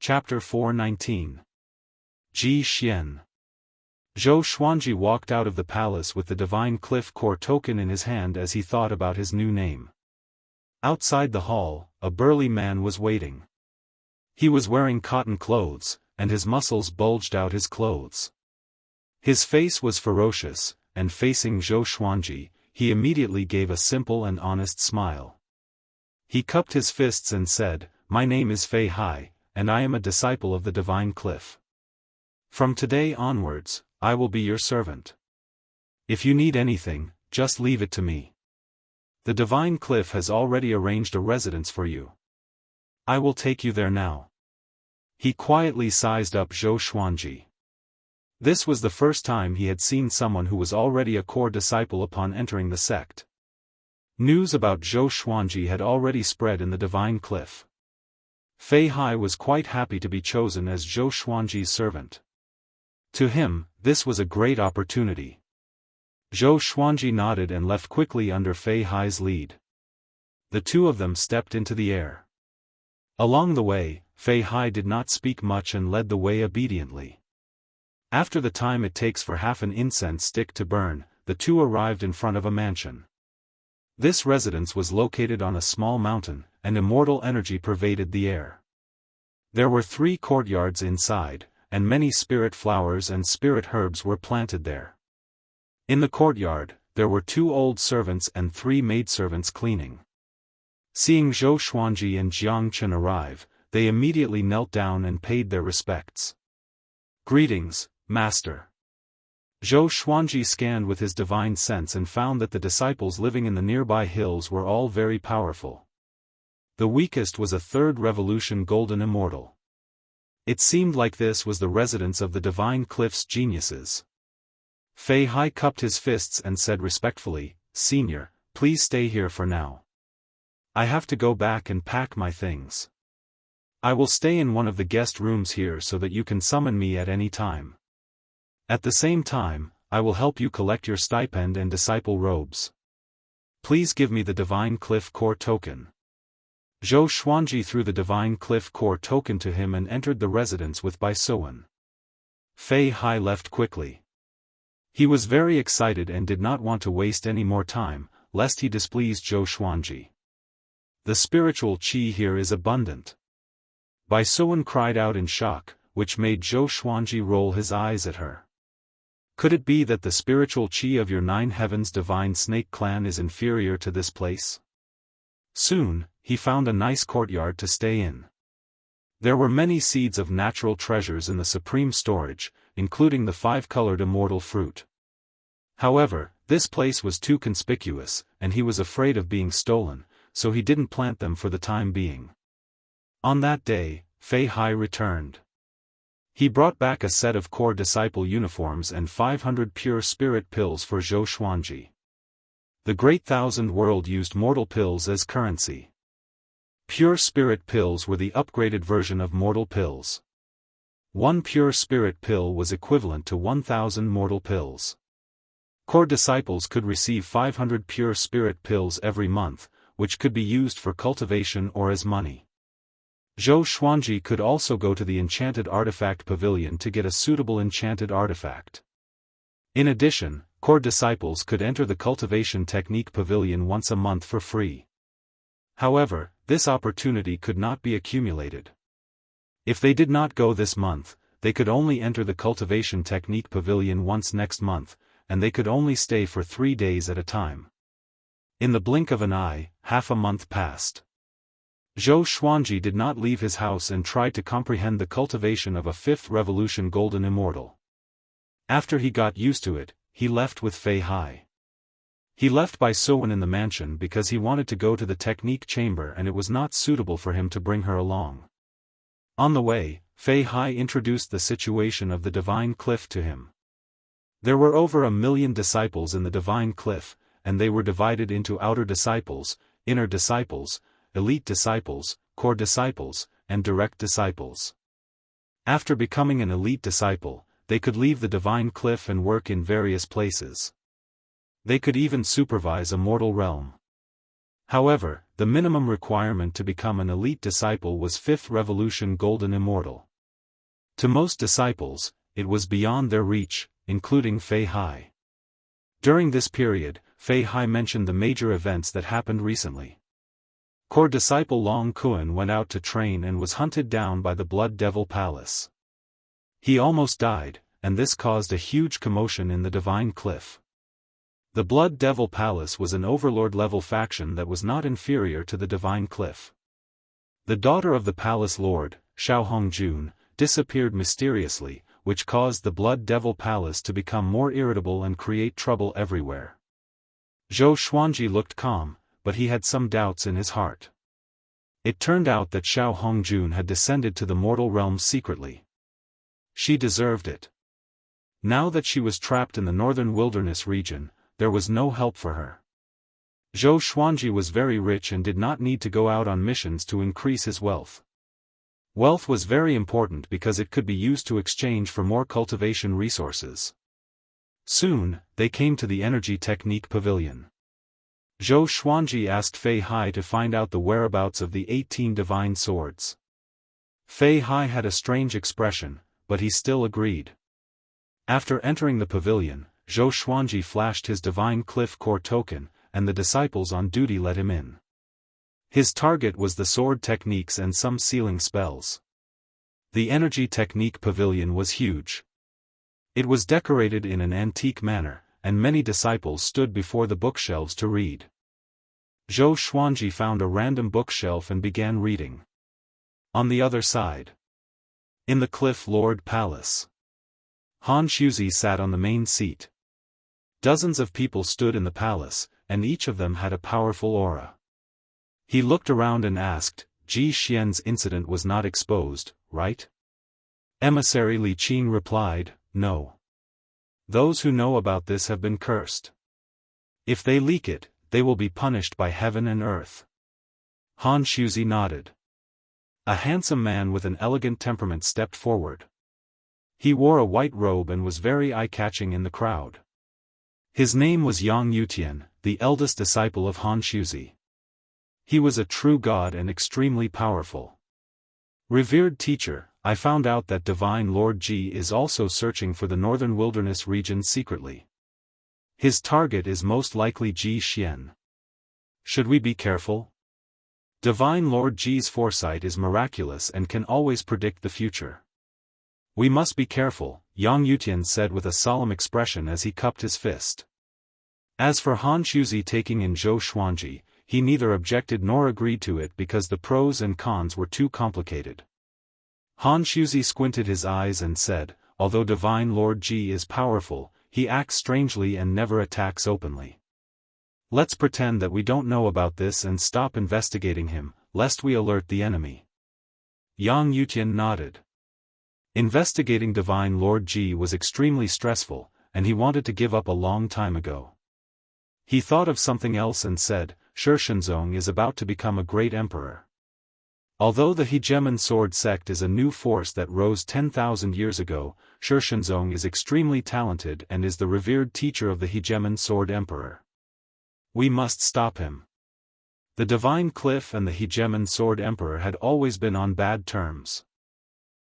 Chapter 419. Ji Xian. Zhou Xuanji walked out of the palace with the divine cliff core token in his hand as he thought about his new name. Outside the hall, a burly man was waiting. He was wearing cotton clothes, and his muscles bulged out his clothes. His face was ferocious, and facing Zhou Xuanji, he immediately gave a simple and honest smile. He cupped his fists and said, "My name is Fei Hai, and I am a disciple of the divine cliff. From today onwards, I will be your servant. If you need anything, just leave it to me. The divine cliff has already arranged a residence for you. I will take you there now." He quietly sized up Zhou Xuanji. This was the first time he had seen someone who was already a core disciple upon entering the sect. News about Zhou Xuanji had already spread in the divine cliff. Fei Hai was quite happy to be chosen as Zhou Xuanji's servant. To him, this was a great opportunity. Zhou Xuanji nodded and left quickly under Fei Hai's lead. The two of them stepped into the air. Along the way, Fei Hai did not speak much and led the way obediently. After the time it takes for half an incense stick to burn, the two arrived in front of a mansion. This residence was located on a small mountain, and immortal energy pervaded the air. There were 3 courtyards inside, and many spirit flowers and spirit herbs were planted there. In the courtyard, there were 2 old servants and 3 maidservants cleaning. Seeing Zhou Xuanji and Jianghu arrive, they immediately knelt down and paid their respects. "Greetings, Master." Zhou Xuanji scanned with his divine sense and found that the disciples living in the nearby hills were all very powerful. The weakest was a 3rd revolution golden immortal. It seemed like this was the residence of the divine cliff's geniuses. Fei Hai cupped his fists and said respectfully, "Senior, please stay here for now. I have to go back and pack my things. I will stay in one of the guest rooms here so that you can summon me at any time. At the same time, I will help you collect your stipend and disciple robes. Please give me the divine cliff core token." Zhou Xuanji threw the divine cliff core token to him and entered the residence with Baisoan. Fei Hai left quickly. He was very excited and did not want to waste any more time, lest he displeased Zhou Xuanji. "The spiritual qi here is abundant." Baisoan cried out in shock, which made Zhou Xuanji roll his eyes at her. "Could it be that the spiritual qi of your 9 heavens divine snake clan is inferior to this place?" Soon, he found a nice courtyard to stay in. There were many seeds of natural treasures in the supreme storage, including the 5-colored immortal fruit. However, this place was too conspicuous, and he was afraid of being stolen, so he didn't plant them for the time being. On that day, Fei Hai returned. He brought back a set of core disciple uniforms and 500 pure spirit pills for Zhou Xuanji. The Great Thousand World used mortal pills as currency. Pure spirit pills were the upgraded version of mortal pills. 1 pure spirit pill was equivalent to 1,000 mortal pills. Core disciples could receive 500 pure spirit pills every month, which could be used for cultivation or as money. Zhou Xuanji could also go to the Enchanted Artifact Pavilion to get a suitable enchanted artifact. In addition, core disciples could enter the Cultivation Technique Pavilion once a month for free. However, this opportunity could not be accumulated. If they did not go this month, they could only enter the Cultivation Technique Pavilion once next month, and they could only stay for 3 days at a time. In the blink of an eye, half a month passed. Zhou Xuanji did not leave his house and tried to comprehend the cultivation of a 5th revolution golden immortal. After he got used to it, he left with Fei Hai. He left Baisoan in the mansion because he wanted to go to the technique chamber and it was not suitable for him to bring her along. On the way, Fei Hai introduced the situation of the divine cliff to him. There were over 1 million disciples in the divine cliff, and they were divided into outer disciples, inner disciples, elite disciples, core disciples, and direct disciples. After becoming an elite disciple, they could leave the divine cliff and work in various places. They could even supervise a mortal realm. However, the minimum requirement to become an elite disciple was 5th Revolution Golden Immortal. To most disciples, it was beyond their reach, including Fei Hai. During this period, Fei Hai mentioned the major events that happened recently. Core disciple Long Kuan went out to train and was hunted down by the Blood Devil Palace. He almost died, and this caused a huge commotion in the Divine Cliff. The Blood Devil Palace was an overlord-level faction that was not inferior to the Divine Cliff. The daughter of the Palace Lord, Xiao Hongjun, disappeared mysteriously, which caused the Blood Devil Palace to become more irritable and create trouble everywhere. Zhou Xuanji looked calm, but he had some doubts in his heart. It turned out that Xiao Hongjun had descended to the mortal realm secretly. She deserved it. Now that she was trapped in the northern wilderness region, there was no help for her. Zhou Xuanji was very rich and did not need to go out on missions to increase his wealth. Wealth was very important because it could be used to exchange for more cultivation resources. Soon, they came to the Energy Technique Pavilion. Zhou Xuanji asked Fei Hai to find out the whereabouts of the 18 divine swords. Fei Hai had a strange expression, but he still agreed. After entering the pavilion, Zhou Xuanji flashed his Divine Cliff Core token, and the disciples on duty let him in. His target was the sword techniques and some sealing spells. The Energy Technique Pavilion was huge. It was decorated in an antique manner, and many disciples stood before the bookshelves to read. Zhou Xuanji found a random bookshelf and began reading. On the other side, in the Cliff Lord Palace, Han Shuzi sat on the main seat. Dozens of people stood in the palace, and each of them had a powerful aura. He looked around and asked, Ji Xian's incident was not exposed, right? Emissary Li Qing replied, no. Those who know about this have been cursed. If they leak it, they will be punished by heaven and earth. Han Shuzi nodded. A handsome man with an elegant temperament stepped forward. He wore a white robe and was very eye-catching in the crowd. His name was Yang Yutian, the eldest disciple of Han Shuzi. He was a true god and extremely powerful. Revered teacher, I found out that Divine Lord Ji is also searching for the northern wilderness region secretly. His target is most likely Ji Xian. Should we be careful? Divine Lord Ji's foresight is miraculous and can always predict the future. We must be careful, Yang Yutian said with a solemn expression as he cupped his fist. As for Han Shuzi taking in Zhou Xuanji, he neither objected nor agreed to it because the pros and cons were too complicated. Han Shuzi squinted his eyes and said, although Divine Lord Ji is powerful, he acts strangely and never attacks openly. Let's pretend that we don't know about this and stop investigating him, lest we alert the enemy. Yang Yutian nodded. Investigating Divine Lord Ji was extremely stressful, and he wanted to give up a long time ago. He thought of something else and said, Shi Shenzong is about to become a great emperor. Although the Hegemon Sword sect is a new force that rose 10,000 years ago, Shi Shenzong is extremely talented and is the revered teacher of the Hegemon Sword Emperor. We must stop him. The Divine Cliff and the Hegemon Sword Emperor had always been on bad terms.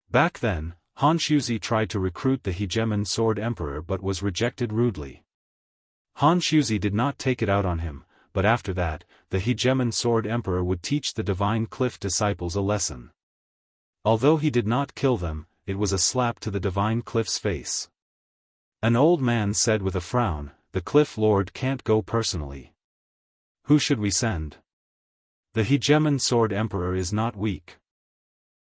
Back then, Han Shuzi tried to recruit the Hegemon Sword Emperor but was rejected rudely. Han Shuzi did not take it out on him, but after that, the Hegemon Sword Emperor would teach the Divine Cliff disciples a lesson. Although he did not kill them, it was a slap to the Divine Cliff's face. An old man said with a frown, the Cliff Lord can't go personally. Who should we send? The Hegemon Sword Emperor is not weak.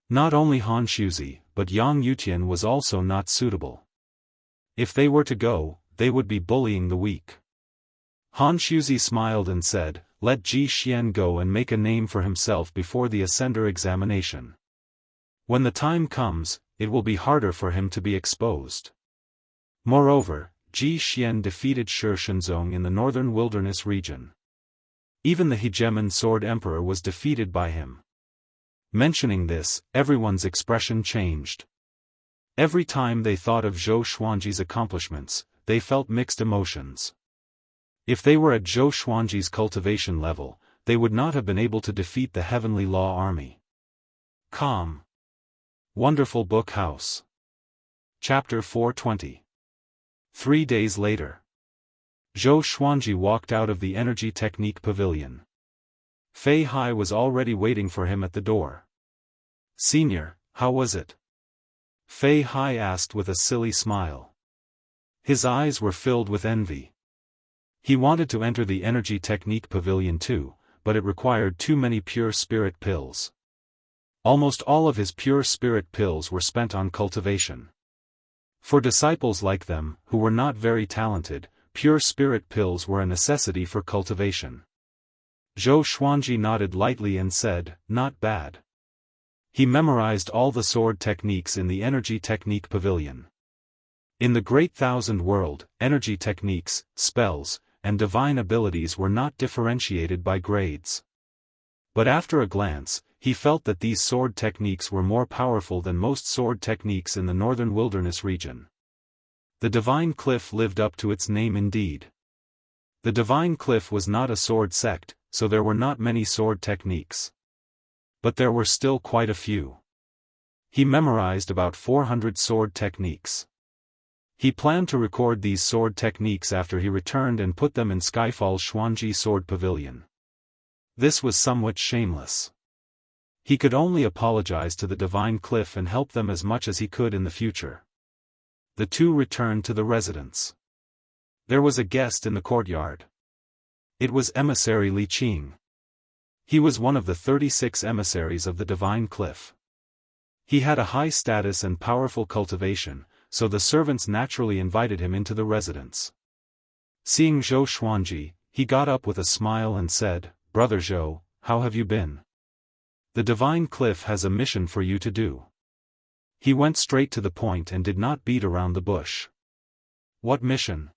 Not only Han Shuzi, but Yang Yutian was also not suitable. If they were to go, they would be bullying the weak. Han Shuzi smiled and said, let Ji Xian go and make a name for himself before the Ascender examination. When the time comes, it will be harder for him to be exposed. Moreover, Ji Xian defeated Shi Shenzong in the northern wilderness region. Even the Hegemon Sword Emperor was defeated by him. Mentioning this, everyone's expression changed. Every time they thought of Zhou Xuanji's accomplishments, they felt mixed emotions. If they were at Zhou Xuanji's cultivation level, they would not have been able to defeat the Heavenly Law Army. Calm. Wonderful Book House. Chapter 420. 3 days later. Zhou Xuanji walked out of the Energy Technique Pavilion. Fei Hai was already waiting for him at the door. "Senior, how was it?" Fei Hai asked with a silly smile. His eyes were filled with envy. He wanted to enter the Energy Technique Pavilion too, but it required too many pure spirit pills. Almost all of his pure spirit pills were spent on cultivation. For disciples like them, who were not very talented, pure spirit pills were a necessity for cultivation. Zhou Xuanji nodded lightly and said, "Not bad." He memorized all the sword techniques in the Energy Technique Pavilion. In the Great Thousand World, energy techniques, spells, and divine abilities were not differentiated by grades. But after a glance, he felt that these sword techniques were more powerful than most sword techniques in the northern wilderness region. The Divine Cliff lived up to its name indeed. The Divine Cliff was not a sword sect, so there were not many sword techniques. But there were still quite a few. He memorized about 400 sword techniques. He planned to record these sword techniques after he returned and put them in Skyfall's Xuanji Sword Pavilion. This was somewhat shameless. He could only apologize to the Divine Cliff and help them as much as he could in the future. The two returned to the residence. There was a guest in the courtyard. It was Emissary Li Qing. He was one of the 36 emissaries of the Divine Cliff. He had a high status and powerful cultivation, so the servants naturally invited him into the residence. Seeing Zhou Xuanji, he got up with a smile and said, "Brother Zhou, how have you been? The Divine Cliff has a mission for you to do." He went straight to the point and did not beat around the bush. "What mission?"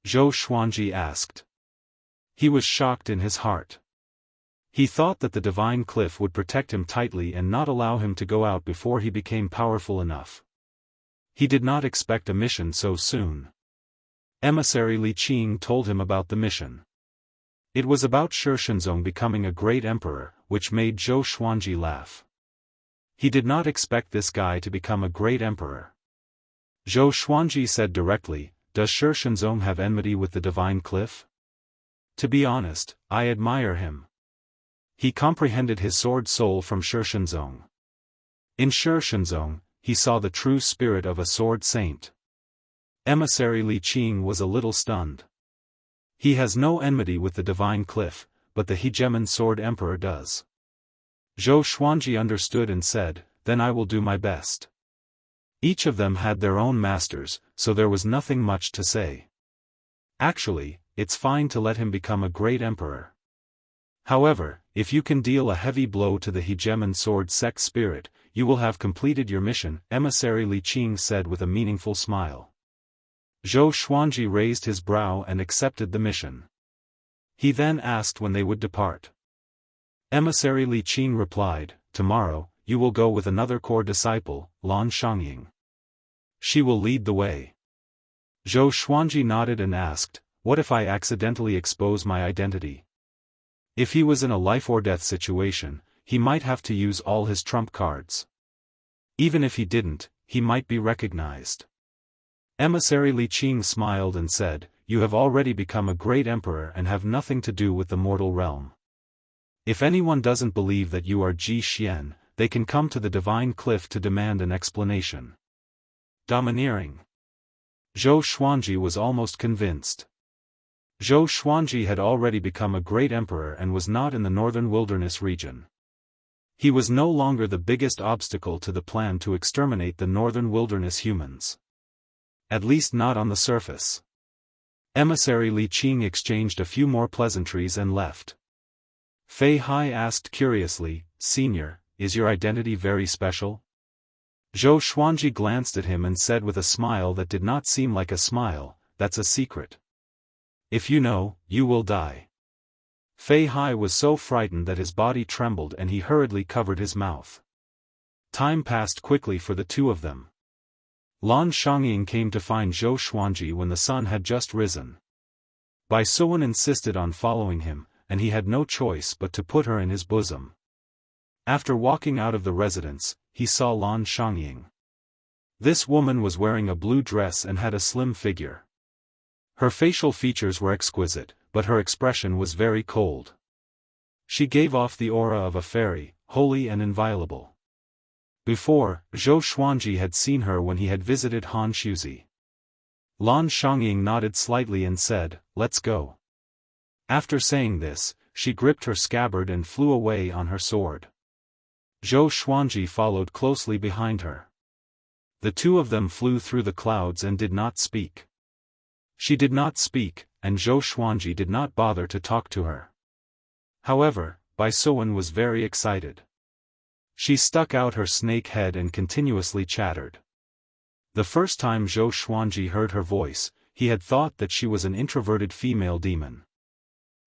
Zhou Xuanji asked. He was shocked in his heart. He thought that the Divine Cliff would protect him tightly and not allow him to go out before he became powerful enough. He did not expect a mission so soon. Emissary Li Qing told him about the mission. It was about Shi Shenzong becoming a great emperor, which made Zhou Xuanji laugh. He did not expect this guy to become a great emperor. Zhou Xuanji said directly, "Does Shi Shenzong have enmity with the Divine Cliff?" "To be honest, I admire him. He comprehended his sword soul from Shi Shenzong. In Shi Shenzong, he saw the true spirit of a sword saint." Emissary Li Qing was a little stunned. He has no enmity with the Divine Cliff, but the hegemon sword emperor does. Zhou Xuanji understood and said, "Then I will do my best." Each of them had their own masters, so there was nothing much to say. Actually, it's fine to let him become a great emperor. However, if you can deal a heavy blow to the hegemon sword sect spirit, you will have completed your mission, Emissary Li Qing said with a meaningful smile. Zhou Xuanji raised his brow and accepted the mission. He then asked when they would depart. Emissary Li Qing replied, "Tomorrow, you will go with another core disciple, Lan Shangying. She will lead the way." Zhou Xuanji nodded and asked, "What if I accidentally expose my identity?" If he was in a life-or-death situation, he might have to use all his trump cards. Even if he didn't, he might be recognized. Emissary Li Qing smiled and said, "You have already become a great emperor and have nothing to do with the mortal realm. If anyone doesn't believe that you are Ji Xian, they can come to the Divine Cliff to demand an explanation." Domineering. Zhou Xuanji was almost convinced. Zhou Xuanji had already become a great emperor and was not in the northern wilderness region. He was no longer the biggest obstacle to the plan to exterminate the northern wilderness humans. At least not on the surface. Emissary Li Qing exchanged a few more pleasantries and left. Fei Hai asked curiously, "Senior, is your identity very special?" Zhou Xuanji glanced at him and said with a smile that did not seem like a smile, "That's a secret. If you know, you will die." Fei Hai was so frightened that his body trembled and he hurriedly covered his mouth. Time passed quickly for the two of them. Lan Shangying came to find Zhou Xuanji when the sun had just risen. Bai Suan insisted on following him, and he had no choice but to put her in his bosom. After walking out of the residence, he saw Lan Xiangying. This woman was wearing a blue dress and had a slim figure. Her facial features were exquisite, but her expression was very cold. She gave off the aura of a fairy, holy and inviolable. Before, Zhou Xuanji had seen her when he had visited Han Shuzi. Lan Xiangying nodded slightly and said, "Let's go." After saying this, she gripped her scabbard and flew away on her sword. Zhou Xuanji followed closely behind her. The two of them flew through the clouds and did not speak. She did not speak, and Zhou Xuanji did not bother to talk to her. However, Bai Suwen was very excited. She stuck out her snake head and continuously chattered. The first time Zhou Xuanji heard her voice, he had thought that she was an introverted female demon.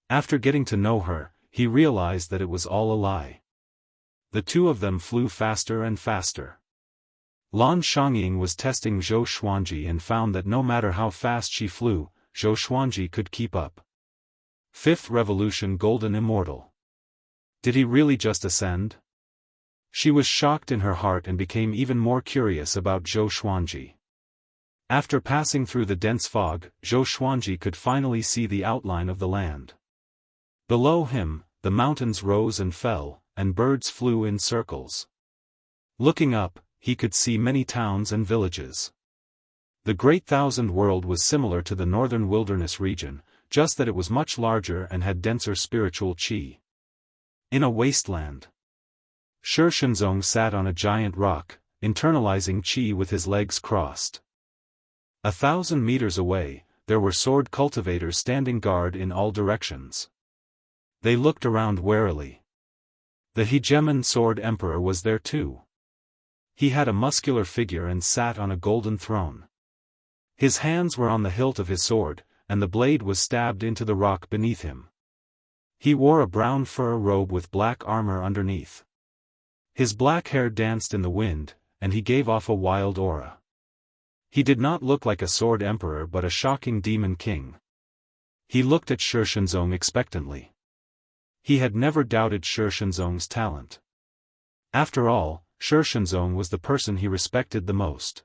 After getting to know her, he realized that it was all a lie. The two of them flew faster and faster. Lan Xiangying was testing Zhou Xuanji and found that no matter how fast she flew, Zhou Xuanji could keep up. 5th Revolution Golden Immortal. Did he really just ascend? She was shocked in her heart and became even more curious about Zhou Xuanji. After passing through the dense fog, Zhou Xuanji could finally see the outline of the land. Below him, the mountains rose and fell, and birds flew in circles. Looking up, he could see many towns and villages. The Great Thousand World was similar to the northern wilderness region, just that it was much larger and had denser spiritual qi. In a wasteland, Shi Shenzong sat on a giant rock, internalizing qi with his legs crossed. 1,000 meters away, there were sword cultivators standing guard in all directions. They looked around warily. The hegemon sword emperor was there too. He had a muscular figure and sat on a golden throne. His hands were on the hilt of his sword, and the blade was stabbed into the rock beneath him. He wore a brown fur robe with black armor underneath. His black hair danced in the wind, and he gave off a wild aura. He did not look like a sword emperor but a shocking demon king. He looked at Shi Shenzong expectantly. He had never doubted Shi Shenzong's talent. After all, Shi Shenzong was the person he respected the most.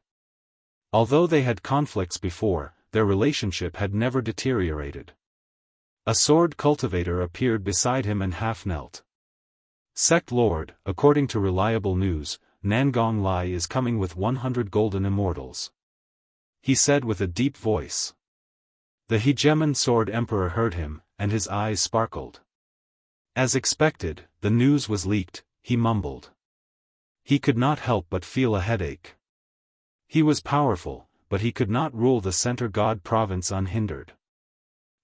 Although they had conflicts before, their relationship had never deteriorated. A sword cultivator appeared beside him and half-knelt. Sect Lord, according to reliable news, Nangong Lai is coming with 100 golden immortals. He said with a deep voice. The hegemon sword emperor heard him, and his eyes sparkled. As expected, the news was leaked, he mumbled. He could not help but feel a headache. He was powerful, but he could not rule the Center God province unhindered.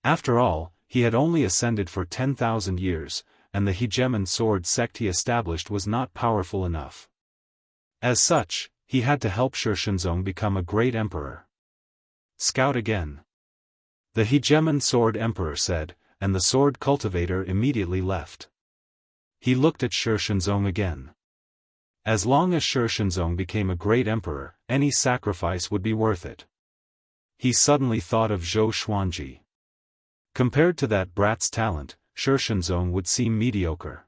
After all, he had only ascended for 10,000 years, and the hegemon sword sect he established was not powerful enough. As such, he had to help Shi Shenzong become a great emperor. Scout again. The hegemon sword emperor said, and the sword cultivator immediately left. He looked at Shi Shenzong again. As long as Shi Shenzong became a great emperor, any sacrifice would be worth it. He suddenly thought of Zhou Xuanji. Compared to that brat's talent, Shi Shenzong would seem mediocre.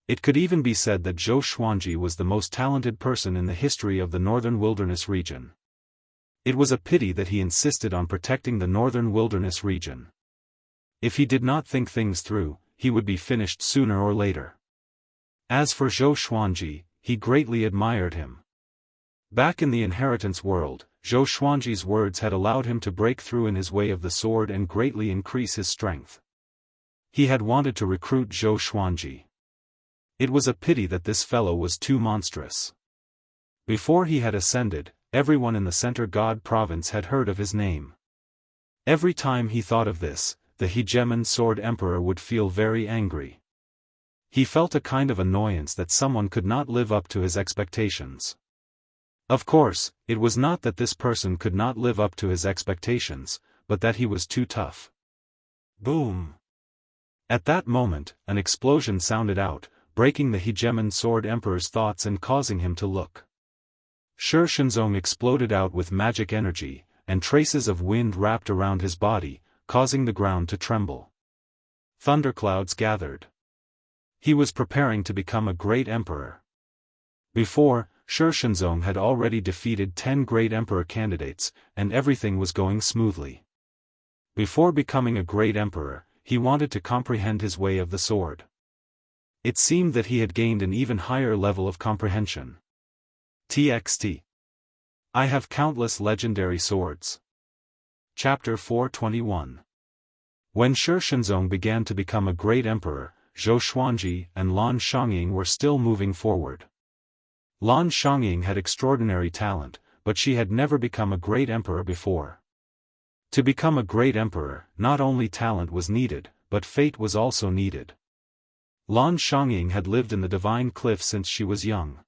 It could even be said that Zhou Xuanji was the most talented person in the history of the northern wilderness region. It was a pity that he insisted on protecting the northern wilderness region. If he did not think things through, he would be finished sooner or later. As for Zhou Xuanji, he greatly admired him. Back in the inheritance world, Zhou Xuanji's words had allowed him to break through in his way of the sword and greatly increase his strength. He had wanted to recruit Zhou Xuanji. It was a pity that this fellow was too monstrous. Before he had ascended, everyone in the Center God province had heard of his name. Every time he thought of this, the hegemon sword emperor would feel very angry. He felt a kind of annoyance that someone could not live up to his expectations. Of course, it was not that this person could not live up to his expectations, but that he was too tough. Boom! At that moment, an explosion sounded out, breaking the hegemon sword emperor's thoughts and causing him to look. Shi Shenzong exploded out with magic energy, and traces of wind wrapped around his body, causing the ground to tremble. Thunderclouds gathered. He was preparing to become a great emperor. Before, Shi Shenzong had already defeated 10 great emperor candidates, and everything was going smoothly. Before becoming a great emperor, he wanted to comprehend his way of the sword. It seemed that he had gained an even higher level of comprehension. TXT. I have countless legendary swords. Chapter 421. When Shi Shenzong began to become a great emperor, Zhou Xuanji and Lan Xiangying were still moving forward. Lan Xiangying had extraordinary talent, but she had never become a great emperor before. To become a great emperor, not only talent was needed, but fate was also needed. Lan Xiangying had lived in the Divine Cliff since she was young.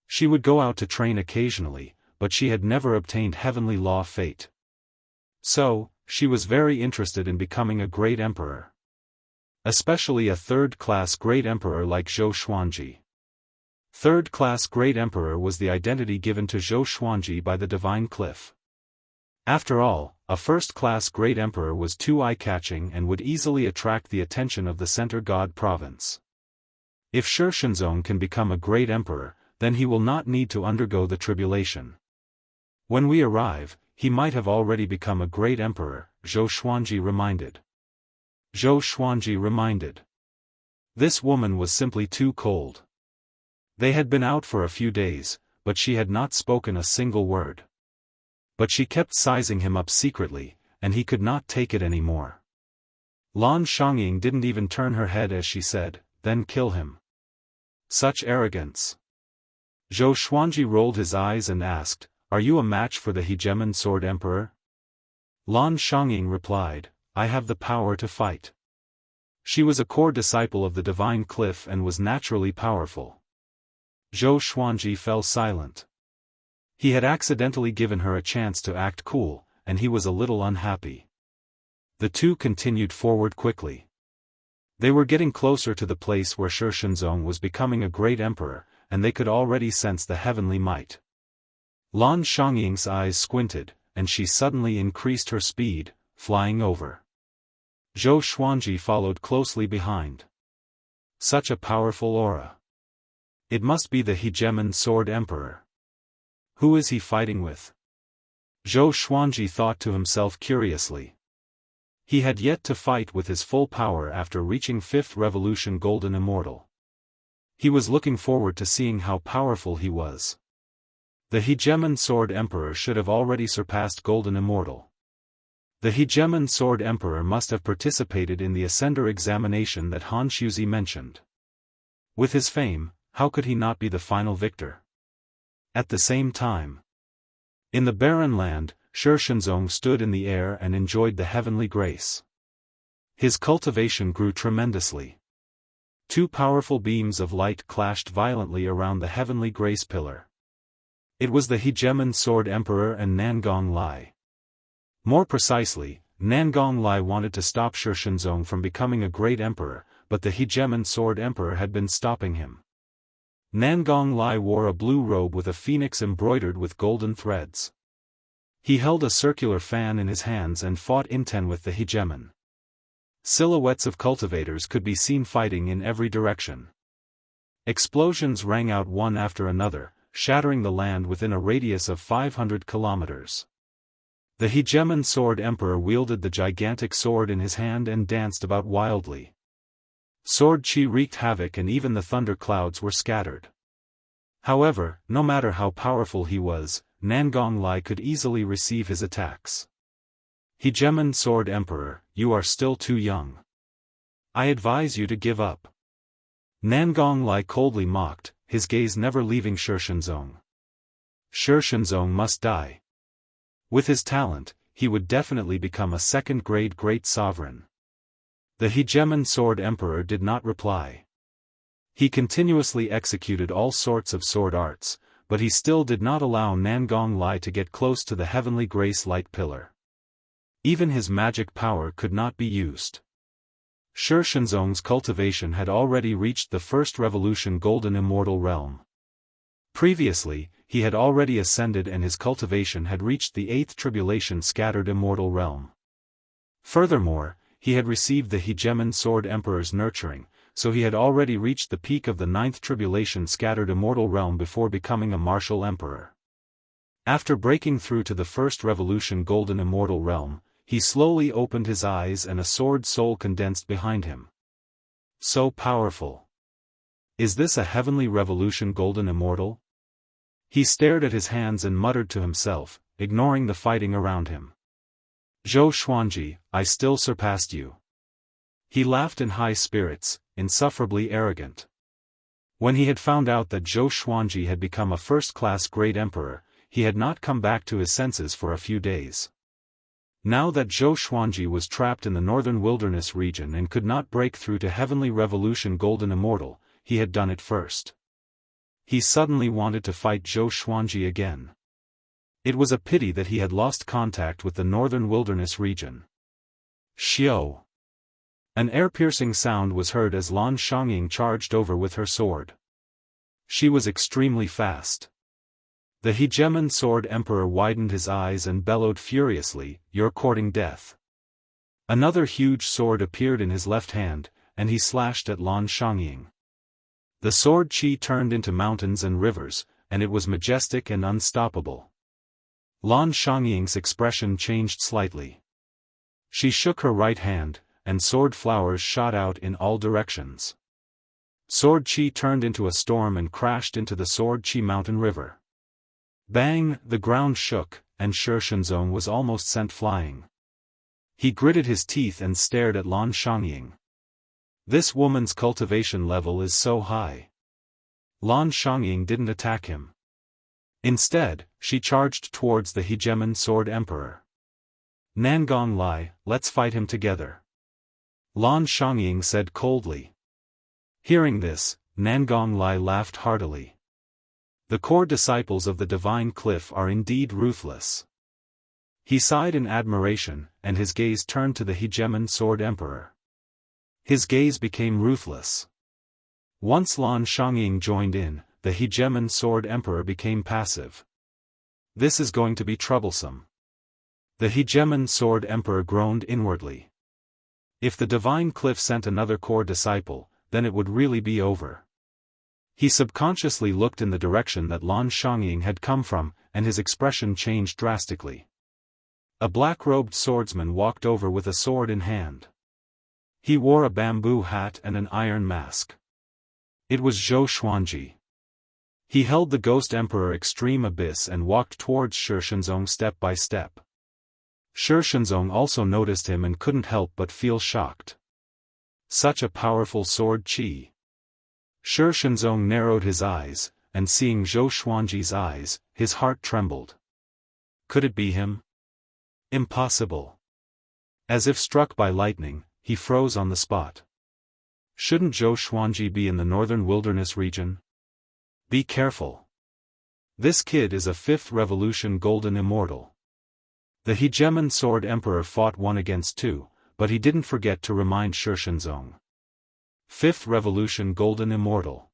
She would go out to train occasionally, but she had never obtained heavenly law fate. So, she was very interested in becoming a great emperor. Especially a third-class great emperor like Zhou Xuanji. Third-class great emperor was the identity given to Zhou Xuanji by the Divine Cliff. After all, a first-class great emperor was too eye-catching and would easily attract the attention of the Center God province. If Shi Shenzong can become a great emperor, then he will not need to undergo the tribulation. When we arrive, he might have already become a great emperor, Zhou Xuanji reminded. Zhou Xuanji reminded. This woman was simply too cold. They had been out for a few days, but she had not spoken a single word. But she kept sizing him up secretly, and he could not take it anymore. Lan Xiangying didn't even turn her head as she said, "Then kill him." Such arrogance. Zhou Xuanji rolled his eyes and asked, "Are you a match for the hegemon sword emperor?" Lan Xiangying replied, "I have the power to fight." She was a core disciple of the Divine Cliff and was naturally powerful. Zhou Xuanji fell silent. He had accidentally given her a chance to act cool, and he was a little unhappy. The two continued forward quickly. They were getting closer to the place where Shi Shenzong was becoming a great emperor, and they could already sense the heavenly might. Lan Xiangying's eyes squinted, and she suddenly increased her speed, flying over. Zhou Xuanji followed closely behind. Such a powerful aura. It must be the hegemon sword emperor. Who is he fighting with? Zhou Xuanji thought to himself curiously. He had yet to fight with his full power after reaching 5th Revolution Golden Immortal. He was looking forward to seeing how powerful he was. The hegemon sword emperor should have already surpassed Golden Immortal. The hegemon sword emperor must have participated in the Ascender examination that Han Shuzi mentioned. With his fame, how could he not be the final victor? At the same time, in the barren land, Shi Shenzong stood in the air and enjoyed the heavenly grace. His cultivation grew tremendously. 2 powerful beams of light clashed violently around the heavenly grace pillar. It was the hegemon sword emperor and Nangong Lai. More precisely, Nangong Lai wanted to stop Shi Shenzong from becoming a great emperor, but the hegemon sword emperor had been stopping him. Nangong Lai wore a blue robe with a phoenix embroidered with golden threads. He held a circular fan in his hands and fought inten with the hegemon. Silhouettes of cultivators could be seen fighting in every direction. Explosions rang out one after another, shattering the land within a radius of 500 kilometers. The hegemon sword emperor wielded the gigantic sword in his hand and danced about wildly. Sword chi wreaked havoc and even the thunder clouds were scattered. However, no matter how powerful he was, Nangong Lai could easily receive his attacks. Hegemon sword emperor, you are still too young. I advise you to give up. Nangong Lai coldly mocked, his gaze never leaving Shi Shenzong. Shi Shenzong must die. With his talent, he would definitely become a second-grade great sovereign. The hegemon sword emperor did not reply. He continuously executed all sorts of sword arts, but he still did not allow Nangong Lai to get close to the heavenly grace light pillar. Even his magic power could not be used. Shi Shenzong's cultivation had already reached the 1st Revolution Golden Immortal realm. Previously, he had already ascended and his cultivation had reached the 8th Tribulation Scattered Immortal realm. Furthermore, he had received the Hegemon Sword Emperor's nurturing, so he had already reached the peak of the 9th tribulation scattered immortal realm before becoming a martial emperor. After breaking through to the First Revolution Golden Immortal realm, he slowly opened his eyes and a sword soul condensed behind him. So powerful. Is this a Heavenly Revolution Golden Immortal? He stared at his hands and muttered to himself, ignoring the fighting around him. Zhou Xuanji, I still surpassed you. He laughed in high spirits, insufferably arrogant. When he had found out that Zhou Xuanji had become a first-class great emperor, he had not come back to his senses for a few days. Now that Zhou Xuanji was trapped in the northern wilderness region and could not break through to Heavenly Revolution Golden Immortal, he had done it first. He suddenly wanted to fight Zhou Xuanji again. It was a pity that he had lost contact with the northern wilderness region. Xiao. An air-piercing sound was heard as Lan Xiangying charged over with her sword. She was extremely fast. The Hegemon Sword Emperor widened his eyes and bellowed furiously, "You're courting death." Another huge sword appeared in his left hand, and he slashed at Lan Xiangying. The sword chi turned into mountains and rivers, and it was majestic and unstoppable. Lan Xiangying's expression changed slightly. She shook her right hand, and sword flowers shot out in all directions. Sword chi turned into a storm and crashed into the Sword Chi Mountain River. Bang! The ground shook, and Shi Shenzong was almost sent flying. He gritted his teeth and stared at Lan Xiangying. This woman's cultivation level is so high. Lan Xiangying didn't attack him. Instead, she charged towards the Hegemon Sword Emperor. Nangong Lai, let's fight him together. Lan Xiangying said coldly. Hearing this, Nangong Lai laughed heartily. The core disciples of the Divine Cliff are indeed ruthless. He sighed in admiration, and his gaze turned to the Hegemon Sword Emperor. His gaze became ruthless. Once Lan Xiangying joined in, the Hegemon Sword Emperor became passive. This is going to be troublesome. The Hegemon Sword Emperor groaned inwardly. If the Divine Cliff sent another core disciple, then it would really be over. He subconsciously looked in the direction that Lan Xiangying had come from, and his expression changed drastically. A black-robed swordsman walked over with a sword in hand. He wore a bamboo hat and an iron mask. It was Zhou Xuanji. He held the Ghost Emperor Extreme Abyss and walked towards Shi Shenzong step by step. Shi Shenzong also noticed him and couldn't help but feel shocked. Such a powerful sword chi. Shi Shenzong narrowed his eyes, and seeing Zhou Xuanji's eyes, his heart trembled. Could it be him? Impossible. As if struck by lightning, he froze on the spot. Shouldn't Zhou Xuanji be in the northern wilderness region? Be careful. This kid is a 5th Revolution Golden Immortal. The Hegemon Sword Emperor fought 1 against 2, but he didn't forget to remind Shi Shenzong. 5th Revolution Golden Immortal.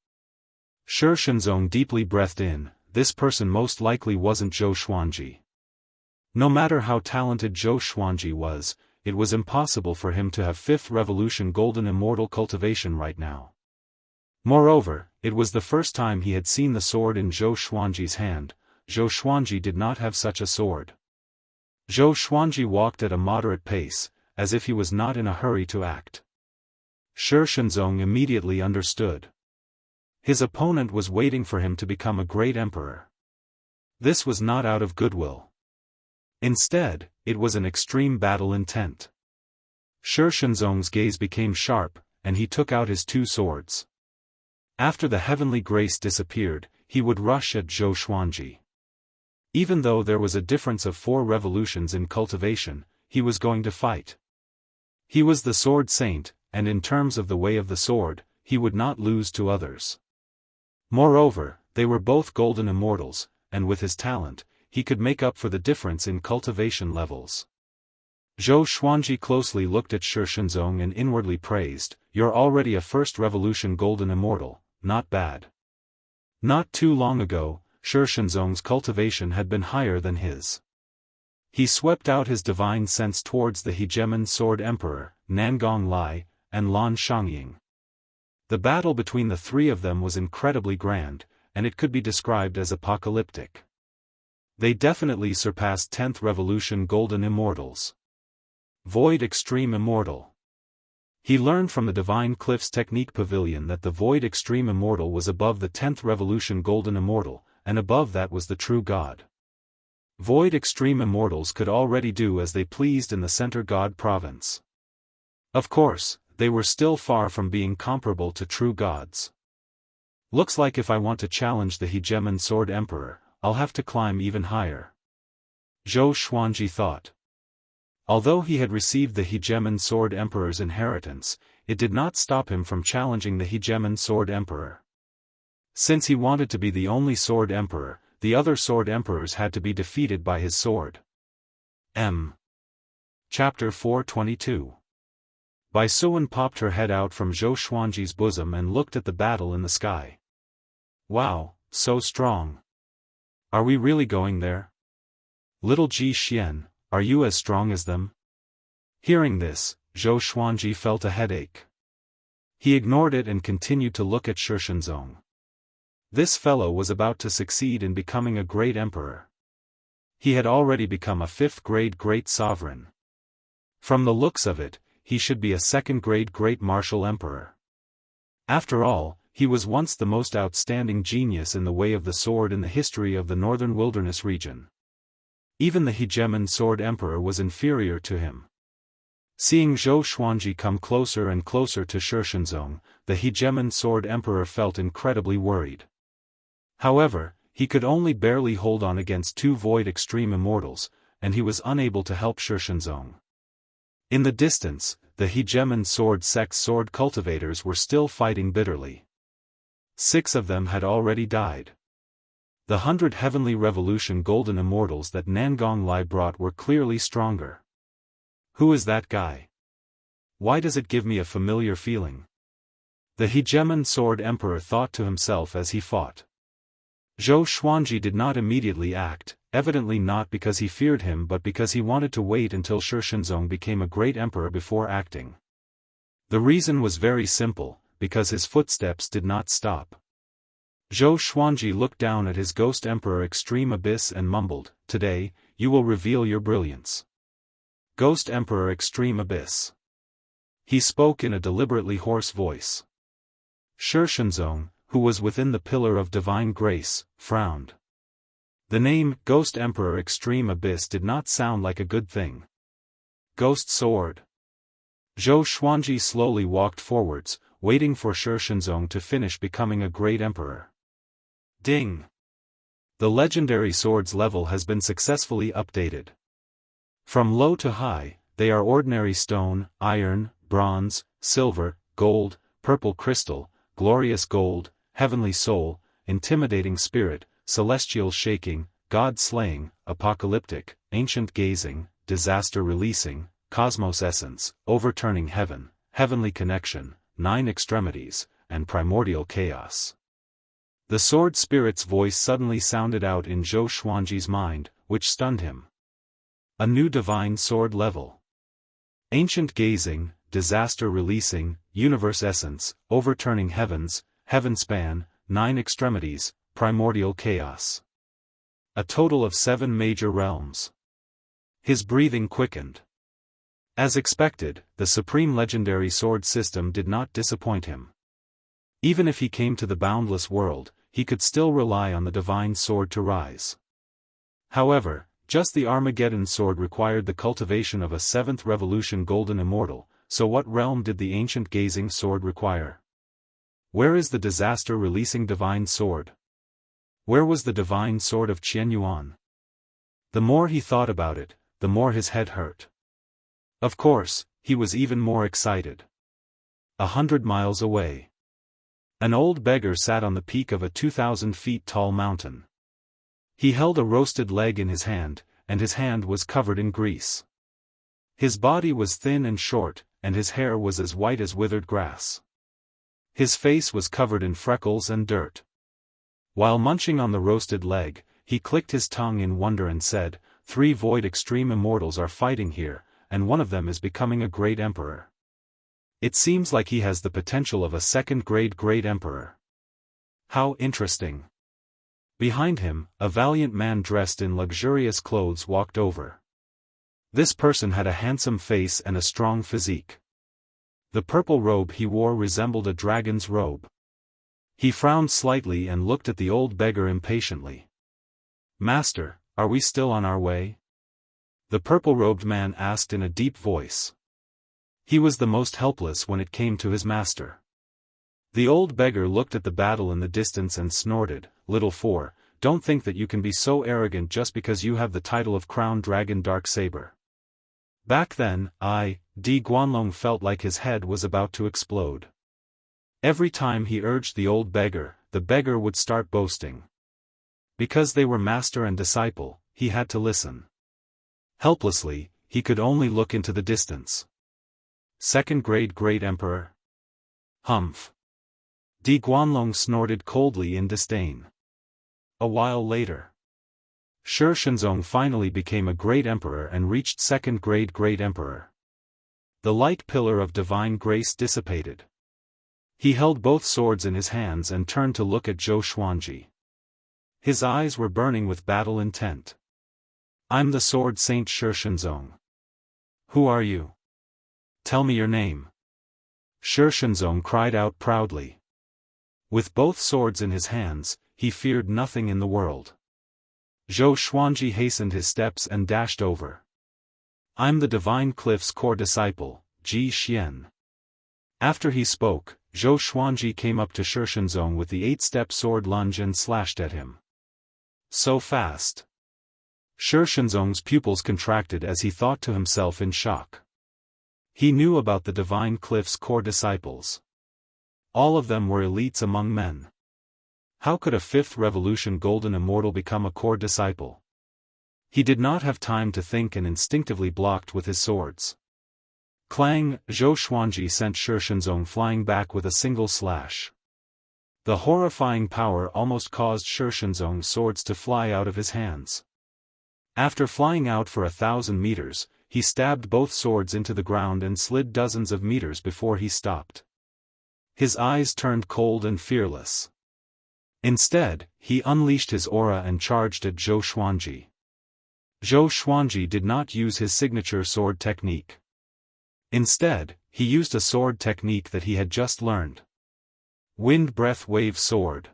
Shi Shenzong deeply breathed in, this person most likely wasn't Zhou Xuanji. No matter how talented Zhou Xuanji was, it was impossible for him to have 5th Revolution Golden Immortal cultivation right now. Moreover, it was the first time he had seen the sword in Zhou Xuanji's hand. Zhou Xuanji did not have such a sword. Zhou Xuanji walked at a moderate pace, as if he was not in a hurry to act. Shi Shenzong immediately understood. His opponent was waiting for him to become a great emperor. This was not out of goodwill. Instead, it was an extreme battle intent. Shi Shenzong's gaze became sharp, and he took out his 2 swords. After the heavenly grace disappeared, he would rush at Zhou Xuanji. Even though there was a difference of 4 revolutions in cultivation, he was going to fight. He was the Sword Saint, and in terms of the way of the sword, he would not lose to others. Moreover, they were both golden immortals, and with his talent, he could make up for the difference in cultivation levels. Zhou Xuanji closely looked at Shi Shenzong and inwardly praised, "You're already a 1st Revolution Golden Immortal, not bad." Not too long ago, Shi Shenzong's cultivation had been higher than his. He swept out his divine sense towards the Hegemon Sword Emperor, Nangong Lai, and Lan Shangying. The battle between the three of them was incredibly grand, and it could be described as apocalyptic. They definitely surpassed 10th Revolution Golden Immortals. Void Extreme Immortal. He learned from the Divine Cliff's Technique Pavilion that the Void Extreme Immortal was above the 10th Revolution Golden Immortal, and above that was the true God. Void Extreme Immortals could already do as they pleased in the Center God province. Of course, they were still far from being comparable to true gods. Looks like if I want to challenge the Hegemon Sword Emperor, I'll have to climb even higher. Zhou Xuanji thought. Although he had received the Hegemon Sword Emperor's inheritance, it did not stop him from challenging the Hegemon Sword Emperor. Since he wanted to be the only Sword Emperor, the other Sword Emperors had to be defeated by his sword. Chapter 422. Bai Suan popped her head out from Zhou Xuanji's bosom and looked at the battle in the sky. Wow, so strong. Are we really going there? Little Ji Xian, are you as strong as them? Hearing this, Zhou Xuanji felt a headache. He ignored it and continued to look at Shishenzong. This fellow was about to succeed in becoming a great emperor. He had already become a 5th-grade great sovereign. From the looks of it, he should be a 2nd-grade great martial emperor. After all, he was once the most outstanding genius in the way of the sword in the history of the northern wilderness region. Even the Hegemon Sword Emperor was inferior to him. Seeing Zhou Xuanji come closer and closer to Shishenzong, the Hegemon Sword Emperor felt incredibly worried. However, he could only barely hold on against 2 Void Extreme Immortals, and he was unable to help Shishenzong. In the distance, the Hegemon Sword sect's sword cultivators were still fighting bitterly. 6 of them had already died. The 100 Heavenly Revolution Golden Immortals that Nangong Lai brought were clearly stronger. Who is that guy? Why does it give me a familiar feeling? The Hegemon Sword Emperor thought to himself as he fought. Zhou Xuanji did not immediately act, evidently not because he feared him but because he wanted to wait until Shishenzong became a great emperor before acting. The reason was very simple, because his footsteps did not stop. Zhou Xuanji looked down at his ghost emperor Extreme Abyss and mumbled, "Today, you will reveal your brilliance." Ghost Emperor Extreme Abyss. He spoke in a deliberately hoarse voice. Shishenzong, who was within the pillar of divine grace, frowned. The name, Ghost Emperor Extreme Abyss, did not sound like a good thing. Ghost Sword. Zhou Xuanji slowly walked forwards, waiting for Shishenzong to finish becoming a great emperor. Ding! The legendary swords level has been successfully updated. From low to high, they are ordinary stone, iron, bronze, silver, gold, purple crystal, glorious gold, heavenly soul, intimidating spirit, celestial shaking, god slaying, apocalyptic, ancient gazing, disaster releasing, cosmos essence, overturning heaven, heavenly connection, 9 extremities, and primordial chaos. The sword spirit's voice suddenly sounded out in Zhou Xuanji's mind, which stunned him. A new divine sword level. Ancient gazing, disaster releasing, universe essence, overturning heavens, heaven span, 9 extremities, primordial chaos. A total of 7 major realms. His breathing quickened. As expected, the supreme legendary sword system did not disappoint him. Even if he came to the boundless world, he could still rely on the divine sword to rise. However, just the Armageddon sword required the cultivation of a 7th Revolution Golden Immortal, so what realm did the ancient gazing sword require? Where is the disaster-releasing divine sword? Where was the divine sword of Qianyuan? The more he thought about it, the more his head hurt. Of course, he was even more excited. 100 miles away. An old beggar sat on the peak of a 2,000 feet tall mountain. He held a roasted leg in his hand, and his hand was covered in grease. His body was thin and short, and his hair was as white as withered grass. His face was covered in freckles and dirt. While munching on the roasted leg, he clicked his tongue in wonder and said, 3 Void Extreme Immortals are fighting here, and one of them is becoming a great emperor. It seems like he has the potential of a second-grade great emperor. How interesting. Behind him, a valiant man dressed in luxurious clothes walked over. This person had a handsome face and a strong physique. The purple robe he wore resembled a dragon's robe. He frowned slightly and looked at the old beggar impatiently. "Master, are we still on our way?" The purple-robed man asked in a deep voice. He was the most helpless when it came to his master. The old beggar looked at the battle in the distance and snorted, "Little four, don't think that you can be so arrogant just because you have the title of Crown Dragon Darksaber." Back then, Di Guanlong felt like his head was about to explode. Every time he urged the old beggar, the beggar would start boasting. Because they were master and disciple, he had to listen. Helplessly, he could only look into the distance. Second-grade great emperor? Humph. Di Guanlong snorted coldly in disdain. A while later, Shi Shenzong finally became a great emperor and reached second-grade great emperor. The light pillar of divine grace dissipated. He held both swords in his hands and turned to look at Zhou Xuanji. His eyes were burning with battle intent. "I'm the Sword Saint Shi Shenzong." "Who are you? Tell me your name." Shi Shenzong cried out proudly. With both swords in his hands, he feared nothing in the world. Zhou Xuanji hastened his steps and dashed over. "I'm the Divine Cliff's core disciple, Ji Xian." After he spoke, Zhou Xuanji came up to Shi Shenzong with the 8-step sword lunge and slashed at him. So fast. Shi Shenzong's pupils contracted as he thought to himself in shock. He knew about the Divine Cliff's core disciples. All of them were elites among men. How could a 5th Revolution Golden Immortal become a core disciple? He did not have time to think and instinctively blocked with his swords. Clang! Zhou Xuanji sent Shi Shenzong flying back with a single slash. The horrifying power almost caused Shi Shenzong's swords to fly out of his hands. After flying out for 1,000 meters, he stabbed both swords into the ground and slid dozens of meters before he stopped. His eyes turned cold and fearless. Instead, he unleashed his aura and charged at Zhou Xuanji. Zhou Xuanji did not use his signature sword technique. Instead, he used a sword technique that he had just learned. Wind Breath Wave Sword.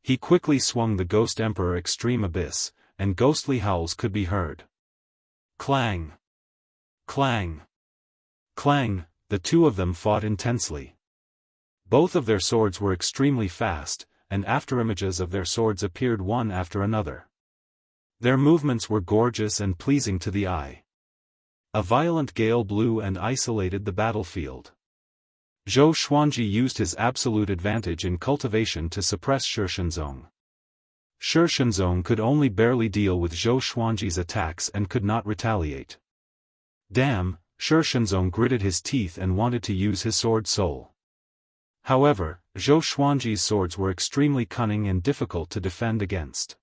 He quickly swung the Ghost Emperor Extreme Abyss, and ghostly howls could be heard. Clang! Clang! Clang! The two of them fought intensely. Both of their swords were extremely fast, and afterimages of their swords appeared one after another. Their movements were gorgeous and pleasing to the eye. A violent gale blew and isolated the battlefield. Zhou Xuanji used his absolute advantage in cultivation to suppress Shi Shenzong. Shi Shenzong could only barely deal with Zhou Xuanji's attacks and could not retaliate. Damn, Shi Shenzong gritted his teeth and wanted to use his sword soul. However, Zhou Xuanji's swords were extremely cunning and difficult to defend against.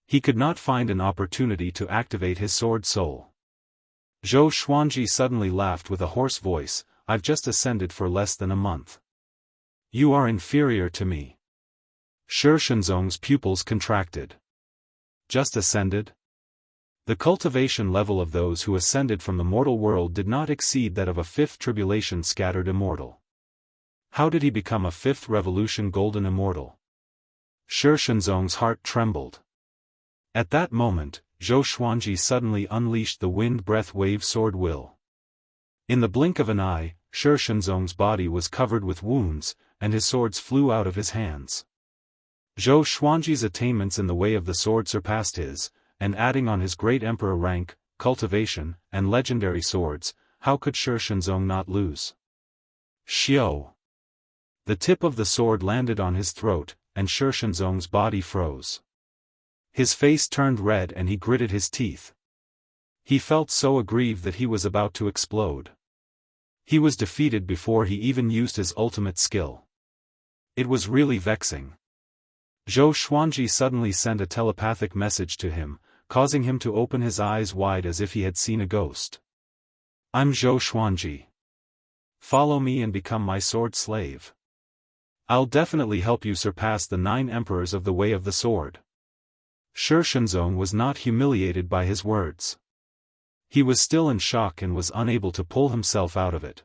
He could not find an opportunity to activate his sword soul. Zhou Xuanji suddenly laughed with a hoarse voice, "I've just ascended for less than a month. You are inferior to me." Shi Shenzong's pupils contracted. Just ascended? The cultivation level of those who ascended from the mortal world did not exceed that of a 5th Tribulation Scattered Immortal. How did he become a 5th Revolution Golden Immortal? Shi Shenzong's heart trembled. At that moment, Zhou Xuanji suddenly unleashed the Wind Breath Wave SwordWill. In the blink of an eye, Shi Shenzong's body was covered with wounds, and his swords flew out of his hands. Zhou Xuanji's attainments in the way of the sword surpassed his, and adding on his great emperor rank, cultivation, and legendary swords, how could Shi Shenzong not lose? Xiao! The tip of the sword landed on his throat, and Shi Shenzong's body froze. His face turned red and he gritted his teeth. He felt so aggrieved that he was about to explode. He was defeated before he even used his ultimate skill. It was really vexing. Zhou Xuanji suddenly sent a telepathic message to him, causing him to open his eyes wide as if he had seen a ghost. "I'm Zhou Xuanji. Follow me and become my sword slave. I'll definitely help you surpass the 9 emperors of the way of the sword. Shi Shenzong was not humiliated by his words. He was still in shock and was unable to pull himself out of it.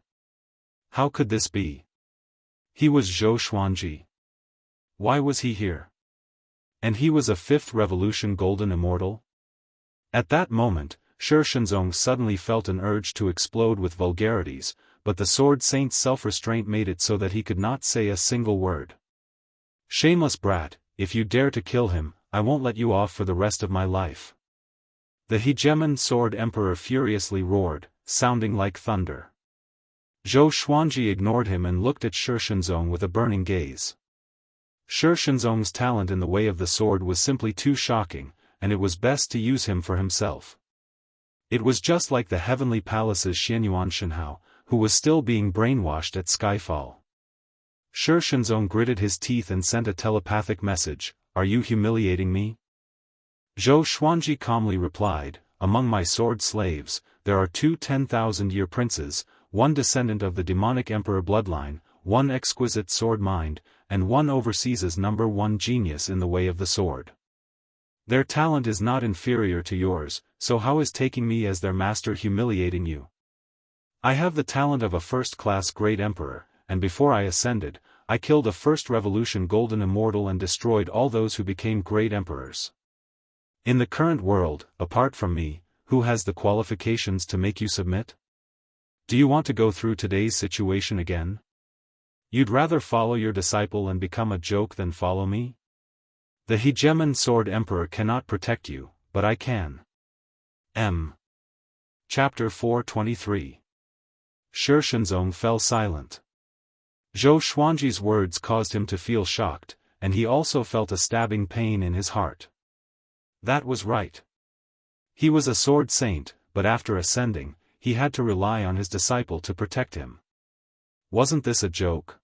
How could this be? He was Zhou Xuanji. Why was he here? And he was a 5th Revolution Golden Immortal? At that moment, Shi Shenzong suddenly felt an urge to explode with vulgarities, but the Sword Saint's self-restraint made it so that he could not say a single word. Shameless brat, if you dare to kill him, I won't let you off for the rest of my life. The Hegemon Sword Emperor furiously roared, sounding like thunder. Zhou Xuanji ignored him and looked at Shi Shenzong with a burning gaze. Shi Shenzong's talent in the way of the sword was simply too shocking, and it was best to use him for himself. It was just like the Heavenly Palace's Xianyuan Shenhao, who was still being brainwashed at Skyfall. Shi Shenzong gritted his teeth and sent a telepathic message, "Are you humiliating me?" Zhou Xuanji calmly replied, "Among my sword slaves, there are 2 10,000-year princes, 1 descendant of the demonic emperor bloodline, 1 exquisite sword mind, and 1 overseas as #1 genius in the way of the sword. Their talent is not inferior to yours, so how is taking me as their master humiliating you? I have the talent of a first-class great emperor, and before I ascended, I killed a 1st Revolution Golden Immortal and destroyed all those who became great emperors. In the current world, apart from me, who has the qualifications to make you submit? Do you want to go through today's situation again? You'd rather follow your disciple and become a joke than follow me? The Hegemon Sword Emperor cannot protect you, but I can. Chapter 423. Shi Shenzong fell silent. Zhou Xuanji's words caused him to feel shocked, and he also felt a stabbing pain in his heart. That was right. He was a sword saint, but after ascending, he had to rely on his disciple to protect him. Wasn't this a joke?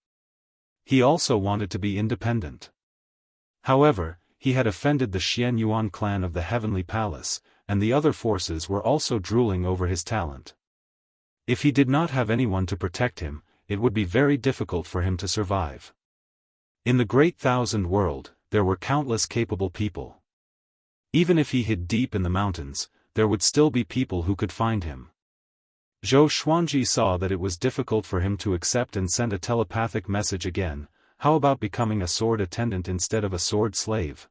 He also wanted to be independent. However, he had offended the Xian Yuan clan of the Heavenly Palace, and the other forces were also drooling over his talent. If he did not have anyone to protect him, it would be very difficult for him to survive. In the Great Thousand World, there were countless capable people. Even if he hid deep in the mountains, there would still be people who could find him. Zhou Xuanji saw that it was difficult for him to accept and sent a telepathic message again. How about becoming a sword attendant instead of a sword slave?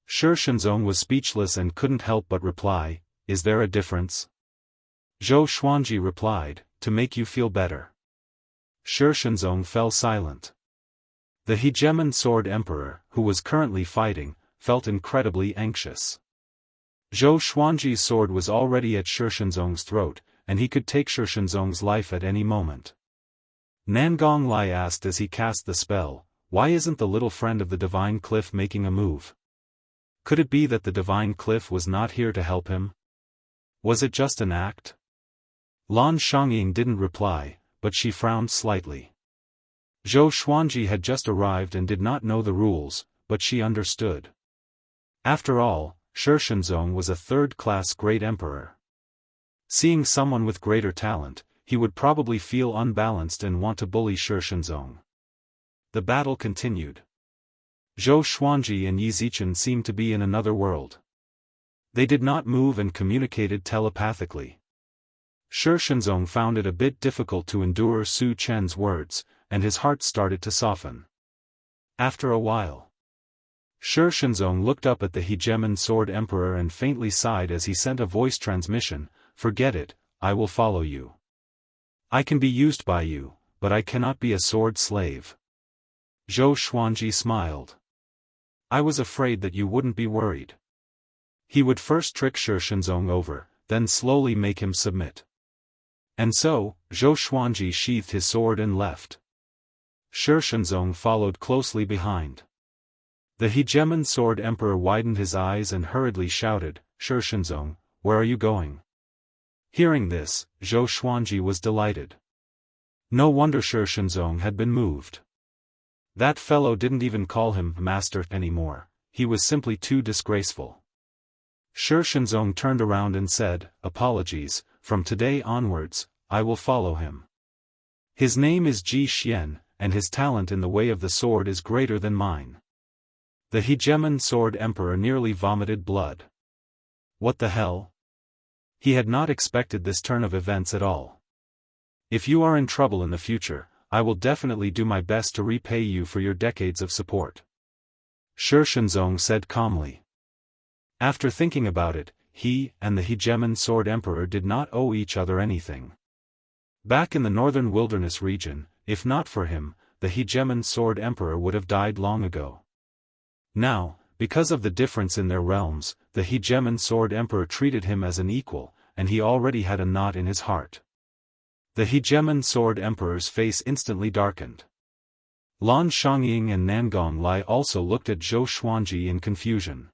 Shi Shenzong was speechless and couldn't help but reply, "Is there a difference?" Zhou Xuanji replied, "To make you feel better." Shi Shenzong fell silent. The Hegemon Sword Emperor, who was currently fighting, felt incredibly anxious. Zhou Xuanji's sword was already at Shi Shenzong's throat, and he could take Shi Shenzong's life at any moment. Nangong Lai asked as he cast the spell, "Why isn't the little friend of the Divine Cliff making a move? Could it be that the Divine Cliff was not here to help him? Was it just an act?" Lan Xiangying didn't reply, but she frowned slightly. Zhou Xuanji had just arrived and did not know the rules, but she understood. After all, Shi Shenzong was a 3rd-class great emperor. Seeing someone with greater talent, he would probably feel unbalanced and want to bully Shi Shenzong. The battle continued. Zhou Xuanji and Yi Zichen seemed to be in another world. They did not move and communicated telepathically. Shi Shenzong found it a bit difficult to endure Su Chen's words, and his heart started to soften. After a while, Shi Shenzong looked up at the Hegemon Sword Emperor and faintly sighed as he sent a voice transmission, "Forget it, I will follow you. I can be used by you, but I cannot be a sword slave." Zhou Xuanji smiled. "I was afraid that you wouldn't be worried." He would first trick Shi Shenzong over, then slowly make him submit. And so, Zhou Xuanji sheathed his sword and left. Shi Shenzong followed closely behind. The Hegemon Sword Emperor widened his eyes and hurriedly shouted, "Shi Shenzong, where are you going?" Hearing this, Zhou Xuanji was delighted. No wonder Shi Shenzong had been moved. That fellow didn't even call him master anymore, he was simply too disgraceful. Shi Shenzong turned around and said, "Apologies, from today onwards, I will follow him." His name is Ji Xian, and his talent in the way of the sword is greater than mine." The Hegemon Sword Emperor nearly vomited blood. What the hell? He had not expected this turn of events at all. "If you are in trouble in the future, I will definitely do my best to repay you for your decades of support," Shi Shenzong said calmly. After thinking about it, he and the Hegemon Sword Emperor did not owe each other anything. Back in the northern wilderness region, if not for him, the Hegemon Sword Emperor would have died long ago. Now, because of the difference in their realms, the Hegemon Sword Emperor treated him as an equal, and he already had a knot in his heart. The Hegemon Sword Emperor's face instantly darkened. Lan Xiangying and Nangong Lai also looked at Zhou Xuanji in confusion.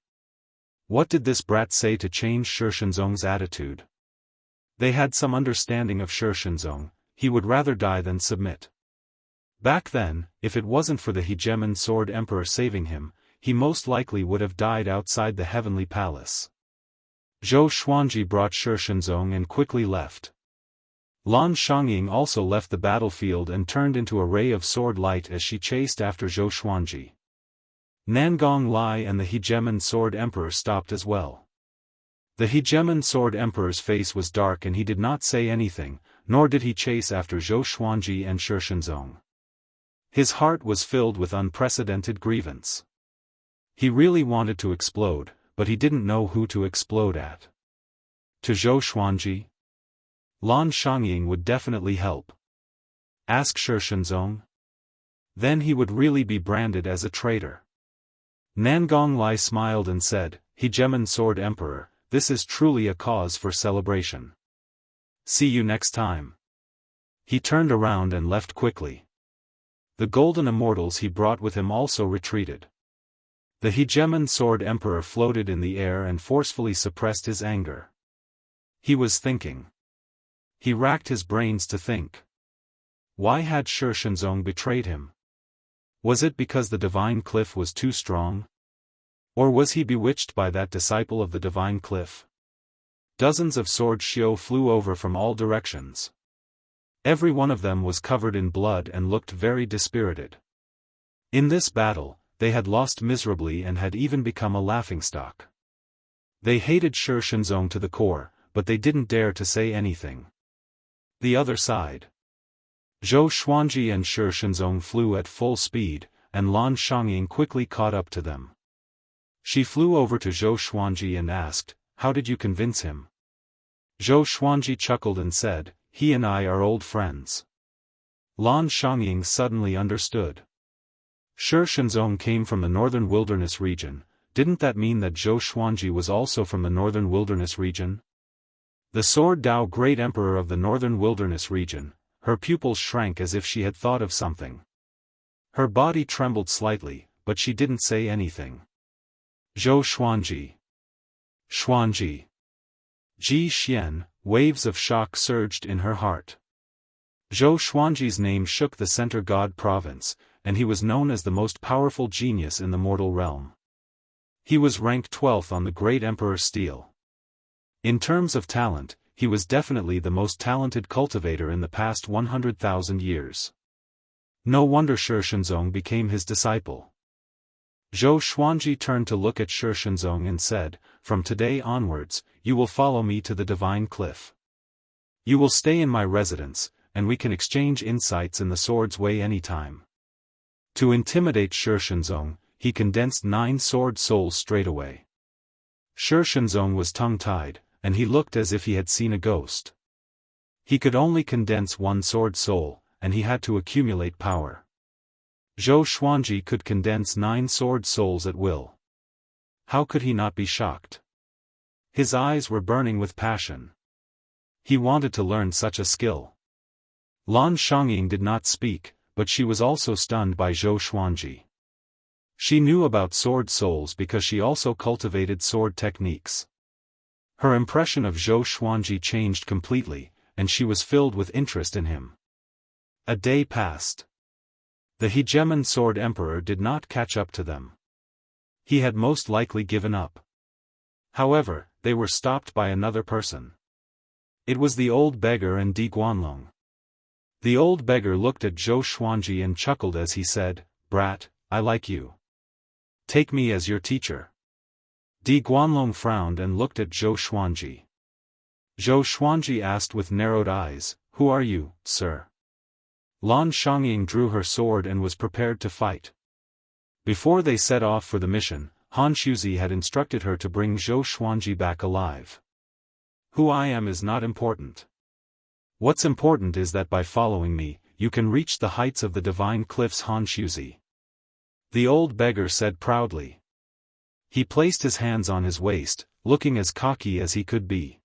What did this brat say to change Shi Shenzong's attitude? They had some understanding of Shi Shenzong. He would rather die than submit. Back then, if it wasn't for the Hegemon Sword Emperor saving him, he most likely would have died outside the heavenly palace. Zhou Xuanji brought Shi Shenzong and quickly left. Lan Xiangying also left the battlefield and turned into a ray of sword light as she chased after Zhou Xuanji. Nangong Lai and the Hegemon Sword Emperor stopped as well. The Hegemon Sword Emperor's face was dark and he did not say anything, nor did he chase after Zhou Xuanji and Shi Shenzong. His heart was filled with unprecedented grievance. He really wanted to explode, but he didn't know who to explode at. To Zhou Xuanji? Lan Xiangying would definitely help. Ask Shi Shenzong? Then he would really be branded as a traitor. Nangong Lai smiled and said, "Hegemon Sword Emperor, this is truly a cause for celebration. See you next time." He turned around and left quickly. The golden immortals he brought with him also retreated. The Hegemon Sword Emperor floated in the air and forcefully suppressed his anger. He was thinking. He racked his brains to think. Why had Shi Shenzong betrayed him? Was it because the divine cliff was too strong? Or was he bewitched by that disciple of the divine cliff? Dozens of sword shio flew over from all directions. Every one of them was covered in blood and looked very dispirited. In this battle, they had lost miserably and had even become a laughingstock. They hated Shi Shenzong to the core, but they didn't dare to say anything. The other side. Zhou Xuanji and Shi Shenzong flew at full speed, and Lan Xiangying quickly caught up to them. She flew over to Zhou Xuanji and asked, "How did you convince him?" Zhou Xuanji chuckled and said, "He and I are old friends." Lan Xiangying suddenly understood. Shi Shenzong came from the northern wilderness region. Didn't that mean that Zhou Xuanji was also from the northern wilderness region? The Sword Dao Great Emperor of the northern wilderness region. Her pupils shrank as if she had thought of something. Her body trembled slightly, but she didn't say anything. Zhou Xuanji. Xuanji. Ji Xian, waves of shock surged in her heart. Zhou Xuanji's name shook the Center God province, and he was known as the most powerful genius in the mortal realm. He was ranked 12th on the Great Emperor's stele. In terms of talent, he was definitely the most talented cultivator in the past 100,000 years. No wonder Shi Shenzong became his disciple. Zhou Xuanji turned to look at Shi Shenzong and said, "From today onwards, you will follow me to the divine cliff. You will stay in my residence, and we can exchange insights in the sword's way anytime." To intimidate Shi Shenzong, he condensed 9 sword souls straight away. Shi Shenzong was tongue-tied, and he looked as if he had seen a ghost. He could only condense 1 sword soul, and he had to accumulate power. Zhou Xuanji could condense 9 sword souls at will. How could he not be shocked? His eyes were burning with passion. He wanted to learn such a skill. Lan Xiangying did not speak, but she was also stunned by Zhou Xuanji. She knew about sword souls because she also cultivated sword techniques. Her impression of Zhou Xuanji changed completely, and she was filled with interest in him. A day passed. The Hegemon Sword Emperor did not catch up to them. He had most likely given up. However, they were stopped by another person. It was the old beggar and Di Guanlong. The old beggar looked at Zhou Xuanji and chuckled as he said, "Brat, I like you. Take me as your teacher." Di Guanlong frowned and looked at Zhou Xuanji. Zhou Xuanji asked with narrowed eyes, "Who are you, sir?" Lan Xiangying drew her sword and was prepared to fight. Before they set off for the mission, Han Shuzi had instructed her to bring Zhou Xuanji back alive. "Who I am is not important. What's important is that by following me, you can reach the heights of the divine cliffs." Han Shuzi, the old beggar said proudly. He placed his hands on his waist, looking as cocky as he could be.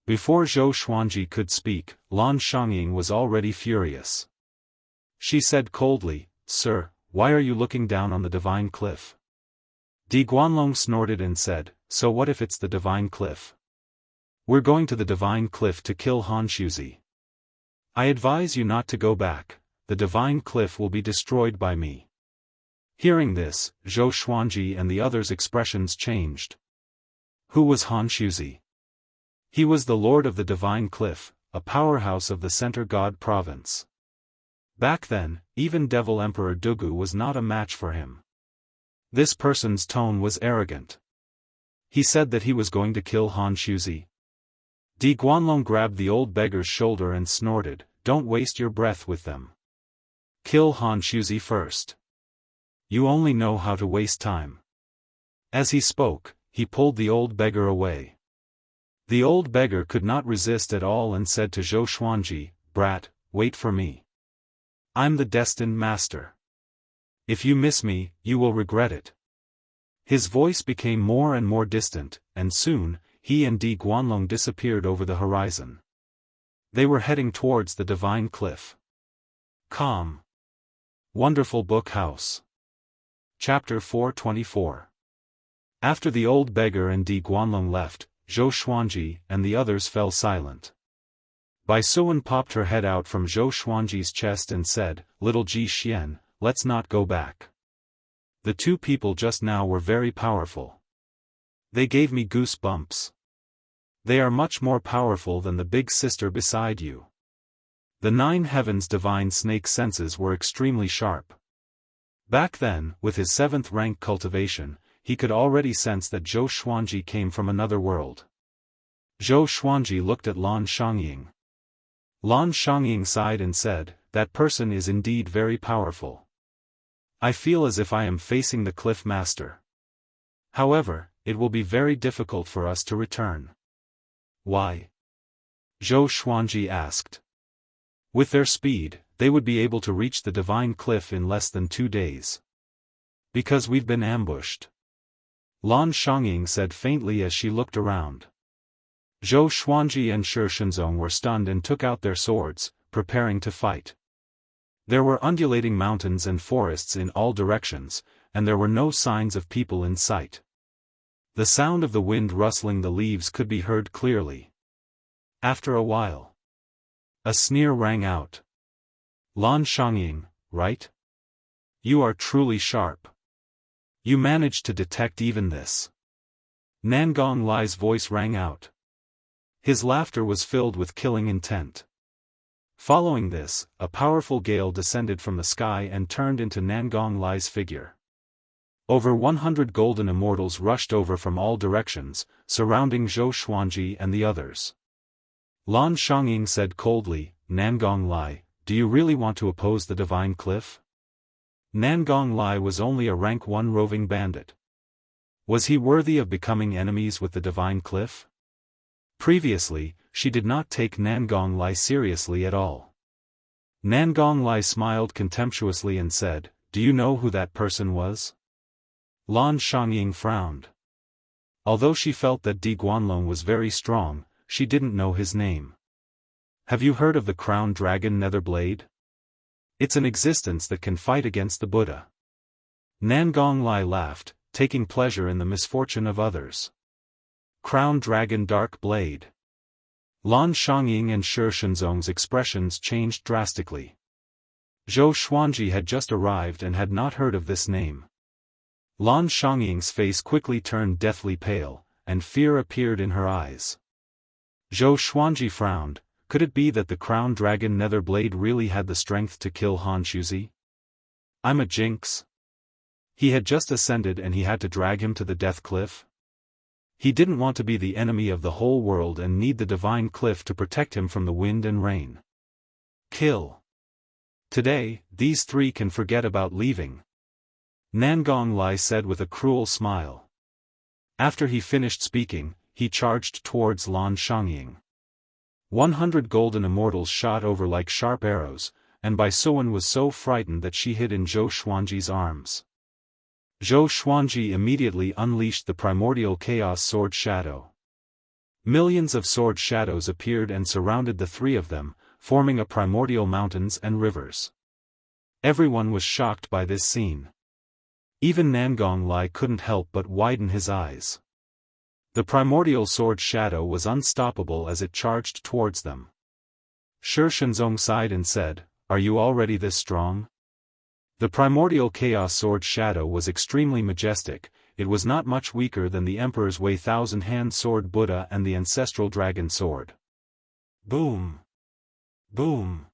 Before Zhou Xuanji could speak, Lan Xiangying was already furious. She said coldly, "Sir, why are you looking down on the divine cliff?" Di Guanlong snorted and said, "So what if it's the divine cliff? We're going to the divine cliff to kill Han Shuzi. I advise you not to go back, the divine cliff will be destroyed by me." Hearing this, Zhou Xuanji and the others' expressions changed. Who was Han Shuzi? He was the lord of the divine cliff, a powerhouse of the Center God province. Back then, even Devil Emperor Dugu was not a match for him. This person's tone was arrogant. He said that he was going to kill Han Shuzi. Di Guanlong grabbed the old beggar's shoulder and snorted, "Don't waste your breath with them. Kill Han Shuzi first. You only know how to waste time." As he spoke, he pulled the old beggar away. The old beggar could not resist at all and said to Zhou Xuanji, "Brat, wait for me. I'm the destined master. If you miss me, you will regret it." His voice became more and more distant, and soon, he and Di Guanlong disappeared over the horizon. They were heading towards the divine cliff. Calm. Wonderful Book House. Chapter 424. After the old beggar and Di Guanlong left, Zhou Xuanji and the others fell silent. Bai Suan popped her head out from Zhou Xuanji's chest and said, "Little Ji Xian, let's not go back. The two people just now were very powerful. They gave me goosebumps. They are much more powerful than the big sister beside you." The 9 heavens' divine snake senses were extremely sharp. Back then, with his 7th rank cultivation, he could already sense that Zhou Xuanji came from another world. Zhou Xuanji looked at Lan Xiangying. Lan Xiangying sighed and said, "That person is indeed very powerful. I feel as if I am facing the cliff master. However, it will be very difficult for us to return." "Why?" Zhou Xuanji asked. "With their speed, they would be able to reach the divine cliff in less than 2 days. Because we've been ambushed." Lan Xiangying said faintly as she looked around. Zhou Xuanji and Shi Shenzong were stunned and took out their swords, preparing to fight. There were undulating mountains and forests in all directions, and there were no signs of people in sight. The sound of the wind rustling the leaves could be heard clearly. After a while, a sneer rang out. "Lan Xiangying, right? You are truly sharp. You managed to detect even this." Nangong Lai's voice rang out. His laughter was filled with killing intent. Following this, a powerful gale descended from the sky and turned into Nangong Lai's figure. Over 100 golden immortals rushed over from all directions, surrounding Zhou Xuanji and the others. Lan Xiangying said coldly, "Nangong Lai, do you really want to oppose the divine cliff?" Nangong Lai was only a rank 1 roving bandit. Was he worthy of becoming enemies with the divine cliff? Previously, she did not take Nangong Lai seriously at all. Nangong Lai smiled contemptuously and said, "Do you know who that person was?" Lan Xiangying frowned. Although she felt that Di Guanlong was very strong, she didn't know his name. "Have you heard of the crowned dragon Netherblade? It's an existence that can fight against the Buddha." Nangong Lai laughed, taking pleasure in the misfortune of others. Crowned Dragon Dark Blade. Lan Xiangying and Shi Shenzong's expressions changed drastically. Zhou Xuanji had just arrived and had not heard of this name. Lan Xiangying's face quickly turned deathly pale, and fear appeared in her eyes. Zhou Xuanji frowned, could it be that the crown dragon Netherblade really had the strength to kill Han Shuzi? I'm a jinx. He had just ascended and he had to drag him to the death cliff? He didn't want to be the enemy of the whole world and need the divine cliff to protect him from the wind and rain. Kill. Today, these three can forget about leaving. Nangong Lai said with a cruel smile. After he finished speaking, he charged towards Lan Shangying. 100 golden immortals shot over like sharp arrows, and Bai Suan was so frightened that she hid in Zhou Xuanji's arms. Zhou Xuanji immediately unleashed the primordial chaos sword shadow. Millions of sword shadows appeared and surrounded the three of them, forming a primordial mountains and rivers. Everyone was shocked by this scene. Even Nangong Lai couldn't help but widen his eyes. The primordial sword shadow was unstoppable as it charged towards them. Shi Shenzong sighed and said, "Are you already this strong?" The primordial chaos sword shadow was extremely majestic. It was not much weaker than the Emperor's Wei thousand-hand sword Buddha and the ancestral dragon sword. Boom! Boom!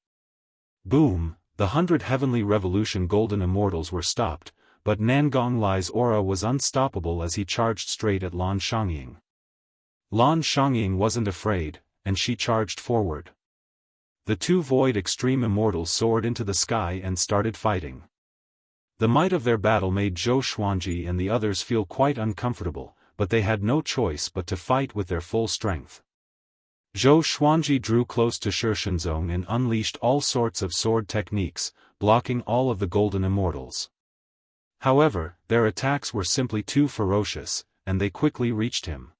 Boom! The 100 heavenly revolution golden immortals were stopped, but Nangong Lai's aura was unstoppable as he charged straight at Lan Shangying. Lan Shangying wasn't afraid, and she charged forward. The two void extreme immortals soared into the sky and started fighting. The might of their battle made Zhou Xuanji and the others feel quite uncomfortable, but they had no choice but to fight with their full strength. Zhou Xuanji drew close to Shi Shenzong and unleashed all sorts of sword techniques, blocking all of the golden immortals. However, their attacks were simply too ferocious, and they quickly reached him.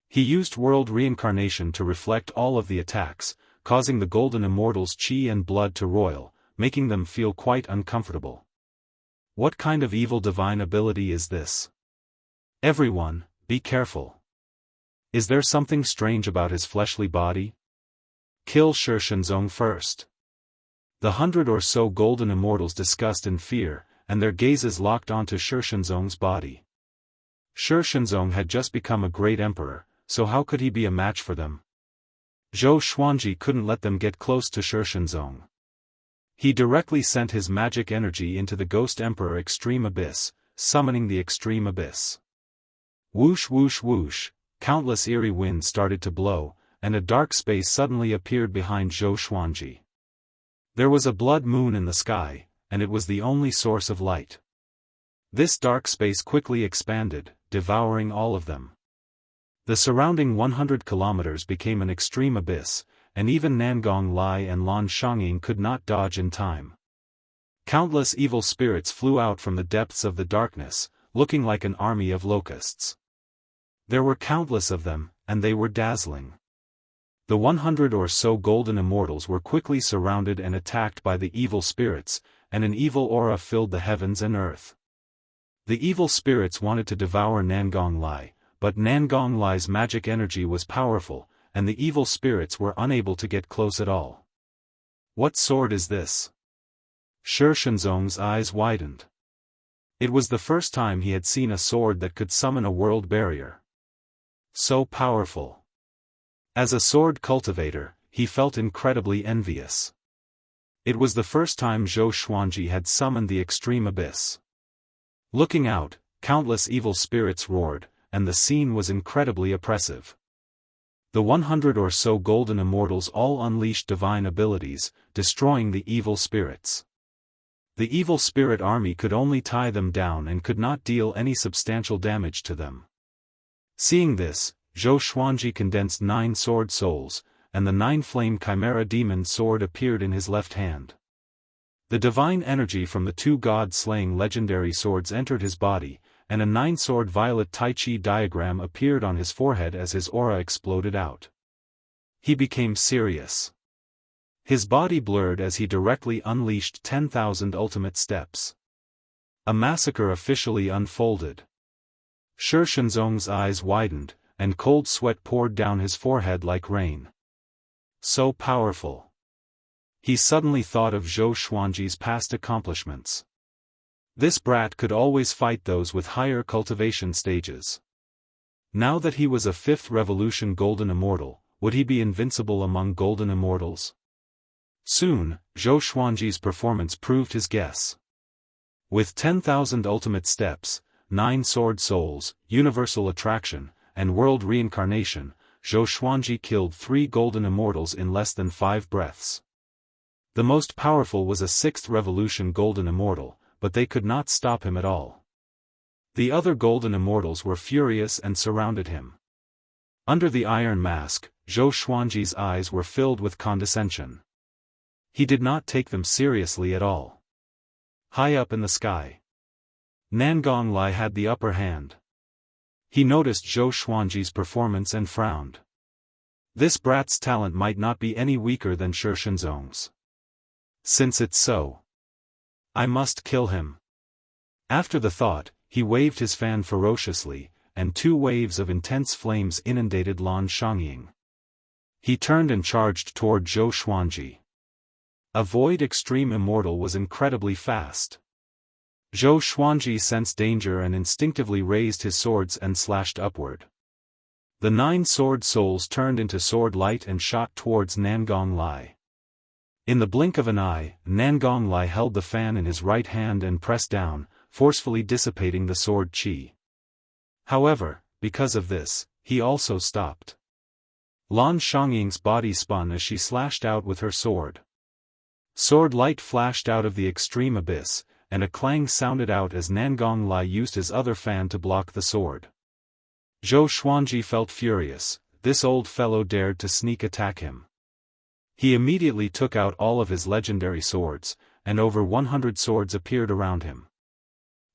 He used world reincarnation to reflect all of the attacks, causing the golden immortals' chi and blood to roil, making them feel quite uncomfortable. What kind of evil divine ability is this? Everyone, be careful. Is there something strange about his fleshly body? Kill Shi Shenzong first. The 100 or so golden immortals discussed in fear, and their gazes locked onto Shi Shenzong's body. Shi Shenzong had just become a great emperor, so how could he be a match for them? Zhou Xuanji couldn't let them get close to Shi Shenzong. He directly sent his magic energy into the Ghost Emperor Extreme Abyss, summoning the Extreme Abyss. Whoosh whoosh whoosh, countless eerie winds started to blow, and a dark space suddenly appeared behind Zhou Xuanji. There was a blood moon in the sky, and it was the only source of light. This dark space quickly expanded, devouring all of them. The surrounding 100 kilometers became an extreme abyss, and even Nangong Lai and Lan Shangying could not dodge in time. Countless evil spirits flew out from the depths of the darkness, looking like an army of locusts. There were countless of them, and they were dazzling. The 100 or so golden immortals were quickly surrounded and attacked by the evil spirits, and an evil aura filled the heavens and earth. The evil spirits wanted to devour Nangong Lai, but Nangong Lai's magic energy was powerful, and the evil spirits were unable to get close at all. What sword is this? Shi Shenzong's eyes widened. It was the first time he had seen a sword that could summon a world barrier. So powerful. As a sword cultivator, he felt incredibly envious. It was the first time Zhou Xuanji had summoned the Extreme Abyss. Looking out, countless evil spirits roared, and the scene was incredibly oppressive. The 100 or so golden immortals all unleashed divine abilities, destroying the evil spirits. The evil spirit army could only tie them down and could not deal any substantial damage to them. Seeing this, Zhou Xuanji condensed 9 sword souls, and the 9-flame chimera demon sword appeared in his left hand. The divine energy from the 2 god-slaying legendary swords entered his body, and a 9-sword violet Tai Chi diagram appeared on his forehead as his aura exploded out. He became serious. His body blurred as he directly unleashed 10,000 ultimate steps. A massacre officially unfolded. Shi Shenzong's eyes widened, and cold sweat poured down his forehead like rain. So powerful. He suddenly thought of Zhou Xuanji's past accomplishments. This brat could always fight those with higher cultivation stages. Now that he was a 5th revolution golden immortal, Would he be invincible among golden immortals? Soon, Zhou Xuanji's performance proved his guess. With 10,000 ultimate steps, 9 sword souls, universal attraction, and world reincarnation, Zhou Xuanji killed 3 golden immortals in less than 5 breaths. The most powerful was a 6th revolution golden immortal, but they could not stop him at all. The other golden immortals were furious and surrounded him. Under the iron mask, Zhou Xuanji's eyes were filled with condescension. He did not take them seriously at all. High up in the sky, Nangong Lai had the upper hand. He noticed Zhou Xuanji's performance and frowned. This brat's talent might not be any weaker than Shi Shenzong's. Since it's so, I must kill him. After the thought, he waved his fan ferociously, and 2 waves of intense flames inundated Lan Shangyin. He turned and charged toward Zhou Xuanji. A void extreme immortal was incredibly fast. Zhou Xuanji sensed danger and instinctively raised his swords and slashed upward. The 9 sword souls turned into sword light and shot towards Nangong Lai. In the blink of an eye, Nangong Lai held the fan in his right hand and pressed down, forcefully dissipating the sword qi. However, because of this, he also stopped. Lan Shangying's body spun as she slashed out with her sword. Sword light flashed out of the extreme abyss, and a clang sounded out as Nangong Lai used his other fan to block the sword. Zhou Xuanji felt furious. This old fellow dared to sneak attack him. He immediately took out all of his legendary swords, and over 100 swords appeared around him.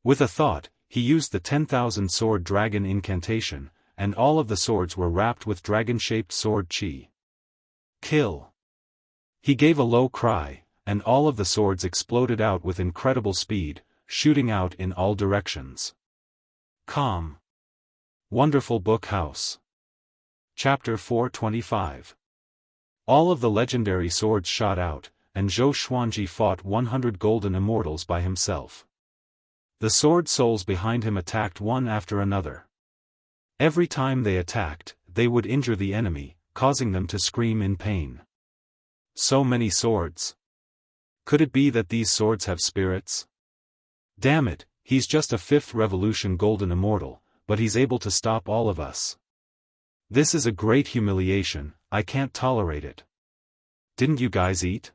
With a thought, he used the 10,000 sword dragon incantation, and all of the swords were wrapped with dragon-shaped sword qi. Kill! He gave a low cry, and all of the swords exploded out with incredible speed, shooting out in all directions. Calm. Wonderful Book House. Chapter 425. All of the legendary swords shot out, and Zhou Xuanji fought 100 golden immortals by himself. The sword souls behind him attacked one after another. Every time they attacked, they would injure the enemy, causing them to scream in pain. So many swords. Could it be that these swords have spirits? Damn it, he's just a 5th revolution golden immortal, but he's able to stop all of us. This is a great humiliation, I can't tolerate it. Didn't you guys eat?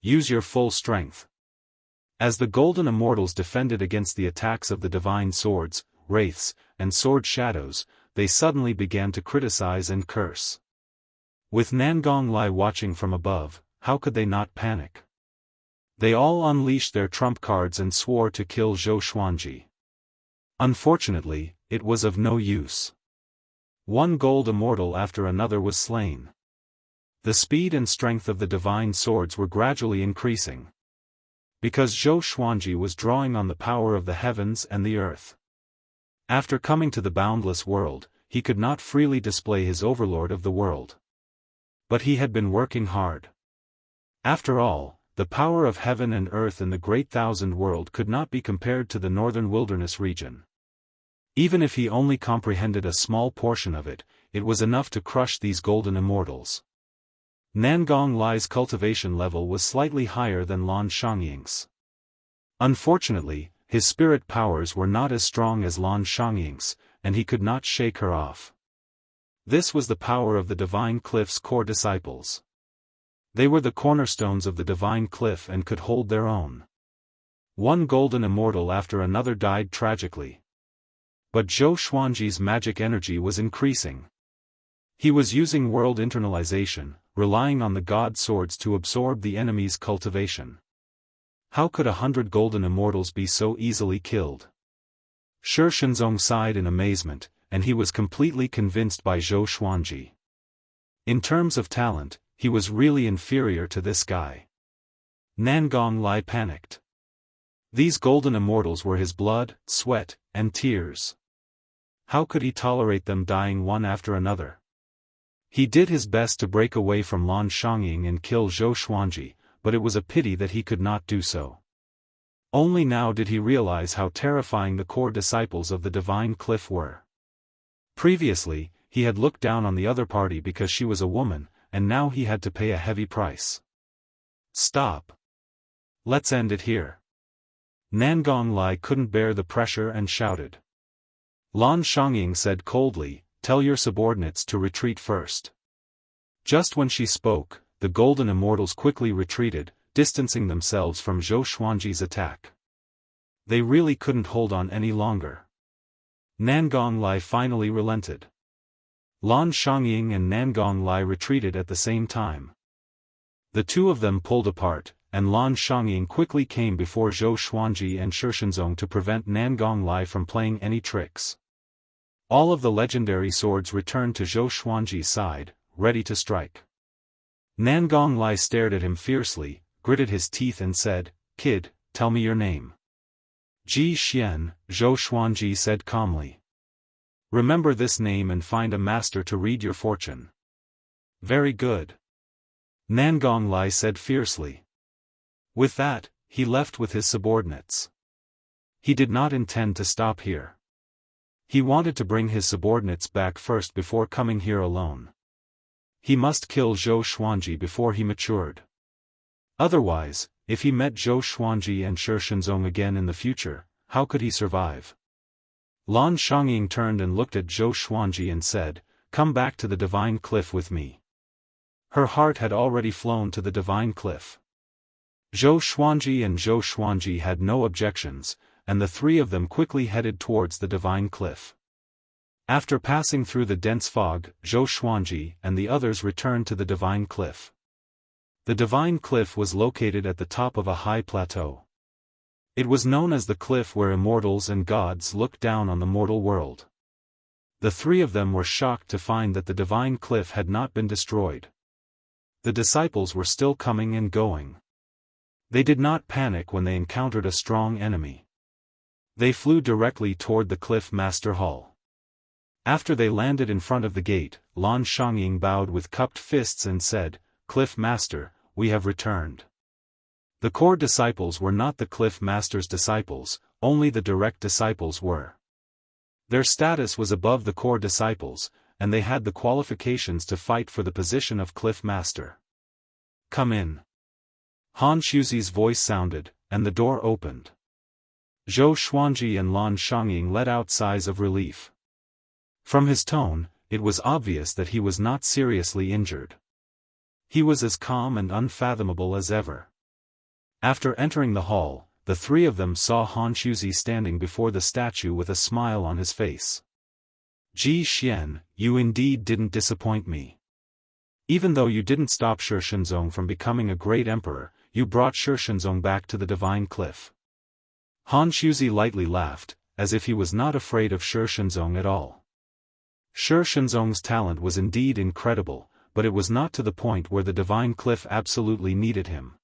Use your full strength. As the golden immortals defended against the attacks of the divine swords, wraiths, and sword shadows, they suddenly began to criticize and curse. With Nangong Lai watching from above, how could they not panic? They all unleashed their trump cards and swore to kill Zhou Xuanji. Unfortunately, it was of no use. One gold immortal after another was slain. The speed and strength of the divine swords were gradually increasing. Because Zhou Xuanji was drawing on the power of the heavens and the earth. After coming to the boundless world, he could not freely display his overlord of the world. But he had been working hard. After all, the power of heaven and earth in the great thousand world could not be compared to the northern wilderness region. Even if he only comprehended a small portion of it, it was enough to crush these golden immortals. Nangong Lai's cultivation level was slightly higher than Lan Shangying's. Unfortunately, his spirit powers were not as strong as Lan Shangying's, and he could not shake her off. This was the power of the Divine Cliff's core disciples. They were the cornerstones of the Divine Cliff and could hold their own. One golden immortal after another died tragically. But Zhou Xuanji's magic energy was increasing. He was using world internalization, relying on the god swords to absorb the enemy's cultivation. How could 100 golden immortals be so easily killed? Shi Shenzong sighed in amazement, and he was completely convinced by Zhou Xuanji. In terms of talent, he was really inferior to this guy. Nangong Lai panicked. These golden immortals were his blood, sweat, and tears. How could he tolerate them dying one after another? He did his best to break away from Lan Shangying and kill Zhou Xuanji, but it was a pity that he could not do so. Only now did he realize how terrifying the core disciples of the Divine Cliff were. Previously, he had looked down on the other party because she was a woman, and now he had to pay a heavy price. Stop. Let's end it here. Nangong Lai couldn't bear the pressure and shouted. Lan Xiangying said coldly, "Tell your subordinates to retreat first." Just when she spoke, the golden immortals quickly retreated, distancing themselves from Zhou Xuanji's attack. They really couldn't hold on any longer. Nangong Lai finally relented. Lan Xiangying and Nangong Lai retreated at the same time. The two of them pulled apart, and Lan Xiangying quickly came before Zhou Xuanji and Shishenzong to prevent Nangong Lai from playing any tricks. All of the legendary swords returned to Zhou Xuanji's side, ready to strike. Nangong Lai stared at him fiercely, gritted his teeth and said, "Kid, tell me your name." "Ji Xian," Zhou Xuanji said calmly. "Remember this name and find a master to read your fortune." "Very good," Nangong Lai said fiercely. With that, he left with his subordinates. He did not intend to stop here. He wanted to bring his subordinates back first before coming here alone. He must kill Zhou Xuanji before he matured. Otherwise, if he met Zhou Xuanji and Shishenzong again in the future, how could he survive? Lan Xiangying turned and looked at Zhou Xuanji and said, "Come back to the divine cliff with me." Her heart had already flown to the divine cliff. Zhou Xuanji and Zhou Xuanji had no objections, and the three of them quickly headed towards the divine cliff. After passing through the dense fog, Zhou Xuanji and the others returned to the divine cliff. The divine cliff was located at the top of a high plateau. It was known as the cliff where immortals and gods looked down on the mortal world. The three of them were shocked to find that the divine cliff had not been destroyed. The disciples were still coming and going. They did not panic when they encountered a strong enemy. They flew directly toward the cliff master hall. After they landed in front of the gate, Lan Xiangying bowed with cupped fists and said, "Cliff master, we have returned." The core disciples were not the cliff master's disciples, only the direct disciples were. Their status was above the core disciples, and they had the qualifications to fight for the position of cliff master. "Come in." Han Xuzi's voice sounded, and the door opened. Zhou Xuanji and Lan Xiangying let out sighs of relief. From his tone, it was obvious that he was not seriously injured. He was as calm and unfathomable as ever. After entering the hall, the three of them saw Han Xuzi standing before the statue with a smile on his face. "Ji Xian, you indeed didn't disappoint me. Even though you didn't stop Shishenzong from becoming a great emperor, you brought Shishenzong back to the divine cliff." Han Xuzi lightly laughed, as if he was not afraid of Shishenzong at all. Shishenzong's talent was indeed incredible, but it was not to the point where the divine cliff absolutely needed him.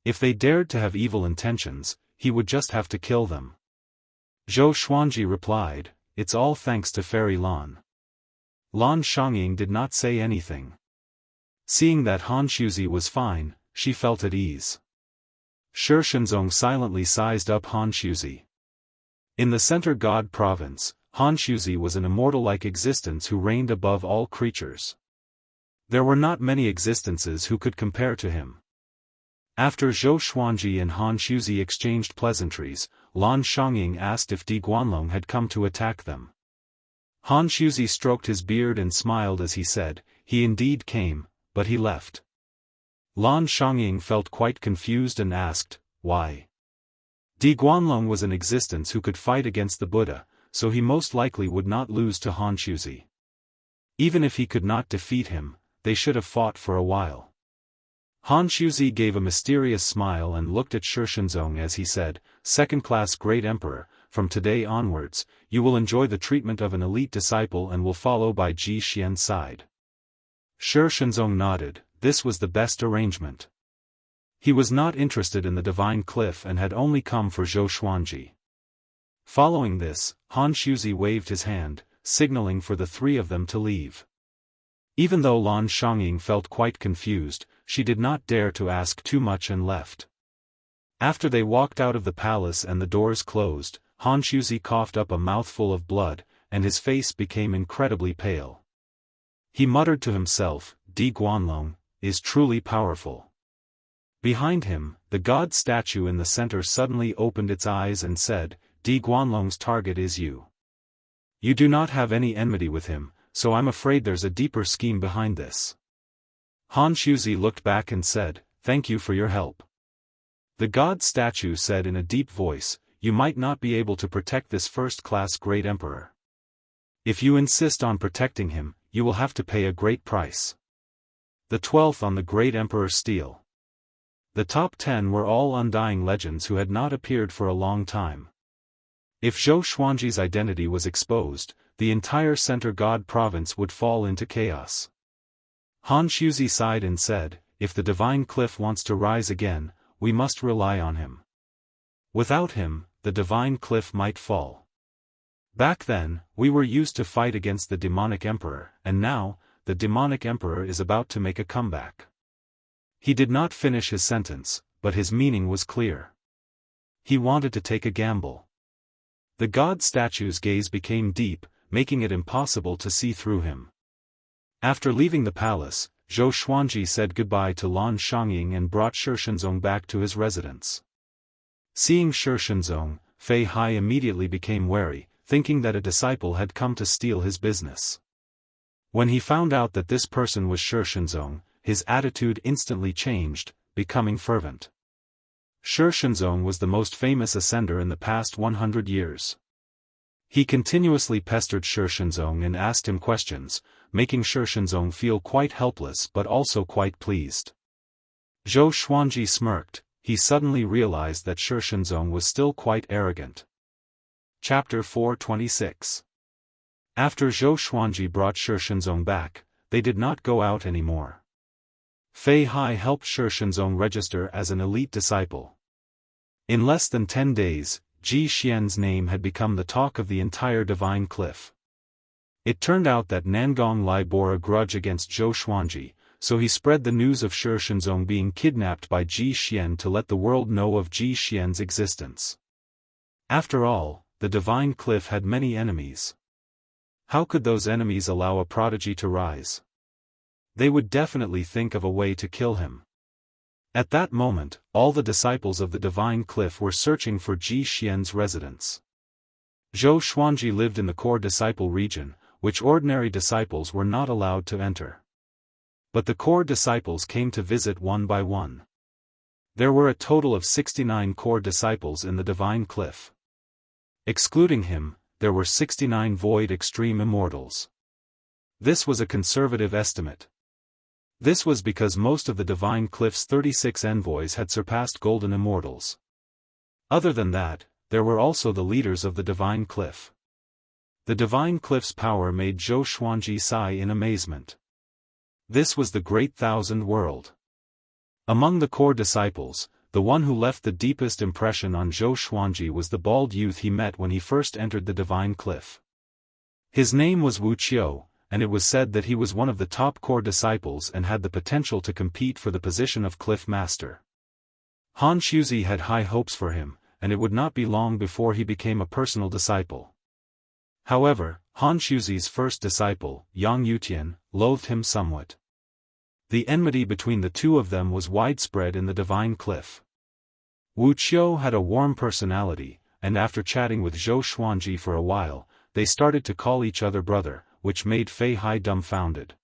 If they dared to have evil intentions, he would just have to kill them. Zhou Xuanji replied, "It's all thanks to Fairy Lan." Lan Xiangying did not say anything. Seeing that Han Xuzi was fine, she felt at ease. Shishenzong silently sized up Han Xuzi. In the Center God province, Han Xuzi was an immortal-like existence who reigned above all creatures. There were not many existences who could compare to him. After Zhou Xuanji and Han Xuzi exchanged pleasantries, Lan Xiangying asked if Di Guanlong had come to attack them. Han Xuzi stroked his beard and smiled as he said, "He indeed came, but he left." Lan Xiangying felt quite confused and asked, "Why?" Di Guanlong was an existence who could fight against the Buddha, so he most likely would not lose to Han Xuzi. Even if he could not defeat him, they should have fought for a while. Han Xuzi gave a mysterious smile and looked at Shishenzong as he said, "Second-class Great Emperor, from today onwards, you will enjoy the treatment of an elite disciple and will follow by Ji Xian's side." Shishenzong nodded. This was the best arrangement. He was not interested in the divine cliff and had only come for Zhou Xuanji. Following this, Han Xuzi waved his hand, signaling for the three of them to leave. Even though Lan Xiangying felt quite confused, she did not dare to ask too much and left. After they walked out of the palace and the doors closed, Han Xuzi coughed up a mouthful of blood, and his face became incredibly pale. He muttered to himself, Di Guanlong is truly powerful. Behind him, the god statue in the center suddenly opened its eyes and said, Di Guanlong's target is you. You do not have any enmity with him, so I'm afraid there's a deeper scheme behind this. Han Shuzi looked back and said, Thank you for your help. The god statue said in a deep voice, You might not be able to protect this first-class great emperor. If you insist on protecting him, you will have to pay a great price. The 12th on the great emperor's steel. The top 10 were all undying legends who had not appeared for a long time. If Zhou Xuanji's identity was exposed, the entire Center God province would fall into chaos. Han Shuzi sighed and said, If the divine cliff wants to rise again, we must rely on him. Without him, the divine cliff might fall. Back then, we were used to fight against the demonic emperor, and now, the demonic emperor is about to make a comeback. He did not finish his sentence, but his meaning was clear. He wanted to take a gamble. The god statue's gaze became deep, making it impossible to see through him. After leaving the palace, Zhou Xuanji said goodbye to Lan Shangying and brought Shi Shenzong back to his residence. Seeing Shi Shenzong, Fei Hai immediately became wary, thinking that a disciple had come to steal his business. When he found out that this person was Shi Shenzong, his attitude instantly changed, becoming fervent. Shi Shenzong was the most famous ascender in the past 100 years. He continuously pestered Shi Shenzong and asked him questions, making Shi Shenzong feel quite helpless but also quite pleased. Zhou Xuanji smirked. He suddenly realized that Shi Shenzong was still quite arrogant. Chapter 426. After Zhou Xuanji brought Shi Shenzong back, they did not go out anymore. Fei Hai helped Shi Shenzong register as an elite disciple. In less than 10 days, Ji Xian's name had become the talk of the entire Divine Cliff. It turned out that Nangong Lai bore a grudge against Zhou Xuanji, so he spread the news of Shi Shenzong being kidnapped by Ji Xian to let the world know of Ji Xian's existence. After all, the Divine Cliff had many enemies. How could those enemies allow a prodigy to rise? They would definitely think of a way to kill him. At that moment, all the disciples of the Divine Cliff were searching for Ji Xian's residence. Zhou Xuanji lived in the core disciple region, which ordinary disciples were not allowed to enter. But the core disciples came to visit one by one. There were a total of 69 core disciples in the Divine Cliff. Excluding him, there were 69 void extreme immortals. This was a conservative estimate. This was because most of the Divine Cliff's 36 envoys had surpassed golden immortals. Other than that, there were also the leaders of the Divine Cliff. The Divine Cliff's power made Zhou Xuanji sigh in amazement. This was the Great Thousand World. Among the core disciples, the one who left the deepest impression on Zhou Xuanji was the bald youth he met when he first entered the Divine Cliff. His name was Wuxia, and it was said that he was one of the top core disciples and had the potential to compete for the position of Cliff Master. Han Shuzi had high hopes for him, and it would not be long before he became a personal disciple. However, Han Shuzi's first disciple, Yang Yutian, loathed him somewhat. The enmity between the two of them was widespread in the Divine Cliff. Wu Qiu had a warm personality, and after chatting with Zhou Xuanji for a while, they started to call each other brother, which made Fei Hai dumbfounded.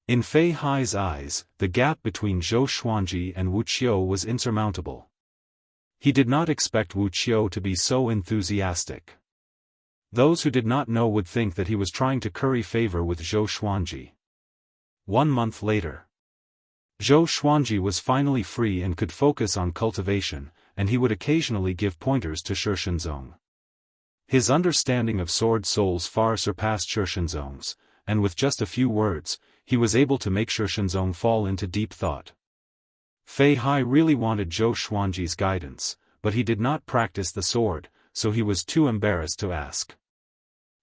In Fei Hai's eyes, the gap between Zhou Xuanji and Wu Qiu was insurmountable. He did not expect Wu Qiu to be so enthusiastic. Those who did not know would think that he was trying to curry favor with Zhou Xuanji. 1 month later, Zhou Xuanji was finally free and could focus on cultivation, and he would occasionally give pointers to Shi Shenzong. His understanding of sword souls far surpassed Shi Shenzong's, and with just a few words, he was able to make Shi Shenzong fall into deep thought. Fei Hai really wanted Zhou Xuanji's guidance, but he did not practice the sword, so he was too embarrassed to ask.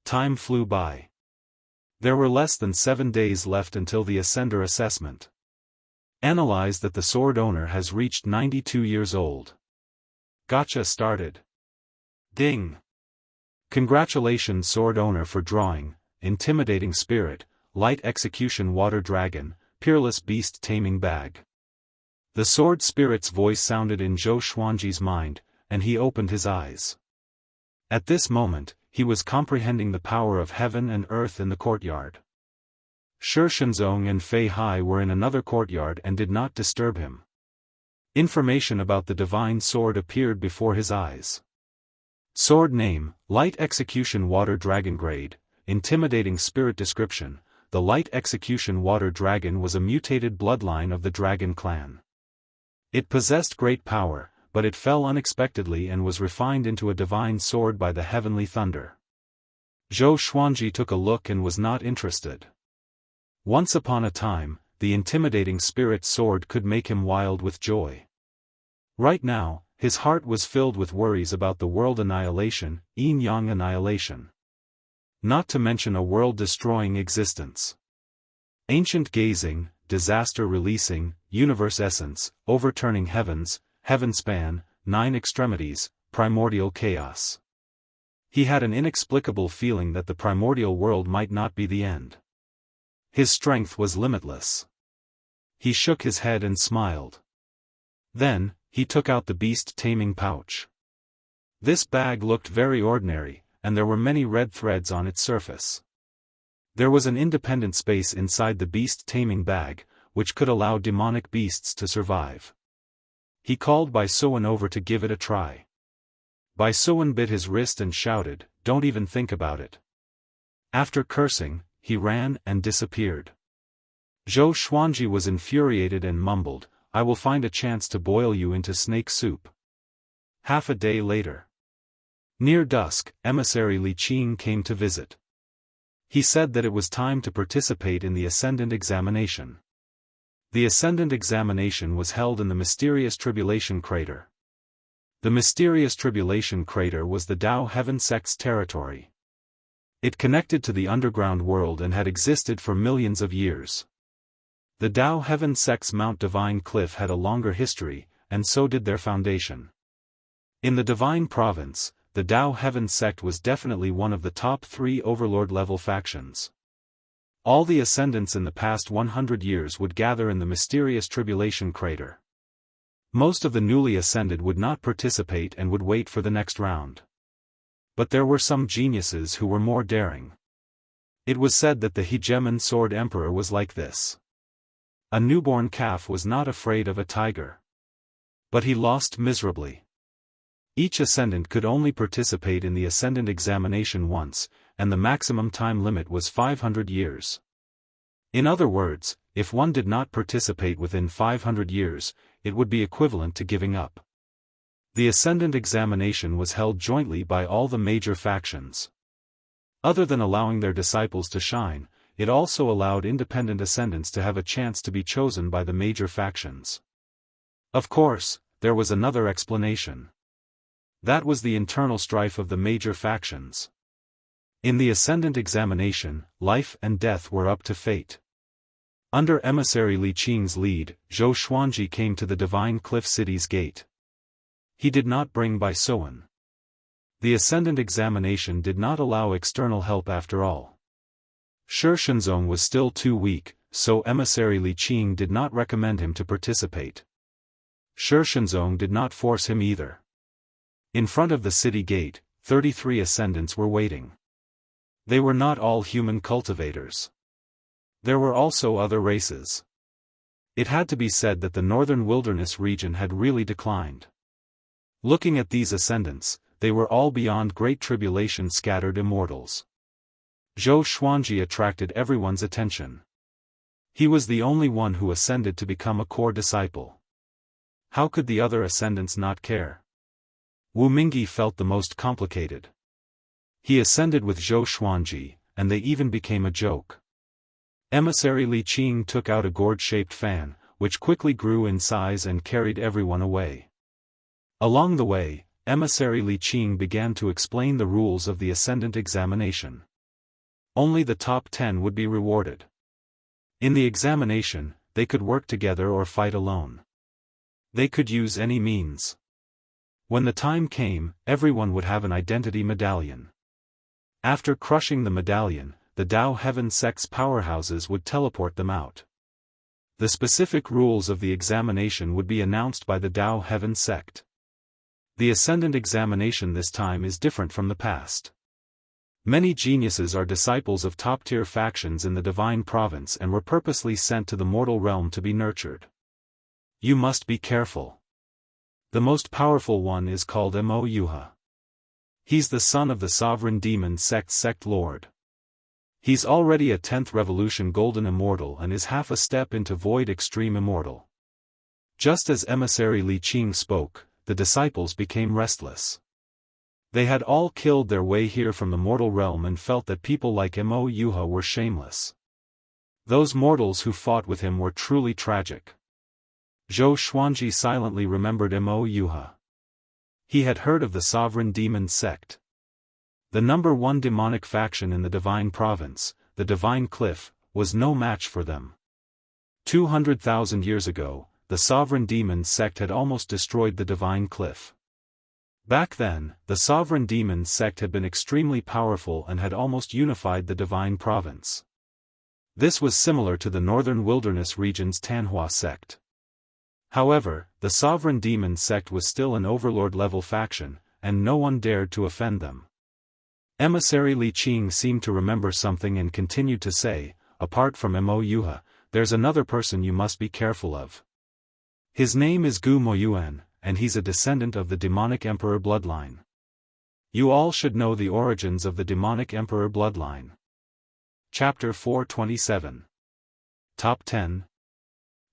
Time flew by. There were less than 7 days left until the Ascender assessment. Analyze that the sword owner has reached 92 years old. Gotcha started. Ding! Congratulations sword owner for drawing, intimidating spirit, Light Execution Water Dragon, Peerless Beast Taming Bag. The sword spirit's voice sounded in Zhou Xuanji's mind, and he opened his eyes. At this moment, he was comprehending the power of heaven and earth in the courtyard. Shi Shenzong and Fei Hai were in another courtyard and did not disturb him. Information about the divine sword appeared before his eyes. Sword name, Light Execution Water Dragon grade, intimidating spirit description. The Light Execution Water Dragon was a mutated bloodline of the Dragon clan. It possessed great power, but it fell unexpectedly and was refined into a divine sword by the heavenly thunder. Zhou Xuanji took a look and was not interested. Once upon a time, the intimidating spirit sword could make him wild with joy. Right now, his heart was filled with worries about the world annihilation, yin-yang annihilation. Not to mention a world-destroying existence. Ancient gazing, disaster releasing, universe essence, overturning heavens, heaven span, 9 extremities, primordial chaos. He had an inexplicable feeling that the primordial world might not be the end. His strength was limitless. He shook his head and smiled. Then, he took out the beast-taming pouch. This bag looked very ordinary, and there were many red threads on its surface. There was an independent space inside the beast-taming bag, which could allow demonic beasts to survive. He called Bai Suan over to give it a try. Bai Suan bit his wrist and shouted, "Don't even think about it." After cursing, he ran and disappeared. Zhou Xuanji was infuriated and mumbled, "I will find a chance to boil you into snake soup." Half a day later. Near dusk, emissary Li Qing came to visit. He said that it was time to participate in the Ascendant examination. The Ascendant examination was held in the mysterious Tribulation Crater. The mysterious Tribulation Crater was the Dao Heaven sect's territory. It connected to the underground world and had existed for millions of years. The Dao Heaven sect's Mount Divine Cliff had a longer history, and so did their foundation. In the Divine Province, the Dao Heaven sect was definitely one of the top 3 overlord-level factions. All the ascendants in the past 100 years would gather in the mysterious Tribulation Crater. Most of the newly ascended would not participate and would wait for the next round. But there were some geniuses who were more daring. It was said that the Hegemon Sword Emperor was like this. A newborn calf was not afraid of a tiger. But he lost miserably. Each ascendant could only participate in the Ascendant examination once, and the maximum time limit was 500 years. In other words, if one did not participate within 500 years, it would be equivalent to giving up. The Ascendant examination was held jointly by all the major factions. Other than allowing their disciples to shine, it also allowed independent ascendants to have a chance to be chosen by the major factions. Of course, there was another explanation. That was the internal strife of the major factions. In the Ascendant examination, life and death were up to fate. Under emissary Li Qing's lead, Zhou Xuanji came to the Divine Cliff City's gate. He did not bring Bai Suan. The Ascendant examination did not allow external help after all. Shi Shenzong was still too weak, so emissary Li Qing did not recommend him to participate. Shi Shenzong did not force him either. In front of the city gate, 33 ascendants were waiting. They were not all human cultivators. There were also other races. It had to be said that the northern wilderness region had really declined. Looking at these ascendants, they were all beyond great tribulation scattered immortals. Zhou Xuanji attracted everyone's attention. He was the only one who ascended to become a core disciple. How could the other ascendants not care? Wu Mingyi felt the most complicated. He ascended with Zhou Xuanji, and they even became a joke. Emissary Li Qing took out a gourd-shaped fan, which quickly grew in size and carried everyone away. Along the way, emissary Li Qing began to explain the rules of the Ascendant examination. Only the top 10 would be rewarded. In the examination, they could work together or fight alone. They could use any means. When the time came, everyone would have an identity medallion. After crushing the medallion, the Dao Heaven sect's powerhouses would teleport them out. The specific rules of the examination would be announced by the Dao Heaven sect. The Ascendant examination this time is different from the past. Many geniuses are disciples of top-tier factions in the Divine Province and were purposely sent to the mortal realm to be nurtured. You must be careful. The most powerful one is called Mo. He's the son of the Sovereign Demon sect lord. He's already a 10th Revolution Golden Immortal and is half a step into Void Extreme Immortal. Just as Emissary Li Qing spoke, the disciples became restless. They had all killed their way here from the mortal realm and felt that people like Mo were shameless. Those mortals who fought with him were truly tragic. Zhou Xuanji silently remembered Mo. He had heard of the Sovereign Demon sect. The number one demonic faction in the Divine Province, the Divine Cliff, was no match for them. 200,000 years ago, the Sovereign Demon sect had almost destroyed the Divine Cliff. Back then, the Sovereign Demon sect had been extremely powerful and had almost unified the Divine Province. This was similar to the Northern Wilderness region's Tanhua sect. However, the Sovereign Demon sect was still an overlord-level faction, and no one dared to offend them. Emissary Li Qing seemed to remember something and continued to say, apart from Mo, there's another person you must be careful of. His name is Gu Moyuan, and he's a descendant of the Demonic Emperor bloodline. You all should know the origins of the Demonic Emperor bloodline. Chapter 427. Top 10.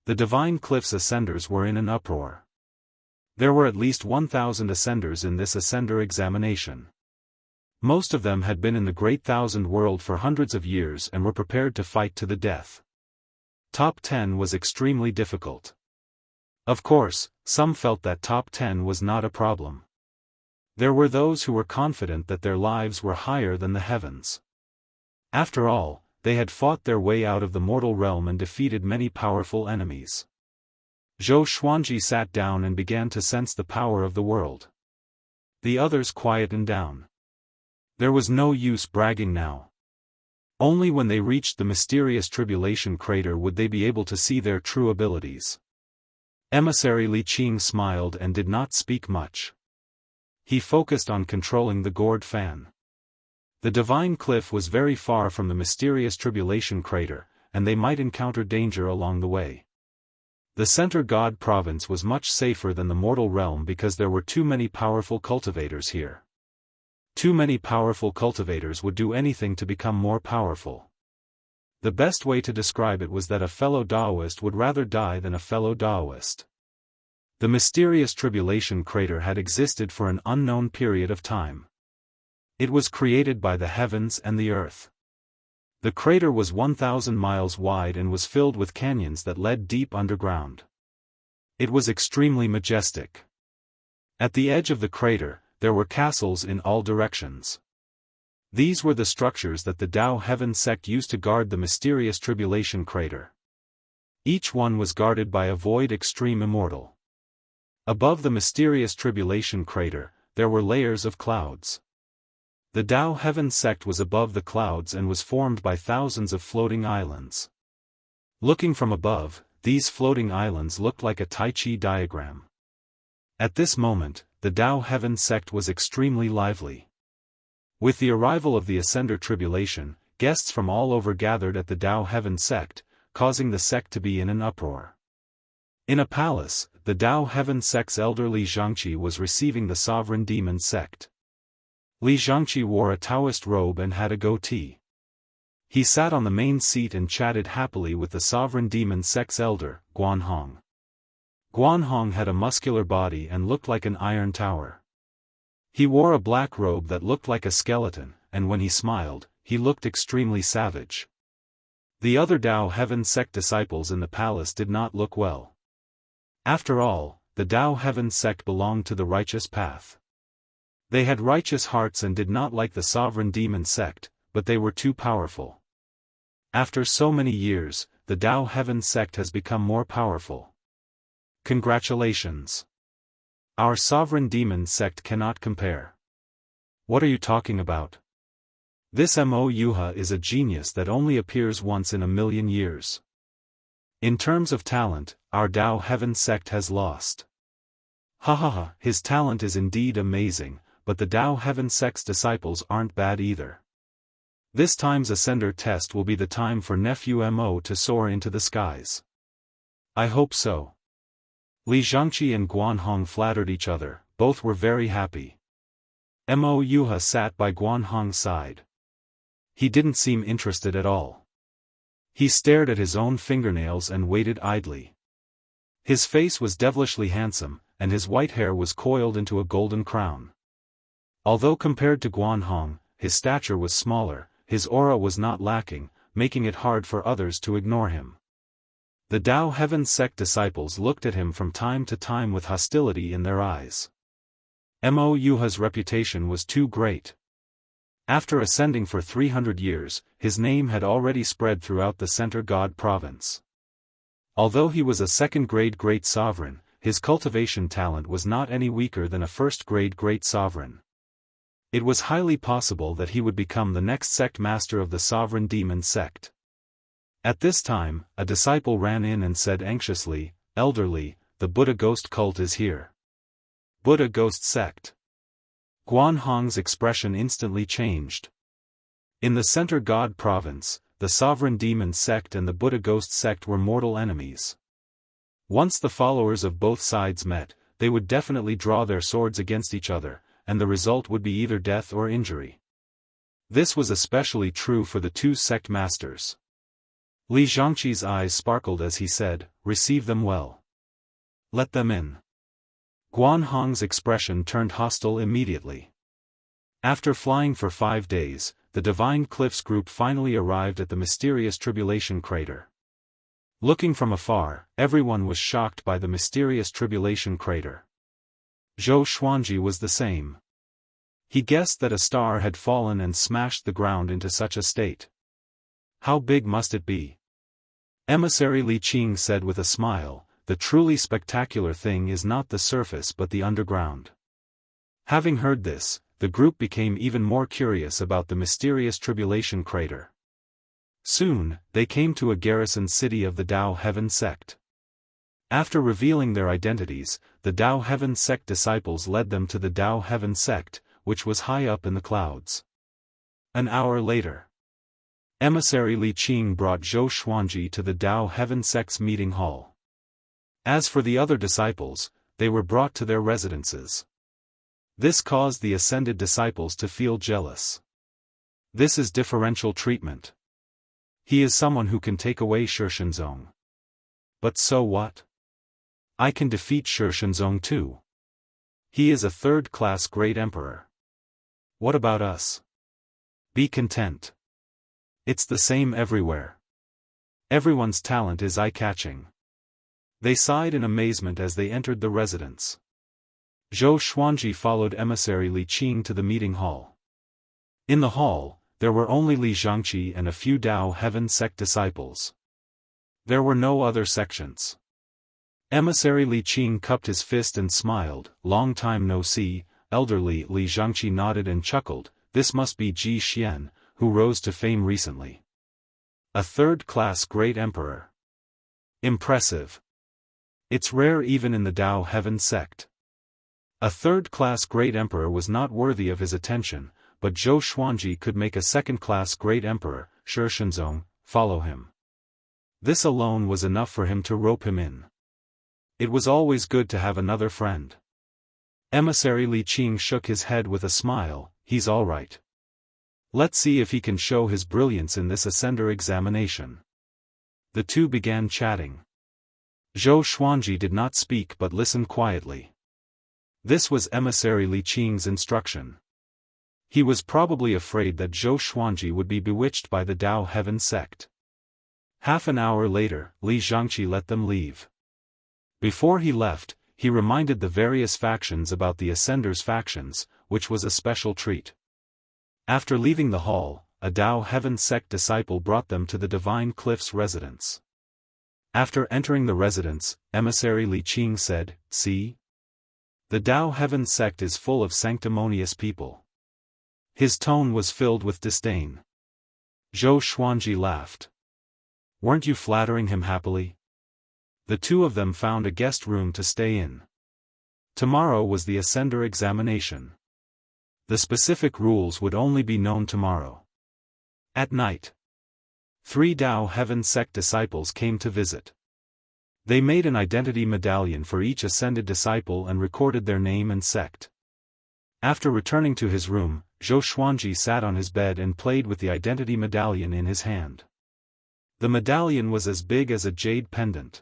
The Divine Cliff's Ascenders were in an uproar. There were at least 1,000 Ascenders in this Ascender examination. Most of them had been in the Great Thousand World for hundreds of years and were prepared to fight to the death. Top 10 was extremely difficult. Of course, some felt that top 10 was not a problem. There were those who were confident that their lives were higher than the heavens. After all, they had fought their way out of the mortal realm and defeated many powerful enemies. Zhou Xuanji sat down and began to sense the power of the world. The others quietened down. There was no use bragging now. Only when they reached the mysterious tribulation crater would they be able to see their true abilities. Emissary Li Qing smiled and did not speak much. He focused on controlling the gourd fan. The Divine Cliff was very far from the mysterious tribulation crater, and they might encounter danger along the way. The Center God Province was much safer than the mortal realm because there were too many powerful cultivators here. Too many powerful cultivators would do anything to become more powerful. The best way to describe it was that a fellow Daoist would rather die than a fellow Daoist. The mysterious tribulation crater had existed for an unknown period of time. It was created by the heavens and the earth. The crater was 1,000 miles wide and was filled with canyons that led deep underground. It was extremely majestic. At the edge of the crater, there were castles in all directions. These were the structures that the Dao Heaven sect used to guard the mysterious tribulation crater. Each one was guarded by a Void Extreme Immortal. Above the mysterious tribulation crater, there were layers of clouds. The Dao Heaven sect was above the clouds and was formed by thousands of floating islands. Looking from above, these floating islands looked like a Tai Chi diagram. At this moment, the Dao Heaven sect was extremely lively. With the arrival of the Ascender tribulation, guests from all over gathered at the Dao Heaven sect, causing the sect to be in an uproar. In a palace, the Dao Heaven sect's elder Li Xianxia was receiving the Sovereign Demon sect. Li Xianxia wore a Daoist robe and had a goatee. He sat on the main seat and chatted happily with the Sovereign Demon sect's elder, Guanhong. Guanhong had a muscular body and looked like an iron tower. He wore a black robe that looked like a skeleton, and when he smiled, he looked extremely savage. The other Dao Heaven sect disciples in the palace did not look well. After all, the Dao Heaven sect belonged to the righteous path. They had righteous hearts and did not like the Sovereign Demon sect, but they were too powerful. After so many years, the Dao Heaven sect has become more powerful. Congratulations. Our Sovereign Demon sect cannot compare. What are you talking about? This Mo is a genius that only appears once in a million years. In terms of talent, our Dao Heaven sect has lost. His talent is indeed amazing, but the Dao Heaven sect's disciples aren't bad either. This time's Ascender test will be the time for nephew Mo to soar into the skies. I hope so. Li Xianxia and Guanhong flattered each other, both were very happy. Mo sat by Guanhong's side. He didn't seem interested at all. He stared at his own fingernails and waited idly. His face was devilishly handsome, and his white hair was coiled into a golden crown. Although compared to Guanhong, his stature was smaller, his aura was not lacking, making it hard for others to ignore him. The Dao Heaven sect disciples looked at him from time to time with hostility in their eyes. Mo's reputation was too great. After ascending for 300 years, his name had already spread throughout the Center God province. Although he was a second-grade great sovereign, his cultivation talent was not any weaker than a first-grade great sovereign. It was highly possible that he would become the next sect master of the sovereign demon sect. At this time, a disciple ran in and said anxiously, "Elderly, the Buddha ghost cult is here." Buddha ghost sect. Guanhong's expression instantly changed. In the Center God province, the sovereign demon sect and the Buddha ghost sect were mortal enemies. Once the followers of both sides met, they would definitely draw their swords against each other, and the result would be either death or injury. This was especially true for the two sect masters. Li Xianxi's eyes sparkled as he said, "Receive them well. Let them in." Guanhong's expression turned hostile immediately. After flying for 5 days, the Divine Cliffs group finally arrived at the mysterious Tribulation Crater. Looking from afar, everyone was shocked by the mysterious Tribulation Crater. Zhou Xuanji was the same. He guessed that a star had fallen and smashed the ground into such a state. How big must it be? Emissary Li Qing said with a smile, "The truly spectacular thing is not the surface but the underground." Having heard this, the group became even more curious about the mysterious Tribulation Crater. Soon, they came to a garrison city of the Dao Heaven sect. After revealing their identities, the Dao Heaven sect disciples led them to the Dao Heaven sect, which was high up in the clouds. An hour later, Emissary Li Qing brought Zhou Xuanji to the Dao Heaven sect's meeting hall. As for the other disciples, they were brought to their residences. This caused the ascended disciples to feel jealous. This is differential treatment. He is someone who can take away Shishenzong. But so what? I can defeat Shishenzong too. He is a third-class great emperor. What about us? Be content. It's the same everywhere. Everyone's talent is eye-catching. They sighed in amazement as they entered the residence. Zhou Xuanji followed Emissary Li Qing to the meeting hall. In the hall, there were only Li Xianxia and a few Dao Heaven sect disciples. There were no other sections. Emissary Li Qing cupped his fist and smiled, "Long time no see." Elderly Li Xianxia nodded and chuckled, "This must be Ji Xian, who rose to fame recently. A third-class great emperor. Impressive. It's rare even in the Dao Heaven sect." A third-class great emperor was not worthy of his attention, but Zhou Xuanji could make a second-class great emperor, Shishenzong, follow him. This alone was enough for him to rope him in. It was always good to have another friend. Emissary Li Qing shook his head with a smile, "He's all right. Let's see if he can show his brilliance in this Ascender examination." The two began chatting. Zhou Xuanji did not speak but listened quietly. This was Emissary Li Qing's instruction. He was probably afraid that Zhou Xuanji would be bewitched by the Dao Heaven sect. Half an hour later, Li Xianxia let them leave. Before he left, he reminded the various factions about the Ascender's factions, which was a special treat. After leaving the hall, a Dao Heaven sect disciple brought them to the Divine Cliffs residence. After entering the residence, Emissary Li Qing said, "See? The Dao Heaven sect is full of sanctimonious people. His tone was filled with disdain. Zhou Xuanji laughed. Weren't you flattering him happily? The two of them found a guest room to stay in. Tomorrow was the Ascender examination. The specific rules would only be known tomorrow. At night, 3 Dao Heaven sect disciples came to visit. They made an identity medallion for each ascended disciple and recorded their name and sect. After returning to his room, Zhou Xuanji sat on his bed and played with the identity medallion in his hand. The medallion was as big as a jade pendant.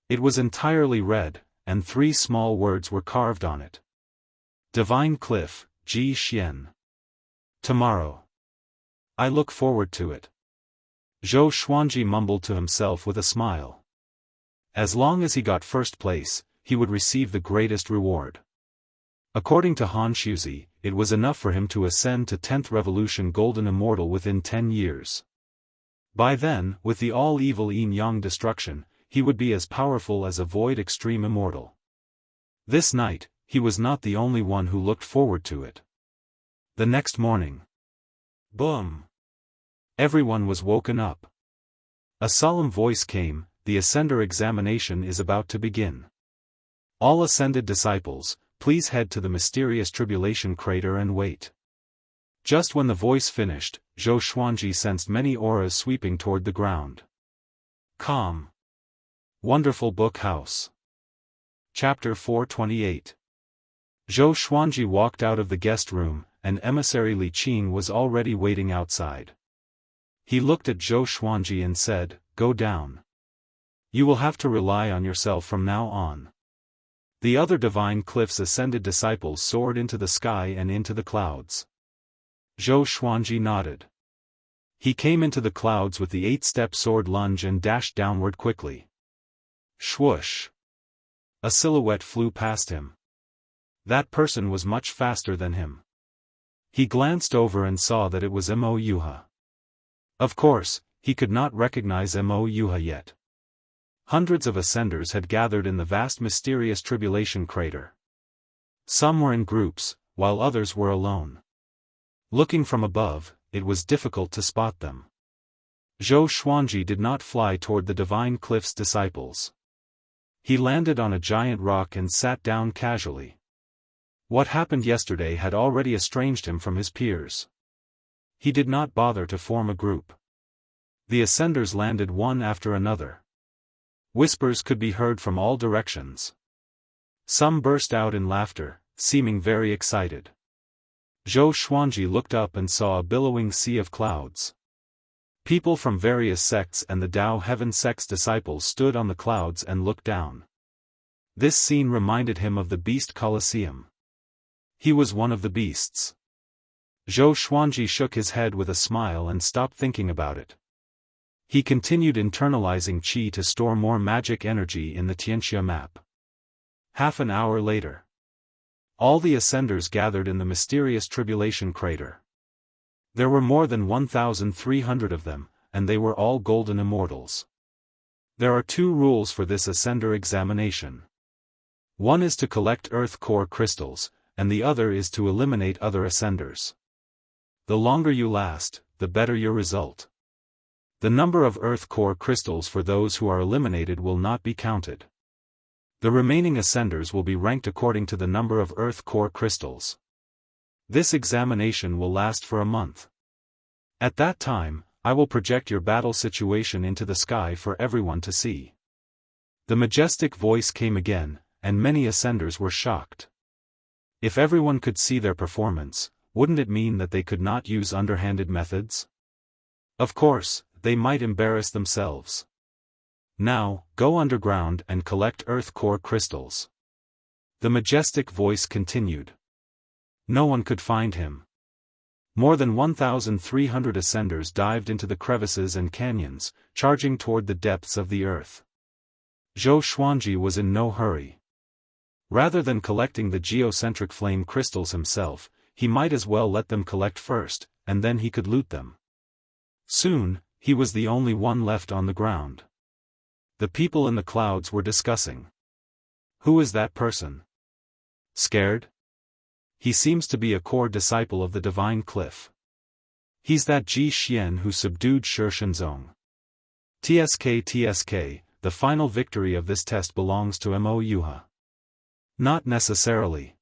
It was entirely red, and 3 small words were carved on it. Divine Cliff, Ji Xian. Tomorrow. I look forward to it. Zhou Xuanji mumbled to himself with a smile. As long as he got first place, he would receive the greatest reward. According to Han Shuzi, it was enough for him to ascend to 10th Revolution Golden Immortal within 10 years. By then, with the all-evil yin-yang destruction, he would be as powerful as a void extreme immortal. This night, he was not the only one who looked forward to it. The next morning. Boom! Everyone was woken up. A solemn voice came, the Ascender examination is about to begin. All ascended disciples, please head to the mysterious tribulation crater and wait. Just when the voice finished, Zhou Xuanji sensed many auras sweeping toward the ground. Calm. Wonderful Book House. Chapter 428. Zhou Xuanji walked out of the guest room, and emissary Li Qing was already waiting outside. He looked at Zhou Xuanji and said, "Go down. You will have to rely on yourself from now on." The other Divine Cliff's ascended disciples soared into the sky and into the clouds. Zhou Xuanji nodded. He came into the clouds with the 8-step sword lunge and dashed downward quickly. Swoosh! A silhouette flew past him. That person was much faster than him. He glanced over and saw that it was Mo Yuha. Of course, he could not recognize Mo Yuha yet. Hundreds of ascenders had gathered in the vast mysterious tribulation crater. Some were in groups, while others were alone. Looking from above, it was difficult to spot them. Zhou Xuanji did not fly toward the Divine Cliff's disciples. He landed on a giant rock and sat down casually. What happened yesterday had already estranged him from his peers. He did not bother to form a group. The ascenders landed one after another. Whispers could be heard from all directions. Some burst out in laughter, seeming very excited. Zhou Xuanji looked up and saw a billowing sea of clouds. People from various sects and the Dao Heaven sect's disciples stood on the clouds and looked down. This scene reminded him of the Beast Colosseum. He was one of the beasts. Zhou Xuanji shook his head with a smile and stopped thinking about it. He continued internalizing qi to store more magic energy in the Tianxia map. Half an hour later. All the ascenders gathered in the mysterious tribulation crater. There were more than 1,300 of them, and they were all golden immortals. There are 2 rules for this ascender examination. One is to collect earth core crystals, and the other is to eliminate other ascenders. The longer you last, the better your result. The number of earth core crystals for those who are eliminated will not be counted. The remaining ascenders will be ranked according to the number of earth core crystals. This examination will last for a month. At that time, I will project your battle situation into the sky for everyone to see. The majestic voice came again, and many ascenders were shocked. If everyone could see their performance, wouldn't it mean that they could not use underhanded methods? Of course, they might embarrass themselves. Now, go underground and collect earth core crystals. The majestic voice continued. No one could find him. More than 1,300 ascenders dived into the crevices and canyons, charging toward the depths of the earth. Zhou Xuanji was in no hurry. Rather than collecting the geocentric flame crystals himself, he might as well let them collect first, and then he could loot them. Soon, he was the only one left on the ground. The people in the clouds were discussing. Who is that person? Scared? he seems to be a core disciple of the divine cliff. He's that Ji Xian who subdued Shi Shenzong. TSK, the final victory of this test belongs to Mo Yuha. Not necessarily.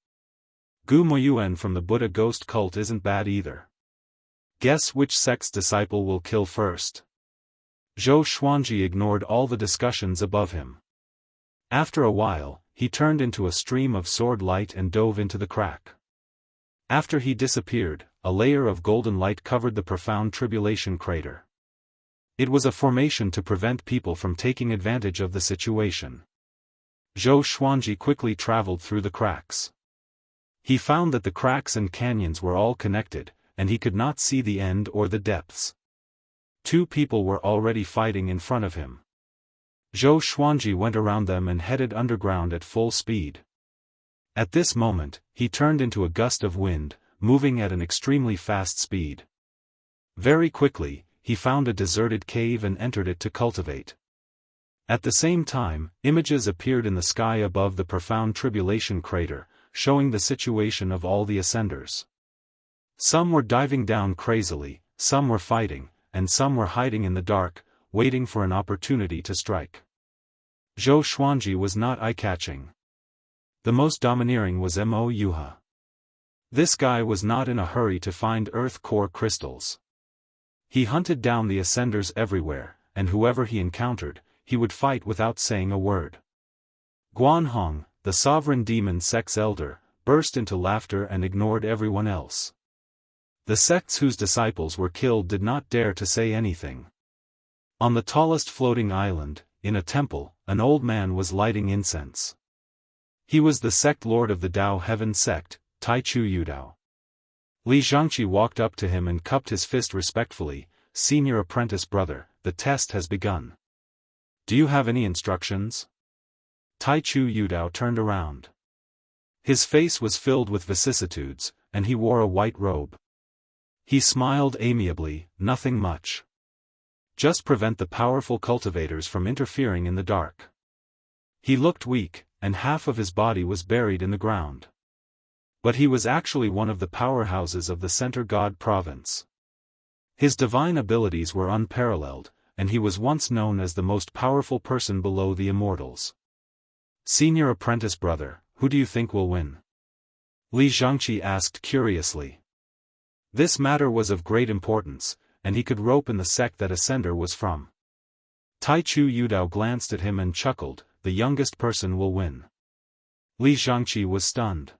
Gu Moyuan from the Buddha ghost cult isn't bad either. Guess which sect's disciple will kill first? Zhou Xuanji ignored all the discussions above him. After a while, he turned into a stream of sword light and dove into the crack. After he disappeared, a layer of golden light covered the profound tribulation crater. It was a formation to prevent people from taking advantage of the situation. Zhou Xuanji quickly traveled through the cracks. He found that the cracks and canyons were all connected, and he could not see the end or the depths. Two people were already fighting in front of him. Zhou Xuanji went around them and headed underground at full speed. At this moment, he turned into a gust of wind, moving at an extremely fast speed. Very quickly, he found a deserted cave and entered it to cultivate. At the same time, images appeared in the sky above the profound tribulation crater, showing the situation of all the ascenders. Some were diving down crazily, some were fighting, and some were hiding in the dark, waiting for an opportunity to strike. Zhou Xuanji was not eye-catching. The most domineering was Mo Yuha. This guy was not in a hurry to find earth core crystals. He hunted down the ascenders everywhere, and whoever he encountered, he would fight without saying a word. Guanhong, the sovereign demon sect's elder, burst into laughter and ignored everyone else. The sects whose disciples were killed did not dare to say anything. On the tallest floating island, in a temple, an old man was lighting incense. He was the sect lord of the Dao Heaven sect, Tai Chu Yudao. Li Zhangqi walked up to him and cupped his fist respectfully. "Senior apprentice brother, the test has begun. Do you have any instructions?" Tai Chu Yudao turned around. His face was filled with vicissitudes, and he wore a white robe. He smiled amiably, "Nothing much. Just prevent the powerful cultivators from interfering in the dark." He looked weak, and half of his body was buried in the ground. But he was actually one of the powerhouses of the Center God province. His divine abilities were unparalleled, and he was once known as the most powerful person below the immortals. "Senior apprentice brother, who do you think will win?" Li Zhangqi asked curiously. This matter was of great importance, and he could rope in the sect that Ascender was from. Tai Chu Yudao glanced at him and chuckled, "The youngest person will win." Li Zhangqi was stunned.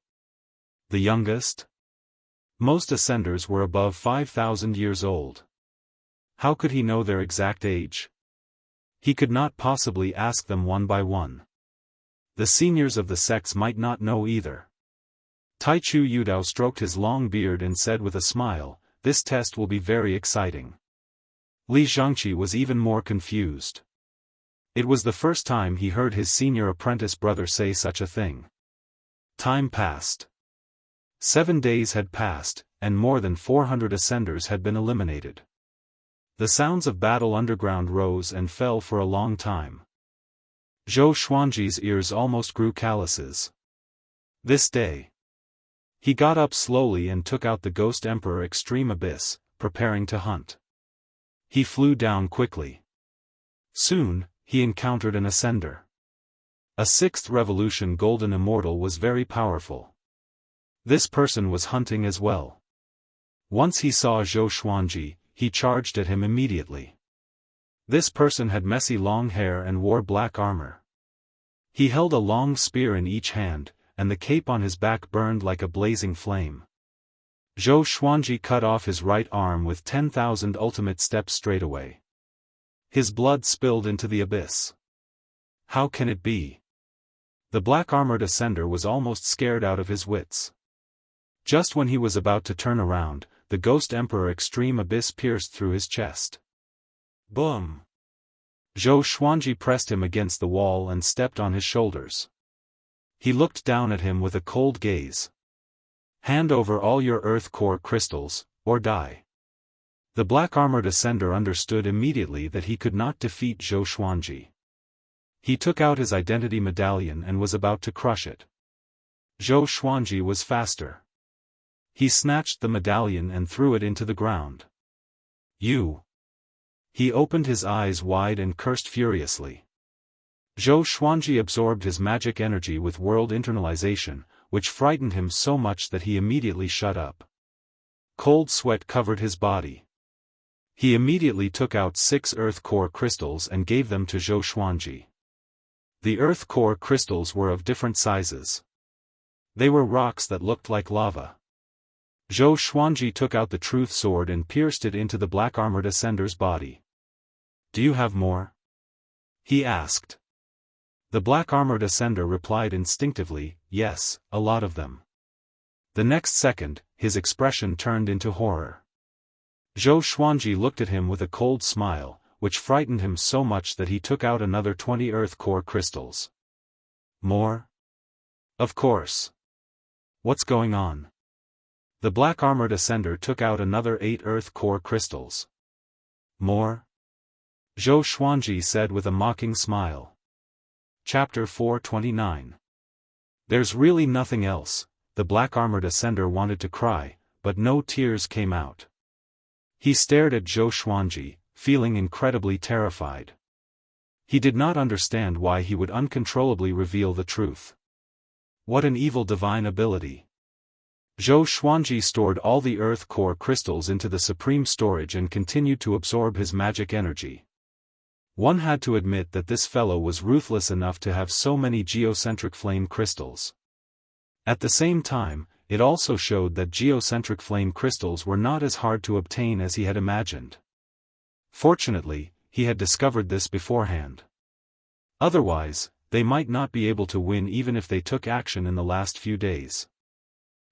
The youngest? Most Ascenders were above 5,000 years old. How could he know their exact age? He could not possibly ask them one by one. The seniors of the sects might not know either. Tai Chu Yudao stroked his long beard and said with a smile, "This test will be very exciting." Li Zhangqi was even more confused. It was the first time he heard his senior apprentice brother say such a thing. Time passed. 7 days had passed, and more than 400 ascenders had been eliminated. The sounds of battle underground rose and fell for a long time. Zhou Xuanji's ears almost grew calluses. This day. He got up slowly and took out the Ghost Emperor Extreme Abyss, preparing to hunt. He flew down quickly. Soon, he encountered an ascender. A 6th Revolution Golden Immortal was very powerful. This person was hunting as well. Once he saw Zhou Xuanji, he charged at him immediately. This person had messy long hair and wore black armor. He held a long spear in each hand, and the cape on his back burned like a blazing flame. Zhou Xuanji cut off his right arm with 10,000 ultimate steps straightaway. His blood spilled into the abyss. How can it be? The black-armored ascender was almost scared out of his wits. Just when he was about to turn around, the Ghost Emperor Extreme Abyss pierced through his chest. Boom! Zhou Xuanji pressed him against the wall and stepped on his shoulders. He looked down at him with a cold gaze. "Hand over all your earth core crystals, or die." The black-armored ascender understood immediately that he could not defeat Zhou Xuanji. He took out his identity medallion and was about to crush it. Zhou Xuanji was faster. He snatched the medallion and threw it into the ground. You! He opened his eyes wide and cursed furiously. Zhou Xuanji absorbed his magic energy with world internalization, which frightened him so much that he immediately shut up. Cold sweat covered his body. He immediately took out 6 earth core crystals and gave them to Zhou Xuanji. The earth core crystals were of different sizes. They were rocks that looked like lava. Zhou Xuanji took out the truth sword and pierced it into the black-armored ascender's body. "Do you have more?" he asked. The black-armored ascender replied instinctively, "Yes, a lot of them." The next second, his expression turned into horror. Zhou Xuanji looked at him with a cold smile, which frightened him so much that he took out another 20 earth core crystals. "More?" "Of course. What's going on?" The black-armored ascender took out another 8 earth core crystals. "More?" Zhou Xuanji said with a mocking smile. Chapter 429. There's really nothing else. The black-armored ascender wanted to cry, but no tears came out. He stared at Zhou Xuanji, feeling incredibly terrified. He did not understand why he would uncontrollably reveal the truth. What an evil divine ability. Zhou Xuanji stored all the earth core crystals into the supreme storage and continued to absorb his magic energy. One had to admit that this fellow was ruthless enough to have so many geocentric flame crystals. At the same time, it also showed that geocentric flame crystals were not as hard to obtain as he had imagined. Fortunately, he had discovered this beforehand. Otherwise, they might not be able to win even if they took action in the last few days.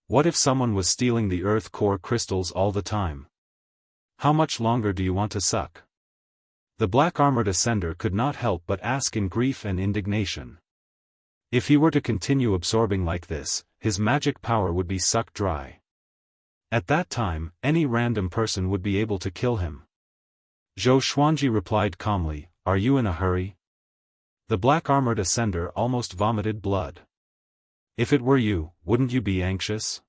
What if someone was stealing the earth core crystals all the time? How much longer do you want to suck? The black-armored ascender could not help but ask in grief and indignation. If he were to continue absorbing like this, his magic power would be sucked dry. At that time, any random person would be able to kill him. Zhou Xuanji replied calmly, "Are you in a hurry?" The black-armored ascender almost vomited blood. "If it were you, wouldn't you be anxious?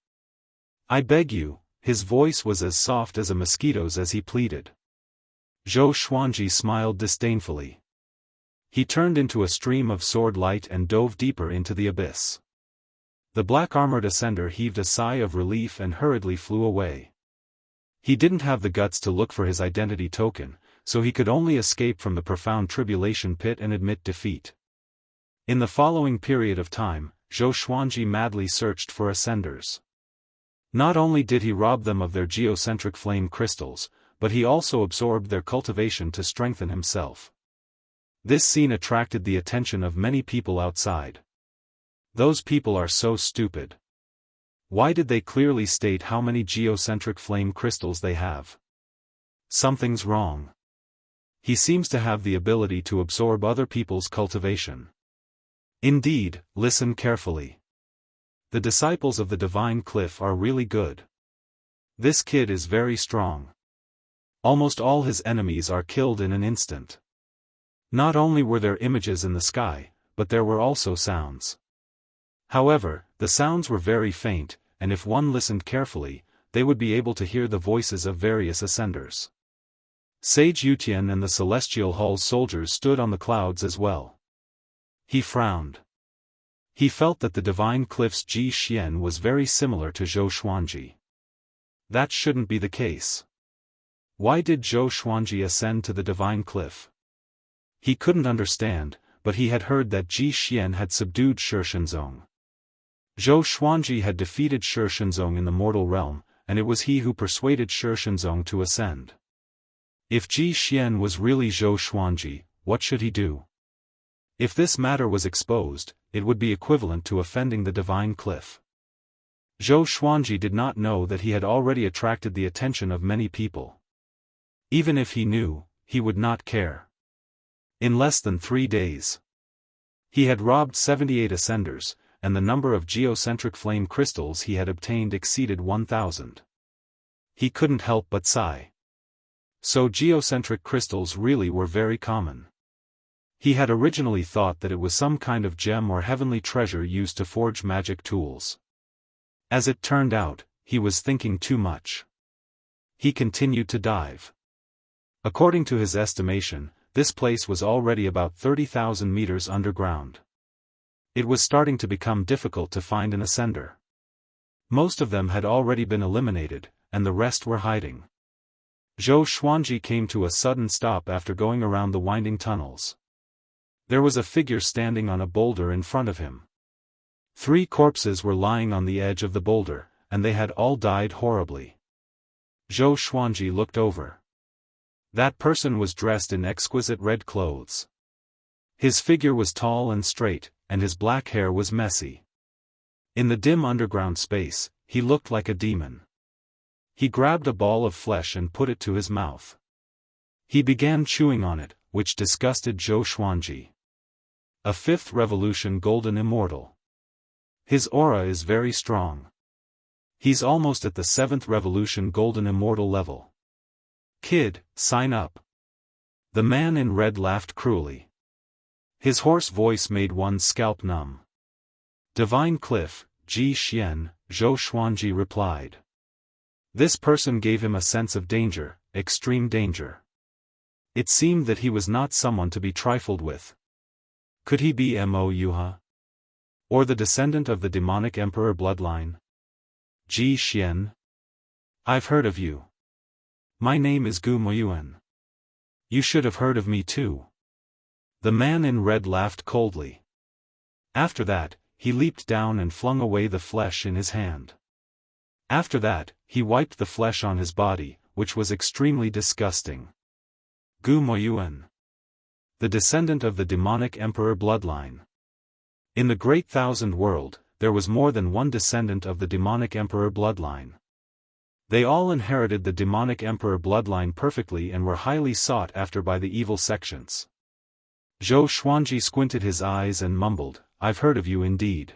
I beg you." His voice was as soft as a mosquito's as he pleaded. Zhou Xuanji smiled disdainfully. He turned into a stream of sword light and dove deeper into the abyss. The black-armored ascender heaved a sigh of relief and hurriedly flew away. He didn't have the guts to look for his identity token, so he could only escape from the profound tribulation pit and admit defeat. In the following period of time, Zhou Xuanji madly searched for ascenders. Not only did he rob them of their geocentric flame crystals, but he also absorbed their cultivation to strengthen himself. This scene attracted the attention of many people outside. Those people are so stupid. Why did they clearly state how many geocentric flame crystals they have? Something's wrong. He seems to have the ability to absorb other people's cultivation. Indeed, listen carefully. The disciples of the Divine Cliff are really good. This kid is very strong. Almost all his enemies are killed in an instant. Not only were there images in the sky, but there were also sounds. However, the sounds were very faint, and if one listened carefully, they would be able to hear the voices of various ascenders. Sage Yutian and the Celestial Hall's soldiers stood on the clouds as well. He frowned. He felt that the Divine Cliff's Ji Xian was very similar to Zhou Xuanji. That shouldn't be the case. Why did Zhou Xuanji ascend to the Divine Cliff? He couldn't understand, but he had heard that Ji Xian had subdued Shi Shenzong. Zhou Xuanji had defeated Shi Shenzong in the mortal realm, and it was he who persuaded Shi Shenzong to ascend. If Ji Xian was really Zhou Xuanji, what should he do? If this matter was exposed, it would be equivalent to offending the Divine Cliff. Zhou Xuanji did not know that he had already attracted the attention of many people. Even if he knew, he would not care. In less than 3 days, he had robbed 78 ascenders, and the number of geocentric flame crystals he had obtained exceeded 1,000. He couldn't help but sigh. So geocentric crystals really were very common. He had originally thought that it was some kind of gem or heavenly treasure used to forge magic tools. As it turned out, he was thinking too much. He continued to dive. According to his estimation, this place was already about 30,000 meters underground. It was starting to become difficult to find an ascender. Most of them had already been eliminated, and the rest were hiding. Zhou Xuanji came to a sudden stop after going around the winding tunnels. There was a figure standing on a boulder in front of him. 3 corpses were lying on the edge of the boulder, and they had all died horribly. Zhou Xuanji looked over. That person was dressed in exquisite red clothes. His figure was tall and straight, and his black hair was messy. In the dim underground space, he looked like a demon. He grabbed a ball of flesh and put it to his mouth. He began chewing on it, which disgusted Zhou Xuanji. A 5th revolution golden immortal. His aura is very strong. He's almost at the 7th revolution golden immortal level. Kid, sign up. The man in red laughed cruelly. His hoarse voice made one's scalp numb. Divine Cliff, Ji Xian, Zhou Xuanji replied. This person gave him a sense of danger, extreme danger. It seemed that he was not someone to be trifled with. Could he be Mo Yuha? Or the descendant of the demonic emperor bloodline? Ji Xian? I've heard of you. My name is Gu Moyuan. You should have heard of me too. The man in red laughed coldly. After that, he leaped down and flung away the flesh in his hand. After that, he wiped the flesh on his body, which was extremely disgusting. Gu Moyuan. The descendant of the demonic emperor bloodline. In the Great Thousand World, there was more than one descendant of the demonic emperor bloodline. They all inherited the demonic emperor bloodline perfectly and were highly sought after by the evil sections. Zhou Xuanji squinted his eyes and mumbled, I've heard of you indeed.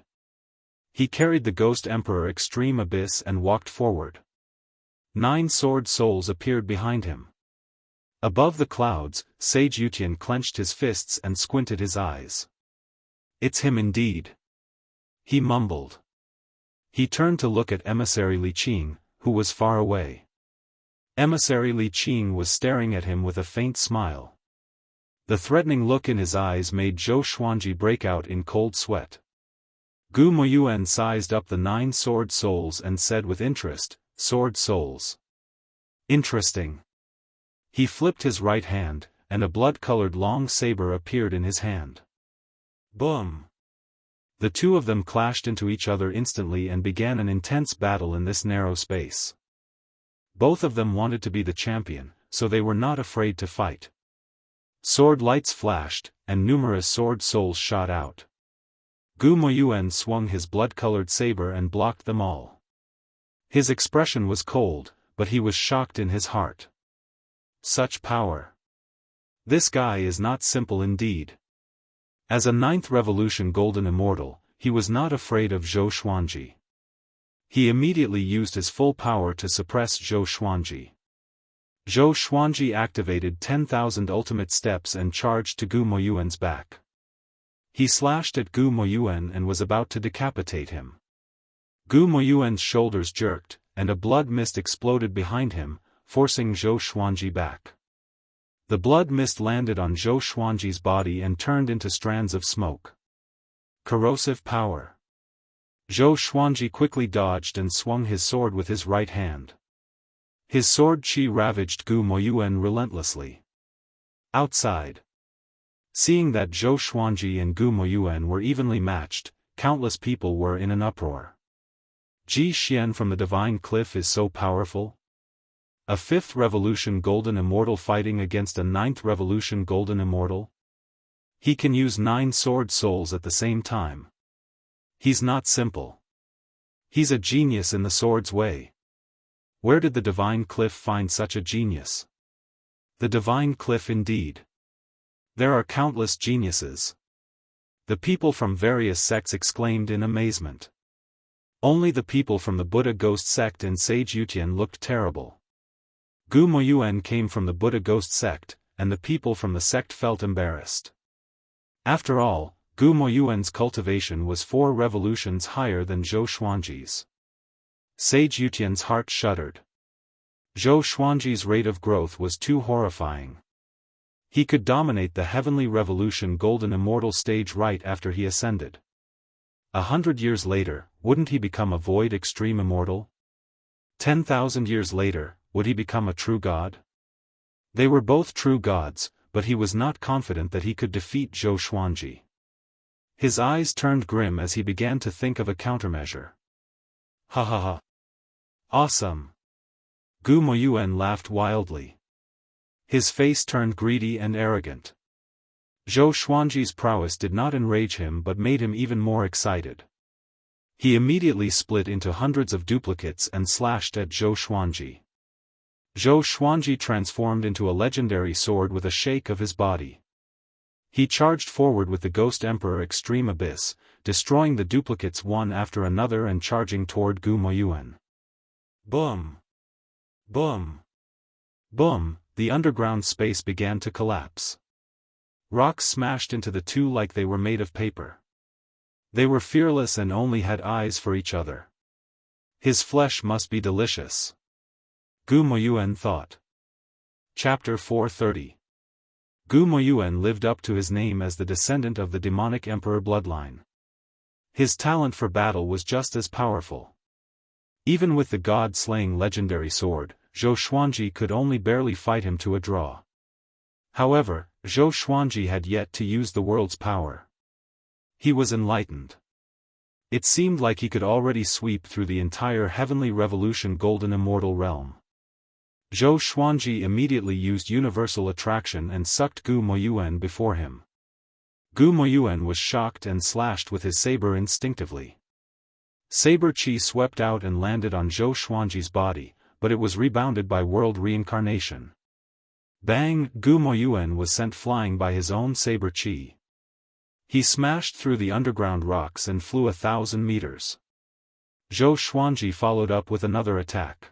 He carried the ghost emperor extreme abyss and walked forward. 9 sword souls appeared behind him. Above the clouds, Sage Yutian clenched his fists and squinted his eyes. It's him indeed. He mumbled. He turned to look at Emissary Li Qing, who was far away. Emissary Li Qing was staring at him with a faint smile. The threatening look in his eyes made Zhou Xuanji break out in cold sweat. Gu Moyuan sized up the 9 sword souls and said with interest, Sword souls. Interesting. He flipped his right hand, and a blood-colored long saber appeared in his hand. Boom! The 2 of them clashed into each other instantly and began an intense battle in this narrow space. Both of them wanted to be the champion, so they were not afraid to fight. Sword lights flashed, and numerous sword souls shot out. Gu Moyuan swung his blood-colored saber and blocked them all. His expression was cold, but he was shocked in his heart. Such power. This guy is not simple indeed. As a 9th revolution golden immortal, he was not afraid of Zhou Xuanji. He immediately used his full power to suppress Zhou Xuanji. Zhou Xuanji activated 10,000 ultimate steps and charged to Gu Moyuan's back. He slashed at Gu Moyuan and was about to decapitate him. Gu Moyuan's shoulders jerked, and a blood mist exploded behind him, forcing Zhou Xuanji back. The blood mist landed on Zhou Xuanji's body and turned into strands of smoke. Corrosive power. Zhou Xuanji quickly dodged and swung his sword with his right hand. His sword chi ravaged Gu Moyuan relentlessly. Outside. Seeing that Zhou Xuanji and Gu Moyuan were evenly matched, countless people were in an uproar. Ji Xian from the Divine Cliff is so powerful? A 5th revolution golden immortal fighting against a 9th revolution golden immortal? He can use 9 sword souls at the same time. He's not simple. He's a genius in the sword's way. Where did the Divine Cliff find such a genius? The Divine Cliff indeed. There are countless geniuses. The people from various sects exclaimed in amazement. Only the people from the Buddha Ghost sect and Sage Yutian looked terrible. Gu Moyuan came from the Buddha Ghost sect, and the people from the sect felt embarrassed. After all, Gu Moyuan's cultivation was 4 revolutions higher than Zhou Xuanji's. Sage Yutian's heart shuddered. Zhou Xuanji's rate of growth was too horrifying. He could dominate the Heavenly Revolution Golden Immortal stage right after he ascended. 100 years later, wouldn't he become a Void Extreme Immortal? 10,000 years later, would he become a true god? They were both true gods, but he was not confident that he could defeat Zhou Xuanji. His eyes turned grim as he began to think of a countermeasure. Ha ha ha. Awesome. Gu Moyuan laughed wildly. His face turned greedy and arrogant. Zhou Xuanji's prowess did not enrage him but made him even more excited. He immediately split into hundreds of duplicates and slashed at Zhou Xuanji. Zhou Xuanji transformed into a legendary sword with a shake of his body. He charged forward with the Ghost Emperor Extreme Abyss, destroying the duplicates one after another and charging toward Gu Moyuan. Boom! Boom! Boom! The underground space began to collapse. Rocks smashed into the two like they were made of paper. They were fearless and only had eyes for each other. His flesh must be delicious. Gu Moyuan thought. Chapter 430. Gu Moyuan lived up to his name as the descendant of the demonic emperor bloodline. His talent for battle was just as powerful. Even with the god-slaying legendary sword, Zhou Xuanji could only barely fight him to a draw. However, Zhou Xuanji had yet to use the world's power. He was enlightened. It seemed like he could already sweep through the entire Heavenly Revolution Golden Immortal realm. Zhou Xuanji immediately used universal attraction and sucked Gu Moyuan before him. Gu Moyuan was shocked and slashed with his saber instinctively. Saber chi swept out and landed on Zhou Xuanji's body, but it was rebounded by world reincarnation. Bang! Gu Moyuan was sent flying by his own saber chi. He smashed through the underground rocks and flew 1,000 meters. Zhou Xuanji followed up with another attack.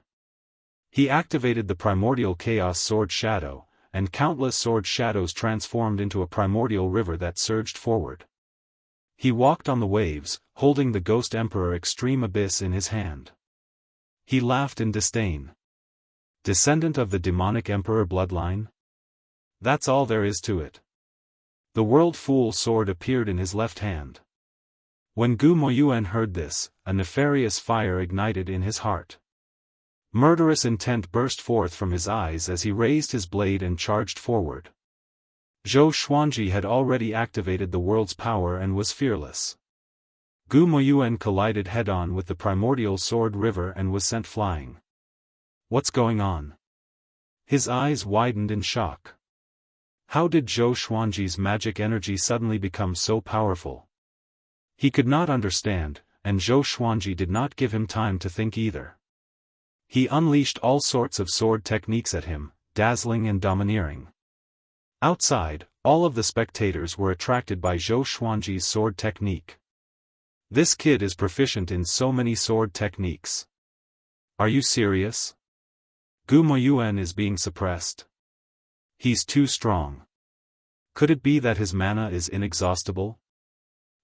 He activated the primordial chaos sword shadow, and countless sword shadows transformed into a primordial river that surged forward. He walked on the waves, holding the Ghost Emperor Extreme Abyss in his hand. He laughed in disdain. Descendant of the demonic emperor bloodline? That's all there is to it. The World Fool sword appeared in his left hand. When Gu Moyuan heard this, a nefarious fire ignited in his heart. Murderous intent burst forth from his eyes as he raised his blade and charged forward. Zhou Xuanji had already activated the world's power and was fearless. Gu Moyuan collided head-on with the primordial sword river and was sent flying. What's going on? His eyes widened in shock. How did Zhou Xuanji's magic energy suddenly become so powerful? He could not understand, and Zhou Xuanji did not give him time to think either. He unleashed all sorts of sword techniques at him, dazzling and domineering. Outside, all of the spectators were attracted by Zhou Xuanji's sword technique. This kid is proficient in so many sword techniques. Are you serious? Gu Moyuan is being suppressed. He's too strong. Could it be that his mana is inexhaustible?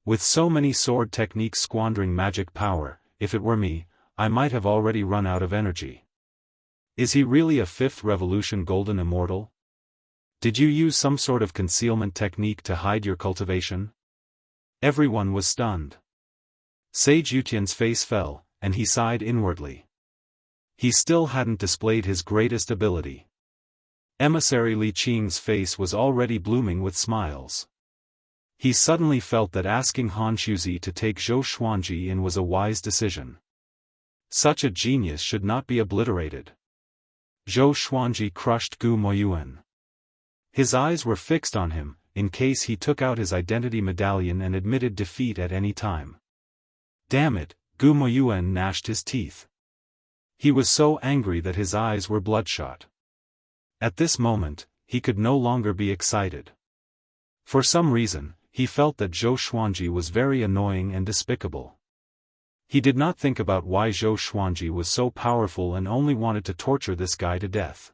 With so many sword techniques squandering magic power, if it were me, I might have already run out of energy. Is he really a 5th Revolution Golden Immortal? Did you use some sort of concealment technique to hide your cultivation? Everyone was stunned. Sage Yutian's face fell, and he sighed inwardly. He still hadn't displayed his greatest ability. Emissary Li Qing's face was already blooming with smiles. He suddenly felt that asking Han Shuzi to take Zhou Xuanji in was a wise decision. Such a genius should not be obliterated. Zhou Xuanji crushed Gu Moyuan. His eyes were fixed on him, in case he took out his identity medallion and admitted defeat at any time. Damn it, Gu Moyuan gnashed his teeth. He was so angry that his eyes were bloodshot. At this moment, he could no longer be excited. For some reason, he felt that Zhou Xuanji was very annoying and despicable. He did not think about why Zhou Xuanji was so powerful and only wanted to torture this guy to death.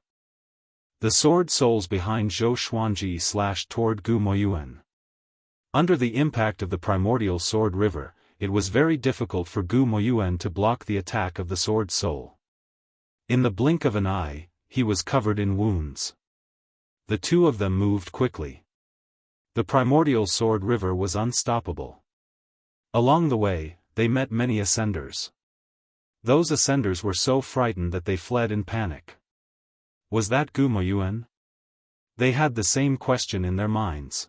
The sword souls behind Zhou Xuanji slashed toward Gu Moyuan. Under the impact of the primordial sword river, it was very difficult for Gu Moyuan to block the attack of the sword soul. In the blink of an eye, he was covered in wounds. The two of them moved quickly. The primordial sword river was unstoppable. Along the way, they met many ascenders. Those ascenders were so frightened that they fled in panic. Was that Gu Moyuan? They had the same question in their minds.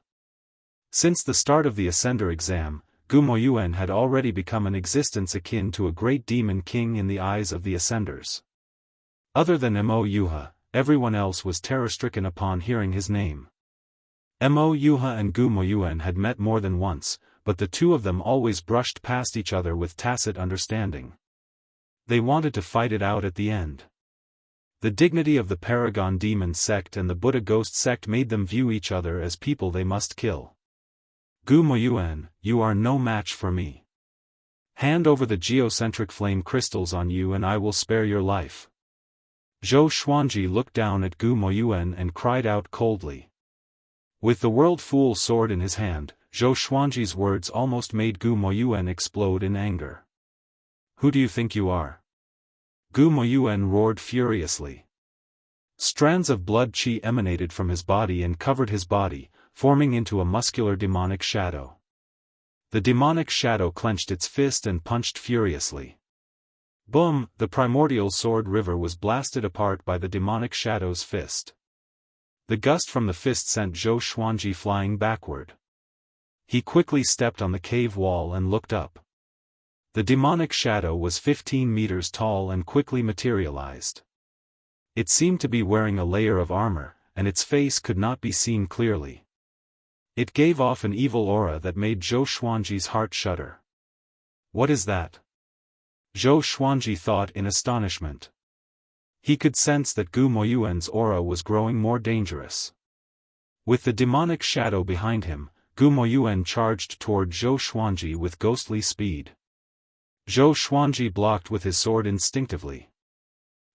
Since the start of the ascender exam, Gu Moyuan had already become an existence akin to a great demon king in the eyes of the ascenders. Other than Mo Yuha, everyone else was terror-stricken upon hearing his name. Mo Yuha and Gu Moyuan had met more than once, but the two of them always brushed past each other with tacit understanding. They wanted to fight it out at the end. The dignity of the Paragon Demon sect and the Buddha Ghost sect made them view each other as people they must kill. Gu Moyuan, you are no match for me. Hand over the geocentric flame crystals on you and I will spare your life. Zhou Xuanji looked down at Gu Moyuan and cried out coldly. With the World Fool sword in his hand, Zhou Xuanji's words almost made Gu Moyuan explode in anger. Who do you think you are? Gu Moyuan roared furiously. Strands of blood qi emanated from his body and covered his body, forming into a muscular demonic shadow. The demonic shadow clenched its fist and punched furiously. Boom! The primordial sword river was blasted apart by the demonic shadow's fist. The gust from the fist sent Zhou Xuanji flying backward. He quickly stepped on the cave wall and looked up. The demonic shadow was 15 meters tall and quickly materialized. It seemed to be wearing a layer of armor, and its face could not be seen clearly. It gave off an evil aura that made Zhou Xuanji's heart shudder. What is that? Zhou Xuanji thought in astonishment. He could sense that Gu Moyuan's aura was growing more dangerous. With the demonic shadow behind him, Gu Moyuan charged toward Zhou Xuanji with ghostly speed. Zhou Xuanji blocked with his sword instinctively.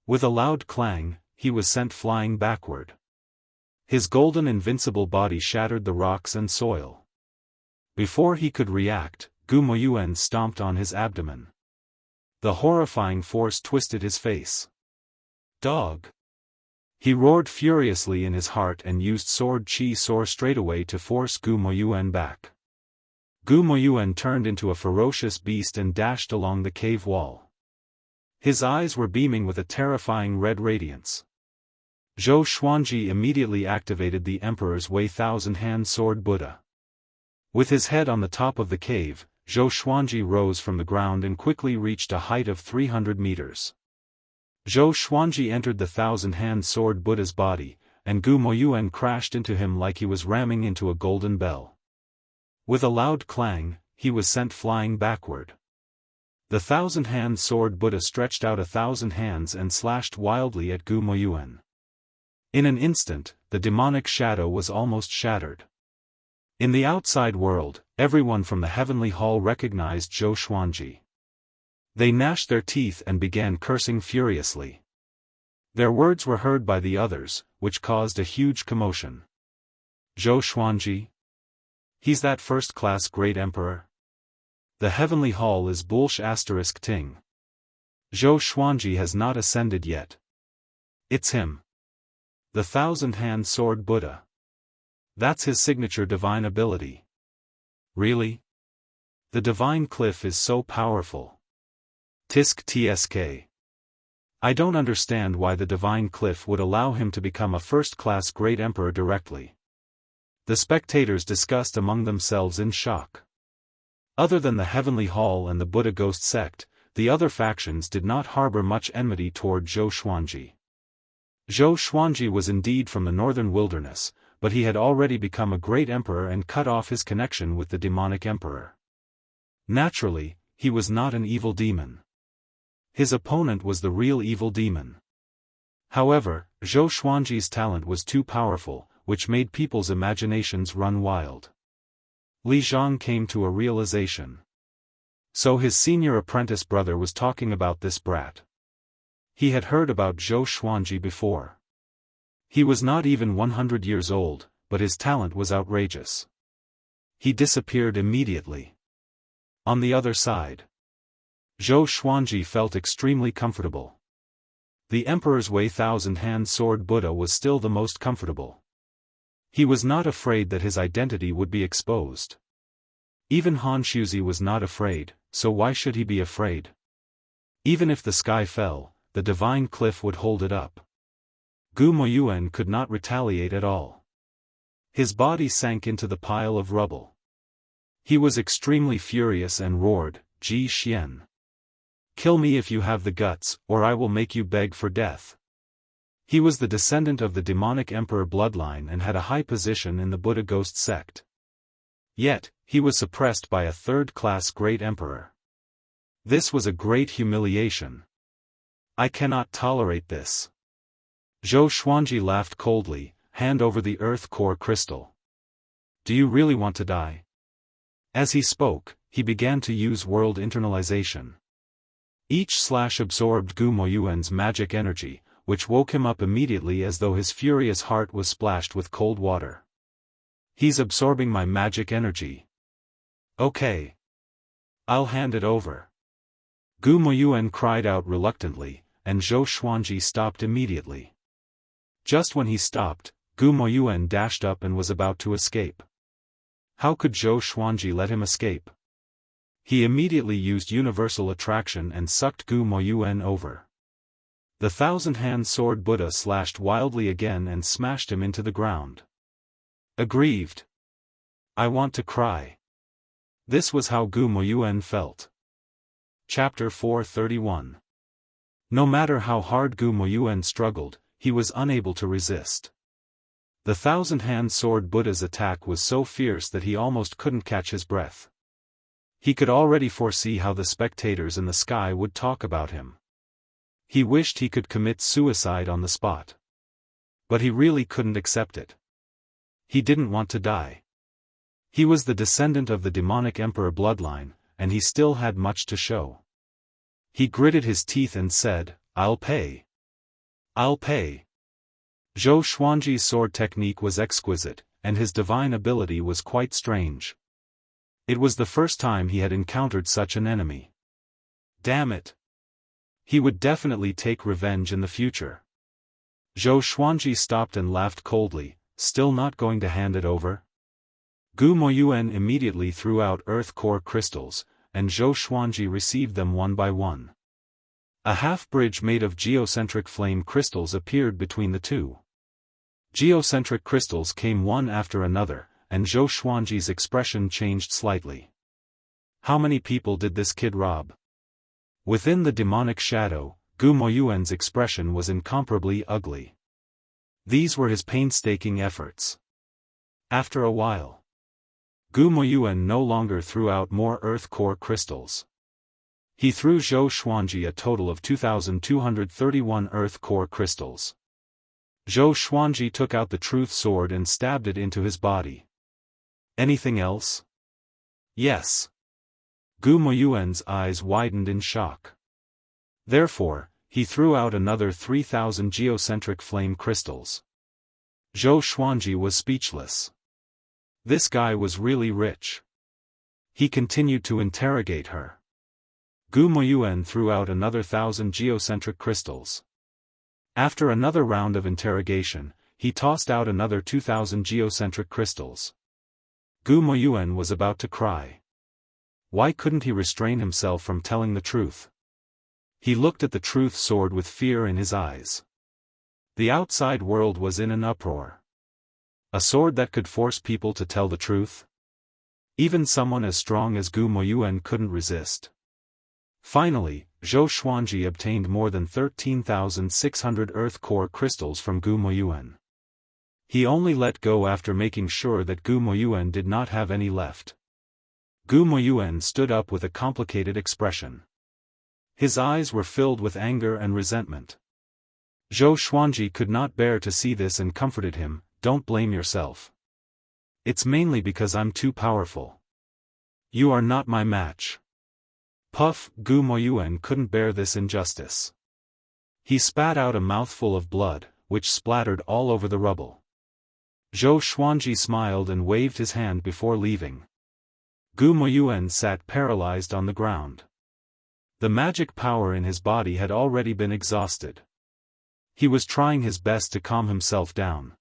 With a loud clang, he was sent flying backward. His golden invincible body shattered the rocks and soil. Before he could react, Gu Moyuan stomped on his abdomen. The horrifying force twisted his face. Dog! He roared furiously in his heart and used sword qi soar straightaway to force Gu Moyuan back. Gu Moyuan turned into a ferocious beast and dashed along the cave wall. His eyes were beaming with a terrifying red radiance. Zhou Xuanji immediately activated the Emperor's Wei Thousand-Hand Sword Buddha. With his head on the top of the cave, Zhou Xuanji rose from the ground and quickly reached a height of 300 meters. Zhou Xuanji entered the Thousand-Hand Sword Buddha's body, and Gu Moyuan crashed into him like he was ramming into a golden bell. With a loud clang, he was sent flying backward. The Thousand-Hand Sword Buddha stretched out 1,000 hands and slashed wildly at Gu Moyuan. In an instant, the demonic shadow was almost shattered. In the outside world, everyone from the heavenly hall recognized Zhou Xuanji. They gnashed their teeth and began cursing furiously. Their words were heard by the others, which caused a huge commotion. Zhou Xuanji? He's that first-class great emperor? The heavenly hall is bullsh ****. Ting. Zhou Xuanji has not ascended yet. It's him. The Thousand-Hand Sword Buddha. That's his signature divine ability. Really? The divine cliff is so powerful. Tisk tsk. I don't understand why the divine cliff would allow him to become a first-class great emperor directly. The spectators discussed among themselves in shock. Other than the Heavenly Hall and the Buddha Ghost sect, the other factions did not harbor much enmity toward Zhou Xuanji. Zhou Xuanji was indeed from the northern wilderness, but he had already become a great emperor and cut off his connection with the demonic emperor. Naturally, he was not an evil demon. His opponent was the real evil demon. However, Zhou Xuanji's talent was too powerful, which made people's imaginations run wild. Li Zhang came to a realization. So his senior apprentice brother was talking about this brat. He had heard about Zhou Xuanji before. He was not even 100 years old, but his talent was outrageous. He disappeared immediately. On the other side, Zhou Xuanji felt extremely comfortable. The Emperor's Way Thousand-Hand Sword Buddha was still the most comfortable. He was not afraid that his identity would be exposed. Even Han Shuzi was not afraid, so why should he be afraid? Even if the sky fell, the divine cliff would hold it up. Gu Moyuan could not retaliate at all. His body sank into the pile of rubble. He was extremely furious and roared, "Ji Xian! Kill me if you have the guts, or I will make you beg for death." He was the descendant of the demonic emperor bloodline and had a high position in the Buddha ghost sect. Yet, he was suppressed by a third-class great emperor. This was a great humiliation. I cannot tolerate this. Zhou Xuanji laughed coldly, "Hand over the earth core crystal. Do you really want to die?" As he spoke, he began to use world internalization. Each slash absorbed Gu Moyuan's magic energy, which woke him up immediately as though his furious heart was splashed with cold water. He's absorbing my magic energy. Okay. I'll hand it over. Gu Moyuan cried out reluctantly, and Zhou Xuanji stopped immediately. Just when he stopped, Gu Moyuan dashed up and was about to escape. How could Zhou Xuanji let him escape? He immediately used universal attraction and sucked Gu Moyuan over. The thousand-hand sword Buddha slashed wildly again and smashed him into the ground. Aggrieved. I want to cry. This was how Gu Moyuan felt. Chapter 431. No matter how hard Gu Moyuan struggled, he was unable to resist. The thousand-hand sword Buddha's attack was so fierce that he almost couldn't catch his breath. He could already foresee how the spectators in the sky would talk about him. He wished he could commit suicide on the spot. But he really couldn't accept it. He didn't want to die. He was the descendant of the demonic emperor bloodline, and he still had much to show. He gritted his teeth and said, "I'll pay. I'll pay." Zhou Xuanji's sword technique was exquisite, and his divine ability was quite strange. It was the first time he had encountered such an enemy. Damn it! He would definitely take revenge in the future. Zhou Xuanji stopped and laughed coldly, still not going to hand it over? Gu Moyuan immediately threw out earth core crystals, and Zhou Xuanji received them one by one. A half-bridge made of geocentric flame crystals appeared between the two. Geocentric crystals came one after another, and Zhou Xuanji's expression changed slightly. How many people did this kid rob? Within the demonic shadow, Gu Moyuan's expression was incomparably ugly. These were his painstaking efforts. After a while, Gu Moyuan no longer threw out more earth core crystals. He threw Zhou Xuanji a total of 2,231 earth core crystals. Zhou Xuanji took out the truth sword and stabbed it into his body. Anything else? Yes. Gu Moyuan's eyes widened in shock. Therefore, he threw out another 3,000 geocentric flame crystals. Zhou Xuanji was speechless. This guy was really rich. He continued to interrogate her. Gu Moyuan threw out another 1,000 geocentric crystals. After another round of interrogation, he tossed out another 2,000 geocentric crystals. Gu Moyuan was about to cry. Why couldn't he restrain himself from telling the truth? He looked at the truth sword with fear in his eyes. The outside world was in an uproar. A sword that could force people to tell the truth? Even someone as strong as Gu Moyuan couldn't resist. Finally, Zhou Xuanji obtained more than 13,600 earth core crystals from Gu Moyuan. He only let go after making sure that Gu Moyuan did not have any left. Gu Moyuan stood up with a complicated expression. His eyes were filled with anger and resentment. Zhou Xuanji could not bear to see this and comforted him, "Don't blame yourself. It's mainly because I'm too powerful. You are not my match." Puff, Gu Moyuan couldn't bear this injustice. He spat out a mouthful of blood, which splattered all over the rubble. Zhou Xuanji smiled and waved his hand before leaving. Gu Moyuan sat paralyzed on the ground. The magic power in his body had already been exhausted. He was trying his best to calm himself down.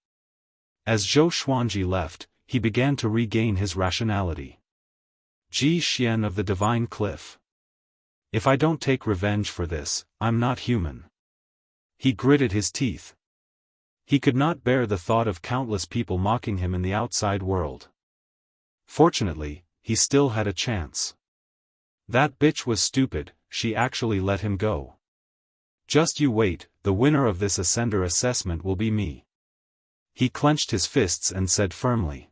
As Zhou Xuanji left, he began to regain his rationality. Ji Xian of the Divine Cliff. If I don't take revenge for this, I'm not human. He gritted his teeth. He could not bear the thought of countless people mocking him in the outside world. Fortunately, he still had a chance. That bitch was stupid, she actually let him go. Just you wait, the winner of this Ascender assessment will be me. He clenched his fists and said firmly.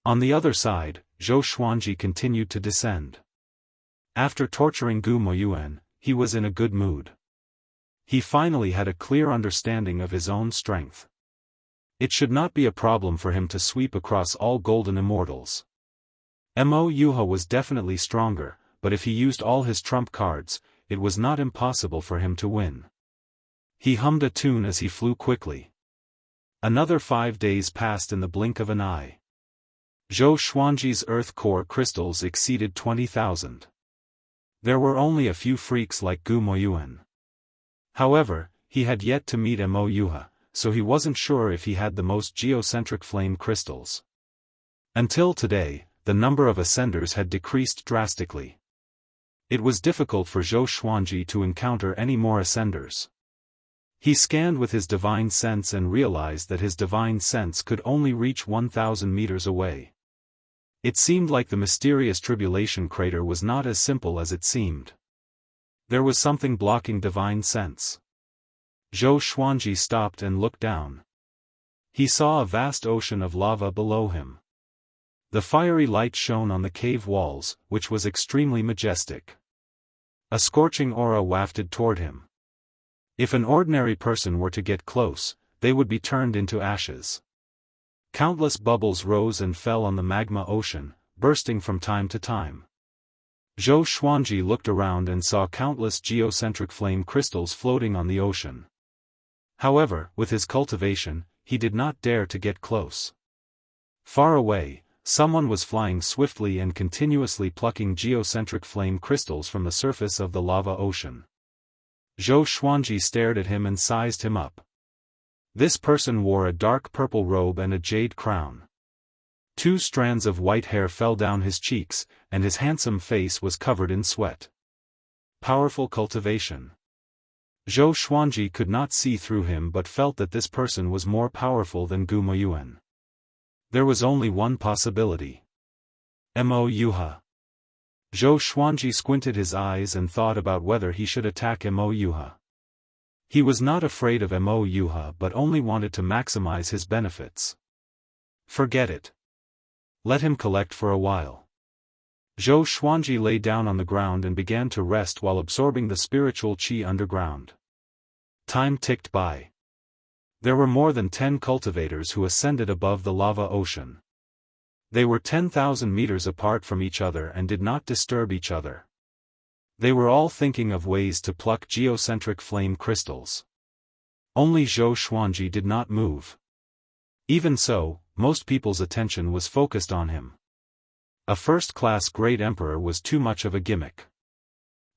On the other side, Zhou Xuanji continued to descend. After torturing Gu Moyuan, he was in a good mood. He finally had a clear understanding of his own strength. It should not be a problem for him to sweep across all golden immortals. Mo Yuha was definitely stronger, but if he used all his trump cards, it was not impossible for him to win. He hummed a tune as he flew quickly. Another 5 days passed in the blink of an eye. Zhou Xuanji's earth core crystals exceeded 20,000. There were only a few freaks like Gu Moyuan. However, he had yet to meet Mo Yuha, so he wasn't sure if he had the most geocentric flame crystals. Until today, the number of ascenders had decreased drastically. It was difficult for Zhou Xuanji to encounter any more ascenders. He scanned with his divine sense and realized that his divine sense could only reach 1,000 meters away. It seemed like the mysterious tribulation crater was not as simple as it seemed. There was something blocking divine sense. Zhou Xuanji stopped and looked down. He saw a vast ocean of lava below him. The fiery light shone on the cave walls, which was extremely majestic. A scorching aura wafted toward him. If an ordinary person were to get close, they would be turned into ashes. Countless bubbles rose and fell on the magma ocean, bursting from time to time. Zhou Xuanji looked around and saw countless geocentric flame crystals floating on the ocean. However, with his cultivation, he did not dare to get close. Far away, someone was flying swiftly and continuously plucking geocentric flame crystals from the surface of the lava ocean. Zhou Xuanji stared at him and sized him up. This person wore a dark purple robe and a jade crown. 2 strands of white hair fell down his cheeks, and his handsome face was covered in sweat. Powerful cultivation. Zhou Xuanji could not see through him but felt that this person was more powerful than Gu Moyuan. There was only one possibility. Mo Yuha. Zhou Xuanji squinted his eyes and thought about whether he should attack Mo Yuha. He was not afraid of Mo Yuha but only wanted to maximize his benefits. Forget it. Let him collect for a while. Zhou Xuanji lay down on the ground and began to rest while absorbing the spiritual qi underground. Time ticked by. There were more than 10 cultivators who ascended above the lava ocean. They were 10,000 meters apart from each other and did not disturb each other. They were all thinking of ways to pluck geocentric flame crystals. Only Zhou Xuanji did not move. Even so, most people's attention was focused on him. A first-class great emperor was too much of a gimmick.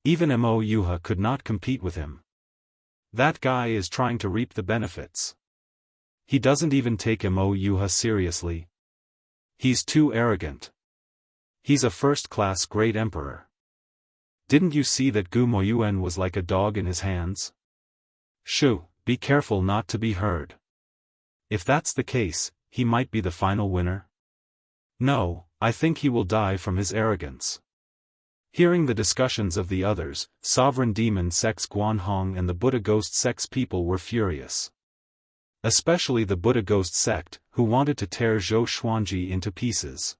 Even Mo Yuha could not compete with him. That guy is trying to reap the benefits. He doesn't even take Mo Yuha seriously. He's too arrogant. He's a first-class great emperor. Didn't you see that Gu Moyuan was like a dog in his hands? Shoo, be careful not to be heard. If that's the case, he might be the final winner. No, I think he will die from his arrogance. Hearing the discussions of the others, Sovereign Demon sects Guanhong and the Buddha Ghost sects people were furious. Especially the Buddha Ghost sect, who wanted to tear Zhou Xuanji into pieces.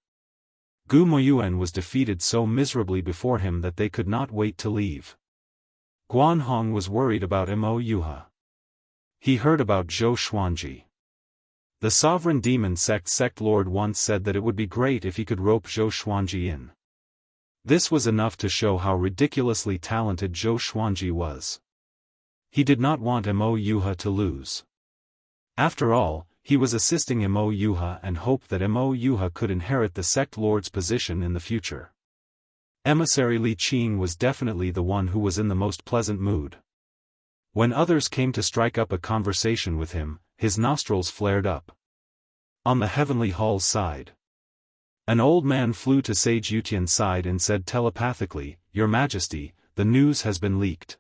Gu Moyuan was defeated so miserably before him that they could not wait to leave. Guanhong was worried about Mo Yuha. He heard about Zhou Xuanji. The Sovereign Demon sect lord once said that it would be great if he could rope Zhou Xuanji in. This was enough to show how ridiculously talented Zhou Xuanji was. He did not want Mo Yuha to lose. After all, he was assisting Mo Yuha and hoped that Mo Yuha could inherit the sect lord's position in the future. Emissary Li Qing was definitely the one who was in the most pleasant mood. When others came to strike up a conversation with him, his nostrils flared up. On the heavenly hall's side, an old man flew to Sage Yutian's side and said telepathically, "Your Majesty, the news has been leaked."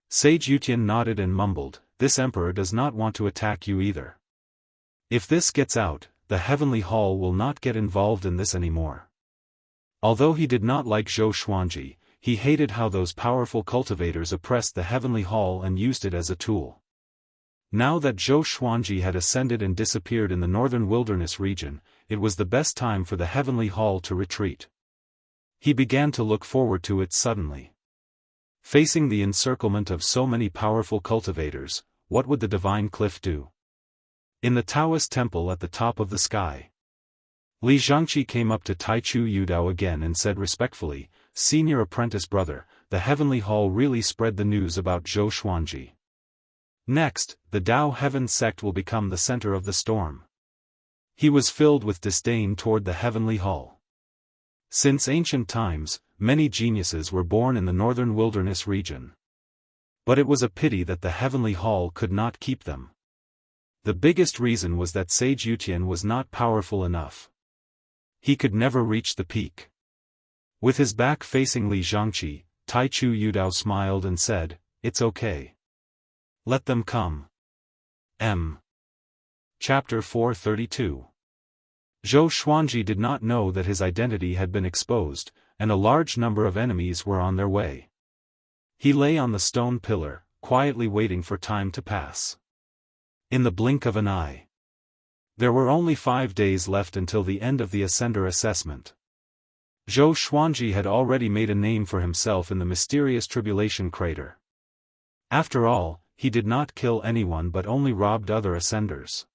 Sage Yutian nodded and mumbled, "This emperor does not want to attack you either. If this gets out, the heavenly hall will not get involved in this anymore." Although he did not like Zhou Xuanji, he hated how those powerful cultivators oppressed the heavenly hall and used it as a tool. Now that Zhou Xuanji had ascended and disappeared in the northern wilderness region, it was the best time for the heavenly hall to retreat. He began to look forward to it suddenly. Facing the encirclement of so many powerful cultivators, what would the divine cliff do? In the Taoist temple at the top of the sky, Li Zhangqi came up to Taichu Yudao again and said respectfully, "Senior apprentice brother, the heavenly hall really spread the news about Zhou Xuanji. Next, the Dao Heaven sect will become the center of the storm." He was filled with disdain toward the heavenly hall. Since ancient times, many geniuses were born in the northern wilderness region. But it was a pity that the heavenly hall could not keep them. The biggest reason was that Sage Yutian was not powerful enough. He could never reach the peak. With his back facing Li Zhangqi, Taichu Yudao smiled and said, "It's okay. Let them come." Chapter 432. Zhou Xuanji did not know that his identity had been exposed, and a large number of enemies were on their way. He lay on the stone pillar, quietly waiting for time to pass. In the blink of an eye, there were only 5 days left until the end of the Ascender assessment. Zhou Xuanji had already made a name for himself in the mysterious tribulation crater. After all, he did not kill anyone but only robbed other Ascenders.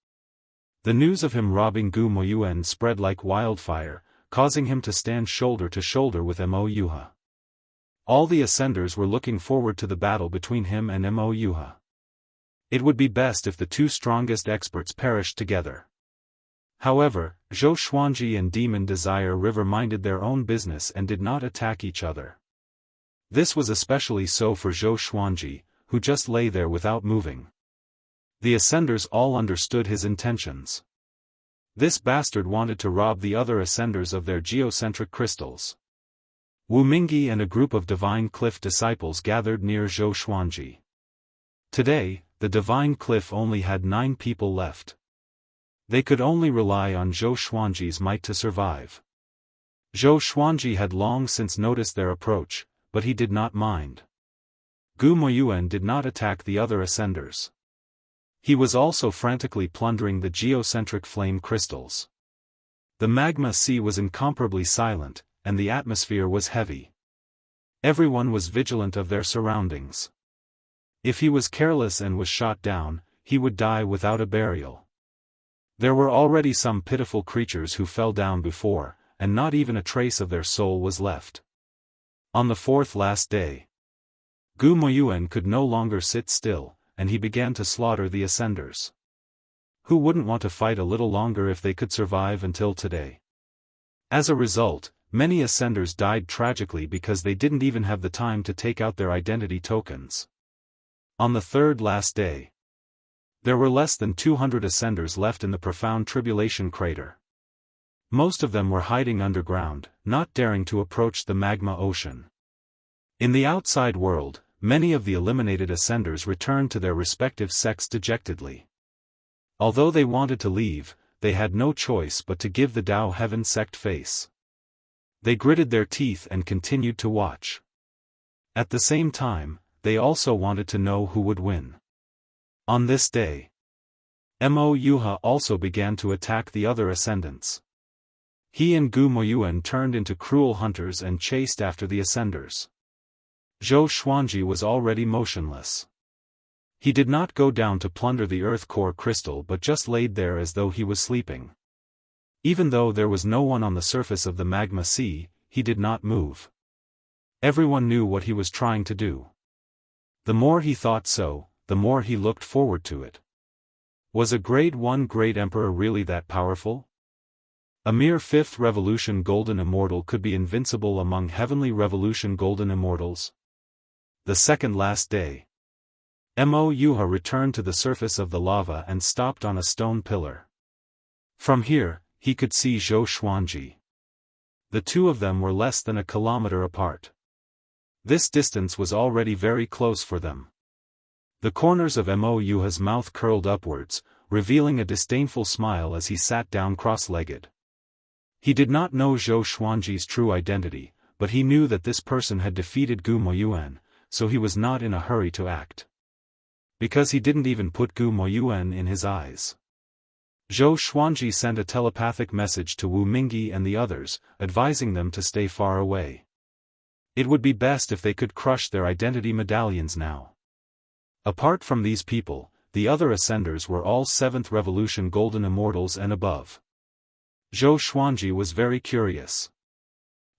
The news of him robbing Gu Moyuan spread like wildfire, causing him to stand shoulder to shoulder with Mo Yuha. All the Ascenders were looking forward to the battle between him and Mo Yuha. It would be best if the two strongest experts perished together. However, Zhou Xuanji and Demon Desire River minded their own business and did not attack each other. This was especially so for Zhou Xuanji, who just lay there without moving. The Ascenders all understood his intentions. This bastard wanted to rob the other Ascenders of their geocentric crystals. Wu Mingyi and a group of Divine Cliff disciples gathered near Zhou Xuanji. Today, the Divine Cliff only had 9 people left. They could only rely on Zhou Xuanji's might to survive. Zhou Xuanji had long since noticed their approach, but he did not mind. Gu Moyuan did not attack the other Ascenders. He was also frantically plundering the geocentric flame crystals. The magma sea was incomparably silent, and the atmosphere was heavy. Everyone was vigilant of their surroundings. If he was careless and was shot down, he would die without a burial. There were already some pitiful creatures who fell down before, and not even a trace of their soul was left. On the 4th last day, Gu Moyuan could no longer sit still, and he began to slaughter the Ascenders. Who wouldn't want to fight a little longer if they could survive until today? As a result, many Ascenders died tragically because they didn't even have the time to take out their identity tokens. On the 3rd last day, there were less than 200 Ascenders left in the profound tribulation crater. Most of them were hiding underground, not daring to approach the magma ocean. In the outside world, many of the eliminated Ascenders returned to their respective sects dejectedly. Although they wanted to leave, they had no choice but to give the Dao Heaven sect face. They gritted their teeth and continued to watch. At the same time, they also wanted to know who would win. On this day, Mo Yuha also began to attack the other ascendants. He and Gu Moyuan turned into cruel hunters and chased after the Ascenders. Zhou Xuanji was already motionless. He did not go down to plunder the Earth Core crystal but just laid there as though he was sleeping. Even though there was no one on the surface of the magma sea, he did not move. Everyone knew what he was trying to do. The more he thought so, the more he looked forward to it. Was a Grade 1 Great Emperor really that powerful? A mere 5th Revolution Golden Immortal could be invincible among Heavenly Revolution Golden Immortals? The second last day. Mo Yuha returned to the surface of the lava and stopped on a stone pillar. From here, he could see Zhou Xuanji. The two of them were less than a kilometer apart. This distance was already very close for them. The corners of Mo Yuha's mouth curled upwards, revealing a disdainful smile as he sat down cross-legged. He did not know Zhou Xuanji's true identity, but he knew that this person had defeated Gu Moyuan, so he was not in a hurry to act. Because he didn't even put Gu Moyuan in his eyes. Zhou Xuanji sent a telepathic message to Wu Mingyi and the others, advising them to stay far away. It would be best if they could crush their identity medallions now. Apart from these people, the other ascenders were all 7th Revolution Golden Immortals and above. Zhou Xuanji was very curious.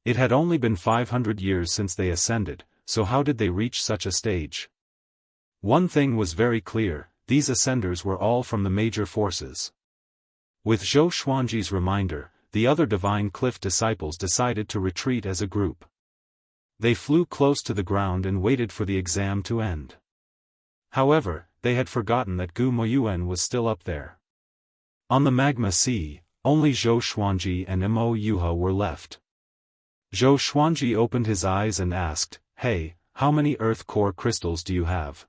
It had only been 500 years since they ascended, so how did they reach such a stage? One thing was very clear, these ascenders were all from the major forces. With Zhou Xuanji's reminder, the other Divine Cliff disciples decided to retreat as a group. They flew close to the ground and waited for the exam to end. However, they had forgotten that Gu Moyuan was still up there. On the magma sea, only Zhou Xuanji and Mo Yuha were left. Zhou Xuanji opened his eyes and asked, "Hey, how many earth core crystals do you have?"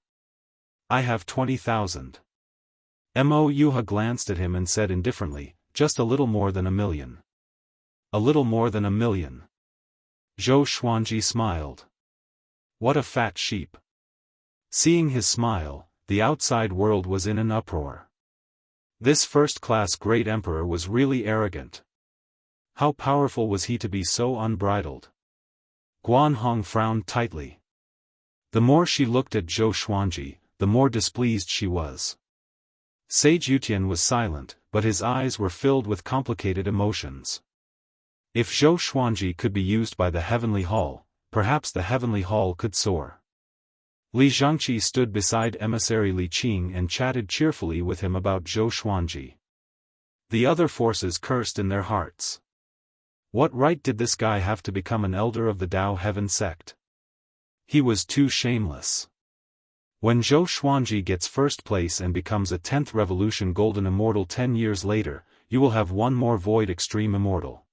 "I have 20,000. Mo Yuha glanced at him and said indifferently, "Just a little more than 1,000,000. "A little more than 1,000,000. Zhou Xuanji smiled. What a fat sheep. Seeing his smile, the outside world was in an uproar. This first-class great emperor was really arrogant. How powerful was he to be so unbridled? Guanhong frowned tightly. The more she looked at Zhou Xuanji, the more displeased she was. Sage Yutian was silent, but his eyes were filled with complicated emotions. If Zhou Xuanji could be used by the Heavenly Hall, perhaps the Heavenly Hall could soar. Li Zhangqi stood beside emissary Li Qing and chatted cheerfully with him about Zhou Xuanji. The other forces cursed in their hearts. What right did this guy have to become an elder of the Dao Heaven sect? He was too shameless. When Zhou Xuanji gets first place and becomes a 10th Revolution Golden Immortal 10 years later, you will have one more Void Extreme Immortal.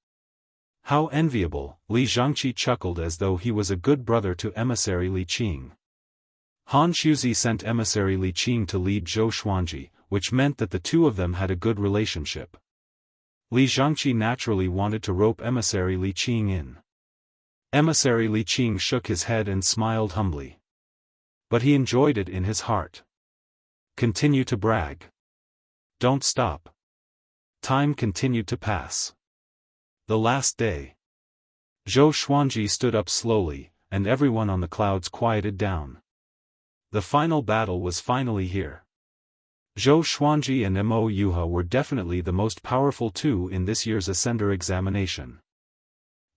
How enviable, Li Zhangqi chuckled as though he was a good brother to emissary Li Qing. Han Xuzi sent emissary Li Qing to lead Zhou Xuanji, which meant that the two of them had a good relationship. Li Zhangqi naturally wanted to rope emissary Li Qing in. Emissary Li Qing shook his head and smiled humbly. But he enjoyed it in his heart. Continue to brag. Don't stop. Time continued to pass. The last day. Zhou Xuanji stood up slowly, and everyone on the clouds quieted down. The final battle was finally here. Zhou Xuanji and Mo Yuha were definitely the most powerful two in this year's Ascender examination.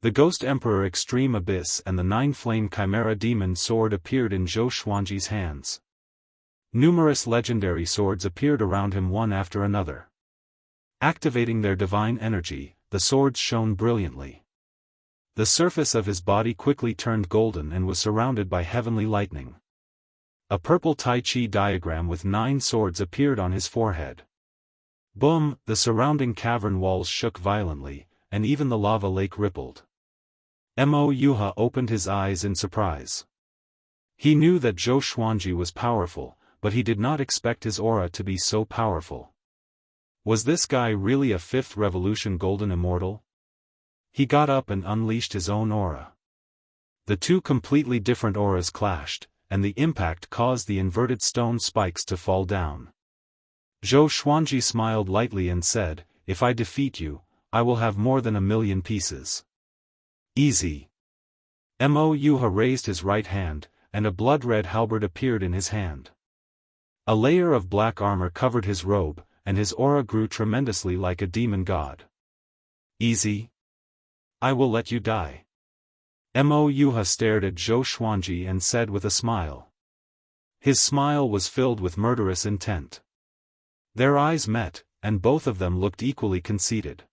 The Ghost Emperor Extreme Abyss and the 9-flame Chimera Demon sword appeared in Zhou Xuanji's hands. Numerous legendary swords appeared around him one after another. Activating their divine energy, the swords shone brilliantly. The surface of his body quickly turned golden and was surrounded by heavenly lightning. A purple Tai Chi diagram with 9 swords appeared on his forehead. Boom! The surrounding cavern walls shook violently, and even the lava lake rippled. Mo Yuha opened his eyes in surprise. He knew that Zhou Xuanji was powerful, but he did not expect his aura to be so powerful. Was this guy really a 5th Revolution Golden Immortal? He got up and unleashed his own aura. The two completely different auras clashed, and the impact caused the inverted stone spikes to fall down. Zhou Xuanji smiled lightly and said, "If I defeat you, I will have more than 1,000,000 pieces." Easy. Mo Yuha raised his right hand, and a blood-red halberd appeared in his hand. A layer of black armor covered his robe, and his aura grew tremendously like a demon god. Easy. I will let you die. Mo Yuha stared at Zhou Xuanji and said with a smile. His smile was filled with murderous intent. Their eyes met, and both of them looked equally conceited.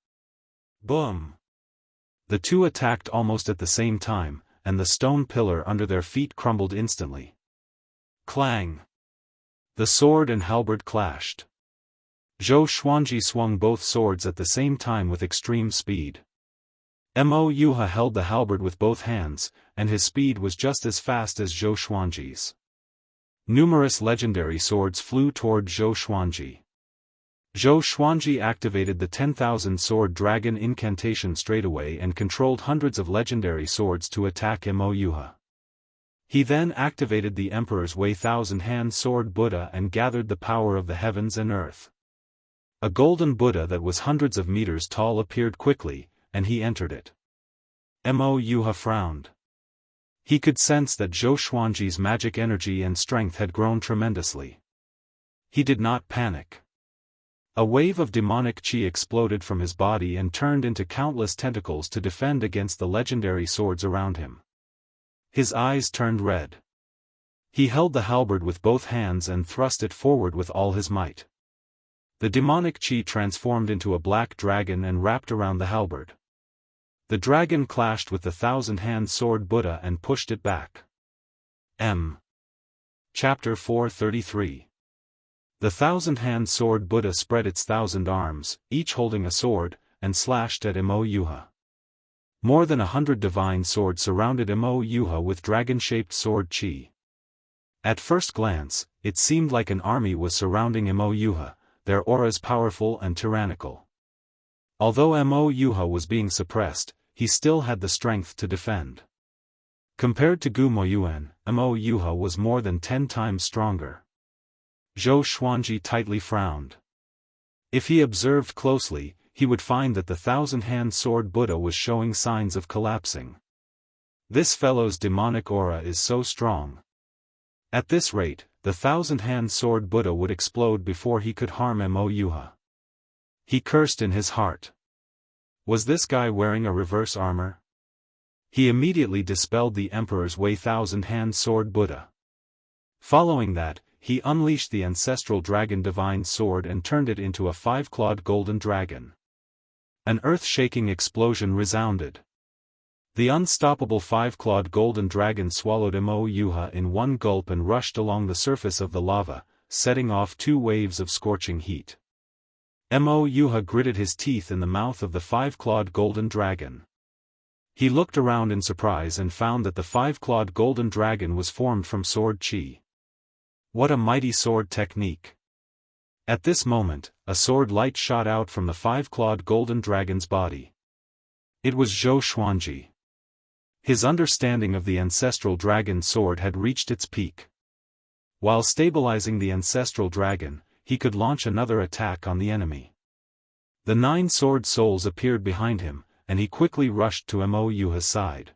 Boom! The two attacked almost at the same time, and the stone pillar under their feet crumbled instantly. Clang! The sword and halberd clashed. Zhou Xuanji swung both swords at the same time with extreme speed. Mo Yuha held the halberd with both hands, and his speed was just as fast as Zhou Xuanji's. Numerous legendary swords flew toward Zhou Xuanji. Zhou Xuanji activated the 10,000 sword dragon incantation straightaway and controlled hundreds of legendary swords to attack Mo Yuha. He then activated the Emperor's Way thousand-hand sword Buddha and gathered the power of the heavens and earth. A golden Buddha that was hundreds of meters tall appeared quickly, and he entered it. Mo Yuha frowned. He could sense that Zhou Xuanji's magic energy and strength had grown tremendously. He did not panic. A wave of demonic chi exploded from his body and turned into countless tentacles to defend against the legendary swords around him. His eyes turned red. He held the halberd with both hands and thrust it forward with all his might. The demonic chi transformed into a black dragon and wrapped around the halberd. The dragon clashed with the thousand-hand sword Buddha and pushed it back. Chapter 433. The thousand-hand sword Buddha spread its 1,000 arms, each holding a sword, and slashed at Mo Yuha. More than 100 divine swords surrounded Mo Yuha with dragon-shaped sword chi. At first glance, it seemed like an army was surrounding Mo Yuha, their auras powerful and tyrannical. Although Mo Yuha was being suppressed, he still had the strength to defend. Compared to Gu Moyuan, Mo Yuha was more than 10 times stronger. Zhou Xuanji tightly frowned. If he observed closely, he would find that the thousand-hand sword Buddha was showing signs of collapsing. This fellow's demonic aura is so strong. At this rate, the thousand-hand sword Buddha would explode before he could harm Mo Yuha. He cursed in his heart. Was this guy wearing a reverse armor? He immediately dispelled the Emperor's Way thousand-hand sword Buddha. Following that, he unleashed the ancestral dragon divine sword and turned it into a 5-clawed golden dragon. An earth-shaking explosion resounded. The unstoppable 5-clawed golden dragon swallowed Mo Yuha in one gulp and rushed along the surface of the lava, setting off 2 waves of scorching heat. Mo Yuha gritted his teeth in the mouth of the 5-clawed golden dragon. He looked around in surprise and found that the 5-clawed golden dragon was formed from sword chi. What a mighty sword technique! At this moment, a sword light shot out from the 5-clawed golden dragon's body. It was Zhou Xuanji. His understanding of the ancestral dragon sword had reached its peak. While stabilizing the ancestral dragon, he could launch another attack on the enemy. The 9 sword souls appeared behind him, and he quickly rushed to Mo Yuha's side.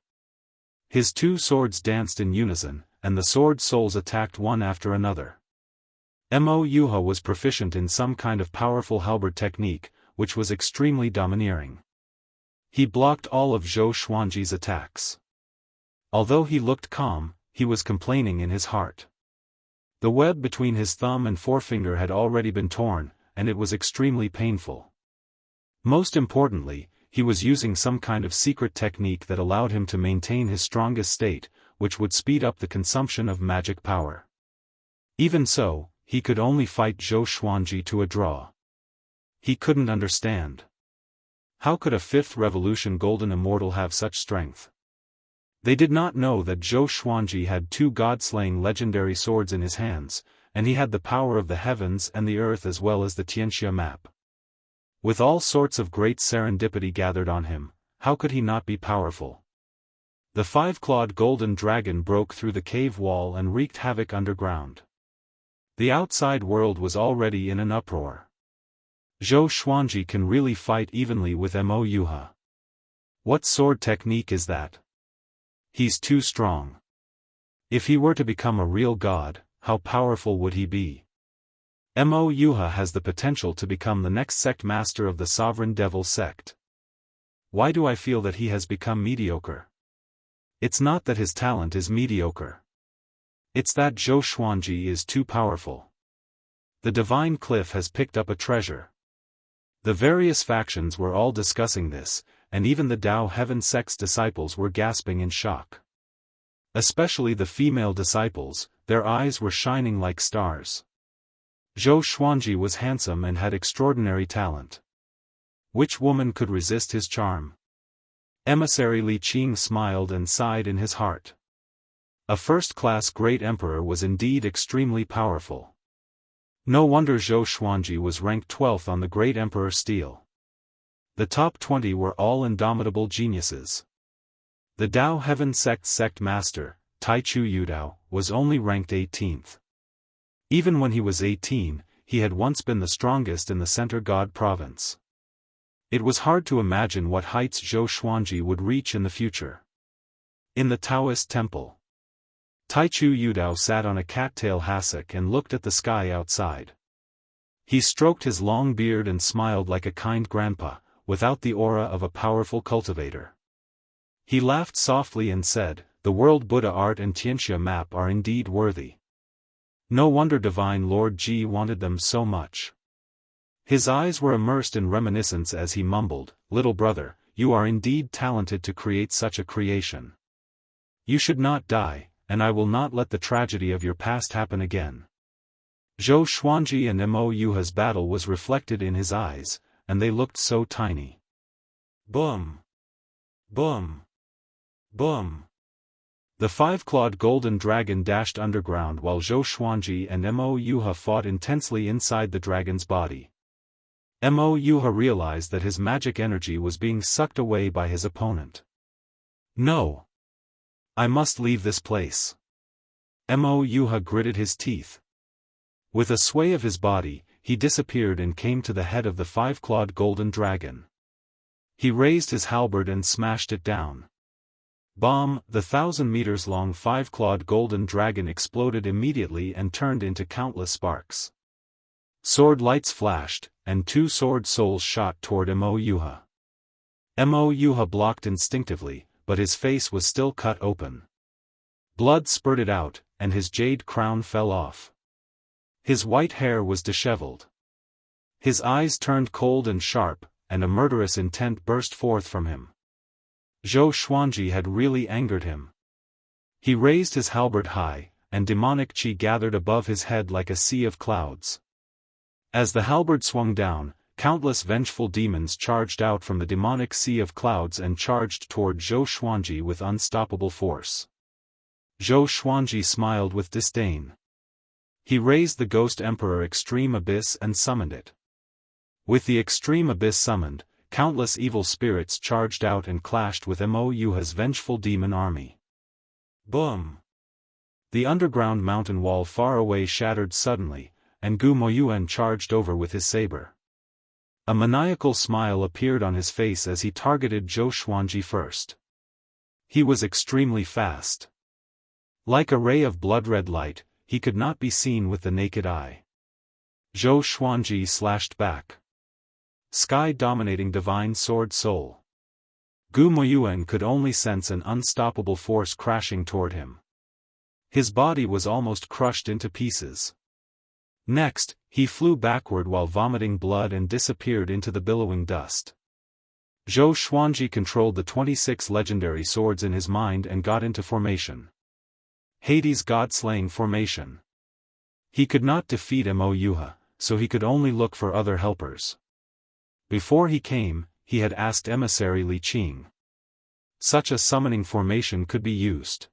His 2 swords danced in unison, and the sword souls attacked one after another. Mo Yuha was proficient in some kind of powerful halberd technique, which was extremely domineering. He blocked all of Zhou Xuanji's attacks. Although he looked calm, he was complaining in his heart. The web between his thumb and forefinger had already been torn, and it was extremely painful. Most importantly, he was using some kind of secret technique that allowed him to maintain his strongest state, which would speed up the consumption of magic power. Even so, he could only fight Zhou Xuanji to a draw. He couldn't understand. How could a 5th Revolution Golden Immortal have such strength? They did not know that Zhou Xuanji had 2 god-slaying legendary swords in his hands, and he had the power of the heavens and the earth as well as the Xianxia map. With all sorts of great serendipity gathered on him, how could he not be powerful? The 5-clawed golden dragon broke through the cave wall and wreaked havoc underground. The outside world was already in an uproar. Zhou Xuanji can really fight evenly with Mo Yuha. What sword technique is that? He's too strong. If he were to become a real god, how powerful would he be? Mo Yuha has the potential to become the next sect master of the sovereign devil sect. Why do I feel that he has become mediocre? It's not that his talent is mediocre. It's that Zhou Xuanji is too powerful. The divine cliff has picked up a treasure. The various factions were all discussing this, and even the Dao Heaven sect's disciples were gasping in shock. Especially the female disciples, their eyes were shining like stars. Zhou Xuanji was handsome and had extraordinary talent. Which woman could resist his charm? Emissary Li Qing smiled and sighed in his heart. A first-class great emperor was indeed extremely powerful. No wonder Zhou Xuanji was ranked 12th on the great emperor stele. The top 20 were all indomitable geniuses. The Dao Heaven sect master, Taichu Yudao, was only ranked 18th. Even when he was 18, he had once been the strongest in the Center God province. It was hard to imagine what heights Zhou Xuanji would reach in the future. In the Daoist temple, Taichu Yudao sat on a cattail hassock and looked at the sky outside. He stroked his long beard and smiled like a kind grandpa, without the aura of a powerful cultivator. He laughed softly and said, "The World Buddha Art and Tianxia map are indeed worthy. No wonder Divine Lord Ji wanted them so much." His eyes were immersed in reminiscence as he mumbled, "Little brother, you are indeed talented to create such a creation. You should not die, and I will not let the tragedy of your past happen again." Zhou Xuanji and Mo Yuha's battle was reflected in his eyes, and they looked so tiny. Boom! Boom! Boom! The five-clawed golden dragon dashed underground while Zhou Xuanji and Mo Yuha fought intensely inside the dragon's body. Mo Yuha realized that his magic energy was being sucked away by his opponent. "No! I must leave this place." Mo Yuha gritted his teeth. With a sway of his body, he disappeared and came to the head of the five-clawed golden dragon. He raised his halberd and smashed it down. Bomb! The 1,000 meters long five-clawed golden dragon exploded immediately and turned into countless sparks. Sword lights flashed, and two sword souls shot toward Mo Yuha. Mo Yuha blocked instinctively, but his face was still cut open. Blood spurted out, and his jade crown fell off. His white hair was disheveled. His eyes turned cold and sharp, and a murderous intent burst forth from him. Zhou Xuanji had really angered him. He raised his halberd high, and demonic qi gathered above his head like a sea of clouds. As the halberd swung down, countless vengeful demons charged out from the demonic sea of clouds and charged toward Zhou Xuanji with unstoppable force. Zhou Xuanji smiled with disdain. He raised the Ghost Emperor Extreme Abyss and summoned it. With the Extreme Abyss summoned, countless evil spirits charged out and clashed with Mo Yuha's vengeful demon army. Boom! The underground mountain wall far away shattered suddenly, and Gu Moyuan charged over with his saber. A maniacal smile appeared on his face as he targeted Zhou Xuanji first. He was extremely fast. Like a ray of blood-red light, he could not be seen with the naked eye. Zhou Xuanji slashed back. Sky-dominating divine sword soul. Gu Moyuan could only sense an unstoppable force crashing toward him. His body was almost crushed into pieces. Next, he flew backward while vomiting blood and disappeared into the billowing dust. Zhou Xuanji controlled the 26 legendary swords in his mind and got into formation. Hades' god-slaying formation. He could not defeat Mo Yuha, so he could only look for other helpers. Before he came, he had asked emissary Li Qing. Such a summoning formation could be used.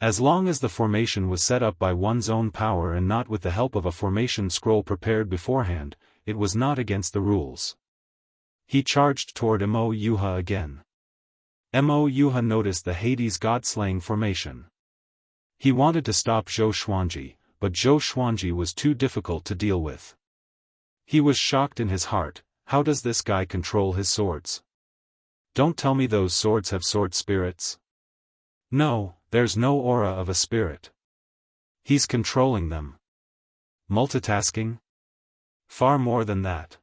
As long as the formation was set up by one's own power and not with the help of a formation scroll prepared beforehand, it was not against the rules. He charged toward Mo Yuha again. Mo Yuha noticed the Hades god-slaying formation. He wanted to stop Zhou Xuanji, but Zhou Xuanji was too difficult to deal with. He was shocked in his heart. How does this guy control his swords? Don't tell me those swords have sword spirits. No, there's no aura of a spirit. He's controlling them. Multitasking? Far more than that.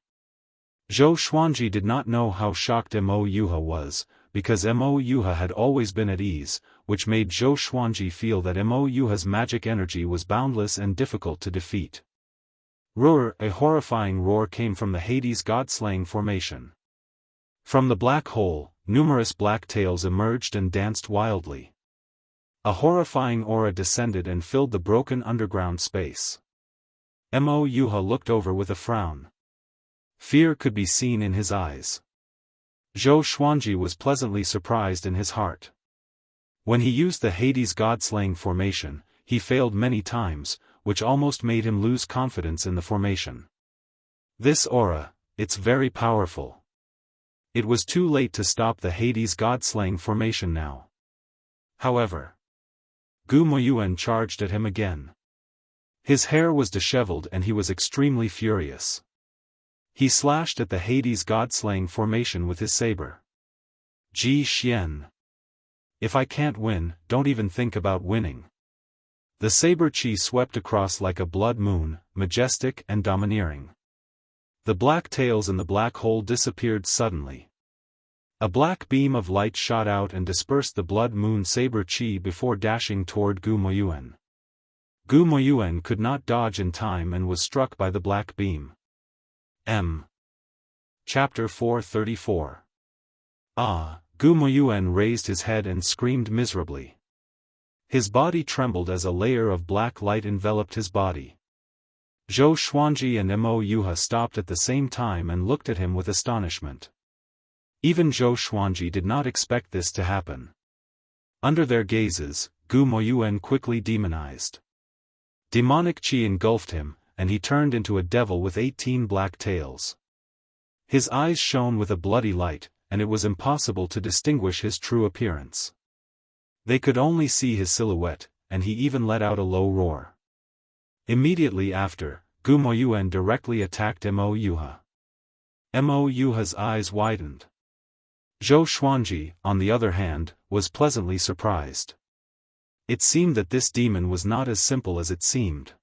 Zhou Xuanji did not know how shocked Mo Yuha was, because Mo Yuha had always been at ease, which made Zhou Xuanji feel that Mo Yuha's magic energy was boundless and difficult to defeat. Roar! A horrifying roar came from the Hades god-slaying formation. From the black hole, numerous black tails emerged and danced wildly. A horrifying aura descended and filled the broken underground space. Mo Yuha looked over with a frown. Fear could be seen in his eyes. Zhou Xuanji was pleasantly surprised in his heart. When he used the Hades god-slaying formation, he failed many times, which almost made him lose confidence in the formation. This aura, it's very powerful. It was too late to stop the Hades god-slaying formation now. However, Gu Moyuan charged at him again. His hair was disheveled and he was extremely furious. He slashed at the Hades god-slaying formation with his saber. Ji Xian. If I can't win, don't even think about winning. The saber chi swept across like a blood moon, majestic and domineering. The black tails in the black hole disappeared suddenly. A black beam of light shot out and dispersed the blood moon saber chi before dashing toward Gu Moyuan. Gu Moyuan could not dodge in time and was struck by the black beam. Chapter 434. Gu Moyuan raised his head and screamed miserably. His body trembled as a layer of black light enveloped his body. Zhou Xuanji and Mo Yuha stopped at the same time and looked at him with astonishment. Even Zhou Xuanji did not expect this to happen. Under their gazes, Gu Moyuan quickly demonized. Demonic chi engulfed him, and he turned into a devil with 18 black tails. His eyes shone with a bloody light, and it was impossible to distinguish his true appearance. They could only see his silhouette, and he even let out a low roar. Immediately after, Gu Moyuan directly attacked Mo Yuha. Mo Yuha's eyes widened. Zhou Xuanji, on the other hand, was pleasantly surprised. It seemed that this demon was not as simple as it seemed.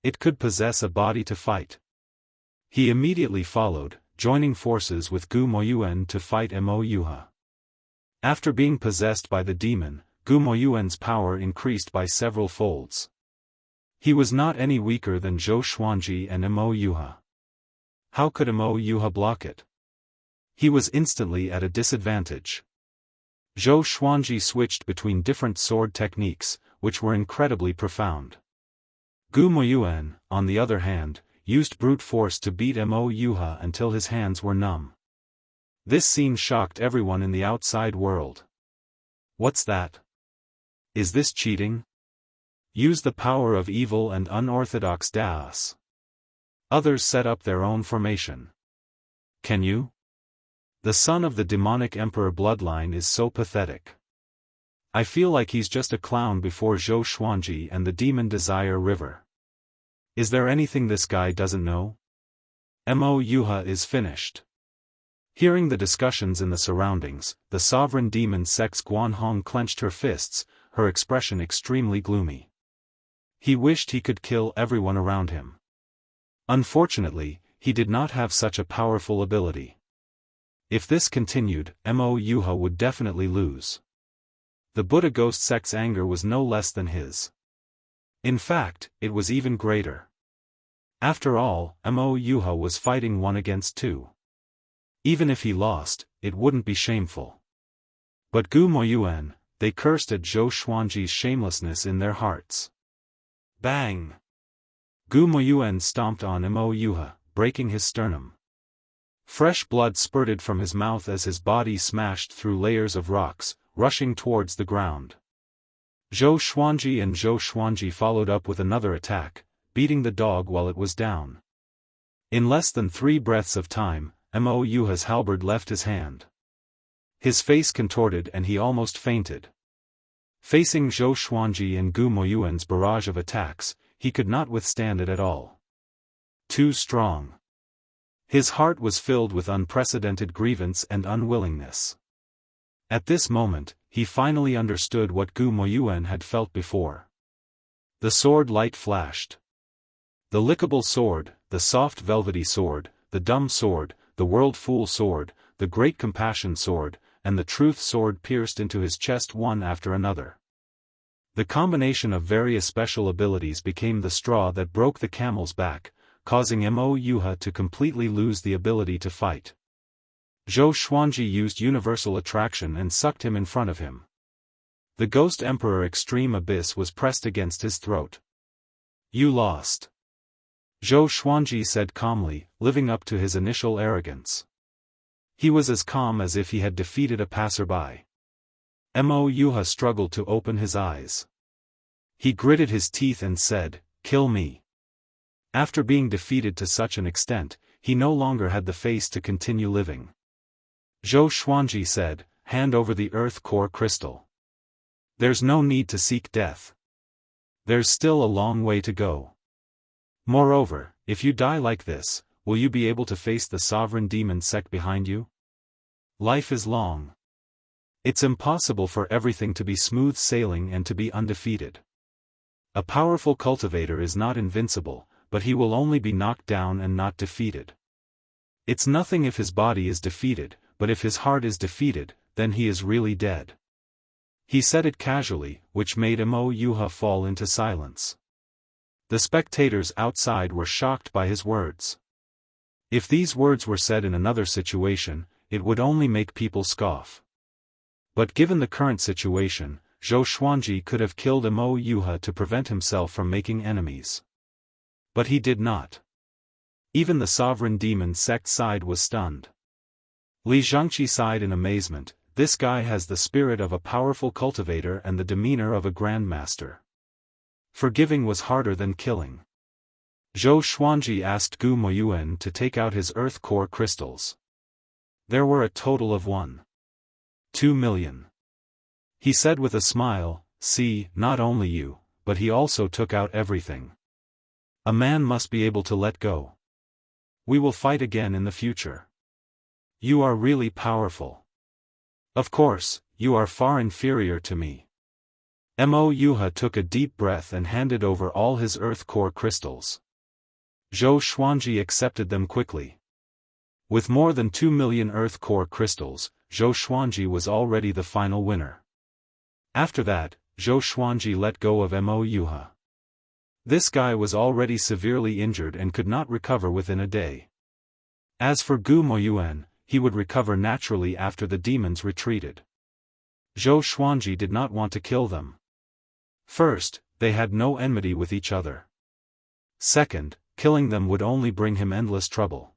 It could possess a body to fight. He immediately followed, joining forces with Gu Moyuan to fight Mo Yuha. After being possessed by the demon, Gu Moyuan's power increased by several folds. He was not any weaker than Zhou Xuanji and Mo Yuha. How could Mo Yuha block it? He was instantly at a disadvantage. Zhou Xuanji switched between different sword techniques, which were incredibly profound. Gu Moyuan, on the other hand, used brute force to beat Mo Yuha until his hands were numb. This scene shocked everyone in the outside world. What's that? Is this cheating? Use the power of evil and unorthodox Daoist. Others set up their own formation. Can you? The son of the demonic emperor bloodline is so pathetic. I feel like he's just a clown before Zhou Xuanji and the demon desire river. Is there anything this guy doesn't know? Mo Yuha is finished. Hearing the discussions in the surroundings, the sovereign demon sects Guanhong clenched her fists, her expression extremely gloomy. He wished he could kill everyone around him. Unfortunately, he did not have such a powerful ability. If this continued, Mo Yuha would definitely lose. The Buddha Ghost sect's anger was no less than his. In fact, it was even greater. After all, Mo Yuha was fighting 1 against 2. Even if he lost, it wouldn't be shameful. But Gu Moyuan, they cursed at Zhou Xuanji's shamelessness in their hearts. Bang! Gu Moyuan stomped on Mo Yuha, breaking his sternum. Fresh blood spurted from his mouth as his body smashed through layers of rocks, rushing towards the ground. Zhou Xuanji and Zhou Xuanji followed up with another attack, beating the dog while it was down. In less than 3 breaths of time, Mo Yuha's halberd left his hand. His face contorted and he almost fainted. Facing Zhou Xuanji and Gu Moyuan's barrage of attacks, he could not withstand it at all. Too strong. His heart was filled with unprecedented grievance and unwillingness. At this moment, he finally understood what Gu Moyuan had felt before. The sword light flashed. The lickable sword, the soft velvety sword, the dumb sword, the world fool sword, the great compassion sword, and the truth sword pierced into his chest one after another. The combination of various special abilities became the straw that broke the camel's back, causing Mo Yuha to completely lose the ability to fight. Zhou Xuanji used universal attraction and sucked him in front of him. The Ghost Emperor Extreme Abyss was pressed against his throat. You lost. Zhou Xuanji said calmly, living up to his initial arrogance. He was as calm as if he had defeated a passerby. Mo Yuha struggled to open his eyes. He gritted his teeth and said, "Kill me." After being defeated to such an extent, he no longer had the face to continue living. Zhou Xuanji said, "Hand over the earth core crystal. There's no need to seek death. There's still a long way to go. Moreover, if you die like this, will you be able to face the sovereign demon sect behind you? Life is long. It's impossible for everything to be smooth sailing and to be undefeated. A powerful cultivator is not invincible, but he will only be knocked down and not defeated. It's nothing if his body is defeated, but if his heart is defeated, then he is really dead." He said it casually, which made Mo Yuha fall into silence. The spectators outside were shocked by his words. If these words were said in another situation, it would only make people scoff. But given the current situation, Zhou Xuanji could have killed Mo Yuha to prevent himself from making enemies. But he did not. Even the sovereign demon sect side was stunned. Li Zhangqi sighed in amazement. This guy has the spirit of a powerful cultivator and the demeanor of a grandmaster. Forgiving was harder than killing. Zhou Xuanji asked Gu Moyuan to take out his earth core crystals. There were a total of 1.2 million. He said with a smile, "See, not only you, but he also took out everything. A man must be able to let go. We will fight again in the future. You are really powerful. Of course, you are far inferior to me." Mo Yuha took a deep breath and handed over all his earth core crystals. Zhou Xuanji accepted them quickly. With more than 2 million earth core crystals, Zhou Xuanji was already the final winner. After that, Zhou Xuanji let go of Mo Yuha. This guy was already severely injured and could not recover within a day. As for Gu Moyuan, he would recover naturally after the demons retreated. Zhou Xuanji did not want to kill them. First, they had no enmity with each other. Second, killing them would only bring him endless trouble.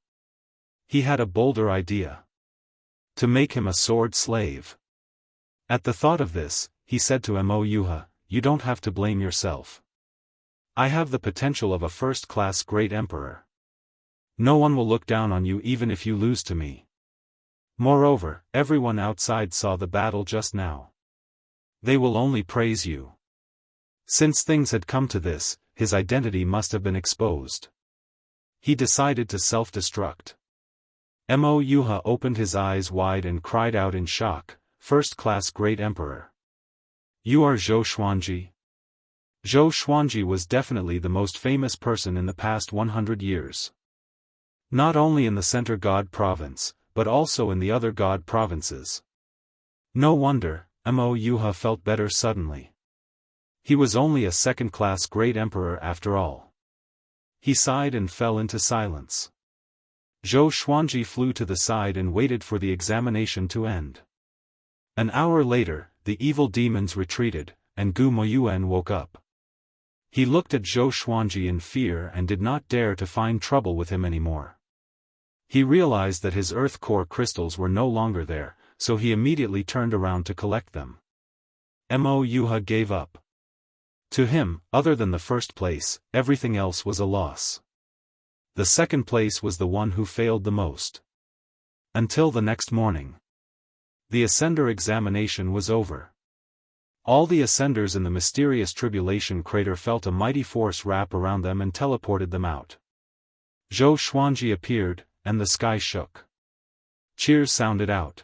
He had a bolder idea. To make him a sword slave. At the thought of this, he said to Mo Yuha, "You don't have to blame yourself. I have the potential of a first-class great emperor. No one will look down on you even if you lose to me. Moreover, everyone outside saw the battle just now. They will only praise you." Since things had come to this, his identity must have been exposed. He decided to self-destruct. Mo Yuha opened his eyes wide and cried out in shock, "First-class great emperor. You are Zhou Xuanji?" Zhou Xuanji was definitely the most famous person in the past 100 years. Not only in the Center God province, but also in the other God provinces. No wonder, Mo Yuha felt better suddenly. He was only a second-class great emperor after all. He sighed and fell into silence. Zhou Xuanji flew to the side and waited for the examination to end. An hour later, the evil demons retreated, and Gu Moyuan woke up. He looked at Zhou Xuanji in fear and did not dare to find trouble with him anymore. He realized that his earth core crystals were no longer there, so he immediately turned around to collect them. Mo Yuha gave up. To him, other than the first place, everything else was a loss. The second place was the one who failed the most. Until the next morning. The Ascender examination was over. All the Ascenders in the mysterious tribulation crater felt a mighty force wrap around them and teleported them out. Zhou Xuanji appeared, and the sky shook. Cheers sounded out.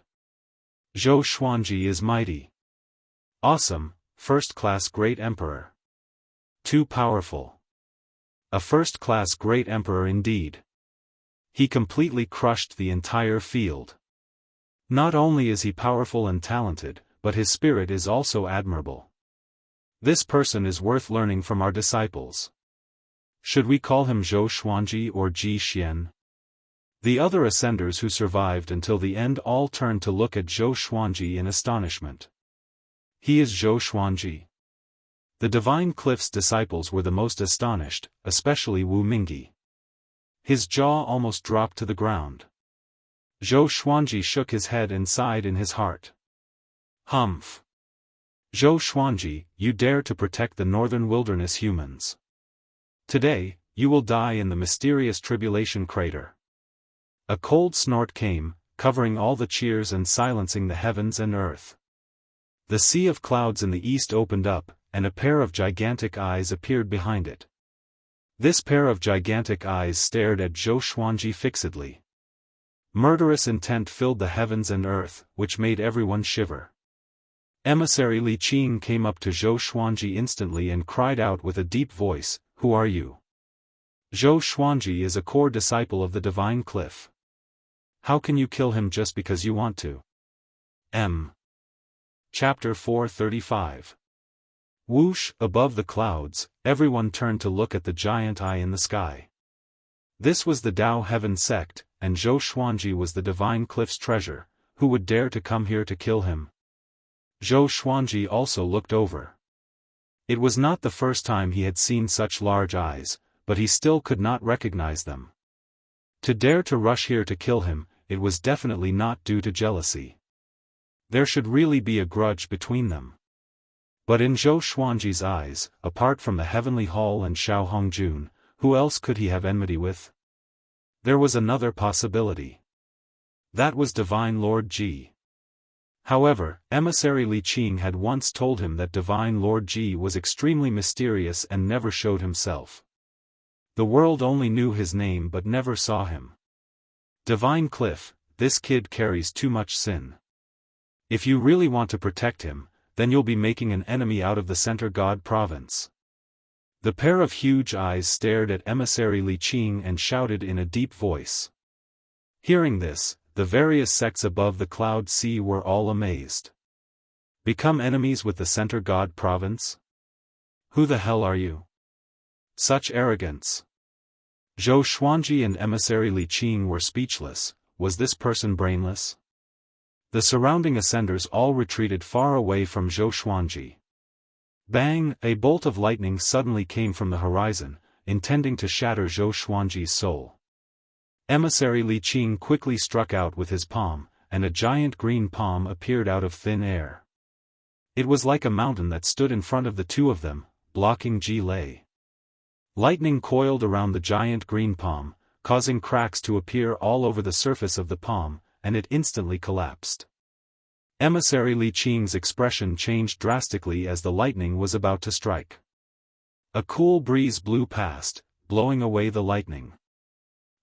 Zhou Xuanji is mighty. Awesome, first-class great emperor. Too powerful. A first-class great emperor indeed. He completely crushed the entire field. Not only is he powerful and talented, but his spirit is also admirable. This person is worth learning from our disciples. Should we call him Zhou Xuanji or Ji Xian? The other ascenders who survived until the end all turned to look at Zhou Xuanji in astonishment. He is Zhou Xuanji. The Divine Cliff's disciples were the most astonished, especially Wu Mingyi. His jaw almost dropped to the ground. Zhou Xuanji shook his head and sighed in his heart. Humph! Zhou Xuanji, you dare to protect the northern wilderness humans. Today, you will die in the mysterious tribulation crater. A cold snort came, covering all the cheers and silencing the heavens and earth. The sea of clouds in the east opened up, and a pair of gigantic eyes appeared behind it. This pair of gigantic eyes stared at Zhou Xuanji fixedly. Murderous intent filled the heavens and earth, which made everyone shiver. Emissary Li Qing came up to Zhou Xuanji instantly and cried out with a deep voice, "Who are you?" Zhou Xuanji is a core disciple of the Divine Cliff. How can you kill him just because you want to? Chapter 435. Whoosh, above the clouds, everyone turned to look at the giant eye in the sky. This was the Dao Heaven sect, and Zhou Xuanji was the Divine Cliff's treasure. Who would dare to come here to kill him? Zhou Xuanji also looked over. It was not the first time he had seen such large eyes, but he still could not recognize them. To dare to rush here to kill him, it was definitely not due to jealousy. There should really be a grudge between them. But in Zhou Xuanji's eyes, apart from the Heavenly Hall and Xiao Hongjun, who else could he have enmity with? There was another possibility. That was Divine Lord Ji. However, Emissary Li Qing had once told him that Divine Lord Ji was extremely mysterious and never showed himself. The world only knew his name but never saw him. Divine Cliff, this kid carries too much sin. If you really want to protect him, then you'll be making an enemy out of the Center God province. The pair of huge eyes stared at Emissary Li Qing and shouted in a deep voice. Hearing this, the various sects above the cloud sea were all amazed. Become enemies with the Center God province? Who the hell are you? Such arrogance. Zhou Xuanji and Emissary Li Qing were speechless. Was this person brainless? The surrounding ascenders all retreated far away from Zhou Xuanji. Bang! A bolt of lightning suddenly came from the horizon, intending to shatter Zhou Xuanji's soul. Emissary Li Qing quickly struck out with his palm, and a giant green palm appeared out of thin air. It was like a mountain that stood in front of the two of them, blocking Ji Lei. Lightning coiled around the giant green palm, causing cracks to appear all over the surface of the palm, and it instantly collapsed. Emissary Li Qing's expression changed drastically as the lightning was about to strike. A cool breeze blew past, blowing away the lightning.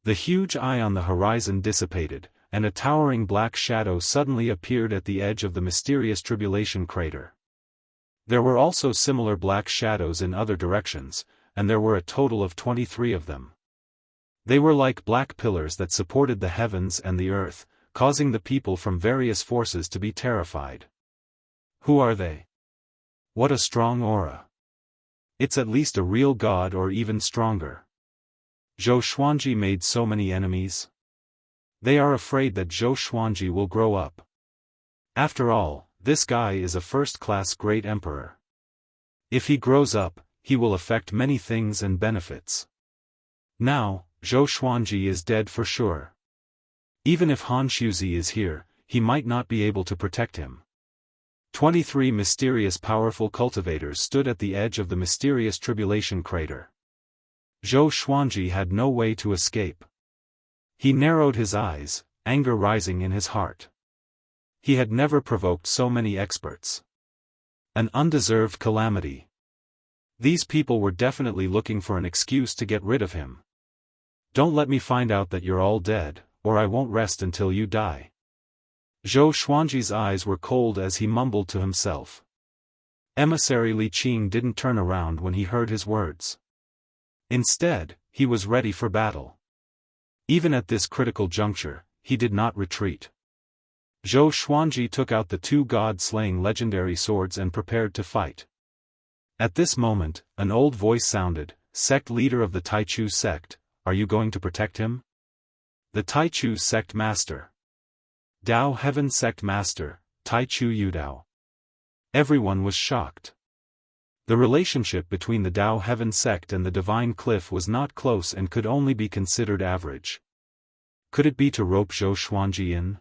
The huge eye on the horizon dissipated, and a towering black shadow suddenly appeared at the edge of the mysterious tribulation crater. There were also similar black shadows in other directions, and there were a total of 23 of them. They were like black pillars that supported the heavens and the earth, causing the people from various forces to be terrified. Who are they? What a strong aura. It's at least a real god or even stronger. Zhou Xuanji made so many enemies. They are afraid that Zhou Xuanji will grow up. After all, this guy is a first-class great emperor. If he grows up, he will affect many things and benefits. Now, Zhou Xuanji is dead for sure. Even if Han Shuzi is here, he might not be able to protect him. 23 mysterious powerful cultivators stood at the edge of the mysterious tribulation crater. Zhou Xuanji had no way to escape. He narrowed his eyes, anger rising in his heart. He had never provoked so many experts. An undeserved calamity. These people were definitely looking for an excuse to get rid of him. Don't let me find out that you're all dead, or I won't rest until you die. Zhou Xuanji's eyes were cold as he mumbled to himself. Emissary Li Qing didn't turn around when he heard his words. Instead, he was ready for battle. Even at this critical juncture, he did not retreat. Zhou Xuanji took out the two god-slaying legendary swords and prepared to fight. At this moment, an old voice sounded, sect leader of the Taichu sect, are you going to protect him? The Taichu sect master. Dao Heaven sect master, Taichu Yudao. Everyone was shocked. The relationship between the Dao Heaven sect and the Divine Cliff was not close and could only be considered average. Could it be to rope Zhou Xuanji in?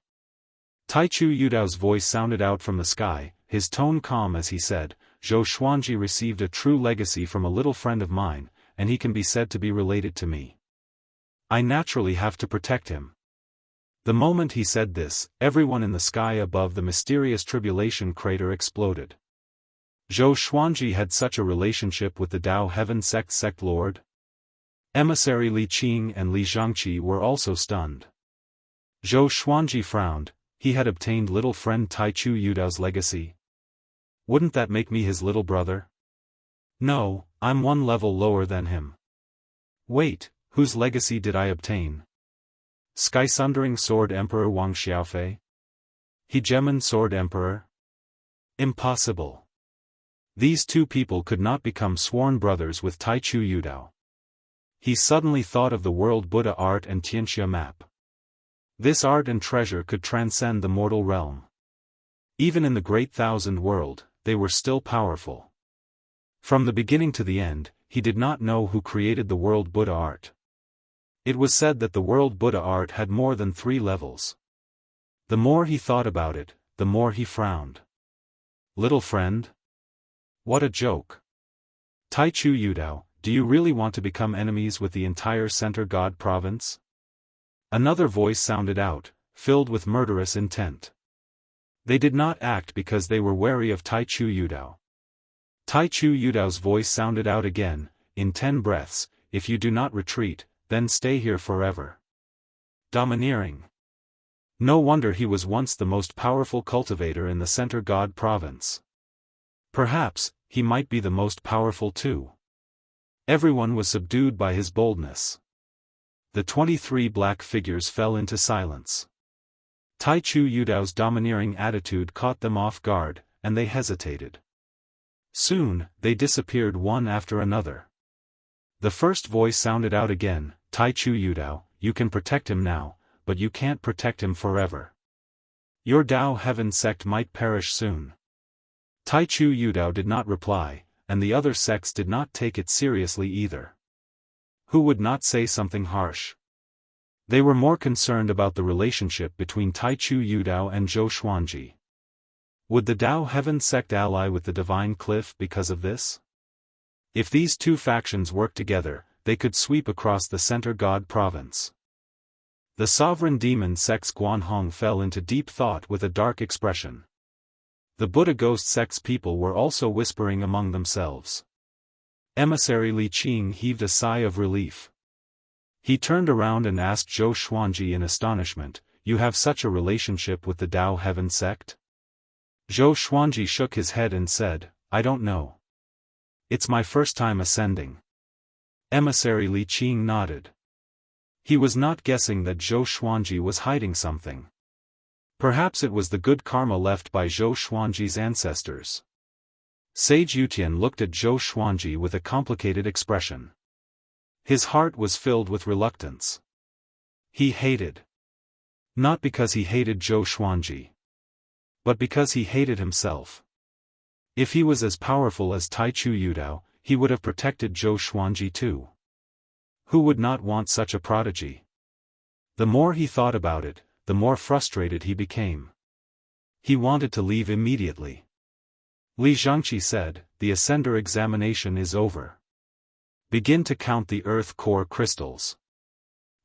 Taichu Yudao's voice sounded out from the sky, his tone calm as he said, Zhou Xuanji received a true legacy from a little friend of mine, and he can be said to be related to me. I naturally have to protect him. The moment he said this, everyone in the sky above the mysterious tribulation crater exploded. Zhou Xuanji had such a relationship with the Dao Heaven sect lord? Emissary Li Qing and Li Zhangqi were also stunned. Zhou Xuanji frowned. He had obtained little friend Taichu Yudao's legacy. Wouldn't that make me his little brother? No, I'm one level lower than him. Wait, whose legacy did I obtain? Sky-sundering Sword Emperor Wang Xiaofei? Hegemon Sword Emperor? Impossible. These two people could not become sworn brothers with Taichu Yudao. He suddenly thought of the world Buddha art and Tianxia map. This art and treasure could transcend the mortal realm. Even in the Great Thousand World, they were still powerful. From the beginning to the end, he did not know who created the world Buddha art. It was said that the world Buddha art had more than 3 levels. The more he thought about it, the more he frowned. Little friend? What a joke. Taichu Yudao, do you really want to become enemies with the entire Center God province? Another voice sounded out, filled with murderous intent. They did not act because they were wary of Taichu Yudao. Taichu Yudao's voice sounded out again, in 10 breaths, if you do not retreat, then stay here forever. Domineering. No wonder he was once the most powerful cultivator in the Center God province. Perhaps, he might be the most powerful too. Everyone was subdued by his boldness. The 23 black figures fell into silence. Taichu Yudao's domineering attitude caught them off guard, and they hesitated. Soon, they disappeared one after another. The first voice sounded out again, Taichu Yudao, you can protect him now, but you can't protect him forever. Your Dao Heaven sect might perish soon. Taichu Yudao did not reply, and the other sects did not take it seriously either. Who would not say something harsh? They were more concerned about the relationship between Taichu Yudao and Zhou Xuanji. Would the Dao Heaven sect ally with the Divine Cliff because of this? If these two factions worked together, they could sweep across the Center God province. The sovereign demon sect's Guanhong fell into deep thought with a dark expression. The Buddha Ghost sect's people were also whispering among themselves. Emissary Li Qing heaved a sigh of relief. He turned around and asked Zhou Xuanji in astonishment, you have such a relationship with the Dao Heaven sect? Zhou Xuanji shook his head and said, I don't know. It's my first time ascending. Emissary Li Qing nodded. He was not guessing that Zhou Xuanji was hiding something. Perhaps it was the good karma left by Zhou Xuanji's ancestors. Sage Yutian looked at Zhou Xuanji with a complicated expression. His heart was filled with reluctance. He hated. Not because he hated Zhou Xuanji. But because he hated himself. If he was as powerful as Taichu Yudao, he would have protected Zhou Xuanji too. Who would not want such a prodigy? The more he thought about it, the more frustrated he became. He wanted to leave immediately. Li Zhangqi said, the Ascender examination is over. Begin to count the earth core crystals.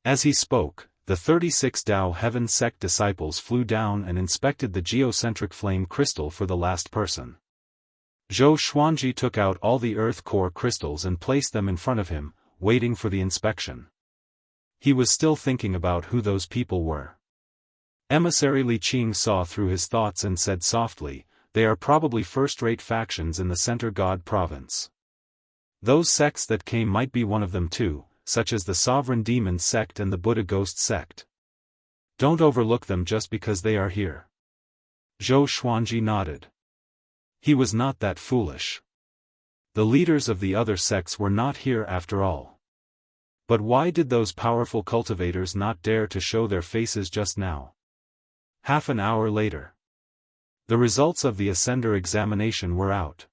As he spoke, the 36 Dao Heaven sect disciples flew down and inspected the geocentric flame crystal for the last person. Zhou Xuanji took out all the earth core crystals and placed them in front of him, waiting for the inspection. He was still thinking about who those people were. Emissary Li Qing saw through his thoughts and said softly, they are probably first-rate factions in the Center God province. Those sects that came might be one of them too, such as the Sovereign Demon sect and the Buddha Ghost sect. Don't overlook them just because they are here. Zhou Xuanji nodded. He was not that foolish. The leaders of the other sects were not here after all. But why did those powerful cultivators not dare to show their faces just now? Half an hour later. The results of the Ascender examination were out.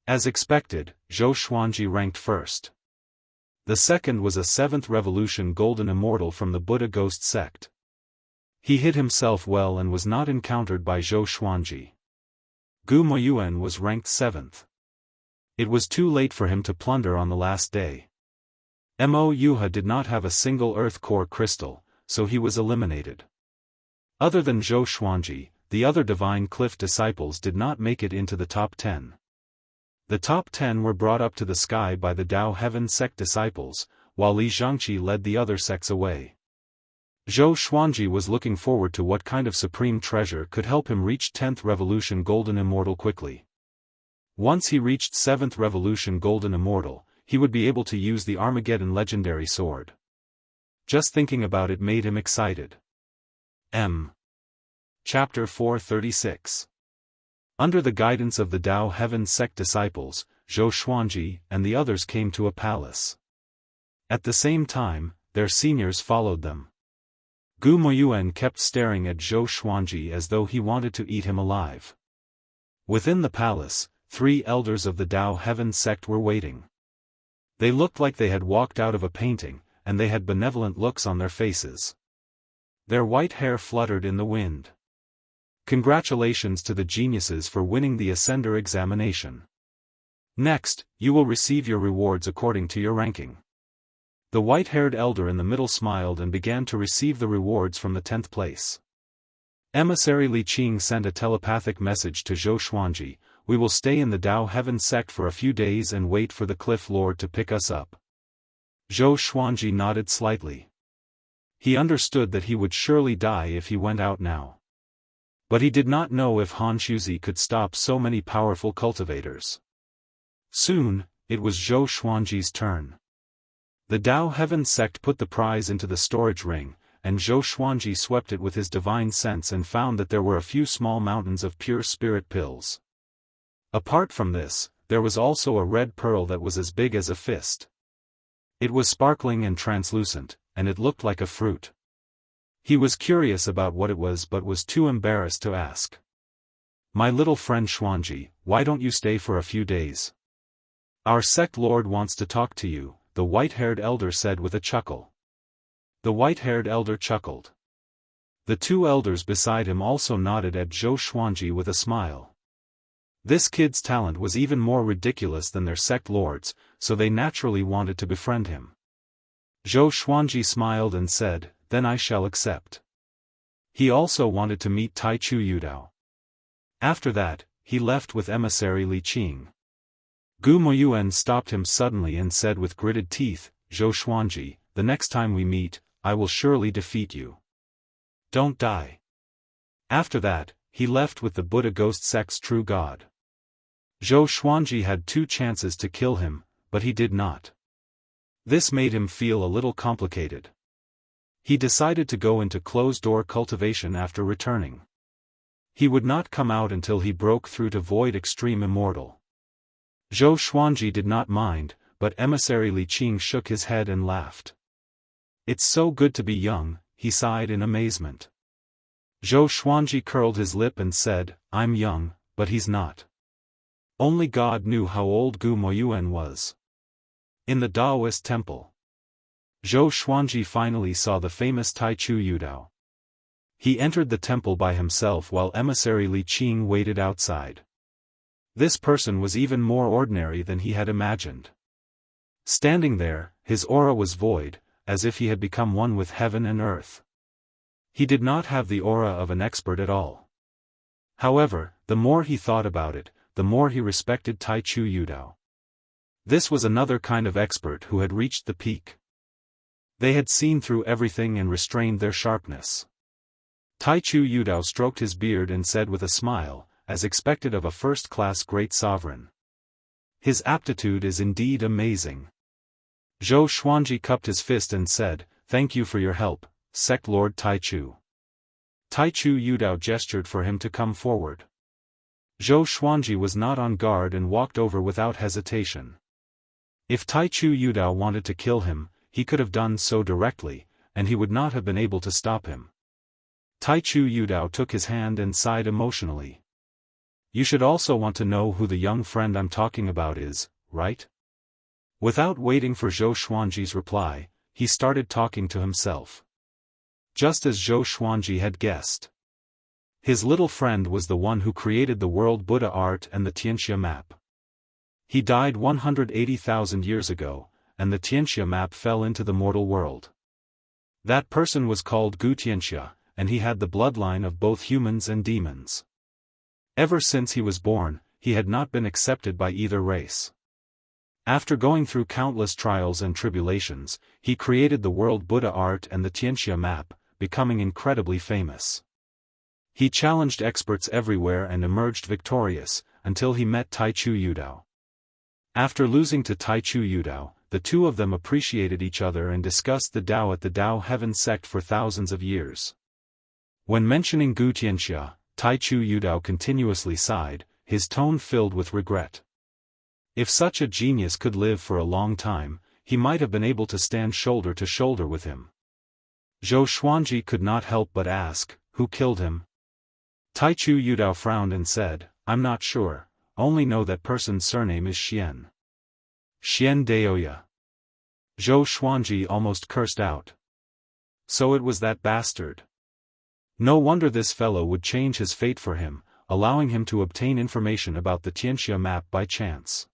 As expected, Zhou Xuanji ranked first. The second was a 7th Revolution Golden Immortal from the Buddha Ghost sect. He hid himself well and was not encountered by Zhou Xuanji. Gu Moyuan was ranked 7th. It was too late for him to plunder on the last day. Mo Yuha did not have a single earth core crystal, so he was eliminated. Other than Zhou Xuanji, the other Divine Cliff disciples did not make it into the top 10. The top 10 were brought up to the sky by the Dao Heaven sect disciples, while Li Zhangqi led the other sects away. Zhou Xuanji was looking forward to what kind of supreme treasure could help him reach 10th Revolution Golden Immortal quickly. Once he reached 7th Revolution Golden Immortal, he would be able to use the Armageddon legendary sword. Just thinking about it made him excited. Chapter 436. Under the guidance of the Dao Heaven sect disciples, Zhou Xuanji and the others came to a palace. At the same time, their seniors followed them. Gu Moyuan kept staring at Zhou Xuanji as though he wanted to eat him alive. Within the palace, 3 elders of the Dao Heaven sect were waiting. They looked like they had walked out of a painting, and they had benevolent looks on their faces. Their white hair fluttered in the wind. Congratulations to the geniuses for winning the Ascender examination. Next, you will receive your rewards according to your ranking. The white-haired elder in the middle smiled and began to receive the rewards from the 10th place. Emissary Li Qing sent a telepathic message to Zhou Xuanji, "We will stay in the Dao Heaven sect for a few days and wait for the Cliff Lord to pick us up." Zhou Xuanji nodded slightly. He understood that he would surely die if he went out now. But he did not know if Han Shuzi could stop so many powerful cultivators. Soon, it was Zhou Xuanji's turn. The Dao Heaven sect put the prize into the storage ring, and Zhou Xuanji swept it with his divine sense and found that there were a few small mountains of pure spirit pills. Apart from this, there was also a red pearl that was as big as a fist. It was sparkling and translucent, and it looked like a fruit. He was curious about what it was but was too embarrassed to ask. "My little friend Xuanji, why don't you stay for a few days? Our sect lord wants to talk to you," the white-haired elder said with a chuckle. The white-haired elder chuckled. The 2 elders beside him also nodded at Zhou Xuanji with a smile. This kid's talent was even more ridiculous than their sect lords, so they naturally wanted to befriend him. Zhou Xuanji smiled and said, "Then I shall accept." He also wanted to meet Tai Chu Yudao. After that, he left with emissary Li Qing. Gu Moyuan stopped him suddenly and said with gritted teeth, "Zhou Xuanji, the next time we meet, I will surely defeat you. Don't die." After that, he left with the Buddha Ghost sect's true god. Zhou Xuanji had 2 chances to kill him, but he did not. This made him feel a little complicated. He decided to go into closed-door cultivation after returning. He would not come out until he broke through to Void Extreme Immortal. Zhou Xuanji did not mind, but emissary Li Qing shook his head and laughed. "It's so good to be young," he sighed in amazement. Zhou Xuanji curled his lip and said, "I'm young, but he's not." Only God knew how old Gu Moyuan was. In the Daoist temple, Zhou Xuanji finally saw the famous Tai Chu Yudao. He entered the temple by himself while emissary Li Qing waited outside. This person was even more ordinary than he had imagined. Standing there, his aura was void, as if he had become one with heaven and earth. He did not have the aura of an expert at all. However, the more he thought about it, the more he respected Tai Chu Yudao. This was another kind of expert who had reached the peak. They had seen through everything and restrained their sharpness. Tai Chu Yudao stroked his beard and said with a smile, as expected of a first-class great sovereign, "His aptitude is indeed amazing." Zhou Xuanji cupped his fist and said, "Thank you for your help, Sect Lord Tai Chu." Tai Chu Yudao gestured for him to come forward. Zhou Xuanji was not on guard and walked over without hesitation. If Taichu Yudao wanted to kill him, he could have done so directly, and he would not have been able to stop him. Taichu Yudao took his hand and sighed emotionally. You should also want to know who the young friend I'm talking about is, right? Without waiting for Zhou Xuanji's reply, he started talking to himself. Just as Zhou Xuanji had guessed. His little friend was the one who created the world Buddha art and the Xianxia map. He died 180,000 years ago, and the Xianxia map fell into the mortal world. That person was called Gu Xianxia, and he had the bloodline of both humans and demons. Ever since he was born, he had not been accepted by either race. After going through countless trials and tribulations, he created the world Buddha art and the Xianxia map, becoming incredibly famous. He challenged experts everywhere and emerged victorious, until he met Taichu Yudao. After losing to Taichu Yudao, the two of them appreciated each other and discussed the Tao at the Tao Heaven sect for thousands of years. When mentioning Gu Tianxia, Taichu Yudao continuously sighed, his tone filled with regret. If such a genius could live for a long time, he might have been able to stand shoulder to shoulder with him. Zhou Xuanji could not help but ask, who killed him? Taichu Yudao frowned and said, I'm not sure, only know that person's surname is Xian. Xian Daoya. Zhou Xuanji almost cursed out. So it was that bastard. No wonder this fellow would change his fate for him, allowing him to obtain information about the Xianxia map by chance.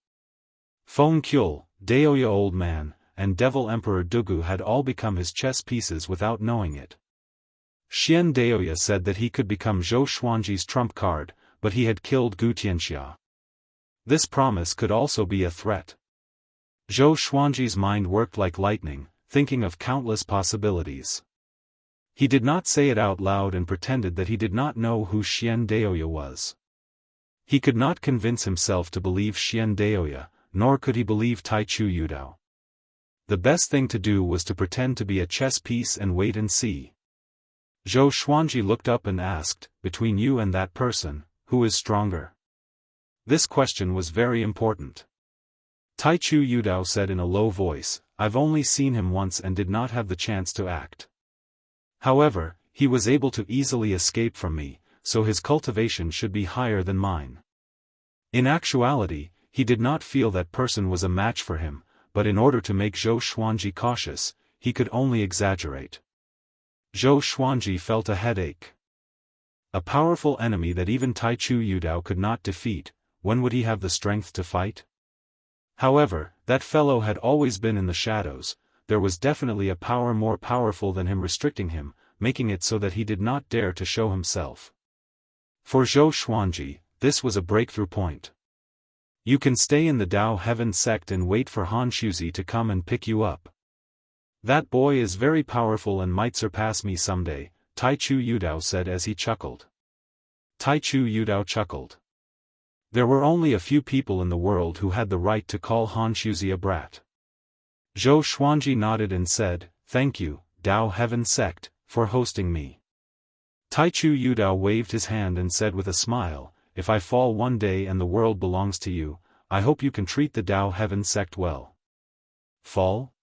Feng Kyul, Daoya Old Man, and Devil Emperor Dugu had all become his chess pieces without knowing it. Xian Daoya said that he could become Zhou Xuanji's trump card, but he had killed Gu Tianxia. This promise could also be a threat. Zhou Xuanji's mind worked like lightning, thinking of countless possibilities. He did not say it out loud and pretended that he did not know who Xian Daoya was. He could not convince himself to believe Xian Daoya, nor could he believe Taichu Yudao. The best thing to do was to pretend to be a chess piece and wait and see. Zhou Xuanji looked up and asked, between you and that person, who is stronger? This question was very important. Taichu Yudao said in a low voice, I've only seen him once and did not have the chance to act. However, he was able to easily escape from me, so his cultivation should be higher than mine. In actuality, he did not feel that person was a match for him, but in order to make Zhou Xuanji cautious, he could only exaggerate. Zhou Xuanji felt a headache. A powerful enemy that even Taichu Yudao could not defeat, when would he have the strength to fight? However, that fellow had always been in the shadows, there was definitely a power more powerful than him restricting him, making it so that he did not dare to show himself. For Zhou Xuanji, this was a breakthrough point. You can stay in the Tao Heaven sect and wait for Han Shuzi to come and pick you up. That boy is very powerful and might surpass me someday, Taichu Yudao said as he chuckled. Taichu Yudao chuckled. There were only a few people in the world who had the right to call Han Shuzi a brat. Zhou Xuanji nodded and said, thank you, Tao Heaven sect, for hosting me. Taichu Yudao waved his hand and said with a smile, if I fall one day and the world belongs to you, I hope you can treat the Tao Heaven sect well. Fall?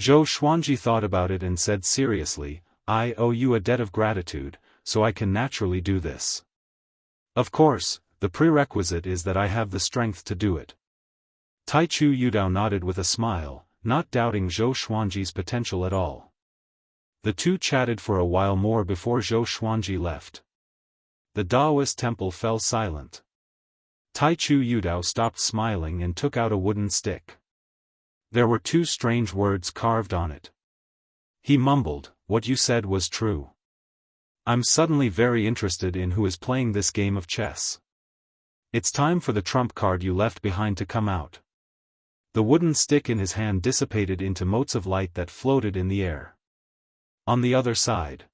Zhou Xuanji thought about it and said seriously, I owe you a debt of gratitude, so I can naturally do this. Of course, the prerequisite is that I have the strength to do it. Taichu Yudao nodded with a smile, not doubting Zhou Xuanji's potential at all. The two chatted for a while more before Zhou Xuanji left. The Daoist temple fell silent. Taichu Yudao stopped smiling and took out a wooden stick. There were two strange words carved on it. He mumbled, what you said was true. I'm suddenly very interested in who is playing this game of chess. It's time for the trump card you left behind to come out. The wooden stick in his hand dissipated into motes of light that floated in the air. On the other side,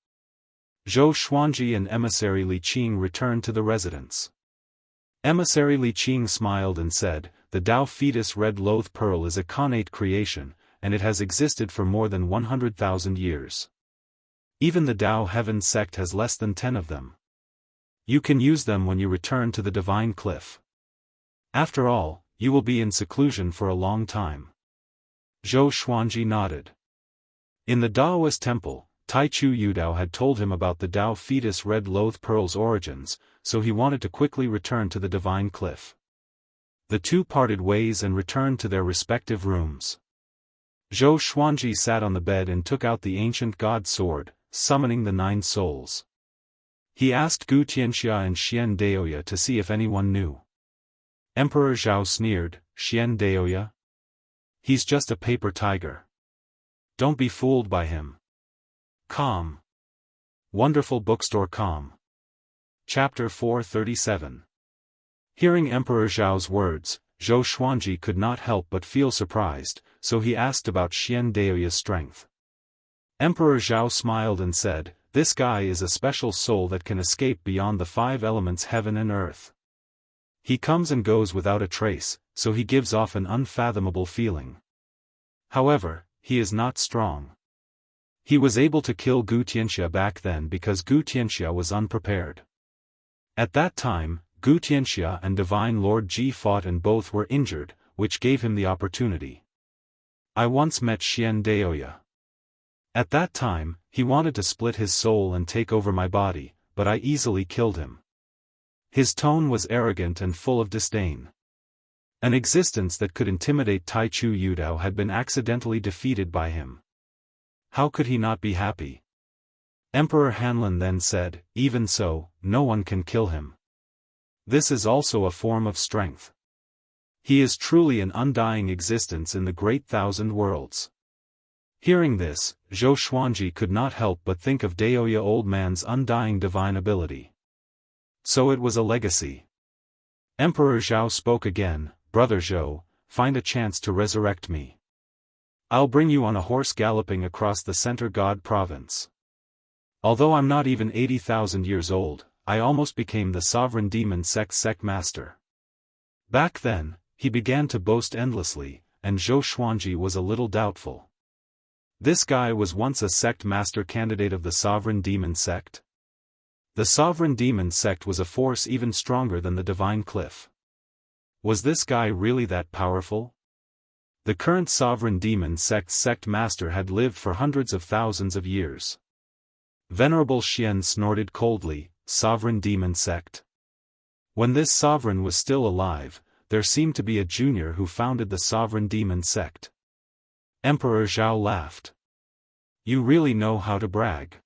Zhou Xuanji and emissary Li Qing returned to the residence. Emissary Li Qing smiled and said, the Tao fetus red loath pearl is a connate creation, and it has existed for more than 100,000 years. Even the Tao Heaven sect has less than 10 of them. You can use them when you return to the divine cliff. After all, you will be in seclusion for a long time. Zhou Xuanji nodded. In the Daoist temple, Taichu Yudao had told him about the Dao fetus red loath pearl's origins, so he wanted to quickly return to the divine cliff. The two parted ways and returned to their respective rooms. Zhou Xuanji sat on the bed and took out the ancient god sword, summoning the 9 souls. He asked Gu Tianxia and Xian Daoya to see if anyone knew. Emperor Zhao sneered, "Xian Daoya? He's just a paper tiger. Don't be fooled by him." Calm. Wonderful bookstore calm. Chapter 437. Hearing Emperor Zhao's words, Zhou Xuanji could not help but feel surprised, so he asked about Xian Daoya's strength. Emperor Zhao smiled and said, "This guy is a special soul that can escape beyond the 5 elements heaven and earth. He comes and goes without a trace, so he gives off an unfathomable feeling. However, he is not strong. He was able to kill Gu Tianxia back then because Gu Tianxia was unprepared. At that time, Gu Tianxia and Divine Lord Ji fought and both were injured, which gave him the opportunity. I once met Xian Daoya. At that time, he wanted to split his soul and take over my body, but I easily killed him. His tone was arrogant and full of disdain. An existence that could intimidate Taichu Yudao had been accidentally defeated by him. How could he not be happy?" Emperor Hanlin then said, "Even so, no one can kill him. This is also a form of strength. He is truly an undying existence in the great 1,000 worlds." Hearing this, Zhou Xuanji could not help but think of Daoya old man's undying divine ability. So it was a legacy. Emperor Zhao spoke again, "Brother Zhou, find a chance to resurrect me. I'll bring you on a horse galloping across the Center God province. Although I'm not even 80,000 years old, I almost became the sovereign demon sect master." Back then, he began to boast endlessly, and Zhou Xuanji was a little doubtful. This guy was once a sect master candidate of the sovereign demon sect. The sovereign demon sect was a force even stronger than the divine cliff. Was this guy really that powerful? The current sovereign demon sect master had lived for hundreds of thousands of years. Venerable Xian snorted coldly, "Sovereign demon sect?" When this sovereign was still alive, there seemed to be a junior who founded the sovereign demon sect. Emperor Zhao laughed. "You really know how to brag."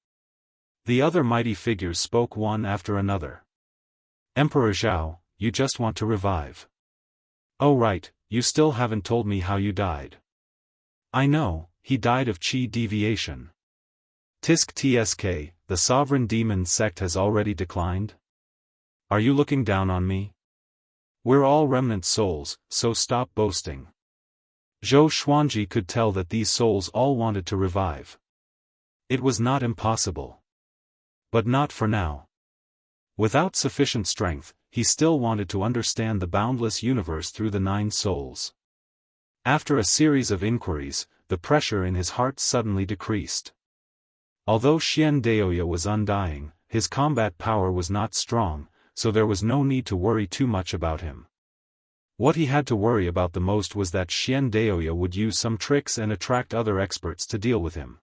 The other mighty figures spoke one after another. "Emperor Zhao, you just want to revive. Oh right, you still haven't told me how you died." "I know, he died of chi deviation." "Tisk tsk, the sovereign demon sect has already declined? Are you looking down on me? We're all remnant souls, so stop boasting." Zhou Xuanji could tell that these souls all wanted to revive. It was not impossible. But not for now. Without sufficient strength, he still wanted to understand the boundless universe through the 9 souls. After a series of inquiries, the pressure in his heart suddenly decreased. Although Xian Daoya was undying, his combat power was not strong, so there was no need to worry too much about him. What he had to worry about the most was that Xian Daoya would use some tricks and attract other experts to deal with him.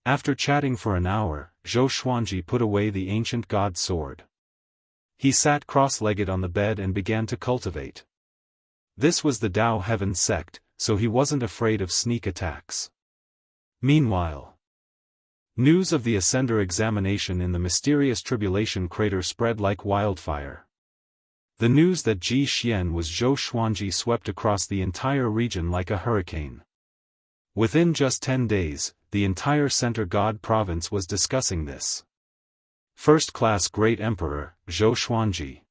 After chatting for an hour, Zhou Xuanji put away the ancient god sword. He sat cross-legged on the bed and began to cultivate. This was the Dao Heaven sect, so he wasn't afraid of sneak attacks. Meanwhile, news of the Ascender examination in the mysterious tribulation crater spread like wildfire. The news that Ji Xian was Zhou Xuanji swept across the entire region like a hurricane. Within just 10 days, the entire Center God province was discussing this. First-class Great Emperor, Zhou Xuanji.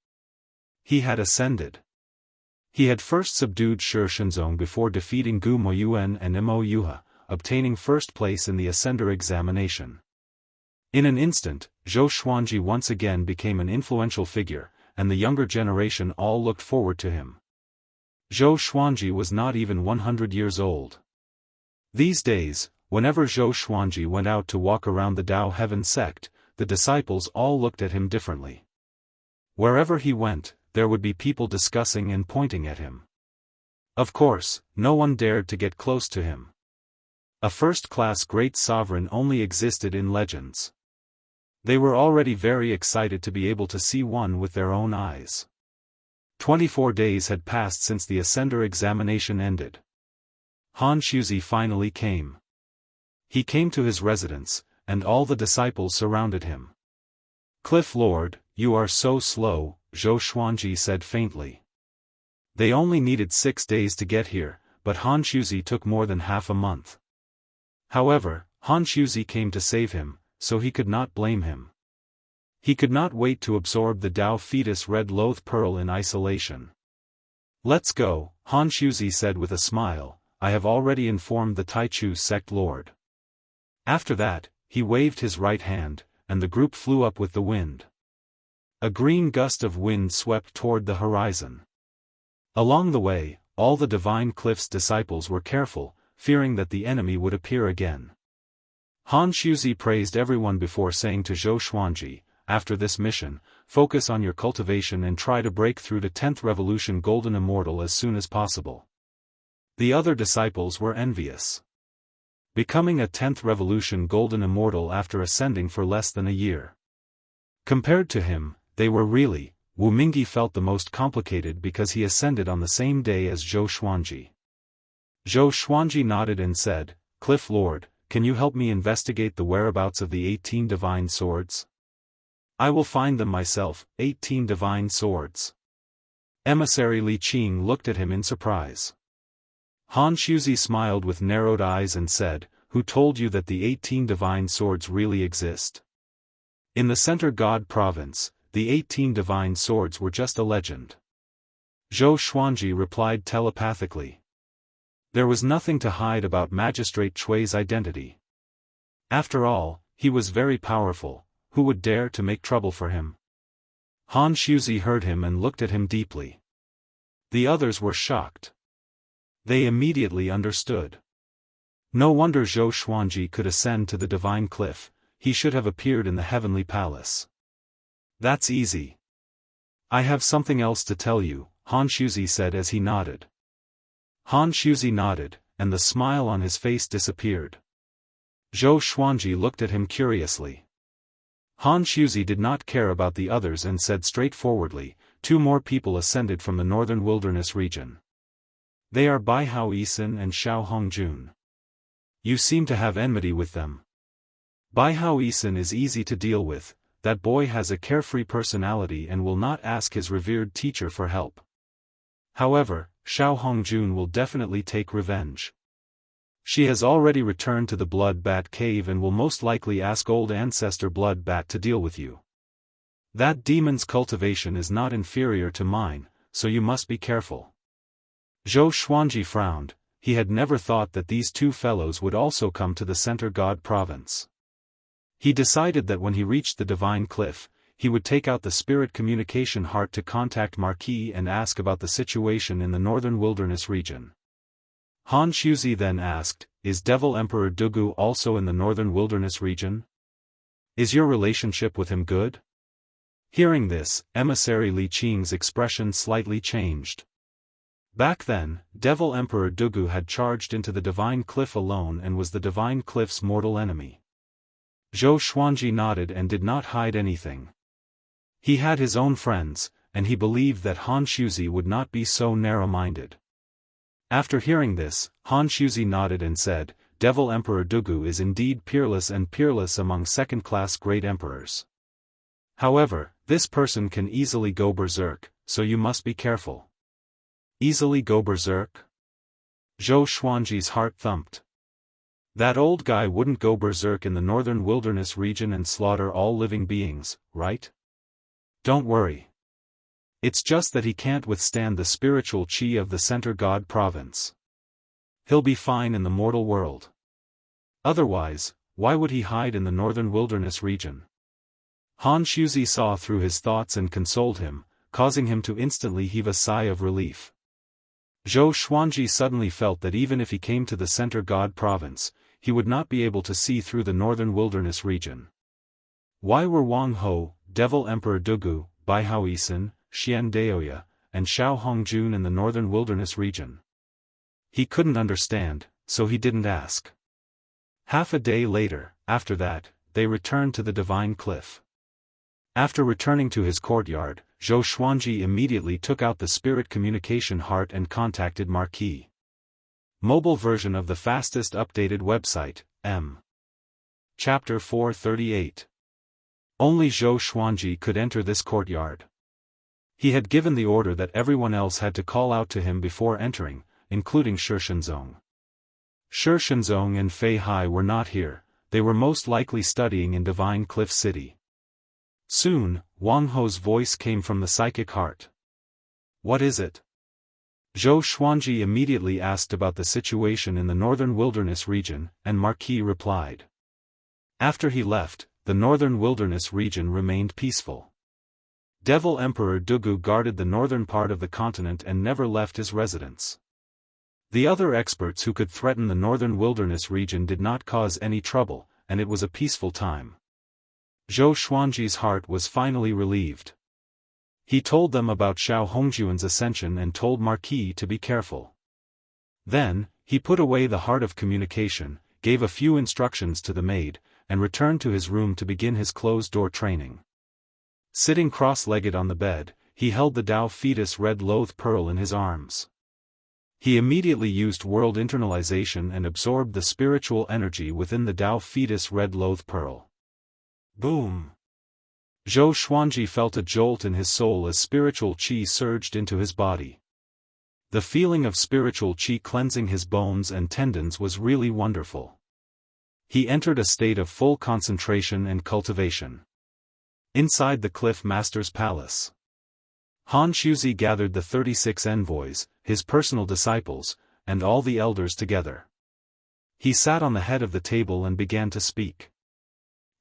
He had ascended. He had first subdued Shi Shenzong before defeating Gu Moyuan and Mo Yuha, obtaining first place in the Ascender examination. In an instant, Zhou Xuanji once again became an influential figure, and the younger generation all looked forward to him. Zhou Xuanji was not even 100 years old. These days, whenever Zhou Xuanji went out to walk around the Dao Heaven sect, the disciples all looked at him differently. Wherever he went, there would be people discussing and pointing at him. Of course, no one dared to get close to him. A first-class great sovereign only existed in legends. They were already very excited to be able to see one with their own eyes. 24 days had passed since the Ascender examination ended. Han Shuzi finally came. He came to his residence, and all the disciples surrounded him. "Cliff Lord, you are so slow," Zhou Xuanji said faintly. They only needed 6 days to get here, but Han Shuzi took more than half a month. However, Han Shuzi came to save him, so he could not blame him. He could not wait to absorb the Dao fetus red loath pearl in isolation. "Let's go," Han Shuzi said with a smile. "I have already informed the Taichu sect lord." After that, he waved his right hand, and the group flew up with the wind. A green gust of wind swept toward the horizon. Along the way, all the Divine Cliff's disciples were careful, fearing that the enemy would appear again. Han Shuzi praised everyone before saying to Zhou Xuanji, "After this mission, focus on your cultivation and try to break through to 10th Revolution Golden Immortal as soon as possible." The other disciples were envious. Becoming a 10th Revolution Golden Immortal after ascending for less than a year. Compared to him, they were really, Wu Mingyi felt the most complicated because he ascended on the same day as Zhou Xuanji. Zhou Xuanji nodded and said, "Cliff Lord, can you help me investigate the whereabouts of the 18 divine swords?" "I will find them myself." 18 divine swords. Emissary Li Qing looked at him in surprise. Han Shuzi smiled with narrowed eyes and said, "Who told you that the 18 divine swords really exist?" In the Center God province, the 18 divine swords were just a legend. Zhou Xuanji replied telepathically. There was nothing to hide about Magistrate Chui's identity. After all, he was very powerful. Who would dare to make trouble for him? Han Shuzi heard him and looked at him deeply. The others were shocked. They immediately understood. No wonder Zhou Xuanji could ascend to the Divine Cliff. He should have appeared in the Heavenly Palace. "That's easy. I have something else to tell you," Han Shuzi said as he nodded. Han Shuzi nodded, and the smile on his face disappeared. Zhou Xuanji looked at him curiously. Han Shuzi did not care about the others and said straightforwardly, 2 more people ascended from the northern wilderness region. They are Bai Hao Yisan and Xiao Hongjun. You seem to have enmity with them. Bai Hao Yisan is easy to deal with. That boy has a carefree personality and will not ask his revered teacher for help. However, Xiao Hongjun will definitely take revenge. She has already returned to the Blood Bat Cave and will most likely ask old ancestor Blood Bat to deal with you. That demon's cultivation is not inferior to mine, so you must be careful. Zhou Xuanji frowned. He had never thought that these 2 fellows would also come to the Center God province. He decided that when he reached the Divine Cliff, he would take out the Spirit Communication Heart to contact Marquis and ask about the situation in the northern wilderness region. Han Shuzi then asked, "Is Devil Emperor Dugu also in the northern wilderness region? Is your relationship with him good?" Hearing this, Emissary Li Qing's expression slightly changed. Back then, Devil Emperor Dugu had charged into the Divine Cliff alone and was the Divine Cliff's mortal enemy. Zhou Xuanji nodded and did not hide anything. He had his own friends, and he believed that Han Shuzi would not be so narrow-minded. After hearing this, Han Shuzi nodded and said, "Devil Emperor Dugu is indeed peerless and peerless among second-class great emperors. However, this person can easily go berserk, so you must be careful." Easily go berserk? Zhou Xuanji's heart thumped. That old guy wouldn't go berserk in the northern wilderness region and slaughter all living beings, right? Don't worry. It's just that he can't withstand the spiritual chi of the Center God province. He'll be fine in the mortal world. Otherwise, why would he hide in the northern wilderness region? Han Shuzi saw through his thoughts and consoled him, causing him to instantly heave a sigh of relief. Zhou Xuanji suddenly felt that even if he came to the Center God province, he would not be able to see through the northern wilderness region. Why were Wang Ho, Devil Emperor Dugu, Baihaoisan, Xian Daoya, and Xiao Hongjun in the northern wilderness region. He couldn't understand, so he didn't ask. Half a day later, after that, they returned to the Divine Cliff. After returning to his courtyard, Zhou Xuanji immediately took out the spirit communication heart and contacted Marquis. Mobile version of the fastest updated website, M. Chapter 438. Only Zhou Xuanji could enter this courtyard. He had given the order that everyone else had to call out to him before entering, including Shi Shenzong. Shi Shenzong and Fei Hai were not here, they were most likely studying in Divine Cliff City. Soon, Wang Ho's voice came from the psychic heart. What is it? Zhou Xuanji immediately asked about the situation in the northern wilderness region, and Marquis replied. After he left, the northern wilderness region remained peaceful. Devil Emperor Dugu guarded the northern part of the continent and never left his residence. The other experts who could threaten the northern wilderness region did not cause any trouble, and it was a peaceful time. Zhou Xuanji's heart was finally relieved. He told them about Xiao Hongjuan's ascension and told Marquis to be careful. Then, he put away the heart of communication, gave a few instructions to the maid, and returned to his room to begin his closed-door training. Sitting cross-legged on the bed, he held the Tao fetus red loath pearl in his arms. He immediately used world internalization and absorbed the spiritual energy within the Tao fetus red loath pearl. Boom! Zhou Xuanji felt a jolt in his soul as spiritual qi surged into his body. The feeling of spiritual qi cleansing his bones and tendons was really wonderful. He entered a state of full concentration and cultivation. Inside the Cliff Master's palace, Han Shuzi gathered the 36 envoys, his personal disciples, and all the elders together. He sat on the head of the table and began to speak.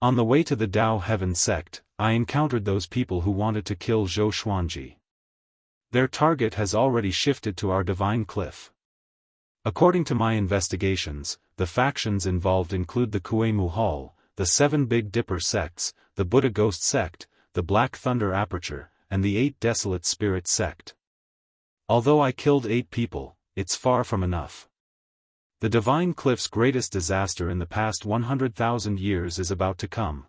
On the way to the Tao Heaven sect, I encountered those people who wanted to kill Zhou Xuanji. Their target has already shifted to our Divine Cliff. According to my investigations, the factions involved include the Kuei-Mu Hall, the 7 Big Dipper sects, the Buddha Ghost sect, the Black Thunder Aperture, and the 8 Desolate Spirit sect. Although I killed 8 people, it's far from enough. The Divine Cliff's greatest disaster in the past 100,000 years is about to come.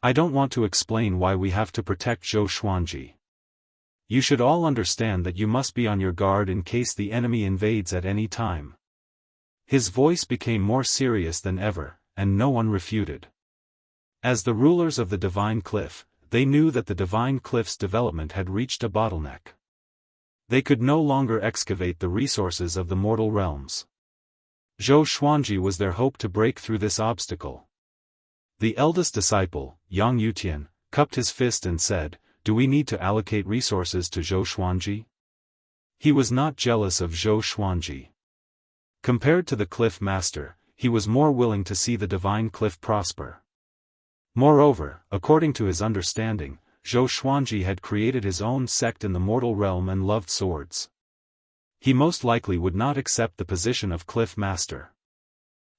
I don't want to explain why we have to protect Zhou Xuanji. You should all understand that you must be on your guard in case the enemy invades at any time. His voice became more serious than ever, and no one refuted. As the rulers of the Divine Cliff, they knew that the Divine Cliff's development had reached a bottleneck. They could no longer excavate the resources of the mortal realms. Zhou Xuanji was their hope to break through this obstacle. The eldest disciple, Yang Yutian, cupped his fist and said, "Do we need to allocate resources to Zhou Xuanji?" He was not jealous of Zhou Xuanji. Compared to the Cliff Master, he was more willing to see the Divine Cliff prosper. Moreover, according to his understanding, Zhou Xuanji had created his own sect in the mortal realm and loved swords. He most likely would not accept the position of Cliff Master.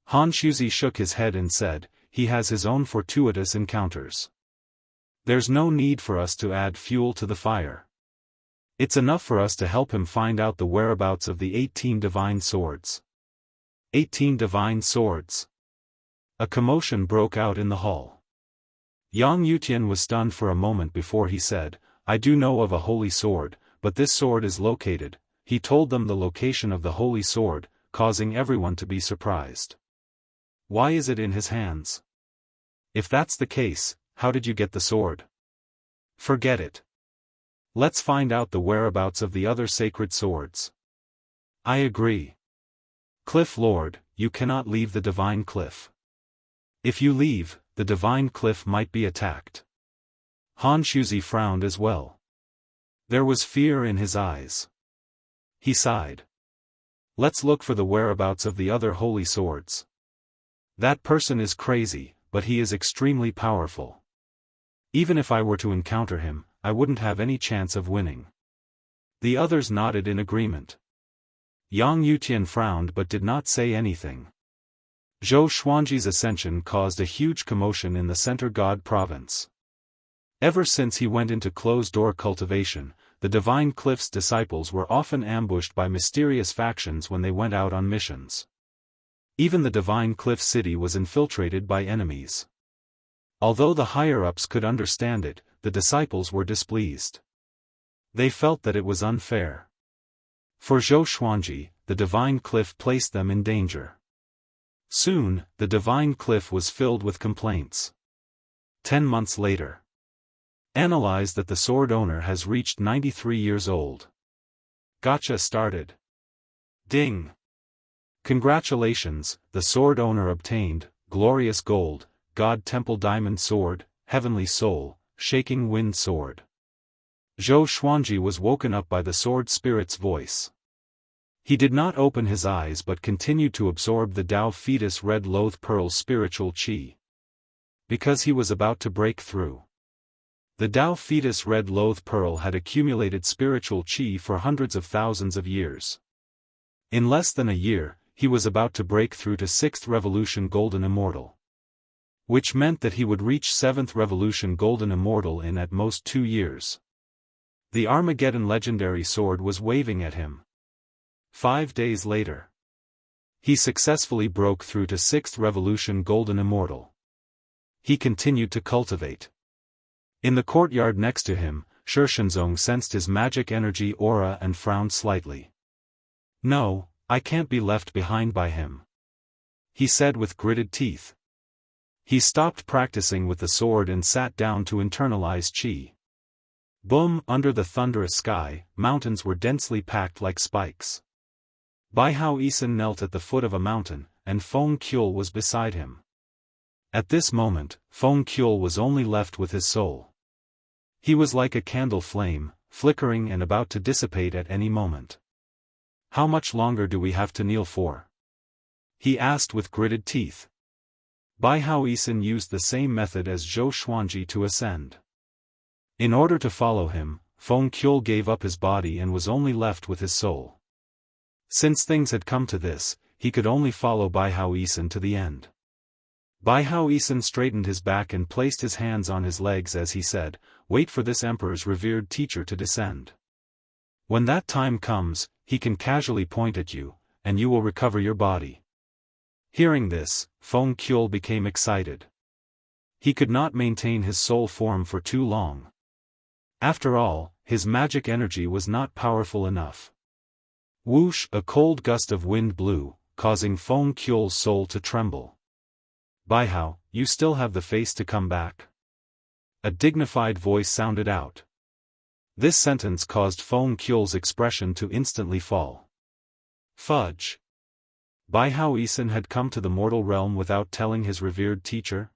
Han Shuzi shook his head and said, "He has his own fortuitous encounters. There's no need for us to add fuel to the fire. It's enough for us to help him find out the whereabouts of the 18 divine swords." 18 divine swords. A commotion broke out in the hall. Yang Yutian was stunned for a moment before he said, "I do know of a holy sword, but this sword is located." He told them the location of the holy sword, causing everyone to be surprised. "Why is it in his hands? If that's the case, how did you get the sword?" "Forget it. Let's find out the whereabouts of the other sacred swords." "I agree. Cliff Lord, you cannot leave the Divine Cliff. If you leave, the Divine Cliff might be attacked." Han Shuzi frowned as well. There was fear in his eyes. He sighed. "Let's look for the whereabouts of the other holy swords. That person is crazy, but he is extremely powerful. Even if I were to encounter him, I wouldn't have any chance of winning." The others nodded in agreement. Yang Yutian frowned but did not say anything. Zhou Xuanji's ascension caused a huge commotion in the Center God province. Ever since he went into closed-door cultivation, the Divine Cliff's disciples were often ambushed by mysterious factions when they went out on missions. Even the Divine Cliff city was infiltrated by enemies. Although the higher-ups could understand it, the disciples were displeased. They felt that it was unfair. For Zhou Xuanji, the Divine Cliff placed them in danger. Soon, the Divine Cliff was filled with complaints. 10 months later. Analyze that the sword owner has reached 93 years old. Gotcha started. Ding. Congratulations, the sword owner obtained, glorious gold, God Temple Diamond Sword, Heavenly Soul, Shaking Wind Sword. Zhou Xuanji was woken up by the sword spirit's voice. He did not open his eyes but continued to absorb the Tao Fetus Red Loath Pearl spiritual qi. Because he was about to break through. The Tao Fetus Red Loath Pearl had accumulated spiritual qi for hundreds of thousands of years. In less than a year, he was about to break through to 6th Revolution Golden Immortal. Which meant that he would reach 7th Revolution Golden Immortal in at most 2 years. The Armageddon legendary sword was waving at him. 5 days later. He successfully broke through to 6th Revolution Golden Immortal. He continued to cultivate. In the courtyard next to him, Shishenzong sensed his magic energy aura and frowned slightly. No, I can't be left behind by him. He said with gritted teeth. He stopped practicing with the sword and sat down to internalize qi. Boom! Under the thunderous sky, mountains were densely packed like spikes. Baihao Yisan knelt at the foot of a mountain, and Feng Qiul was beside him. At this moment, Feng Qiul was only left with his soul. He was like a candle flame, flickering and about to dissipate at any moment. How much longer do we have to kneel for? He asked with gritted teeth. Baihao Yisan used the same method as Zhou Xuanji to ascend. In order to follow him, Feng Qiul gave up his body and was only left with his soul. Since things had come to this, he could only follow Baihao Yisan to the end. Baihao Yisan straightened his back and placed his hands on his legs as he said, "Wait for this emperor's revered teacher to descend. When that time comes, he can casually point at you, and you will recover your body." Hearing this, Feng Qiul became excited. He could not maintain his soul form for too long. After all, his magic energy was not powerful enough. Whoosh! A cold gust of wind blew, causing Feng Qiul's soul to tremble. "Baihao, you still have the face to come back?" A dignified voice sounded out. This sentence caused Feng Qiul's expression to instantly fall. Fudge! Baihao Yisan had come to the mortal realm without telling his revered teacher?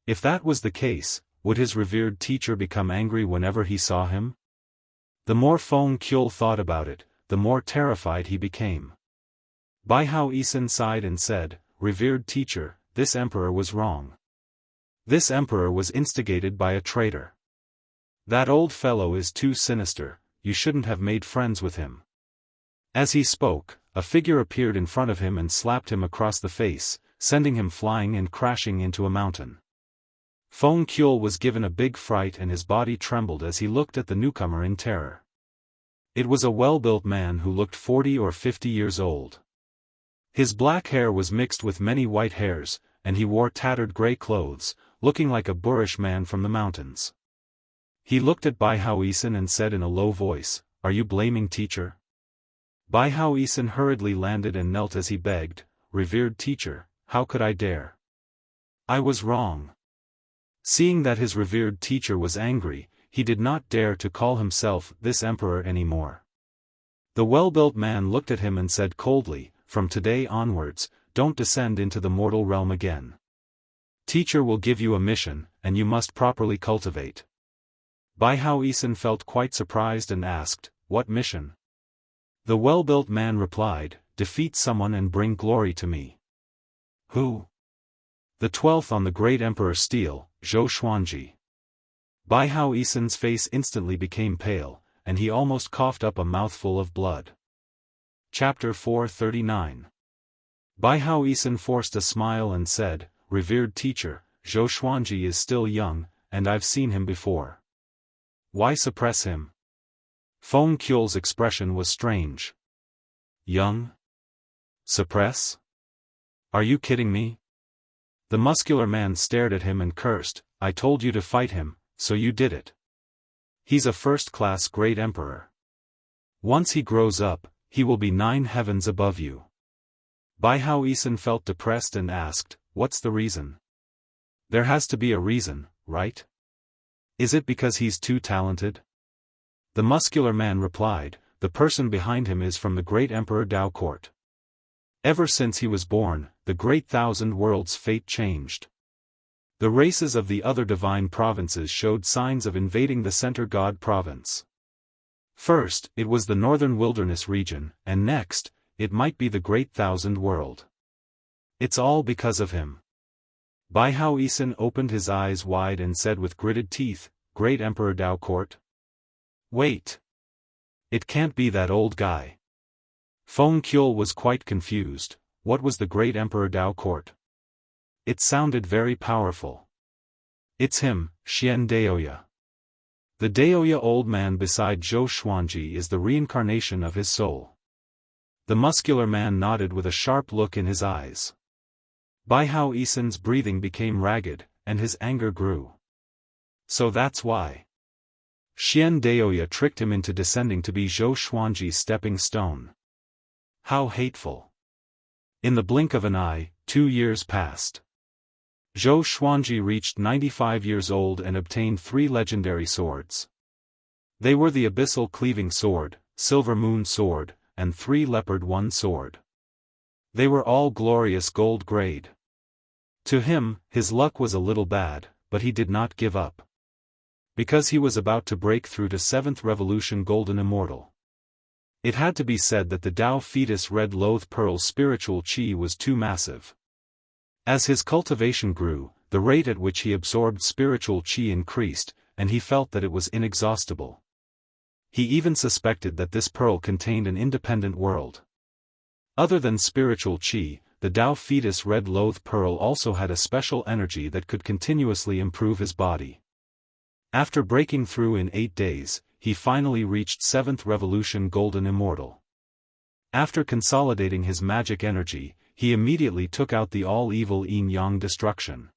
If that was the case, would his revered teacher become angry whenever he saw him? The more Feng Qiul thought about it, the more terrified he became. Baihao Yisan sighed and said, "Revered teacher, this emperor was wrong. This emperor was instigated by a traitor. That old fellow is too sinister, you shouldn't have made friends with him." As he spoke, a figure appeared in front of him and slapped him across the face, sending him flying and crashing into a mountain. Feng Qiul was given a big fright and his body trembled as he looked at the newcomer in terror. It was a well-built man who looked 40 or 50 years old. His black hair was mixed with many white hairs, and he wore tattered gray clothes, looking like a boorish man from the mountains. He looked at Baihao Yisan and said in a low voice, "Are you blaming teacher?" Baihao Yisan hurriedly landed and knelt as he begged, "Revered teacher, how could I dare? I was wrong." Seeing that his revered teacher was angry, he did not dare to call himself this emperor anymore. The well-built man looked at him and said coldly, "From today onwards, don't descend into the mortal realm again. Teacher will give you a mission, and you must properly cultivate." Baihao Yisan felt quite surprised and asked, "What mission?" The well-built man replied, "Defeat someone and bring glory to me." "Who?" "The 12th on the great emperor's steel, Zhou Xuanji." Baihao Yisan's face instantly became pale, and he almost coughed up a mouthful of blood. Chapter 439. Baihao Yisan forced a smile and said, "Revered teacher, Zhou Xuanji is still young, and I've seen him before. Why suppress him? Feng Qiul's expression was strange. Young? Suppress? Are you kidding me? The muscular man stared at him and cursed. I told you to fight him, so you did it. He's a first-class great emperor. Once he grows up, he will be 9 heavens above you. Bai Hao Yisan felt depressed and asked, what's the reason? There has to be a reason, right? Is it because he's too talented? The muscular man replied, the person behind him is from the great Emperor Dao court. Ever since he was born, the great thousand worlds' fate changed. The races of the other divine provinces showed signs of invading the center god province. First, it was the northern wilderness region, and next, it might be the great thousand world. It's all because of him. Bai Hao Yisan opened his eyes wide and said with gritted teeth, Great Emperor Dao Court? Wait. It can't be that old guy. Feng Qiul was quite confused. What was the Great Emperor Dao Court? It sounded very powerful. It's him, Xian Daoya. The Daoya old man beside Zhou Xuanji is the reincarnation of his soul. The muscular man nodded with a sharp look in his eyes. Bai Hao Yisan's breathing became ragged, and his anger grew. So that's why. Xian Daoya tricked him into descending to be Zhou Xuanji's stepping stone. How hateful. In the blink of an eye, 2 years passed. Zhou Xuanji reached 95 years old and obtained 3 legendary swords. They were the Abyssal Cleaving Sword, Silver Moon Sword, and 3 Leopard One Sword. They were all glorious gold grade. To him, his luck was a little bad, but he did not give up. Because he was about to break through to 7th Revolution Golden Immortal. It had to be said that the Dao Fetus Red Loath Pearl's spiritual chi was too massive. As his cultivation grew, the rate at which he absorbed spiritual chi increased, and he felt that it was inexhaustible. He even suspected that this pearl contained an independent world. Other than spiritual chi, the Dao Fetus Red Loath Pearl also had a special energy that could continuously improve his body. After breaking through in 8 days, he finally reached 7th Revolution Golden Immortal. After consolidating his magic energy, he immediately took out the all-evil yin-yang destruction.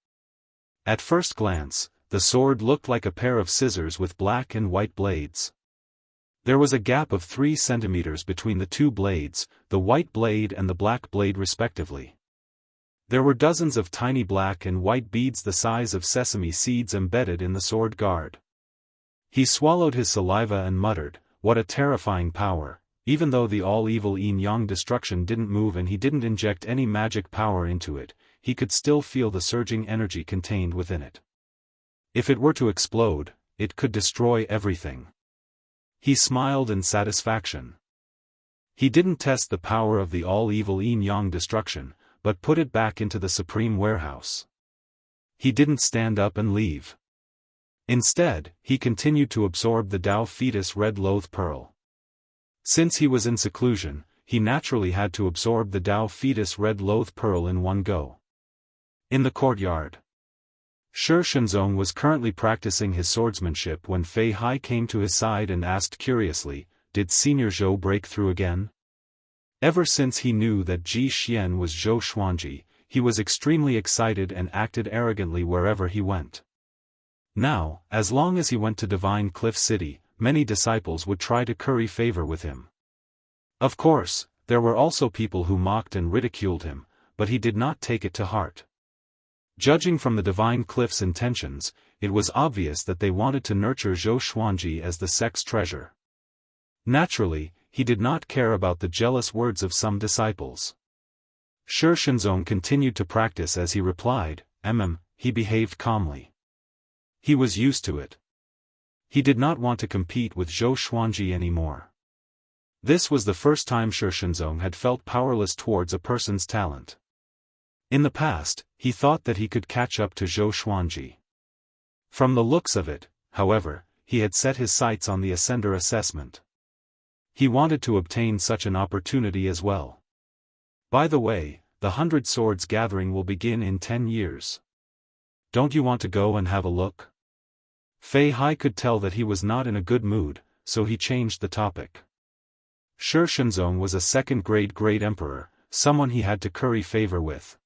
At first glance, the sword looked like a pair of scissors with black and white blades. There was a gap of 3 centimeters between the 2 blades, the white blade and the black blade respectively. There were dozens of tiny black and white beads the size of sesame seeds embedded in the sword guard. He swallowed his saliva and muttered, what a terrifying power. Even though the all-evil yin-yang destruction didn't move and he didn't inject any magic power into it, he could still feel the surging energy contained within it. If it were to explode, it could destroy everything. He smiled in satisfaction. He didn't test the power of the all-evil yin-yang destruction, but put it back into the supreme warehouse. He didn't stand up and leave. Instead, he continued to absorb the Dao Fetus Red Loath Pearl. Since he was in seclusion, he naturally had to absorb the Dao Fetus Red Loath Pearl in one go. In the courtyard, Shi Shenzong was currently practicing his swordsmanship when Fei Hai came to his side and asked curiously, did Senior Zhou break through again? Ever since he knew that Ji Xian was Zhou Xuanji, he was extremely excited and acted arrogantly wherever he went. Now, as long as he went to Divine Cliff City, many disciples would try to curry favor with him. Of course, there were also people who mocked and ridiculed him, but he did not take it to heart. Judging from the Divine Cliff's intentions, it was obvious that they wanted to nurture Zhou Xuanji as the sect's treasure. Naturally, he did not care about the jealous words of some disciples. Shi Shenzong continued to practice as he replied, he behaved calmly. He was used to it. He did not want to compete with Zhou Xuanji anymore. This was the first time Shi Shenzong had felt powerless towards a person's talent. In the past, he thought that he could catch up to Zhou Xuanji. From the looks of it, however, he had set his sights on the Ascender assessment. He wanted to obtain such an opportunity as well. By the way, the 100 Swords gathering will begin in 10 years. Don't you want to go and have a look? Fei Hai could tell that he was not in a good mood, so he changed the topic. Shi Shenzong was a second-grade great emperor, someone he had to curry favor with.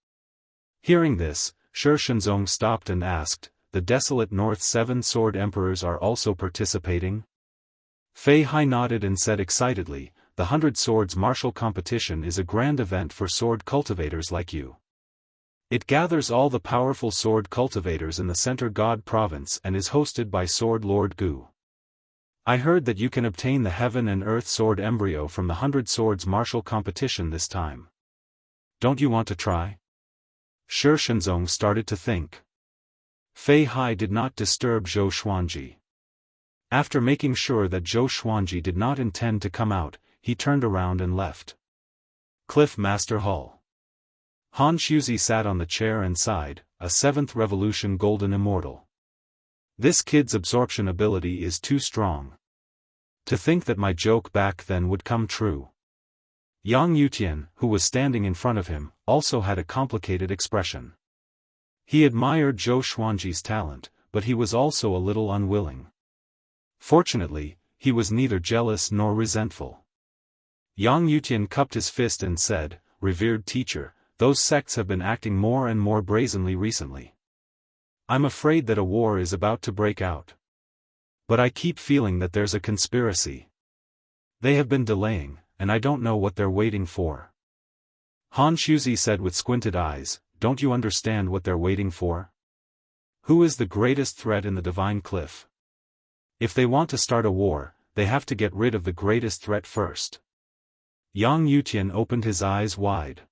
Hearing this, Shi Shenzong stopped and asked, "The desolate North 7 sword emperors are also participating?" Fei Hai nodded and said excitedly, "The 100 Swords martial competition is a grand event for sword cultivators like you. It gathers all the powerful sword cultivators in the Center God province and is hosted by Sword Lord Gu. I heard that you can obtain the Heaven and Earth sword embryo from the 100 Swords martial competition this time. Don't you want to try?" Shi Shenzong started to think. Fei Hai did not disturb Zhou Xuanji. After making sure that Zhou Xuanji did not intend to come out, he turned around and left. Cliff Master Hall. Han Shuzi sat on the chair and sighed, a 7th Revolution Golden Immortal. This kid's absorption ability is too strong. To think that my joke back then would come true. Yang Yutian, who was standing in front of him, also had a complicated expression. He admired Zhou Xuanji's talent, but he was also a little unwilling. Fortunately, he was neither jealous nor resentful. Yang Yutian cupped his fist and said, "Revered teacher, those sects have been acting more and more brazenly recently. I'm afraid that a war is about to break out. But I keep feeling that there's a conspiracy. They have been delaying, and I don't know what they're waiting for." Han Shuzi said with squinted eyes, "Don't you understand what they're waiting for? Who is the greatest threat in the Divine Cliff? If they want to start a war, they have to get rid of the greatest threat first." Yang Yutian opened his eyes wide.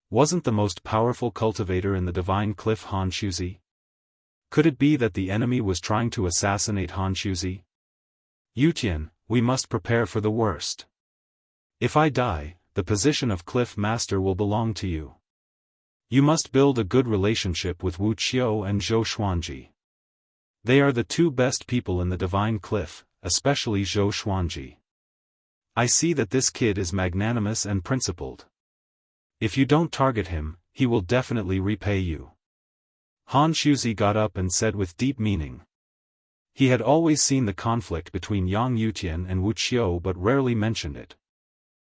Wasn't the most powerful cultivator in the Divine Cliff Han Shuzi? Could it be that the enemy was trying to assassinate Han Shuzi? "Yutian, we must prepare for the worst. If I die, the position of Cliff Master will belong to you. You must build a good relationship with Wu Qiu and Zhou Xuanji. They are the two best people in the Divine Cliff, especially Zhou Xuanji. I see that this kid is magnanimous and principled. If you don't target him, he will definitely repay you." Han Shuzi got up and said with deep meaning. He had always seen the conflict between Yang Yutian and Wu Qiu but rarely mentioned it.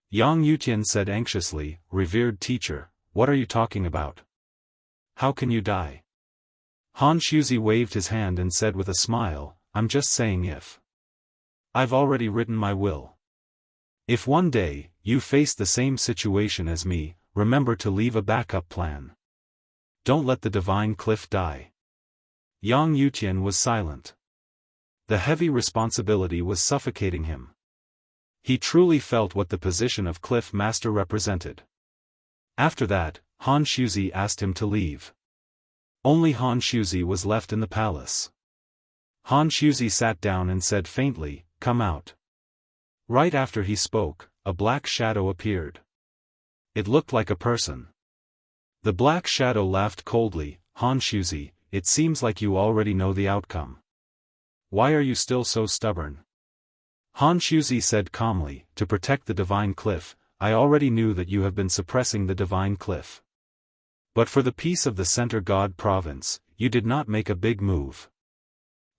Yang Yutian said anxiously, "Revered teacher, what are you talking about? How can you die?" Han Shuzi waved his hand and said with a smile, "I'm just saying if. I've already written my will. If one day, you face the same situation as me, remember to leave a backup plan. Don't let the Divine Cliff die." Yang Yutian was silent. The heavy responsibility was suffocating him. He truly felt what the position of Cliff Master represented. After that, Han Shuzi asked him to leave. Only Han Shuzi was left in the palace. Han Shuzi sat down and said faintly, "Come out." Right after he spoke, a black shadow appeared. It looked like a person. The black shadow laughed coldly, "Han Shuzi, it seems like you already know the outcome. Why are you still so stubborn?" Han Shuzi said calmly, "To protect the Divine Cliff, I already knew that you have been suppressing the Divine Cliff. But for the peace of the Center God province, you did not make a big move."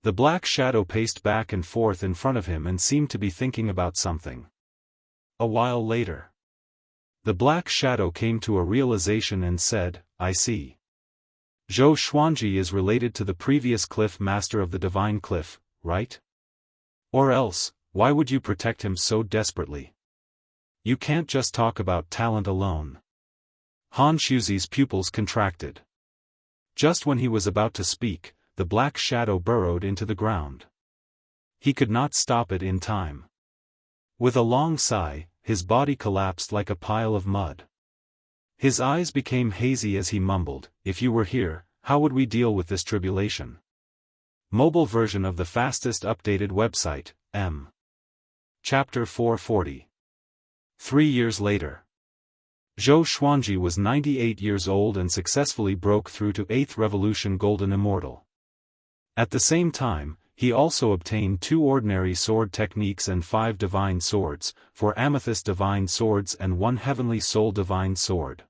The black shadow paced back and forth in front of him and seemed to be thinking about something. A while later, the black shadow came to a realization and said, "I see. Zhou Xuanji is related to the previous Cliff Master of the Divine Cliff, right? Or else, why would you protect him so desperately? You can't just talk about talent alone." Han Shuzi's pupils contracted. Just when he was about to speak, the black shadow burrowed into the ground. He could not stop it in time. With a long sigh, his body collapsed like a pile of mud. His eyes became hazy as he mumbled, "If you were here, how would we deal with this tribulation?" Mobile version of the fastest updated website, M. Chapter 440. 3 years later. Zhou Xuanji was 98 years old and successfully broke through to 8th Revolution Golden Immortal. At the same time, he also obtained 2 ordinary sword techniques and 5 divine swords, 4 amethyst divine swords and 1 heavenly soul divine sword.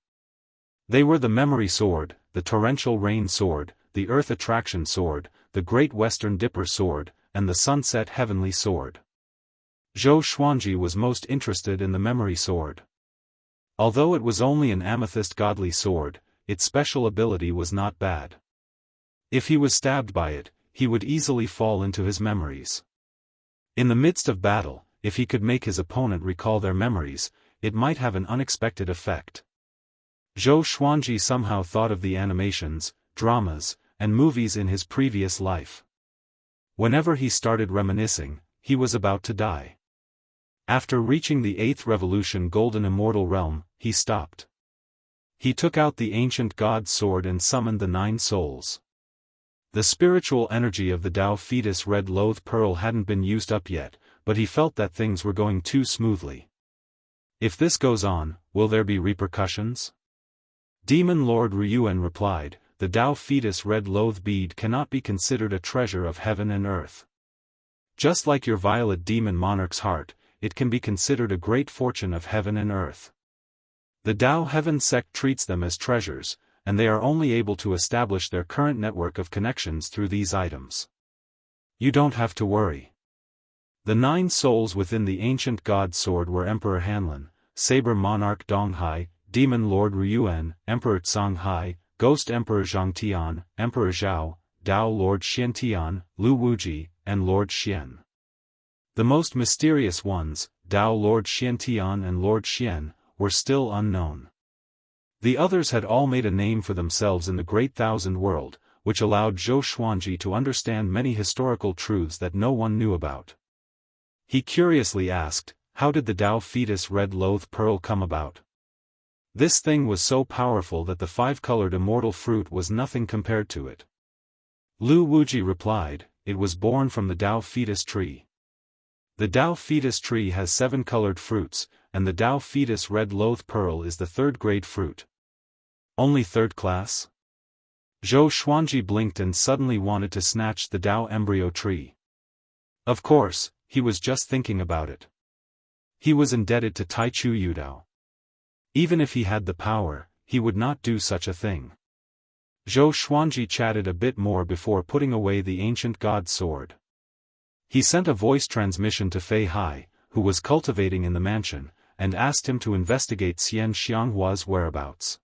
They were the memory sword, the torrential rain sword, the Earth Attraction Sword, the Great Western Dipper Sword, and the Sunset Heavenly Sword. Zhou Xuanji was most interested in the Memory Sword. Although it was only an amethyst godly sword, its special ability was not bad. If he was stabbed by it, he would easily fall into his memories. In the midst of battle, if he could make his opponent recall their memories, it might have an unexpected effect. Zhou Xuanji somehow thought of the animations, dramas, and movies in his previous life. Whenever he started reminiscing, he was about to die. After reaching the 8th Revolution Golden Immortal Realm, he stopped. He took out the ancient god's sword and summoned the 9 souls. The spiritual energy of the Dao Fetus Red Loath Pearl hadn't been used up yet, but he felt that things were going too smoothly. If this goes on, will there be repercussions? Demon Lord Ryuan replied, the Dao Fetus Red Loath bead cannot be considered a treasure of heaven and earth. Just like your violet demon monarch's heart, it can be considered a great fortune of heaven and earth. The Dao Heaven sect treats them as treasures, and they are only able to establish their current network of connections through these items. You don't have to worry. The 9 souls within the ancient god sword were Emperor Hanlin, Saber Monarch Donghai, Demon Lord Ryuan, Emperor Songhai, Ghost Emperor Zhangtian, Emperor Zhao, Dao Lord Xiantian, Lu Wuji, and Lord Xian. The most mysterious ones, Dao Lord Xiantian and Lord Xian, were still unknown. The others had all made a name for themselves in the Great Thousand World, which allowed Zhou Xuanji to understand many historical truths that no one knew about. He curiously asked, how did the Dao Fetus Red Loath Pearl come about? This thing was so powerful that the 5-colored immortal fruit was nothing compared to it. Lu Wuji replied, it was born from the Dao Fetus tree. The Dao Fetus tree has 7 colored fruits, and the Dao Fetus Red Loath Pearl is the 3rd grade fruit. Only 3rd class? Zhou Xuanji blinked and suddenly wanted to snatch the Dao embryo tree. Of course, he was just thinking about it. He was indebted to Taichu Yudao. Even if he had the power, he would not do such a thing. Zhou Xuanji chatted a bit more before putting away the ancient god sword. He sent a voice transmission to Fei Hai, who was cultivating in the mansion, and asked him to investigate Xian Xianghua's whereabouts.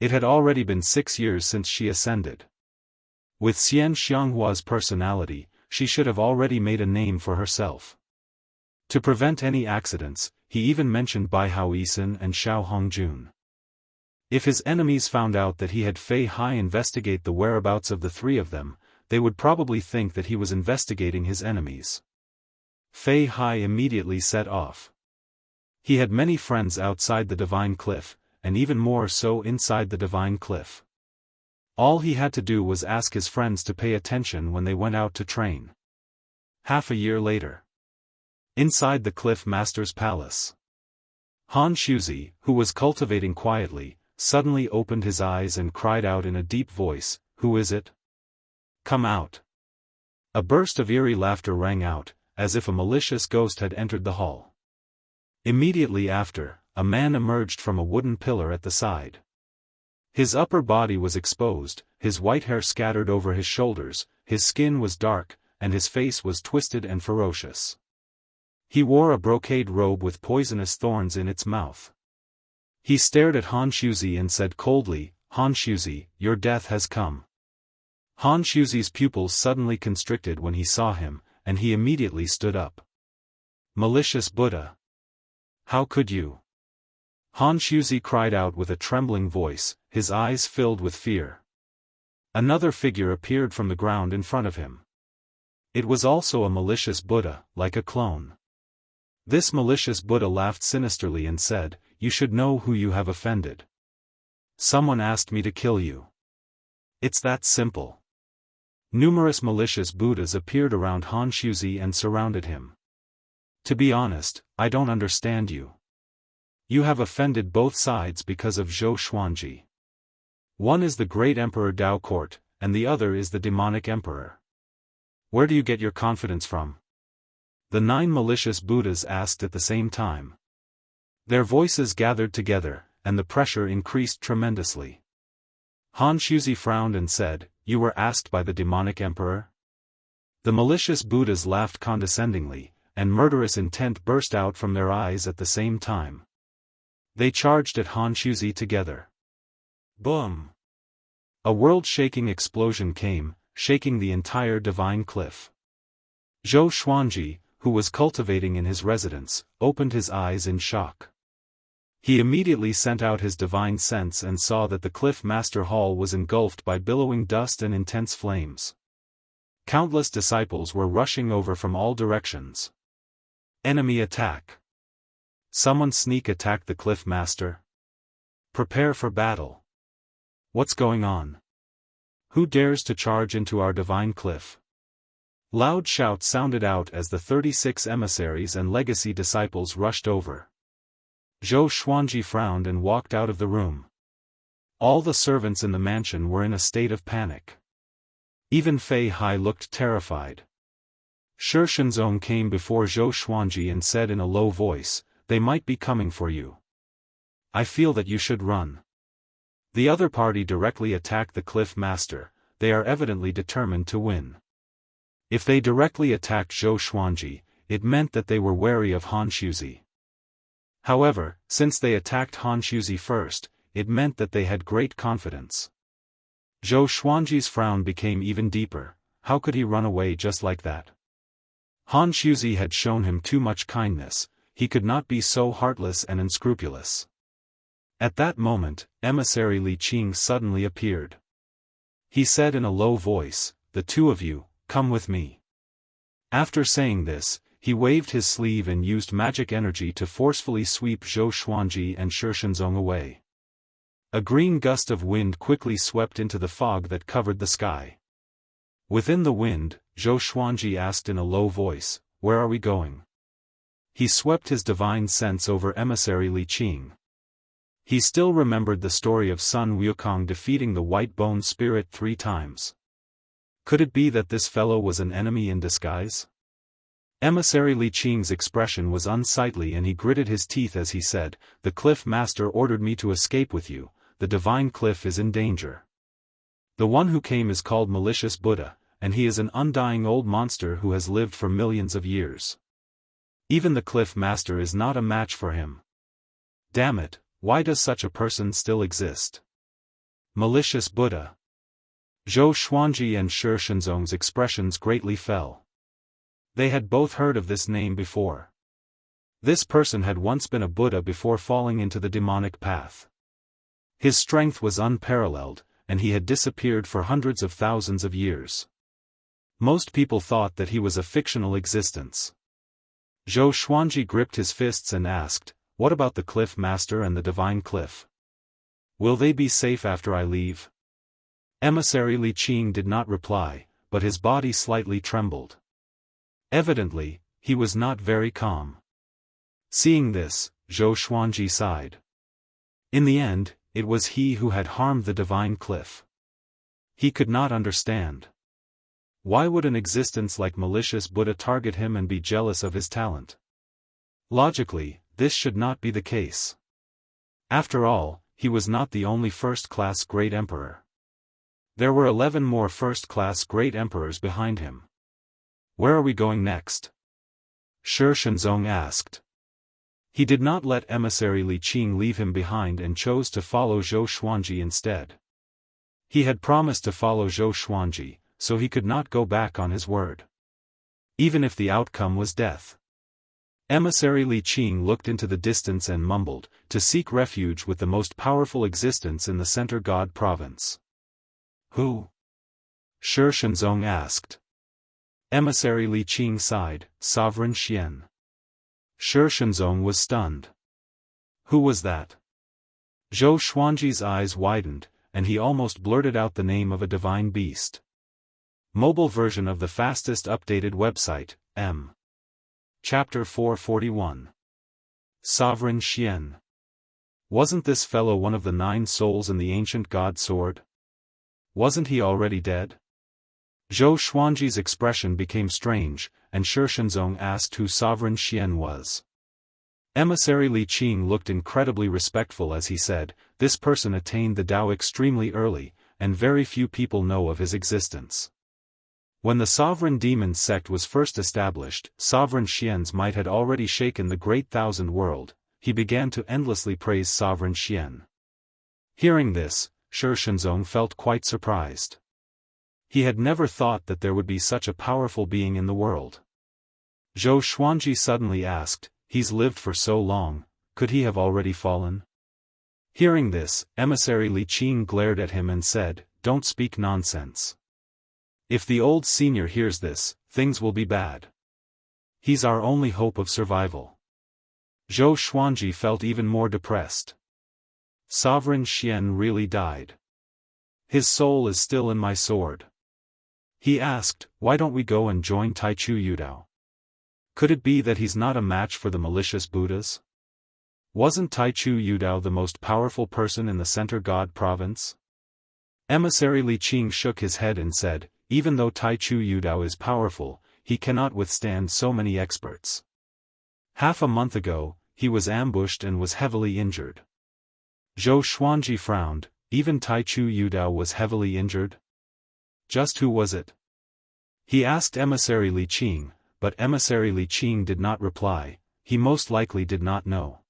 It had already been 6 years since she ascended. With Xian Xianghua's personality, she should have already made a name for herself. To prevent any accidents, he even mentioned Bai Hao Yisan and Xiao Hongjun. If his enemies found out that he had Fei Hai investigate the whereabouts of the 3 of them, they would probably think that he was investigating his enemies. Fei Hai immediately set off. He had many friends outside the Divine Cliff, and even more so inside the Divine Cliff. All he had to do was ask his friends to pay attention when they went out to train. Half a year later. Inside the Cliff Master's palace. Han Shuzi, who was cultivating quietly, suddenly opened his eyes and cried out in a deep voice, "Who is it? Come out." A burst of eerie laughter rang out, as if a malicious ghost had entered the hall. Immediately after, a man emerged from a wooden pillar at the side. His upper body was exposed, his white hair scattered over his shoulders, his skin was dark, and his face was twisted and ferocious. He wore a brocade robe with poisonous thorns in its mouth. He stared at Han Shuzi and said coldly, "Han Shuzi, your death has come." Han Shuzi's pupils suddenly constricted when he saw him, and he immediately stood up. "Malicious Buddha! How could you?" Han Shuzi cried out with a trembling voice, his eyes filled with fear. Another figure appeared from the ground in front of him. It was also a malicious Buddha, like a clone. This malicious Buddha laughed sinisterly and said, "You should know who you have offended. Someone asked me to kill you. It's that simple." Numerous malicious Buddhas appeared around Han Shuzi and surrounded him. "To be honest, I don't understand you. You have offended both sides because of Zhou Xuanji. One is the great Emperor Dao Court, and the other is the demonic emperor. Where do you get your confidence from?" The 9 malicious Buddhas asked at the same time. Their voices gathered together, and the pressure increased tremendously. Han Shuzi frowned and said, "You were asked by the demonic emperor?" The malicious Buddhas laughed condescendingly, and murderous intent burst out from their eyes at the same time. They charged at Han Shuzi together. Boom! A world-shaking explosion came, shaking the entire divine cliff. Zhou Xuanji, who was cultivating in his residence, opened his eyes in shock. He immediately sent out his divine sense and saw that the cliff master hall was engulfed by billowing dust and intense flames. Countless disciples were rushing over from all directions. Enemy attack. Someone sneak attack the cliff master. Prepare for battle. What's going on? Who dares to charge into our divine cliff? Loud shouts sounded out as the 36 emissaries and legacy disciples rushed over. Zhou Xuanji frowned and walked out of the room. All the servants in the mansion were in a state of panic. Even Fei Hai looked terrified. Shi Shenzong came before Zhou Xuanji and said in a low voice, "They might be coming for you. I feel that you should run." The other party directly attacked the cliff master. They are evidently determined to win. If they directly attacked Zhou Xuanji, it meant that they were wary of Han Shuzi. However, since they attacked Han Shuzi first, it meant that they had great confidence. Zhou Xuanji's frown became even deeper. How could he run away just like that? Han Shuzi had shown him too much kindness. He could not be so heartless and unscrupulous. At that moment, emissary Li Qing suddenly appeared. He said in a low voice, "The two of you, come with me." After saying this, he waved his sleeve and used magic energy to forcefully sweep Zhou Xuanji and Shi Shenzong away. A green gust of wind quickly swept into the fog that covered the sky. Within the wind, Zhou Xuanji asked in a low voice, "Where are we going?" He swept his divine sense over emissary Li Qing. He still remembered the story of Sun Wukong defeating the white-boned spirit 3 times. Could it be that this fellow was an enemy in disguise? Emissary Li Qing's expression was unsightly and he gritted his teeth as he said, "The cliff master ordered me to escape with you. The divine cliff is in danger. The one who came is called Malicious Buddha, and he is an undying old monster who has lived for millions of years. Even the cliff master is not a match for him. Damn it, why does such a person still exist? Malicious Buddha." Zhou Xuanji and Shi Shenzong's expressions greatly fell. They had both heard of this name before. This person had once been a Buddha before falling into the demonic path. His strength was unparalleled, and he had disappeared for hundreds of thousands of years. Most people thought that he was a fictional existence. Zhou Xuanji gripped his fists and asked, "What about the cliff master and the divine cliff? Will they be safe after I leave?" Emissary Li Qing did not reply, but his body slightly trembled. Evidently, he was not very calm. Seeing this, Zhou Xuanji sighed. In the end, it was he who had harmed the divine cliff. He could not understand. Why would an existence like Malicious Buddha target him and be jealous of his talent? Logically, this should not be the case. After all, he was not the only first-class great emperor. There were 11 more first-class great emperors behind him. Where are we going next? Shi Shenzong asked. He did not let emissary Li Qing leave him behind and chose to follow Zhou Xuanji instead. He had promised to follow Zhou Xuanji, so he could not go back on his word. Even if the outcome was death. Emissary Li Qing looked into the distance and mumbled, "To seek refuge with the most powerful existence in the Center God province." Who? Shi Shenzong asked. Emissary Li Qing sighed, "Sovereign Xian." Shi Shenzong was stunned. Who was that? Zhou Xuanji's eyes widened, and he almost blurted out the name of a divine beast. Mobile version of the fastest updated website, M. Chapter 441. Sovereign Xian. Wasn't this fellow one of the 9 souls in the ancient god sword? Wasn't he already dead? Zhou Xuanji's expression became strange, and Shi Shenzong asked who Sovereign Xian was. Emissary Li Qing looked incredibly respectful as he said, "This person attained the Tao extremely early, and very few people know of his existence. When the sovereign demon sect was first established, Sovereign Xian's might had already shaken the great thousand world. He began to endlessly praise Sovereign Xian. Hearing this, Shi Shenzong felt quite surprised. He had never thought that there would be such a powerful being in the world. Zhou Xuanji suddenly asked, "He's lived for so long, could he have already fallen?" Hearing this, emissary Li Qing glared at him and said, "Don't speak nonsense. If the old senior hears this, things will be bad. He's our only hope of survival." Zhou Xuanji felt even more depressed. Sovereign Xian really died. His soul is still in my sword. He asked, "Why don't we go and join Taichu Yudao? Could it be that he's not a match for the malicious Buddhas? Wasn't Taichu Yudao the most powerful person in the Center God province?" Emissary Li Qing shook his head and said, "Even though Taichu Yudao is powerful, he cannot withstand so many experts. Half a month ago, he was ambushed and was heavily injured." Zhou Xuanji frowned. Even Taichu Yudao was heavily injured? Just who was it? He asked Emissary Li Qing, but Emissary Li Qing did not reply. He most likely did not know.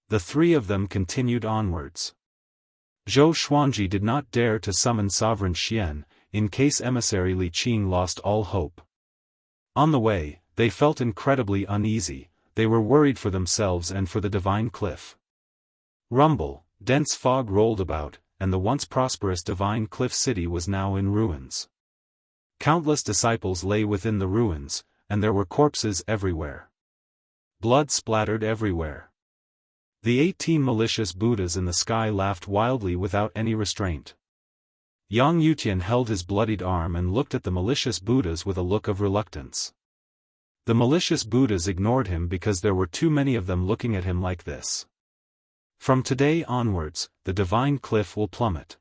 The three of them continued onwards. Zhou Xuanji did not dare to summon Sovereign Xian, in case Emissary Li Qing lost all hope. On the way, they felt incredibly uneasy. They were worried for themselves and for the divine cliff. Rumble, dense fog rolled about, and the once prosperous divine cliff city was now in ruins. Countless disciples lay within the ruins, and there were corpses everywhere. Blood splattered everywhere. The 18 malicious Buddhas in the sky laughed wildly without any restraint. Yang Yutian held his bloodied arm and looked at the malicious Buddhas with a look of reluctance. The malicious Buddhas ignored him because there were too many of them looking at him like this. From today onwards, the divine cliff will plummet.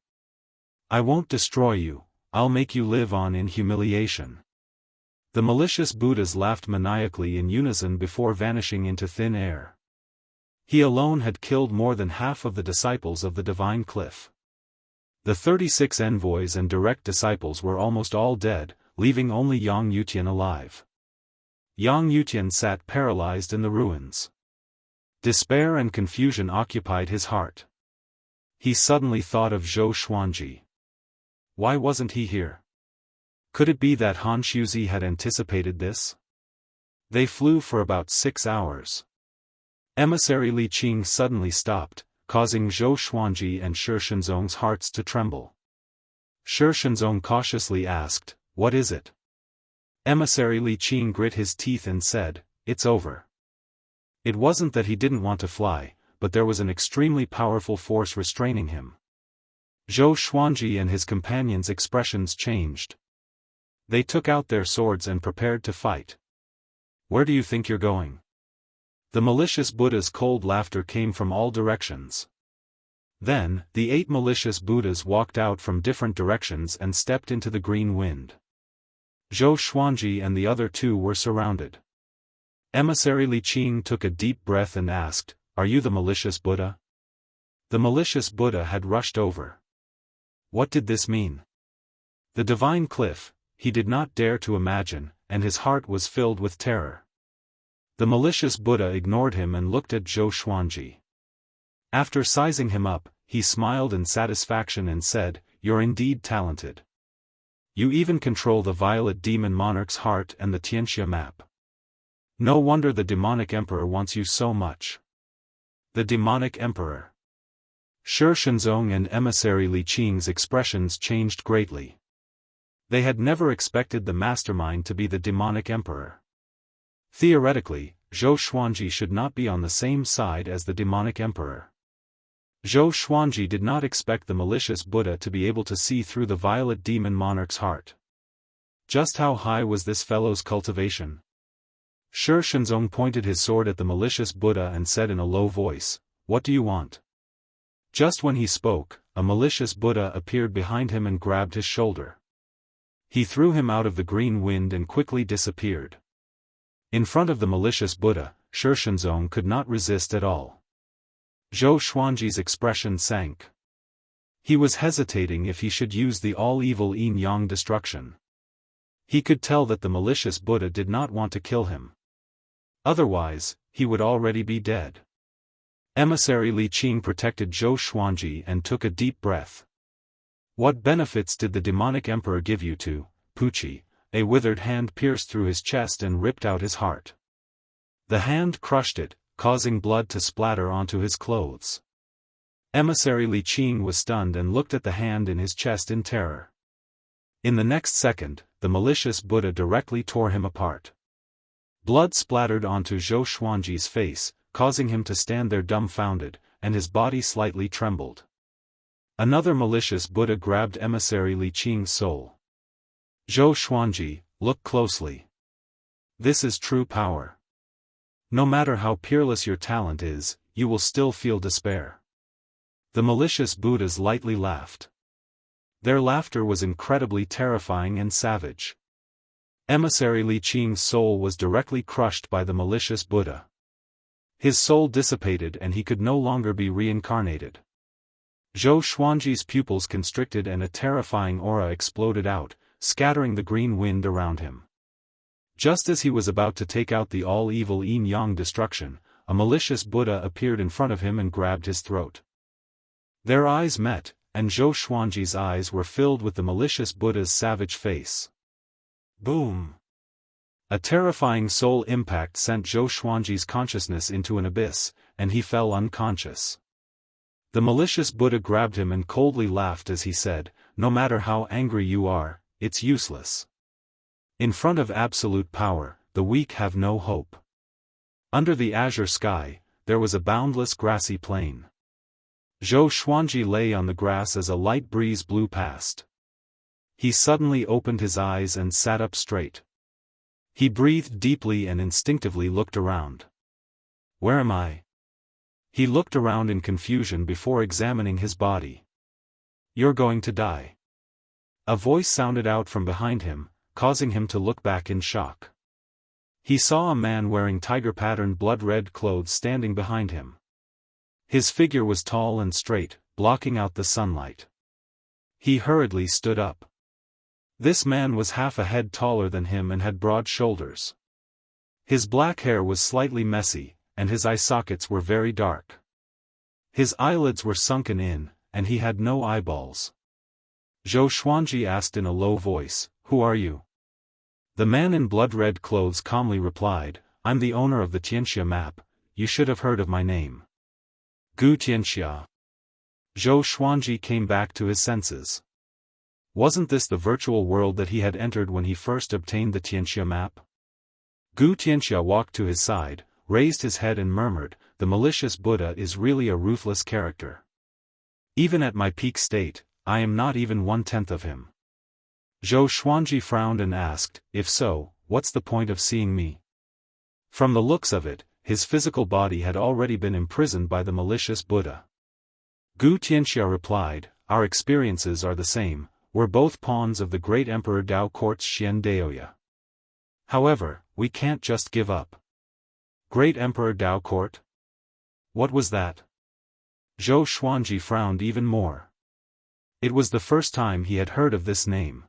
I won't destroy you, I'll make you live on in humiliation. The malicious Buddhas laughed maniacally in unison before vanishing into thin air. He alone had killed more than half of the disciples of the divine cliff. The 36 envoys and direct disciples were almost all dead, leaving only Yang Yutian alive. Yang Yutian sat paralyzed in the ruins. Despair and confusion occupied his heart. He suddenly thought of Zhou Xuanji. Why wasn't he here? Could it be that Han Shuzi had anticipated this? They flew for about 6 hours. Emissary Li Qing suddenly stopped, causing Zhou Xuanji and Shi Shenzong's hearts to tremble. Shi Shenzong cautiously asked, "What is it?" Emissary Li Qing grit his teeth and said, "It's over." It wasn't that he didn't want to fly, but there was an extremely powerful force restraining him. Zhou Xuanji and his companions' expressions changed. They took out their swords and prepared to fight. "Where do you think you're going?" The malicious Buddha's cold laughter came from all directions. Then, the 8 malicious Buddhas walked out from different directions and stepped into the green wind. Zhou Xuanji and the other 2 were surrounded. Emissary Li Qing took a deep breath and asked, "Are you the malicious Buddha?" The malicious Buddha had rushed over. What did this mean? The divine cliff, he did not dare to imagine, and his heart was filled with terror. The malicious Buddha ignored him and looked at Zhou Xuanji. After sizing him up, he smiled in satisfaction and said, "You're indeed talented. You even control the violet demon monarch's heart and the Tianxia map. No wonder the demonic emperor wants you so much." The demonic emperor. Shi Shenzong and emissary Li Qing's expressions changed greatly. They had never expected the mastermind to be the demonic emperor. Theoretically, Zhou Xuanji should not be on the same side as the demonic emperor. Zhou Xuanji did not expect the malicious Buddha to be able to see through the violet demon monarch's heart. Just how high was this fellow's cultivation? Shi Shenzong pointed his sword at the malicious Buddha and said in a low voice, "What do you want?" Just when he spoke, a malicious Buddha appeared behind him and grabbed his shoulder. He threw him out of the green wind and quickly disappeared. In front of the malicious Buddha, Shi Shenzong could not resist at all. Zhou Xuanji's expression sank. He was hesitating if he should use the all-evil yin-yang destruction. He could tell that the malicious Buddha did not want to kill him. Otherwise, he would already be dead. Emissary Li Qing protected Zhou Xuanji and took a deep breath. What benefits did the demonic emperor give you to, Pucci? A withered hand pierced through his chest and ripped out his heart. The hand crushed it, causing blood to splatter onto his clothes. Emissary Li Qing was stunned and looked at the hand in his chest in terror. In the next second, the malicious Buddha directly tore him apart. Blood splattered onto Zhou Xuanji's face, causing him to stand there dumbfounded, and his body slightly trembled. Another malicious Buddha grabbed Emissary Li Qing's soul. Zhou Xuanji, look closely. This is true power. No matter how peerless your talent is, you will still feel despair. The malicious Buddhas lightly laughed. Their laughter was incredibly terrifying and savage. Emissary Li Qing's soul was directly crushed by the malicious Buddha. His soul dissipated and he could no longer be reincarnated. Zhou Xuanji's pupils constricted and a terrifying aura exploded out, scattering the green wind around him. Just as he was about to take out the all-evil yin-yang destruction, a malicious Buddha appeared in front of him and grabbed his throat. Their eyes met, and Zhou Xuanji's eyes were filled with the malicious Buddha's savage face. Boom! A terrifying soul impact sent Zhou Xuanji's consciousness into an abyss, and he fell unconscious. The malicious Buddha grabbed him and coldly laughed as he said, "No matter how angry you are, it's useless. In front of absolute power, the weak have no hope." Under the azure sky, there was a boundless grassy plain. Zhou Xuanji lay on the grass as a light breeze blew past. He suddenly opened his eyes and sat up straight. He breathed deeply and instinctively looked around. Where am I? He looked around in confusion before examining his body. You're going to die. A voice sounded out from behind him, causing him to look back in shock. He saw a man wearing tiger-patterned blood-red clothes standing behind him. His figure was tall and straight, blocking out the sunlight. He hurriedly stood up. This man was half a head taller than him and had broad shoulders. His black hair was slightly messy, and his eye sockets were very dark. His eyelids were sunken in, and he had no eyeballs. Zhou Xuanji asked in a low voice, "Who are you?" The man in blood-red clothes calmly replied, "I'm the owner of the Xianxia map. You should have heard of my name. Gu Xianxia." Zhou Xuanji came back to his senses. Wasn't this the virtual world that he had entered when he first obtained the Xianxia map? Gu Xianxia walked to his side, raised his head and murmured, "The malicious Buddha is really a ruthless character. Even at my peak state, I am not even 1/10 of him." Zhou Xuanji frowned and asked, "If so, what's the point of seeing me?" From the looks of it, his physical body had already been imprisoned by the malicious Buddha. Gu Xianxia replied, "Our experiences are the same. We're both pawns of the great Emperor Dao Court's Xian Daoya. However, we can't just give up." Great Emperor Dao Court? What was that? Zhou Xuanji frowned even more. It was the first time he had heard of this name.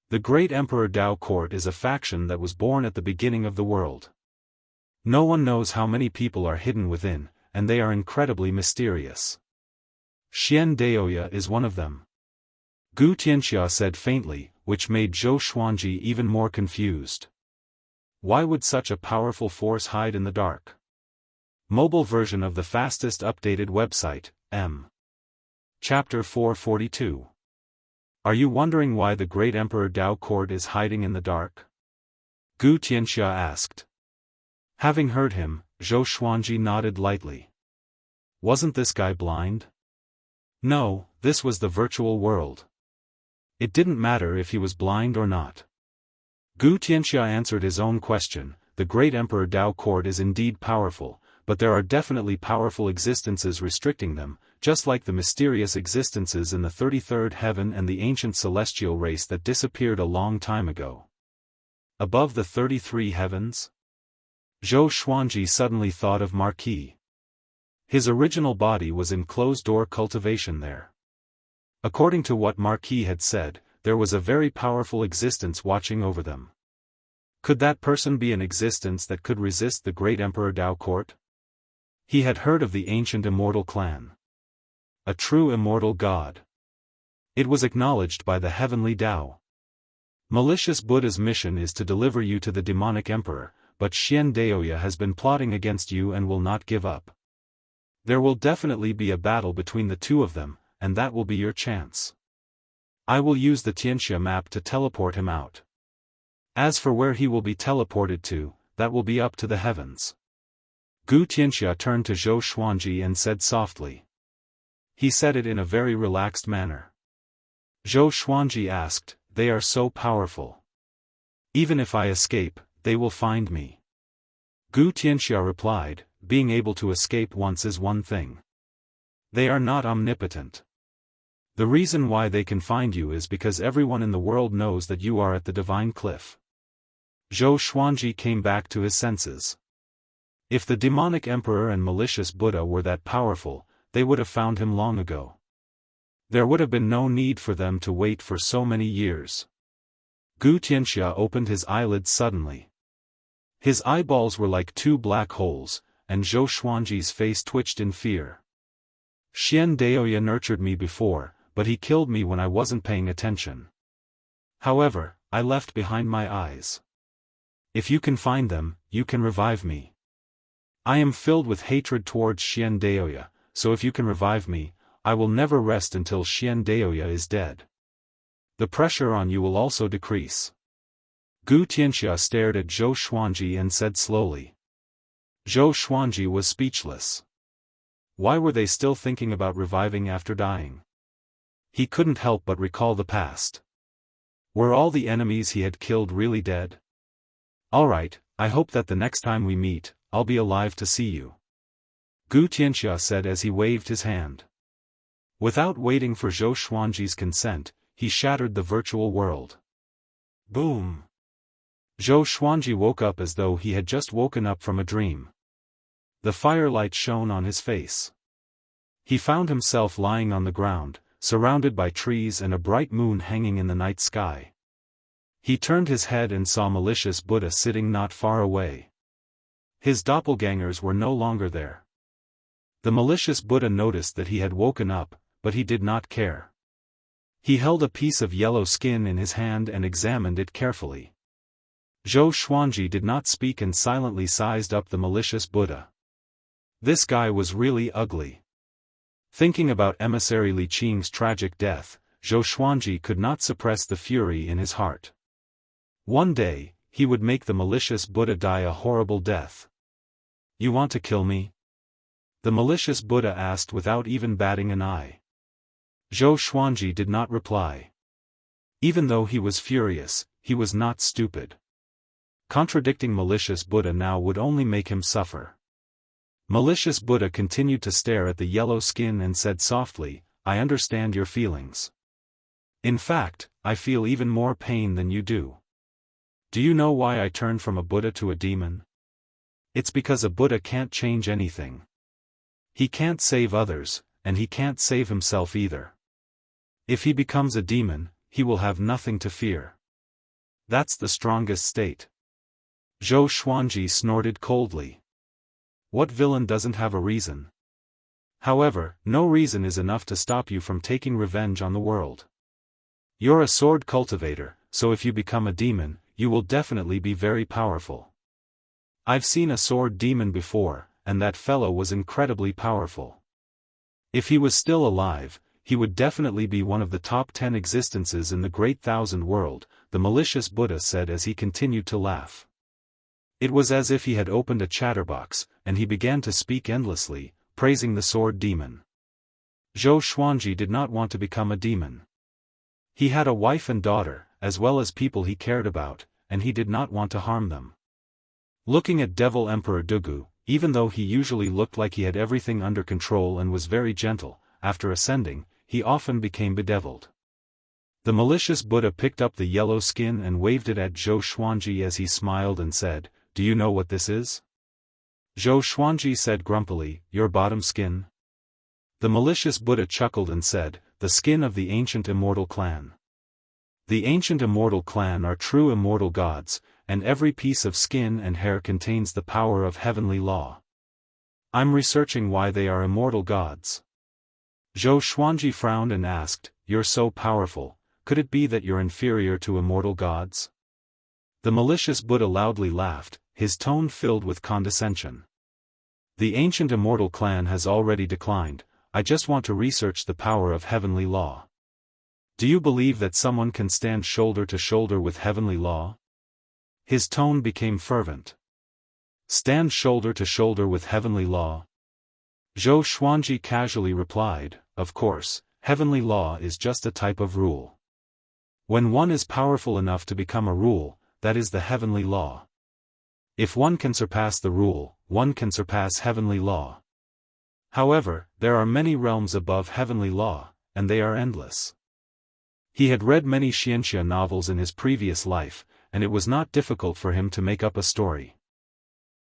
The Great Emperor Dao Court is a faction that was born at the beginning of the world. No one knows how many people are hidden within, and they are incredibly mysterious. Xian Daoya is one of them. Gu Tianxia said faintly, which made Zhou Xuanji even more confused. Why would such a powerful force hide in the dark? Mobile version of the fastest updated website, M. Chapter 442. Are you wondering why the Great Emperor Dao Court is hiding in the dark? Gu Tianxia asked. Having heard him, Zhou Xuanji nodded lightly. Wasn't this guy blind? No, this was the virtual world. It didn't matter if he was blind or not. Gu Tianxia answered his own question. The Great Emperor Dao Court is indeed powerful, but there are definitely powerful existences restricting them, just like the mysterious existences in the 33rd heaven and the ancient celestial race that disappeared a long time ago. Above the 33 heavens? Zhou Xuanji suddenly thought of Marquis. His original body was in closed-door cultivation there. According to what Marquis had said, there was a very powerful existence watching over them. Could that person be an existence that could resist the great Emperor Dao Court? He had heard of the ancient Immortal clan. A true immortal god. It was acknowledged by the heavenly Tao. Malicious Buddha's mission is to deliver you to the demonic emperor, but Xian Daoya has been plotting against you and will not give up. There will definitely be a battle between the two of them, and that will be your chance. I will use the Xianxia map to teleport him out. As for where he will be teleported to, that will be up to the heavens. Gu Xianxia turned to Zhou Xuanji and said softly. He said it in a very relaxed manner. Zhou Xuanji asked, "They are so powerful. Even if I escape, they will find me." Gu Xianxia replied, "Being able to escape once is one thing. They are not omnipotent. The reason why they can find you is because everyone in the world knows that you are at the divine cliff." Zhou Xuanji came back to his senses. If the demonic emperor and malicious Buddha were that powerful, they would have found him long ago. There would have been no need for them to wait for so many years. Gu Xianxia opened his eyelids suddenly. His eyeballs were like two black holes, and Zhou Xuanji's face twitched in fear. Xian Daoya nurtured me before, but he killed me when I wasn't paying attention. However, I left behind my eyes. If you can find them, you can revive me. I am filled with hatred towards Xian Daoya, so if you can revive me, I will never rest until Xian Daoya is dead. The pressure on you will also decrease. Gu Xianxia stared at Zhou Xuanji and said slowly. Zhou Xuanji was speechless. Why were they still thinking about reviving after dying? He couldn't help but recall the past. Were all the enemies he had killed really dead? Alright, I hope that the next time we meet, I'll be alive to see you. Gu Xianxia said as he waved his hand. Without waiting for Zhou Xuanji's consent, he shattered the virtual world. Boom! Zhou Xuanji woke up as though he had just woken up from a dream. The firelight shone on his face. He found himself lying on the ground, surrounded by trees and a bright moon hanging in the night sky. He turned his head and saw malicious Buddha sitting not far away. His doppelgangers were no longer there. The malicious Buddha noticed that he had woken up, but he did not care. He held a piece of yellow skin in his hand and examined it carefully. Zhou Xuanji did not speak and silently sized up the malicious Buddha. This guy was really ugly. Thinking about emissary Li Qing's tragic death, Zhou Xuanji could not suppress the fury in his heart. One day, he would make the malicious Buddha die a horrible death. You want to kill me? The malicious Buddha asked without even batting an eye. Zhou Xuanji did not reply. Even though he was furious, he was not stupid. Contradicting malicious Buddha now would only make him suffer. Malicious Buddha continued to stare at the yellow skin and said softly, "I understand your feelings. In fact, I feel even more pain than you do. Do you know why I turned from a Buddha to a demon? It's because a Buddha can't change anything. He can't save others, and he can't save himself either. If he becomes a demon, he will have nothing to fear. That's the strongest state." Zhou Xuanji snorted coldly. What villain doesn't have a reason? However, no reason is enough to stop you from taking revenge on the world. You're a sword cultivator, so if you become a demon, you will definitely be very powerful. I've seen a sword demon before, and that fellow was incredibly powerful. If he was still alive, he would definitely be one of the top 10 existences in the Great Thousand World, the malicious Buddha said as he continued to laugh. It was as if he had opened a chatterbox, and he began to speak endlessly, praising the sword demon. Zhou Xuanji did not want to become a demon. He had a wife and daughter, as well as people he cared about, and he did not want to harm them. Looking at Devil Emperor Dugu, even though he usually looked like he had everything under control and was very gentle, after ascending, he often became bedeviled. The malicious Buddha picked up the yellow skin and waved it at Zhou Xuanji as he smiled and said, "Do you know what this is?" Zhou Xuanji said grumpily, "Your bottom skin?" The malicious Buddha chuckled and said, the skin of the ancient immortal clan. The ancient immortal clan are true immortal gods, and every piece of skin and hair contains the power of heavenly law. I'm researching why they are immortal gods. Zhou Xuanji frowned and asked, "You're so powerful, could it be that you're inferior to immortal gods?" The malicious Buddha loudly laughed, his tone filled with condescension. "The ancient immortal clan has already declined, I just want to research the power of heavenly law. Do you believe that someone can stand shoulder to shoulder with heavenly law?" His tone became fervent. "Stand shoulder to shoulder with heavenly law?" Zhou Xuanji casually replied, "Of course, heavenly law is just a type of rule. When one is powerful enough to become a rule, that is the heavenly law. If one can surpass the rule, one can surpass heavenly law. However, there are many realms above heavenly law, and they are endless." He had read many Xianxia novels in his previous life, and it was not difficult for him to make up a story.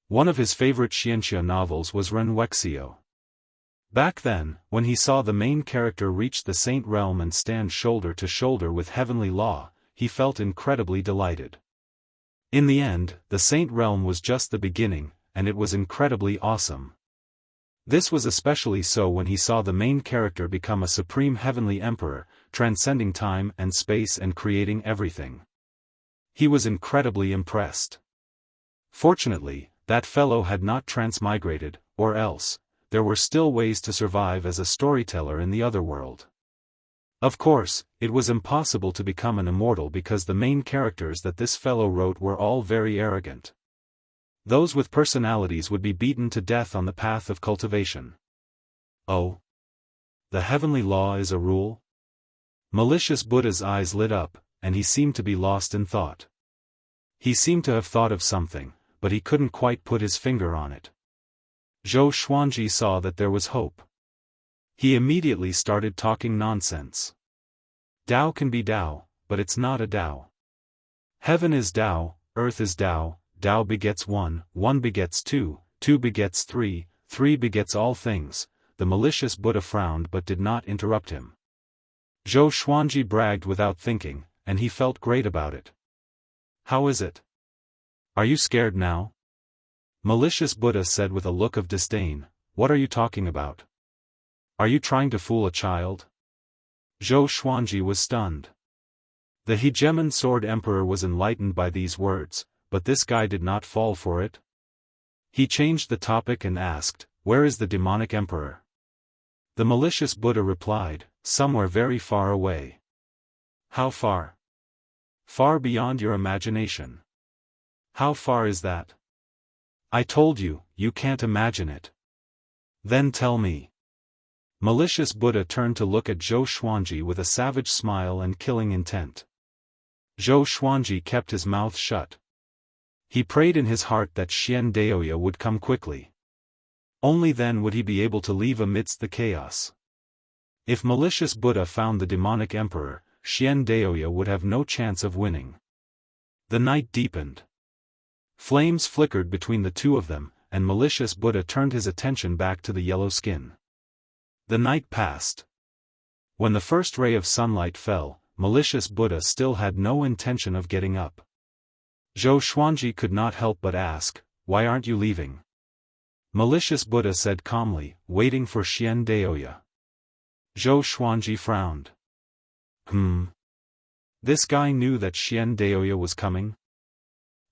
One of his favorite Xianxia novels was Ren Wuxia. Back then, when he saw the main character reach the saint realm and stand shoulder to shoulder with heavenly law, he felt incredibly delighted. In the end, the saint realm was just the beginning, and it was incredibly awesome. This was especially so when he saw the main character become a supreme heavenly emperor, transcending time and space and creating everything. He was incredibly impressed. Fortunately, that fellow had not transmigrated, or else, there were still ways to survive as a storyteller in the other world. Of course, it was impossible to become an immortal because the main characters that this fellow wrote were all very arrogant. Those with personalities would be beaten to death on the path of cultivation. Oh? The heavenly law is a rule? Malicious Buddha's eyes lit up, and he seemed to be lost in thought. He seemed to have thought of something, but he couldn't quite put his finger on it. Zhou Xuanji saw that there was hope. He immediately started talking nonsense. Tao can be Tao, but it's not a Tao. Heaven is Tao, earth is Tao, Tao begets one, one begets two, two begets three, three begets all things. The malicious Buddha frowned but did not interrupt him. Zhou Xuanji bragged without thinking, and he felt great about it. "How is it? Are you scared now?" Malicious Buddha said with a look of disdain, "What are you talking about? Are you trying to fool a child?" Zhou Xuanji was stunned. The hegemon sword emperor was enlightened by these words, but this guy did not fall for it. He changed the topic and asked, "Where is the demonic emperor?" The malicious Buddha replied, "Somewhere very far away." "How far?" "Far beyond your imagination." "How far is that?" "I told you, you can't imagine it." "Then tell me." Malicious Buddha turned to look at Zhou Xuanji with a savage smile and killing intent. Zhou Xuanji kept his mouth shut. He prayed in his heart that Xian Daoya would come quickly. Only then would he be able to leave amidst the chaos. If malicious Buddha found the demonic emperor, Xian Daoya would have no chance of winning. The night deepened. Flames flickered between the two of them, and malicious Buddha turned his attention back to the yellow skin. The night passed. When the first ray of sunlight fell, malicious Buddha still had no intention of getting up. Zhou Xuanji could not help but ask, "Why aren't you leaving?" Malicious Buddha said calmly, "Waiting for Xian Daoya." Zhou Xuanji frowned. This guy knew that Xian Daoya was coming?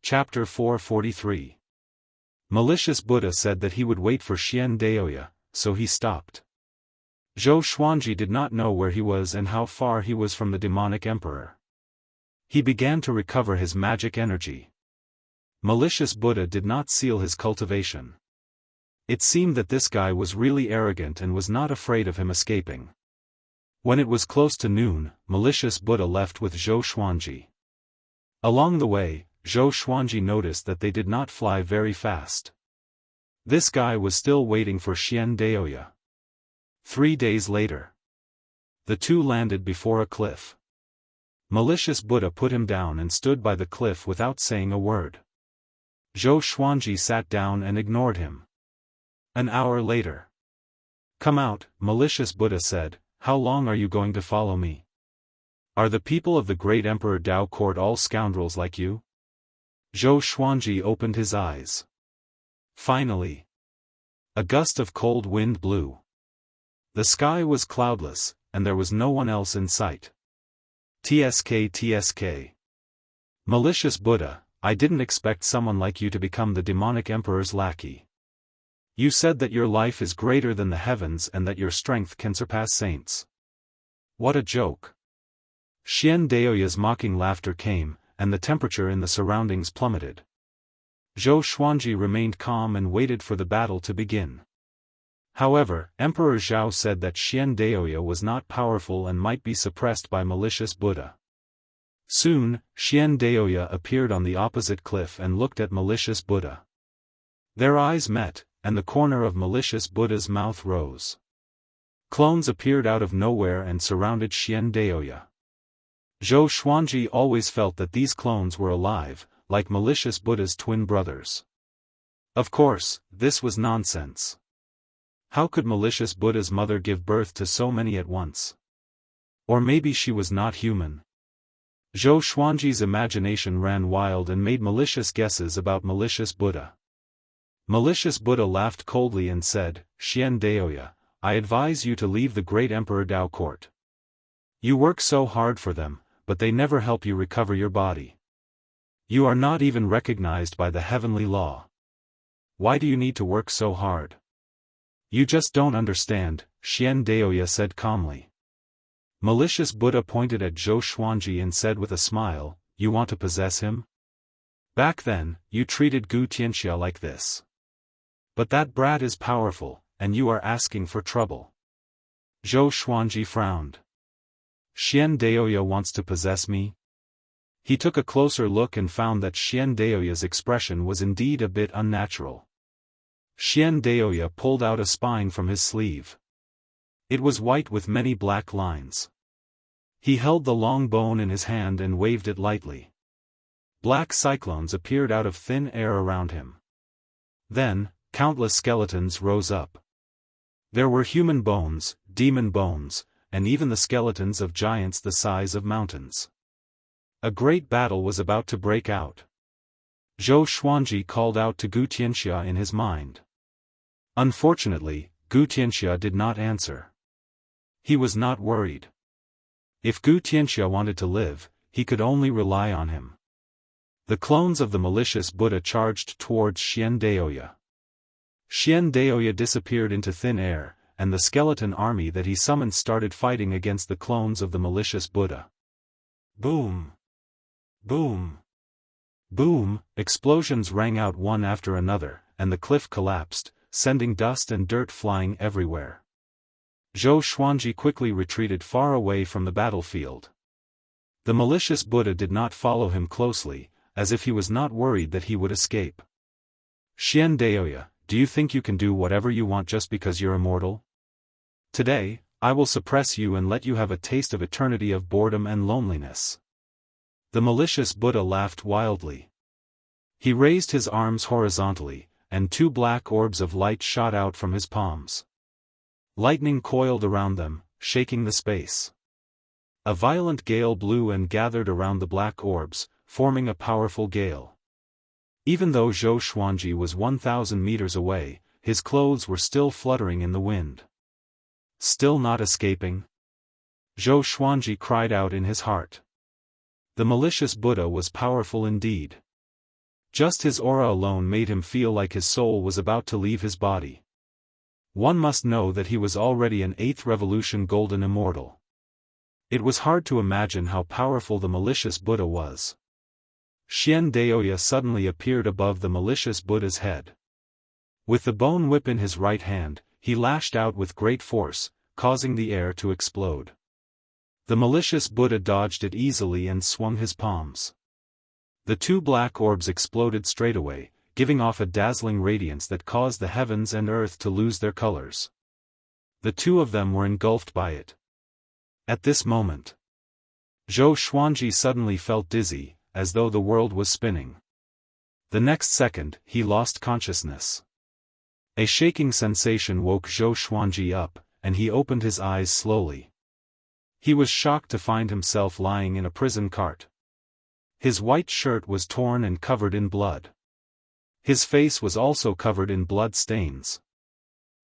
Chapter 443. Malicious Buddha said that he would wait for Xian Daoya, so he stopped. Zhou Xuanji did not know where he was and how far he was from the demonic emperor. He began to recover his magic energy. Malicious Buddha did not seal his cultivation. It seemed that this guy was really arrogant and was not afraid of him escaping. When it was close to noon, malicious Buddha left with Zhou Xuanji. Along the way, Zhou Xuanji noticed that they did not fly very fast. This guy was still waiting for Xian Daoya. 3 days later. The two landed before a cliff. Malicious Buddha put him down and stood by the cliff without saying a word. Zhou Xuanji sat down and ignored him. An hour later. "Come out," malicious Buddha said, how long are you going to follow me? Are the people of the great Emperor Dao court all scoundrels like you? Zhou Xuanji opened his eyes. Finally. A gust of cold wind blew. The sky was cloudless, and there was no one else in sight. TSK. Malicious Buddha, I didn't expect someone like you to become the demonic emperor's lackey. You said that your life is greater than the heavens and that your strength can surpass saints. What a joke. Xian Daoya's mocking laughter came, and the temperature in the surroundings plummeted. Zhou Xuanji remained calm and waited for the battle to begin. However, Emperor Zhao said that Xian Daoya was not powerful and might be suppressed by malicious Buddha. Soon, Xian Daoya appeared on the opposite cliff and looked at malicious Buddha. Their eyes met, and the corner of malicious Buddha's mouth rose. Clones appeared out of nowhere and surrounded Xian Daoya. Zhou Xuanji always felt that these clones were alive, like malicious Buddha's twin brothers. Of course, this was nonsense. How could malicious Buddha's mother give birth to so many at once? Or maybe she was not human. Zhou Xuanji's imagination ran wild and made malicious guesses about malicious Buddha. Malicious Buddha laughed coldly and said, Xian Daoya, I advise you to leave the great Emperor Dao court. You work so hard for them, but they never help you recover your body. You are not even recognized by the heavenly law. Why do you need to work so hard? You just don't understand, Xian Daoya said calmly. Malicious Buddha pointed at Zhou Xuanji and said with a smile, You want to possess him? Back then, you treated Gu Tianxia like this. But that brat is powerful, and you are asking for trouble. Zhou Xuanji frowned. Xian Daoya wants to possess me? He took a closer look and found that Xian Daoya's expression was indeed a bit unnatural. Xian Daoya pulled out a spine from his sleeve. It was white with many black lines. He held the long bone in his hand and waved it lightly. Black cyclones appeared out of thin air around him. Then, countless skeletons rose up. There were human bones, demon bones, and even the skeletons of giants the size of mountains. A great battle was about to break out. Zhou Xuanji called out to Gu Tianxia in his mind. Unfortunately, Gu Tianxia did not answer. He was not worried. If Gu Tianxia wanted to live, he could only rely on him. The clones of the malicious Buddha charged towards Xian Daoya. Xian Daoya disappeared into thin air, and the skeleton army that he summoned started fighting against the clones of the malicious Buddha. Boom! Boom! Boom! Explosions rang out one after another, and the cliff collapsed, sending dust and dirt flying everywhere. Zhou Xuanji quickly retreated far away from the battlefield. The malicious Buddha did not follow him closely, as if he was not worried that he would escape. Xian Daoya, do you think you can do whatever you want just because you're immortal? Today, I will suppress you and let you have a taste of eternity of boredom and loneliness. The malicious Buddha laughed wildly. He raised his arms horizontally, and two black orbs of light shot out from his palms. Lightning coiled around them, shaking the space. A violent gale blew and gathered around the black orbs, forming a powerful gale. Even though Zhou Xuanji was 1,000 meters away, his clothes were still fluttering in the wind. Still not escaping? Zhou Xuanji cried out in his heart. The malicious Buddha was powerful indeed. Just his aura alone made him feel like his soul was about to leave his body. One must know that he was already an 8th revolution golden immortal. It was hard to imagine how powerful the malicious Buddha was. Xian Daoya suddenly appeared above the malicious Buddha's head. With the bone whip in his right hand, he lashed out with great force, causing the air to explode. The malicious Buddha dodged it easily and swung his palms. The two black orbs exploded straightaway, giving off a dazzling radiance that caused the heavens and earth to lose their colors. The two of them were engulfed by it. At this moment, Zhou Xuanji suddenly felt dizzy, as though the world was spinning. The next second, he lost consciousness. A shaking sensation woke Zhou Xuanji up, and he opened his eyes slowly. He was shocked to find himself lying in a prison cart. His white shirt was torn and covered in blood. His face was also covered in blood stains.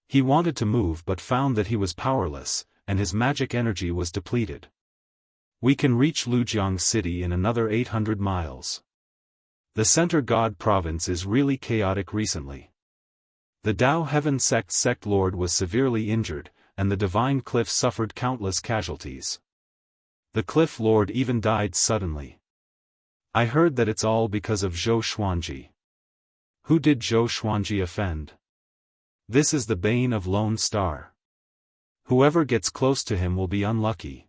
He wanted to move but found that he was powerless, and his magic energy was depleted. We can reach Lujiang City in another 800 miles. The Center God Province is really chaotic recently. The Dao Heaven sect lord was severely injured, and the Divine Cliff suffered countless casualties. The Cliff Lord even died suddenly. I heard that it's all because of Zhou Xuanji. Who did Zhou Xuanji offend? This is the bane of Lone Star. Whoever gets close to him will be unlucky.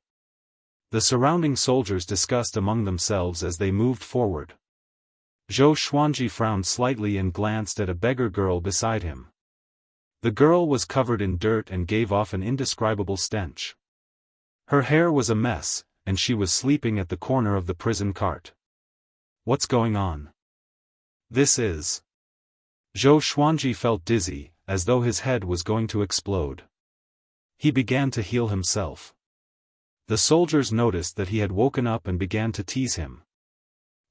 The surrounding soldiers discussed among themselves as they moved forward. Zhou Xuanji frowned slightly and glanced at a beggar girl beside him. The girl was covered in dirt and gave off an indescribable stench. Her hair was a mess, and she was sleeping at the corner of the prison cart. What's going on? This is... Zhou Xuanji felt dizzy, as though his head was going to explode. He began to heal himself. The soldiers noticed that he had woken up and began to tease him.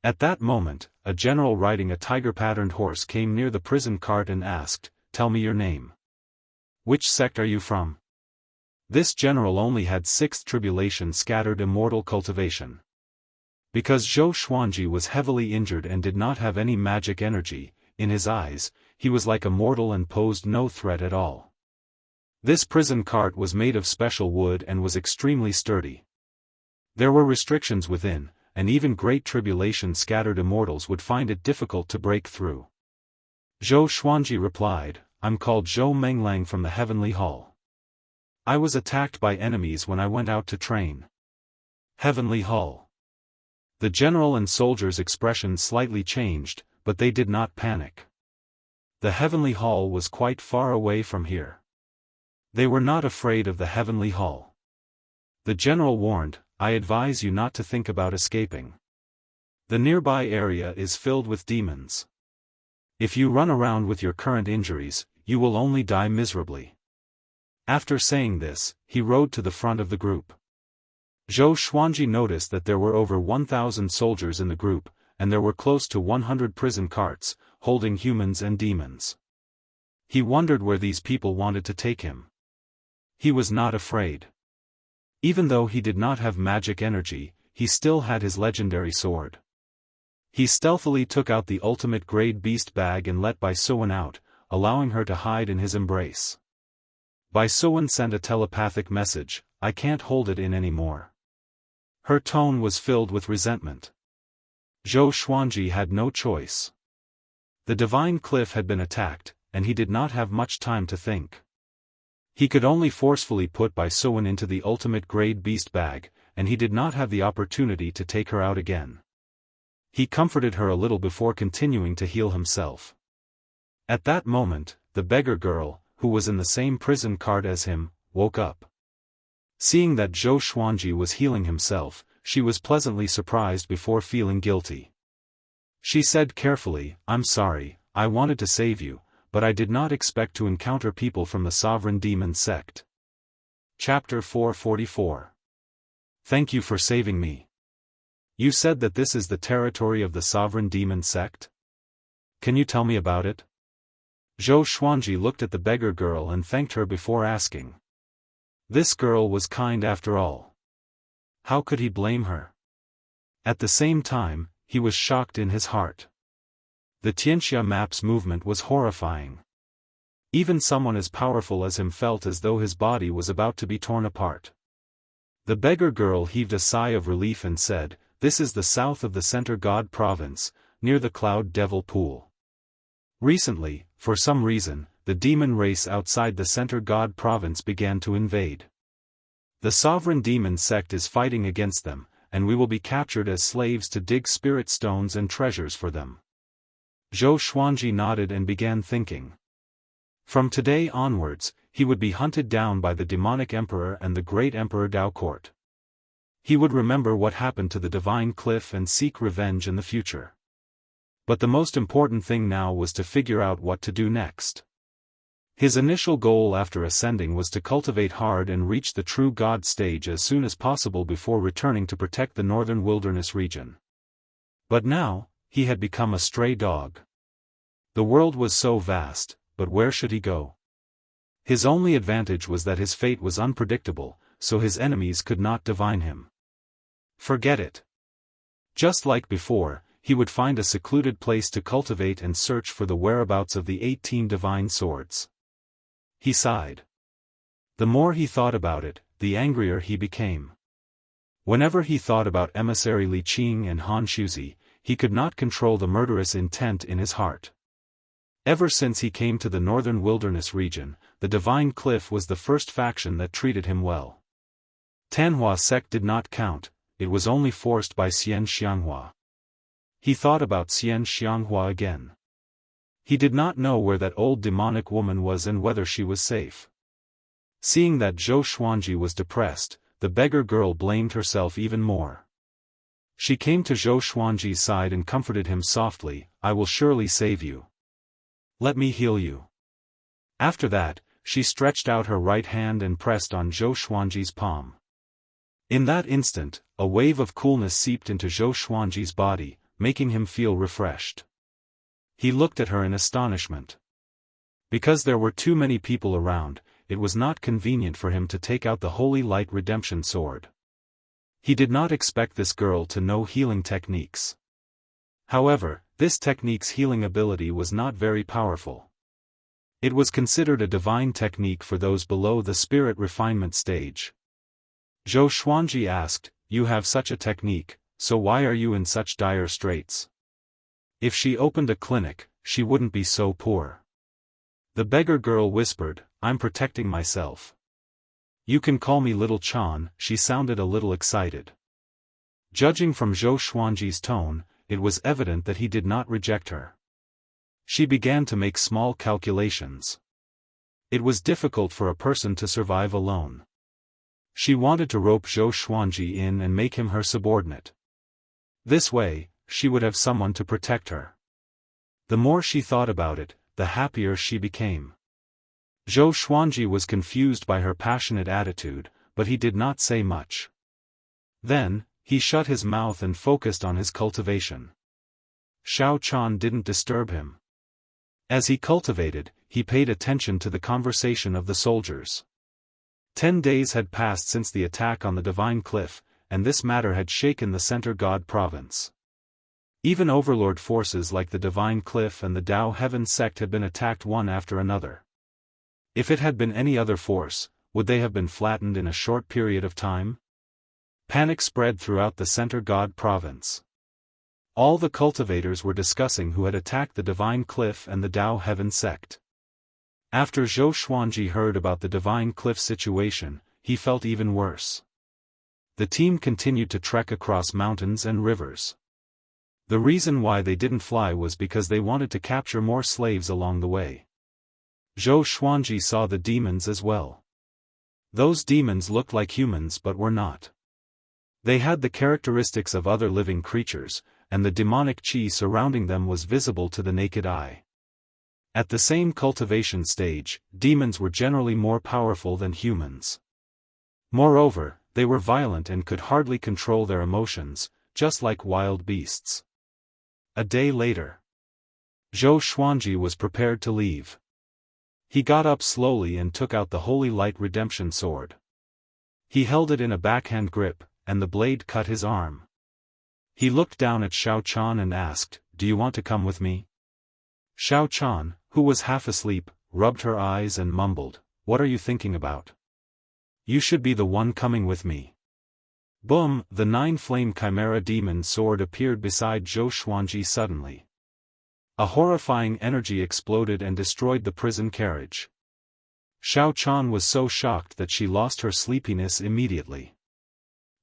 At that moment, a general riding a tiger-patterned horse came near the prison cart and asked, "Tell me your name. Which sect are you from?" This general only had 6th tribulation scattered immortal cultivation. Because Zhou Xuanji was heavily injured and did not have any magic energy, in his eyes, he was like a mortal and posed no threat at all. This prison cart was made of special wood and was extremely sturdy. There were restrictions within, and even great tribulation scattered immortals would find it difficult to break through. Zhou Xuanji replied, "I'm called Zhou Menglang from the Heavenly Hall. I was attacked by enemies when I went out to train." Heavenly Hall. The general and soldiers' expressions slightly changed, but they did not panic. The Heavenly Hall was quite far away from here. They were not afraid of the Heavenly Hall. The general warned, "I advise you not to think about escaping. The nearby area is filled with demons. If you run around with your current injuries, you will only die miserably." After saying this, he rode to the front of the group. Zhou Xuanji noticed that there were over 1,000 soldiers in the group, and there were close to 100 prison carts, holding humans and demons. He wondered where these people wanted to take him. He was not afraid. Even though he did not have magic energy, he still had his legendary sword. He stealthily took out the ultimate grade beast bag and let Bai Suan out, allowing her to hide in his embrace. Bai Suan sent a telepathic message, "I can't hold it in anymore." Her tone was filled with resentment. Zhou Xuanji had no choice. The Divine Cliff had been attacked, and he did not have much time to think. He could only forcefully put Bai Suan into the ultimate grade beast bag, and he did not have the opportunity to take her out again. He comforted her a little before continuing to heal himself. At that moment, the beggar girl, who was in the same prison cart as him, woke up. Seeing that Zhou Xuanji was healing himself, she was pleasantly surprised before feeling guilty. She said carefully, "I'm sorry, I wanted to save you, but I did not expect to encounter people from the Sovereign Demon sect." Chapter 444. Thank you for saving me. You said that this is the territory of the Sovereign Demon sect? Can you tell me about it? Zhou Xuanji looked at the beggar girl and thanked her before asking. This girl was kind after all. How could he blame her? At the same time, he was shocked in his heart. The Xianxia map's movement was horrifying. Even someone as powerful as him felt as though his body was about to be torn apart. The beggar girl heaved a sigh of relief and said, "This is the south of the Center God Province, near the Cloud Devil Pool. Recently, for some reason, the demon race outside the Center God Province began to invade. The Sovereign Demon sect is fighting against them, and we will be captured as slaves to dig spirit stones and treasures for them." Zhou Xuanji nodded and began thinking. From today onwards, he would be hunted down by the demonic emperor and the great emperor Dao Court. He would remember what happened to the Divine Cliff and seek revenge in the future. But the most important thing now was to figure out what to do next. His initial goal after ascending was to cultivate hard and reach the true God stage as soon as possible before returning to protect the northern wilderness region. But now, he had become a stray dog. The world was so vast, but where should he go? His only advantage was that his fate was unpredictable, so his enemies could not divine him. Forget it. Just like before, he would find a secluded place to cultivate and search for the whereabouts of the 18 divine swords. He sighed. The more he thought about it, the angrier he became. Whenever he thought about emissary Li Qing and Han Shuzi, he could not control the murderous intent in his heart. Ever since he came to the northern wilderness region, the Divine Cliff was the first faction that treated him well. Tanhua sect did not count, it was only forced by Wuxia Xianxia. He thought about Wuxia Xianxia again. He did not know where that old demonic woman was and whether she was safe. Seeing that Zhou Xuanji was depressed, the beggar girl blamed herself even more. She came to Zhou Xuanji's side and comforted him softly, "I will surely save you. Let me heal you." After that, she stretched out her right hand and pressed on Zhou Xuanji's palm. In that instant, a wave of coolness seeped into Zhou Xuanji's body, making him feel refreshed. He looked at her in astonishment. Because there were too many people around, it was not convenient for him to take out the Holy Light Redemption Sword. He did not expect this girl to know healing techniques. However, this technique's healing ability was not very powerful. It was considered a divine technique for those below the spirit refinement stage. Zhou Xuanji asked, "You have such a technique, so why are you in such dire straits? If she opened a clinic, she wouldn't be so poor." The beggar girl whispered, "I'm protecting myself. You can call me Little Chan." She sounded a little excited. Judging from Zhou Xuanji's tone, it was evident that he did not reject her. She began to make small calculations. It was difficult for a person to survive alone. She wanted to rope Zhou Xuanji in and make him her subordinate. This way, she would have someone to protect her. The more she thought about it, the happier she became. Zhou Xuanji was confused by her passionate attitude, but he did not say much. Then, he shut his mouth and focused on his cultivation. Xiao Chan didn't disturb him. As he cultivated, he paid attention to the conversation of the soldiers. 10 days had passed since the attack on the Divine Cliff, and this matter had shaken the Center God province. Even overlord forces like the Divine Cliff and the Dao Heaven sect had been attacked one after another. If it had been any other force, would they have been flattened in a short period of time? Panic spread throughout the Center God province. All the cultivators were discussing who had attacked the Divine Cliff and the Dao Heaven sect. After Zhou Xuanji heard about the Divine Cliff situation, he felt even worse. The team continued to trek across mountains and rivers. The reason why they didn't fly was because they wanted to capture more slaves along the way. Zhou Xuanji saw the demons as well. Those demons looked like humans but were not. They had the characteristics of other living creatures, and the demonic qi surrounding them was visible to the naked eye. At the same cultivation stage, demons were generally more powerful than humans. Moreover, they were violent and could hardly control their emotions, just like wild beasts. A day later, Zhou Xuanji was prepared to leave. He got up slowly and took out the Holy Light Redemption Sword. He held it in a backhand grip, and the blade cut his arm. He looked down at Xiao Chan and asked, "Do you want to come with me?" Xiao Chan, who was half asleep, rubbed her eyes and mumbled, "What are you thinking about? You should be the one coming with me." Boom! The 9-flame chimera demon sword appeared beside Zhou Xuanji suddenly. A horrifying energy exploded and destroyed the prison carriage. Xiao Chan was so shocked that she lost her sleepiness immediately.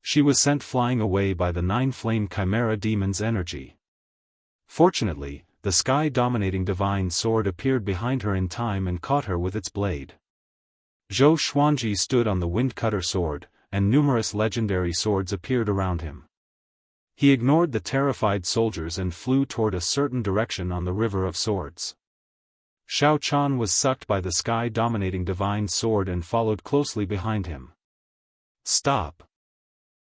She was sent flying away by the 9-flame chimera demon's energy. Fortunately, the sky-dominating divine sword appeared behind her in time and caught her with its blade. Zhou Xuanji stood on the wind-cutter sword, and numerous legendary swords appeared around him. He ignored the terrified soldiers and flew toward a certain direction on the River of Swords. Xiao Chan was sucked by the sky-dominating divine sword and followed closely behind him. "Stop!"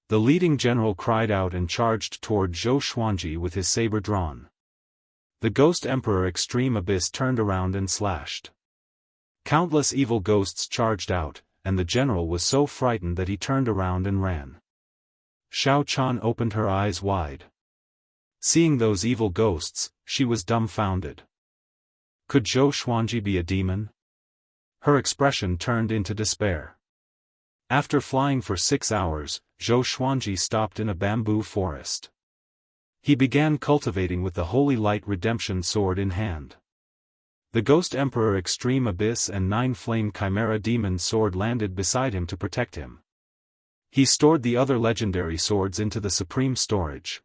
The leading general cried out and charged toward Zhou Xuanji with his saber drawn. The Ghost Emperor Extreme Abyss turned around and slashed. Countless evil ghosts charged out, and the general was so frightened that he turned around and ran. Xiao Chan opened her eyes wide. Seeing those evil ghosts, she was dumbfounded. Could Zhou Xuanji be a demon? Her expression turned into despair. After flying for 6 hours, Zhou Xuanji stopped in a bamboo forest. He began cultivating with the Holy Light Redemption Sword in hand. The Ghost Emperor Extreme Abyss and 9-Flame Chimera Demon Sword landed beside him to protect him. He stored the other legendary swords into the supreme storage.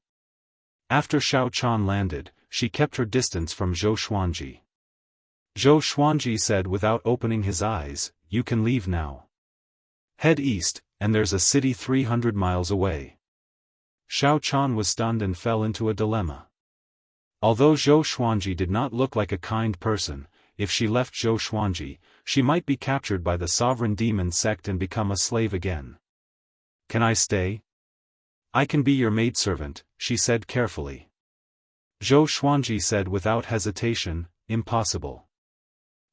After Xiao Chan landed, she kept her distance from Zhou Xuanji. Zhou Xuanji said without opening his eyes, "You can leave now. Head east, and there's a city 300 miles away." Xiao Chan was stunned and fell into a dilemma. Although Zhou Xuanji did not look like a kind person, if she left Zhou Xuanji, she might be captured by the sovereign demon sect and become a slave again. "Can I stay?" "I can be your maidservant," she said carefully. Zhou Xuanji said without hesitation, "Impossible.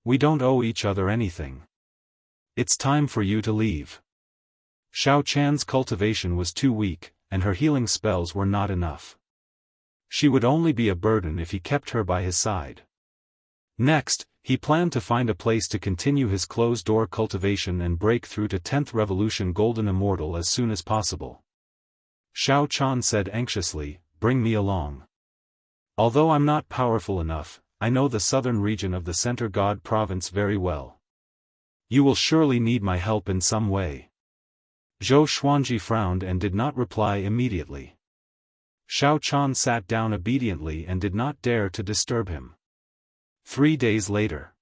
We don't owe each other anything. It's time for you to leave." Xiao Chan's cultivation was too weak, and her healing spells were not enough. She would only be a burden if he kept her by his side. Next, he planned to find a place to continue his closed-door cultivation and break through to 10th Revolution Golden Immortal as soon as possible. Xiao Chan said anxiously, "Bring me along. Although I'm not powerful enough, I know the southern region of the Center God Province very well. You will surely need my help in some way." Zhou Xuanji frowned and did not reply immediately. Xiao Chan sat down obediently and did not dare to disturb him. 3 days later,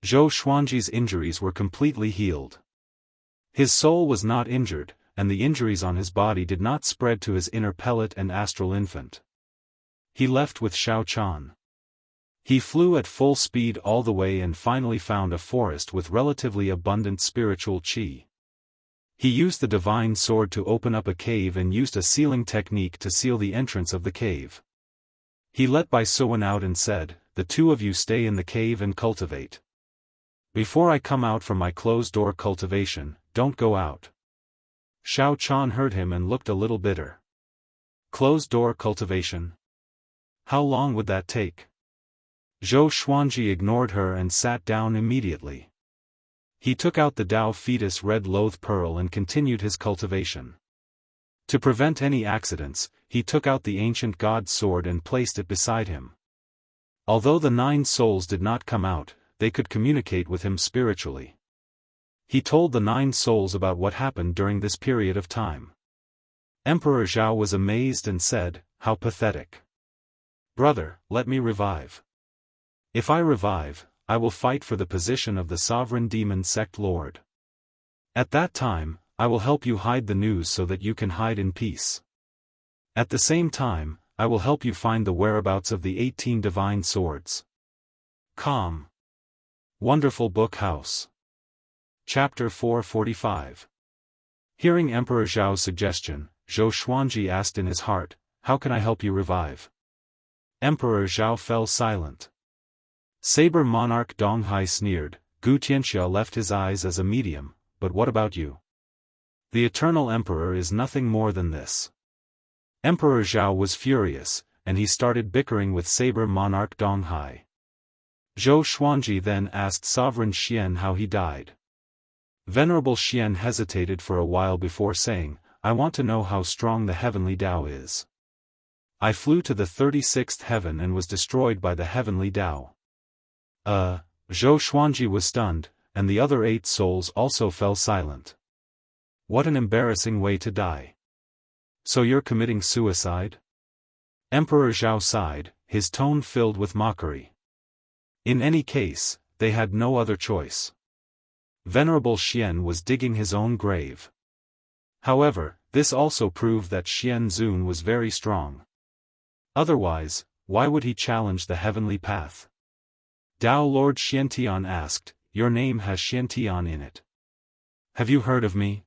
Zhou Xuanji's injuries were completely healed. His soul was not injured, and the injuries on his body did not spread to his inner pellet and astral infant. He left with Xiao Chan. He flew at full speed all the way and finally found a forest with relatively abundant spiritual qi. He used the divine sword to open up a cave and used a sealing technique to seal the entrance of the cave. He let Bai Suwen out and said, "The two of you stay in the cave and cultivate. Before I come out from my closed-door cultivation, don't go out." Xiao Chan heard him and looked a little bitter. Closed-door cultivation? How long would that take? Zhou Xuanji ignored her and sat down immediately. He took out the Dao Fetus Red Loath Pearl and continued his cultivation. To prevent any accidents, he took out the ancient god's sword and placed it beside him. Although the 9 souls did not come out, they could communicate with him spiritually. He told the 9 souls about what happened during this period of time. Emperor Zhao was amazed and said, "How pathetic. Brother, let me revive. If I revive, I will fight for the position of the sovereign demon sect lord. At that time, I will help you hide the news so that you can hide in peace. At the same time, I will help you find the whereabouts of the 18 divine swords." Calm. Wonderful Book House. Chapter 445. Hearing Emperor Zhao's suggestion, Zhou Xuanji asked in his heart, "How can I help you revive?" Emperor Zhao fell silent. Saber Monarch Donghai sneered, "Gu Tianxia left his eyes as a medium, but what about you? The Eternal Emperor is nothing more than this." Emperor Zhao was furious, and he started bickering with Saber Monarch Donghai. Zhou Xuanji then asked Sovereign Xian how he died. Venerable Xian hesitated for a while before saying, "I want to know how strong the heavenly Dao is. I flew to the 36th heaven and was destroyed by the heavenly Dao." Zhou Xuanji was stunned, and the other 8 souls also fell silent. What an embarrassing way to die. "So you're committing suicide?" Emperor Zhao sighed, his tone filled with mockery. In any case, they had no other choice. Venerable Xian was digging his own grave. However, this also proved that Xian Zun was very strong. Otherwise, why would he challenge the heavenly path? Dao Lord Xiantian asked, "Your name has Xiantian in it. Have you heard of me?"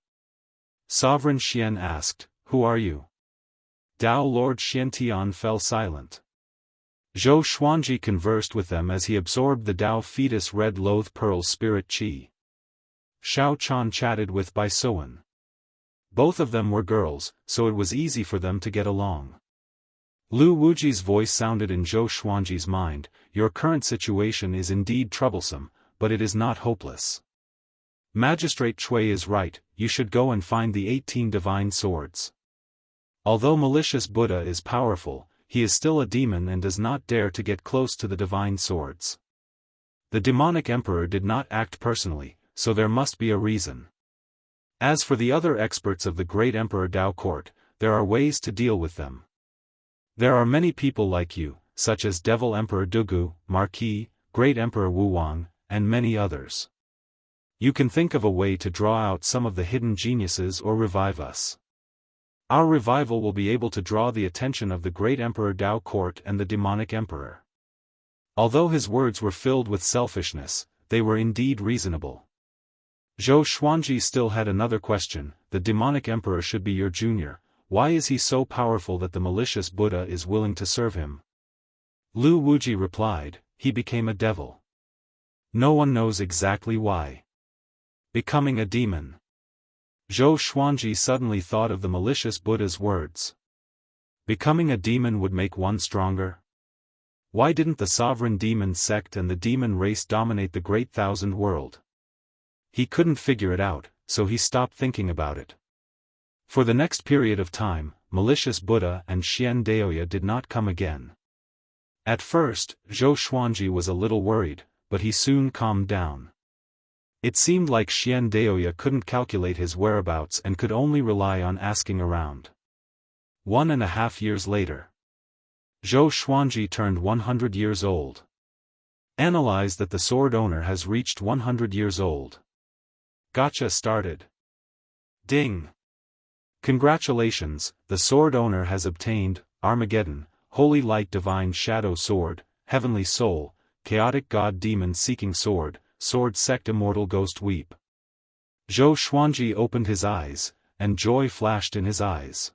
Sovereign Xian asked, "Who are you?" Dao Lord Xiantian fell silent. Zhou Xuanji conversed with them as he absorbed the Dao fetus red loath pearl spirit qi. Xiao Chan chatted with Bai Suan. Both of them were girls, so it was easy for them to get along. Lu Wuji's voice sounded in Zhou Xuanji's mind, "Your current situation is indeed troublesome, but it is not hopeless. Magistrate Cui is right, you should go and find the 18 divine swords. Although malicious Buddha is powerful, he is still a demon and does not dare to get close to the divine swords. The demonic emperor did not act personally, so there must be a reason. As for the other experts of the great Emperor Dao court, there are ways to deal with them. There are many people like you, such as Devil Emperor Dugu, Marquis, Great Emperor Wu Wang, and many others. You can think of a way to draw out some of the hidden geniuses or revive us. Our revival will be able to draw the attention of the great Emperor Dao court and the demonic emperor." Although his words were filled with selfishness, they were indeed reasonable. Zhou Xuanji still had another question. The demonic emperor should be your junior. Why is he so powerful that the malicious Buddha is willing to serve him? Lu Wuji replied, "He became a devil. No one knows exactly why. Becoming a demon." Zhou Xuanji suddenly thought of the malicious Buddha's words. Becoming a demon would make one stronger? Why didn't the sovereign demon sect and the demon race dominate the great thousand world? He couldn't figure it out, so he stopped thinking about it. For the next period of time, malicious Buddha and Xian Daoya did not come again. At first, Zhou Xuanji was a little worried, but he soon calmed down. It seemed like Xian Daoya couldn't calculate his whereabouts and could only rely on asking around. 1.5 years later. Zhou Xuanji turned 100 years old. Analyze that the sword owner has reached 100 years old. Gotcha started. Ding! Congratulations, the sword owner has obtained, Armageddon, Holy Light Divine Shadow Sword, Heavenly Soul, Chaotic God Demon Seeking Sword, Sword Sect Immortal Ghost Weep. Zhou Xuanji opened his eyes, and joy flashed in his eyes.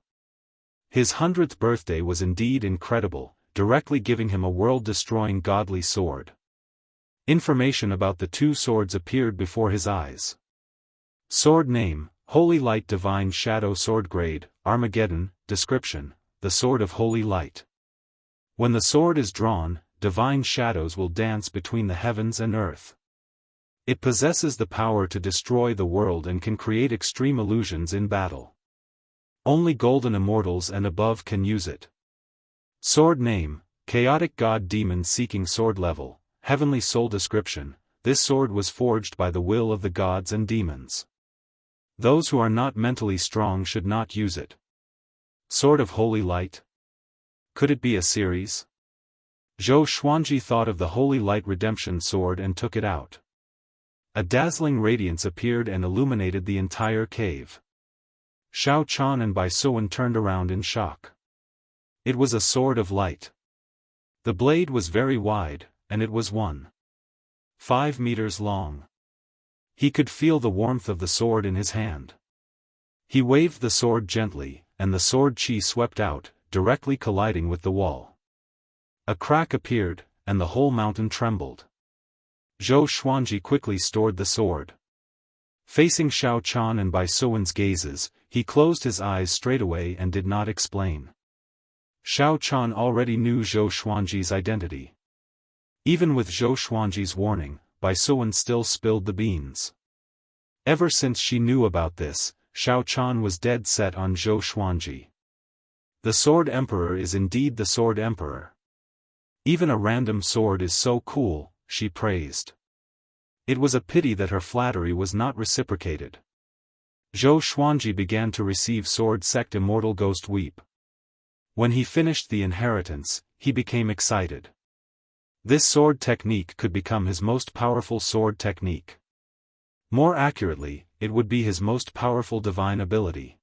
His 100th birthday was indeed incredible, directly giving him a world-destroying godly sword. Information about the two swords appeared before his eyes. Sword name, Holy Light Divine Shadow Sword Grade, Armageddon. Description, the Sword of Holy Light. When the sword is drawn, divine shadows will dance between the heavens and earth. It possesses the power to destroy the world and can create extreme illusions in battle. Only golden immortals and above can use it. Sword name, Chaotic God Demon Seeking Sword Level, Heavenly Soul. Description, this sword was forged by the will of the gods and demons. Those who are not mentally strong should not use it. Sword of Holy Light? Could it be a series? Zhou Xuanji thought of the Holy Light Redemption Sword and took it out. A dazzling radiance appeared and illuminated the entire cave. Xiao Chan and Bai Suan turned around in shock. It was a sword of light. The blade was very wide, and it was 1.5 meters long. He could feel the warmth of the sword in his hand. He waved the sword gently, and the sword qi swept out, directly colliding with the wall. A crack appeared, and the whole mountain trembled. Zhou Xuanji quickly stored the sword. Facing Xiao Chan and Bai Suan's gazes, he closed his eyes straightaway and did not explain. Xiao Chan already knew Zhou Xuanji's identity. Even with Zhou Xuanji's warning, Bai Suan still spilled the beans. Ever since she knew about this, Xiao Chan was dead set on Zhou Xuanji. The Sword Emperor is indeed the Sword Emperor. Even a random sword is so cool, she praised. It was a pity that her flattery was not reciprocated. Zhou Xuanji began to receive Sword Sect Immortal Ghost Weep. When he finished the inheritance, he became excited. This sword technique could become his most powerful sword technique. More accurately, it would be his most powerful divine ability.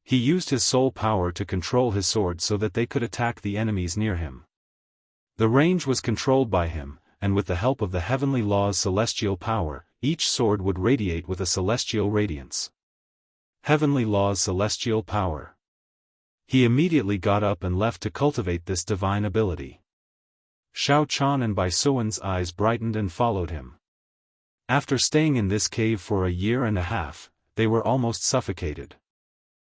He used his soul power to control his sword so that they could attack the enemies near him. The range was controlled by him, and with the help of the heavenly law's celestial power, each sword would radiate with a celestial radiance. Heavenly law's celestial power. He immediately got up and left to cultivate this divine ability. Xiao Chan and Bai Suan's eyes brightened and followed him. After staying in this cave for a year and a half, they were almost suffocated.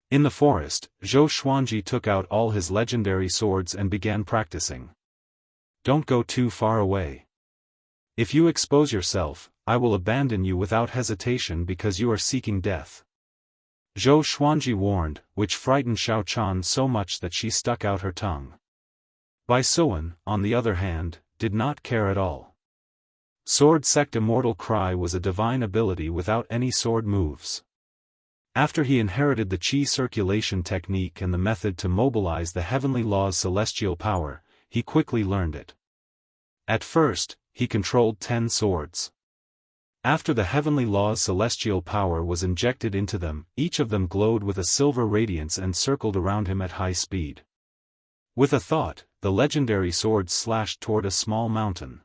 In the forest, Zhou Xuanji took out all his legendary swords and began practicing. Don't go too far away. If you expose yourself, I will abandon you without hesitation because you are seeking death. Zhou Xuanji warned, which frightened Xiao Chan so much that she stuck out her tongue. Bai Suan, on the other hand, did not care at all. Sword Sect Immortal Cry was a divine ability without any sword moves. After he inherited the Qi circulation technique and the method to mobilize the heavenly law's celestial power, he quickly learned it. At first, he controlled 10 swords. After the heavenly law's celestial power was injected into them, each of them glowed with a silver radiance and circled around him at high speed. With a thought, the legendary sword slashed toward a small mountain.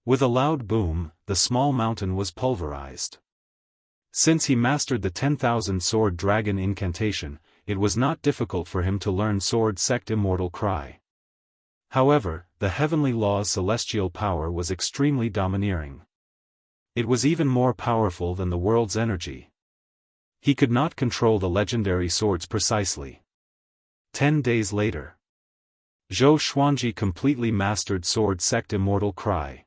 With a loud boom, the small mountain was pulverized. Since he mastered the 10,000 sword dragon incantation, it was not difficult for him to learn Sword Sect Immortal Cry. However, the heavenly law's celestial power was extremely domineering. It was even more powerful than the world's energy. He could not control the legendary swords precisely. 10 days later, Zhou Xuanji completely mastered Sword Sect Immortal Cry.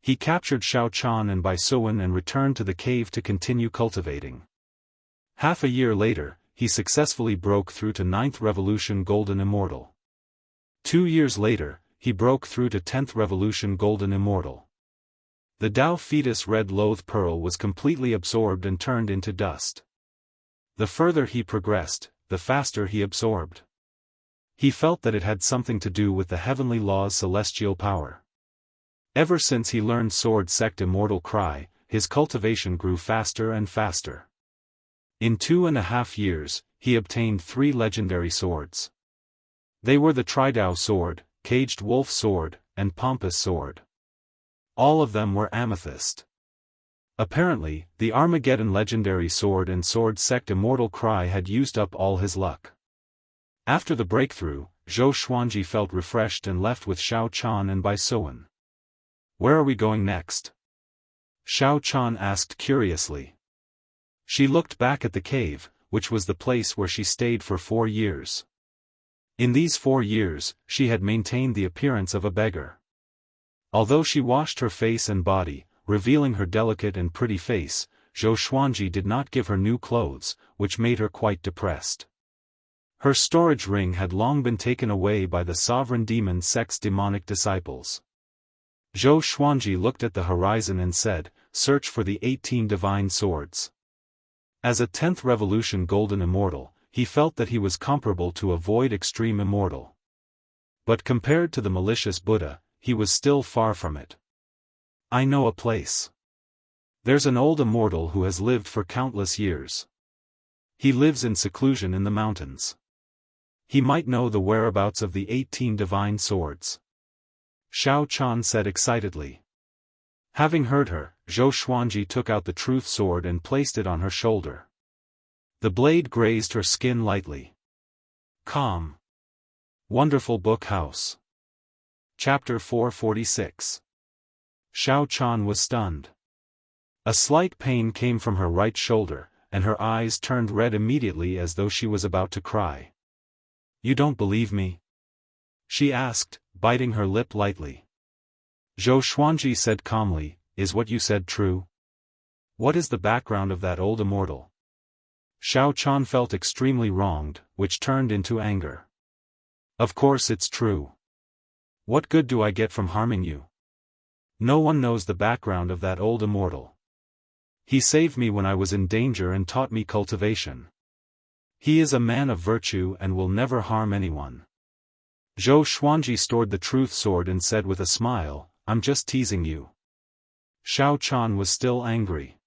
He captured Xiao Chan and Bai Suan and returned to the cave to continue cultivating. Half a year later, he successfully broke through to 9th Revolution Golden Immortal. 2 years later, he broke through to 10th Revolution Golden Immortal. The Dao Fetus Red Loath Pearl was completely absorbed and turned into dust. The further he progressed, the faster he absorbed. He felt that it had something to do with the heavenly law's celestial power. Ever since he learned Sword Sect Immortal Cry, his cultivation grew faster and faster. In 2.5 years, he obtained 3 legendary swords. They were the Tridao Sword, Caged Wolf Sword, and Pompous Sword. All of them were amethyst. Apparently, the Armageddon Legendary Sword and Sword Sect Immortal Cry had used up all his luck. After the breakthrough, Zhou Xuanji felt refreshed and left with Xiao Chan and Bai Suan. Where are we going next? Xiao Chan asked curiously. She looked back at the cave, which was the place where she stayed for 4 years. In these 4 years, she had maintained the appearance of a beggar. Although she washed her face and body, revealing her delicate and pretty face, Zhou Xuanji did not give her new clothes, which made her quite depressed. Her storage ring had long been taken away by the sovereign demon sect's demonic disciples. Zhou Xuanji looked at the horizon and said, "Search for the 18 divine swords." As a 10th Revolution Golden Immortal, he felt that he was comparable to a Void Extreme Immortal. But compared to the malicious Buddha, he was still far from it. I know a place. There's an old immortal who has lived for countless years. He lives in seclusion in the mountains. He might know the whereabouts of the 18 divine swords. Xiao Chan said excitedly. Having heard her, Zhou Xuanji took out the truth sword and placed it on her shoulder. The blade grazed her skin lightly. Calm. Wonderful Book House. Chapter 446. Xiao Chan was stunned. A slight pain came from her right shoulder, and her eyes turned red immediately as though she was about to cry. "You don't believe me?" she asked, biting her lip lightly. Zhou Xuanji said calmly, "Is what you said true? What is the background of that old immortal?" Xiao Chan felt extremely wronged, which turned into anger. "Of course it's true. What good do I get from harming you? No one knows the background of that old immortal. He saved me when I was in danger and taught me cultivation. He is a man of virtue and will never harm anyone." Zhou Xuanji stored the truth sword and said with a smile, "I'm just teasing you." Xiao Chan was still angry.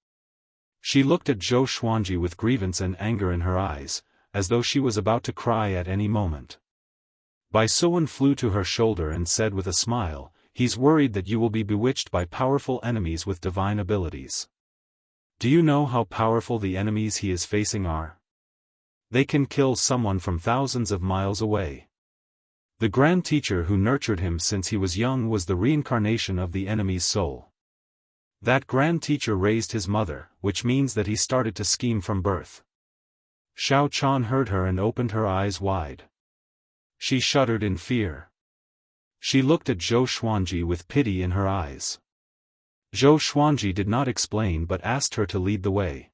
She looked at Zhou Xuanji with grievance and anger in her eyes, as though she was about to cry at any moment. Bai Suan flew to her shoulder and said with a smile, He's worried that you will be bewitched by powerful enemies with divine abilities. Do you know how powerful the enemies he is facing are? They can kill someone from thousands of miles away. The grand teacher who nurtured him since he was young was the reincarnation of the enemy's soul. That grand teacher raised his mother, which means that he started to scheme from birth. Xiao Chan heard her and opened her eyes wide. She shuddered in fear. She looked at Zhou Xuanji with pity in her eyes. Zhou Xuanji did not explain but asked her to lead the way.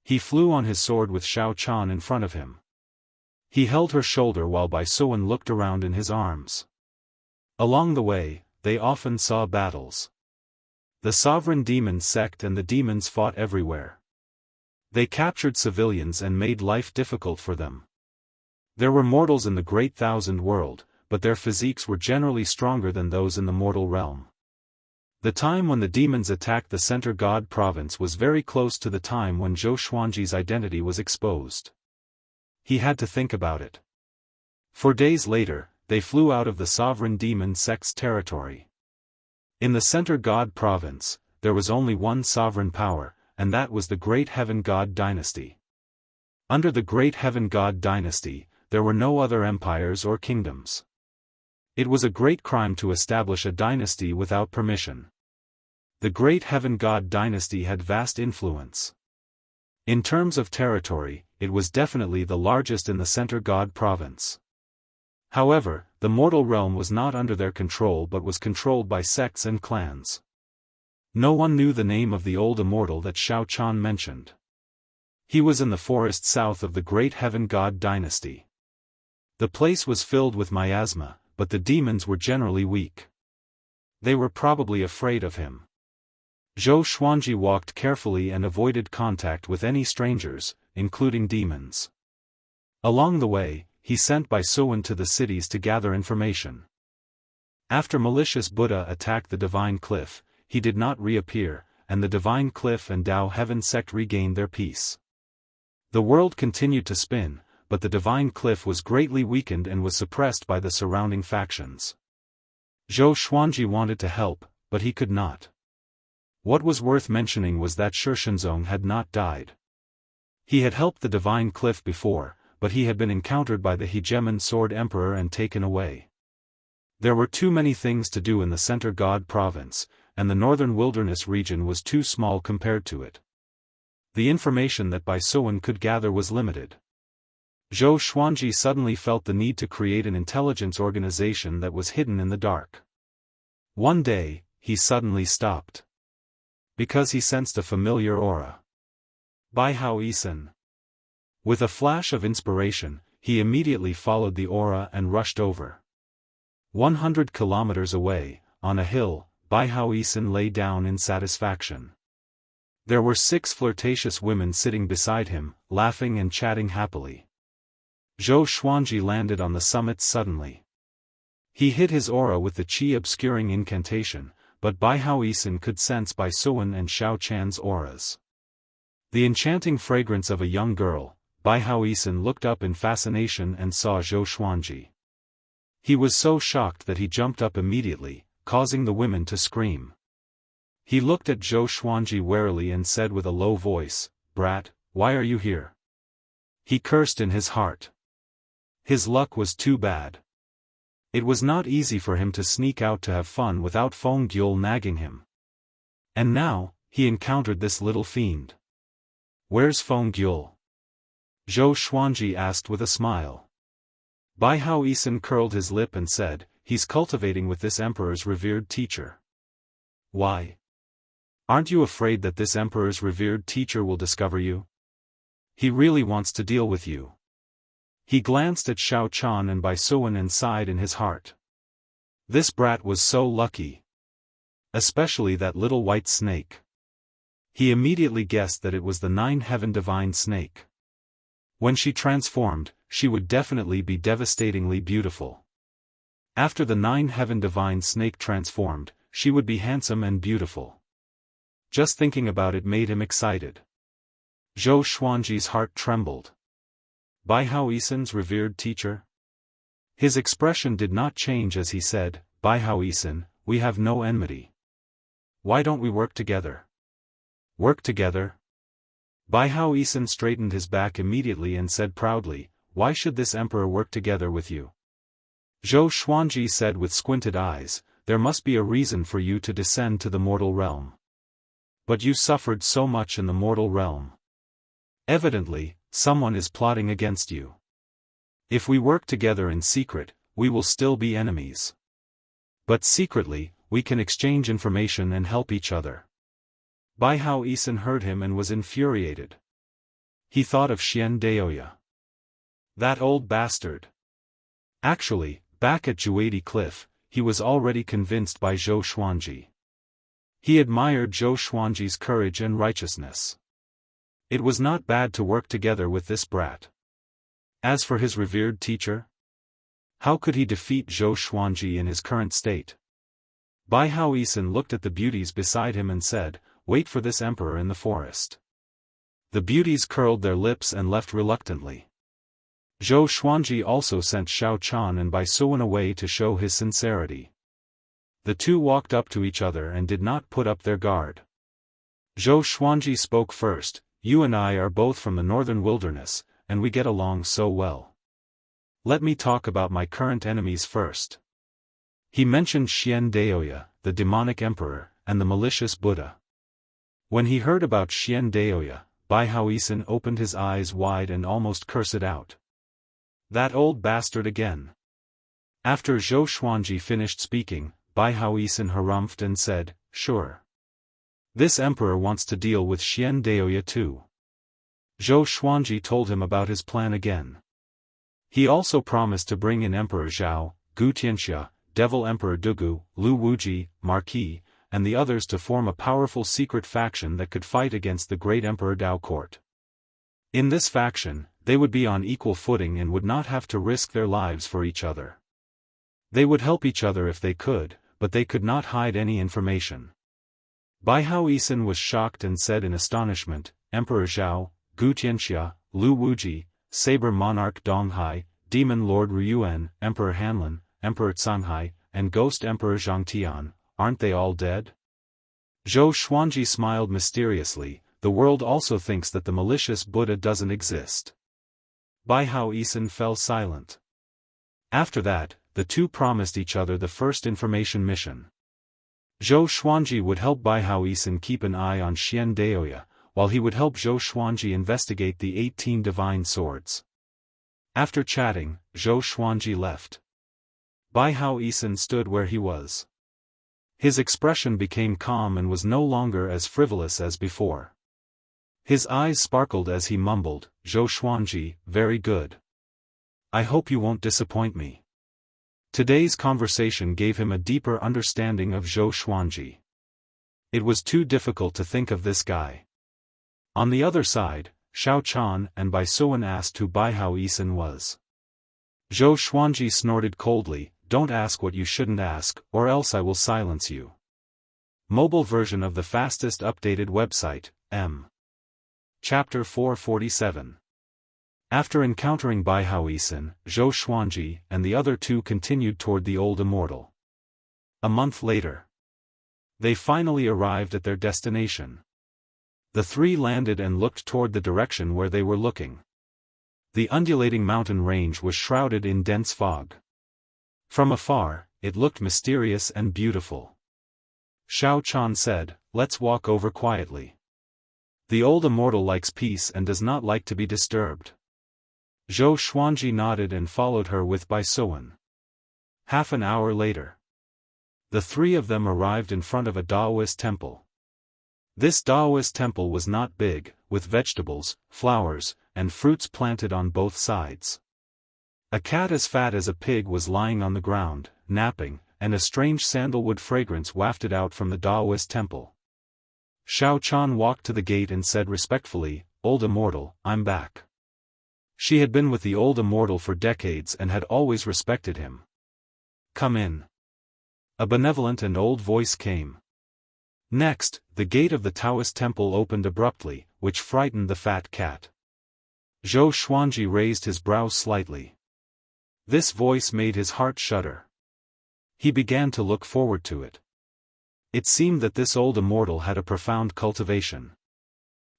He flew on his sword with Xiao Chan in front of him. He held her shoulder while Bai Suan looked around in his arms. Along the way, they often saw battles. The sovereign demon sect and the demons fought everywhere. They captured civilians and made life difficult for them. There were mortals in the Great Thousand World, but their physiques were generally stronger than those in the mortal realm. The time when the demons attacked the Center God province was very close to the time when Zhou Xuanji's identity was exposed. He had to think about it. 4 days later, they flew out of the sovereign demon sect's territory. In the Center God province, there was only one sovereign power, and that was the Great Heaven God dynasty. Under the Great Heaven God dynasty, there were no other empires or kingdoms. It was a great crime to establish a dynasty without permission. The Great Heaven God dynasty had vast influence. In terms of territory, it was definitely the largest in the Center God province. However, the mortal realm was not under their control but was controlled by sects and clans. No one knew the name of the old immortal that Xiao Chan mentioned. He was in the forest south of the Great Heaven God dynasty. The place was filled with miasma, but the demons were generally weak. They were probably afraid of him. Zhou Xuanji walked carefully and avoided contact with any strangers, including demons. Along the way, he sent Bai Suan to the cities to gather information. After malicious Buddha attacked the Divine Cliff, he did not reappear, and the Divine Cliff and Dao Heaven sect regained their peace. The world continued to spin, but the Divine Cliff was greatly weakened and was suppressed by the surrounding factions. Zhou Xuanji wanted to help, but he could not. What was worth mentioning was that Shishenzong had not died. He had helped the Divine Cliff before, but he had been encountered by the Hegemon Sword Emperor and taken away. There were too many things to do in the Center God province, and the northern wilderness region was too small compared to it. The information that Bai Suan could gather was limited. Zhou Xuanji suddenly felt the need to create an intelligence organization that was hidden in the dark. One day, he suddenly stopped. Because he sensed a familiar aura. Bai Hao Yisan. With a flash of inspiration, he immediately followed the aura and rushed over. 100 kilometers away, on a hill, Bai Hao Yisan lay down in satisfaction. There were 6 flirtatious women sitting beside him, laughing and chatting happily. Zhou Xuanji landed on the summit suddenly. He hid his aura with the qi obscuring incantation, but Bai Hao Yisan could sense Bai Suan and Xiao Chan's auras. The enchanting fragrance of a young girl, Bai Hao Yisan looked up in fascination and saw Zhou Xuanji. He was so shocked that he jumped up immediately, causing the women to scream. He looked at Zhou Xuanji warily and said with a low voice, "Brat, why are you here?" He cursed in his heart. His luck was too bad. It was not easy for him to sneak out to have fun without Feng Gyul nagging him. And now, he encountered this little fiend. "Where's Feng Gyul?" Zhou Xuanji asked with a smile. Bai Hao Yisan curled his lip and said, "He's cultivating with this emperor's revered teacher." "Why? Aren't you afraid that this emperor's revered teacher will discover you? He really wants to deal with you." He glanced at Xiao Chan and Bai Suan and sighed in his heart. This brat was so lucky. Especially that little white snake. He immediately guessed that it was the 9 Heaven Divine Snake. When she transformed, she would definitely be devastatingly beautiful. After the 9 Heaven Divine Snake transformed, she would be handsome and beautiful. Just thinking about it made him excited. Zhou Xuanji's heart trembled. Bai Hao Yisan's revered teacher? His expression did not change as he said, "Bai Hao Yisan, we have no enmity. Why don't we work together? Work together? Bai Hao Yisan straightened his back immediately and said proudly, why should this emperor work together with you? Zhou Xuanji said with squinted eyes, there must be a reason for you to descend to the mortal realm. But you suffered so much in the mortal realm. Evidently, someone is plotting against you. If we work together in secret, we will still be enemies. But secretly, we can exchange information and help each other. Bai Hao Yisan heard him and was infuriated. He thought of Xian Daoya. That old bastard. Actually, back at Juadi Cliff, he was already convinced by Zhou Xuanji. He admired Zhou Xuanji's courage and righteousness. It was not bad to work together with this brat. As for his revered teacher, how could he defeat Zhou Xuanji in his current state? Bai Hao Yisan looked at the beauties beside him and said, wait for this emperor in the forest. The beauties curled their lips and left reluctantly. Zhou Xuanji also sent Xiao Chan and Bai Suan away to show his sincerity. The two walked up to each other and did not put up their guard. Zhou Xuanji spoke first, you and I are both from the northern wilderness, and we get along so well. Let me talk about my current enemies first. He mentioned Xian Daoya, the demonic emperor, and the malicious Buddha. When he heard about Xian Daoya, Bai Hao Yisan opened his eyes wide and almost cursed out. That old bastard again. After Zhou Xuanji finished speaking, Bai Hao Yisan harumphed and said, sure. This emperor wants to deal with Xian Daoya too. Zhou Xuanji told him about his plan again. He also promised to bring in Emperor Zhao, Gu Tianxia, Devil Emperor Dugu, Lu Wuji, Marquis, and the others to form a powerful secret faction that could fight against the great Emperor Dao Court. In this faction, they would be on equal footing and would not have to risk their lives for each other. They would help each other if they could, but they could not hide any information. Bai Hao Yisan was shocked and said in astonishment, Emperor Zhao, Gu Tianxia, Lu Wuji, Saber Monarch Donghai, Demon Lord Ryuan, Emperor Hanlin, Emperor Canghai, and Ghost Emperor Zhangtian, aren't they all dead? Zhou Xuanji smiled mysteriously, the world also thinks that the malicious Buddha doesn't exist. Bai Hao Yisan fell silent. After that, the two promised each other the first information mission. Zhou Xuanji would help Bai Hao Yisan keep an eye on Xian Daoya, while he would help Zhou Xuanji investigate the 18 divine swords. After chatting, Zhou Xuanji left. Bai Hao Yisan stood where he was. His expression became calm and was no longer as frivolous as before. His eyes sparkled as he mumbled, Zhou Xuanji, very good. I hope you won't disappoint me. Today's conversation gave him a deeper understanding of Zhou Xuanji. It was too difficult to think of this guy. On the other side, Xiao Chan and Bai Suan asked who Bai Hao Yisan was. Zhou Xuanji snorted coldly, don't ask what you shouldn't ask, or else I will silence you. Mobile version of the fastest updated website, M. Chapter 447. After encountering Bai Hao Yisan, Zhou Xuanji and the other two continued toward the old Immortal. A month later, they finally arrived at their destination. The three landed and looked toward the direction where they were looking. The undulating mountain range was shrouded in dense fog. From afar, it looked mysterious and beautiful. Xiao Chan said, let's walk over quietly. The old Immortal likes peace and does not like to be disturbed. Zhou Xuanji nodded and followed her with Bai Suan. Half an hour later, the three of them arrived in front of a Daoist temple. This Daoist temple was not big, with vegetables, flowers, and fruits planted on both sides. A cat as fat as a pig was lying on the ground, napping, and a strange sandalwood fragrance wafted out from the Daoist temple. Xiao Chan walked to the gate and said respectfully, Old Immortal, I'm back. She had been with the old Immortal for decades and had always respected him. Come in. A benevolent and old voice came. Next, the gate of the Taoist temple opened abruptly, which frightened the fat cat. Zhou Xuanji raised his brows slightly. This voice made his heart shudder. He began to look forward to it. It seemed that this old immortal had a profound cultivation.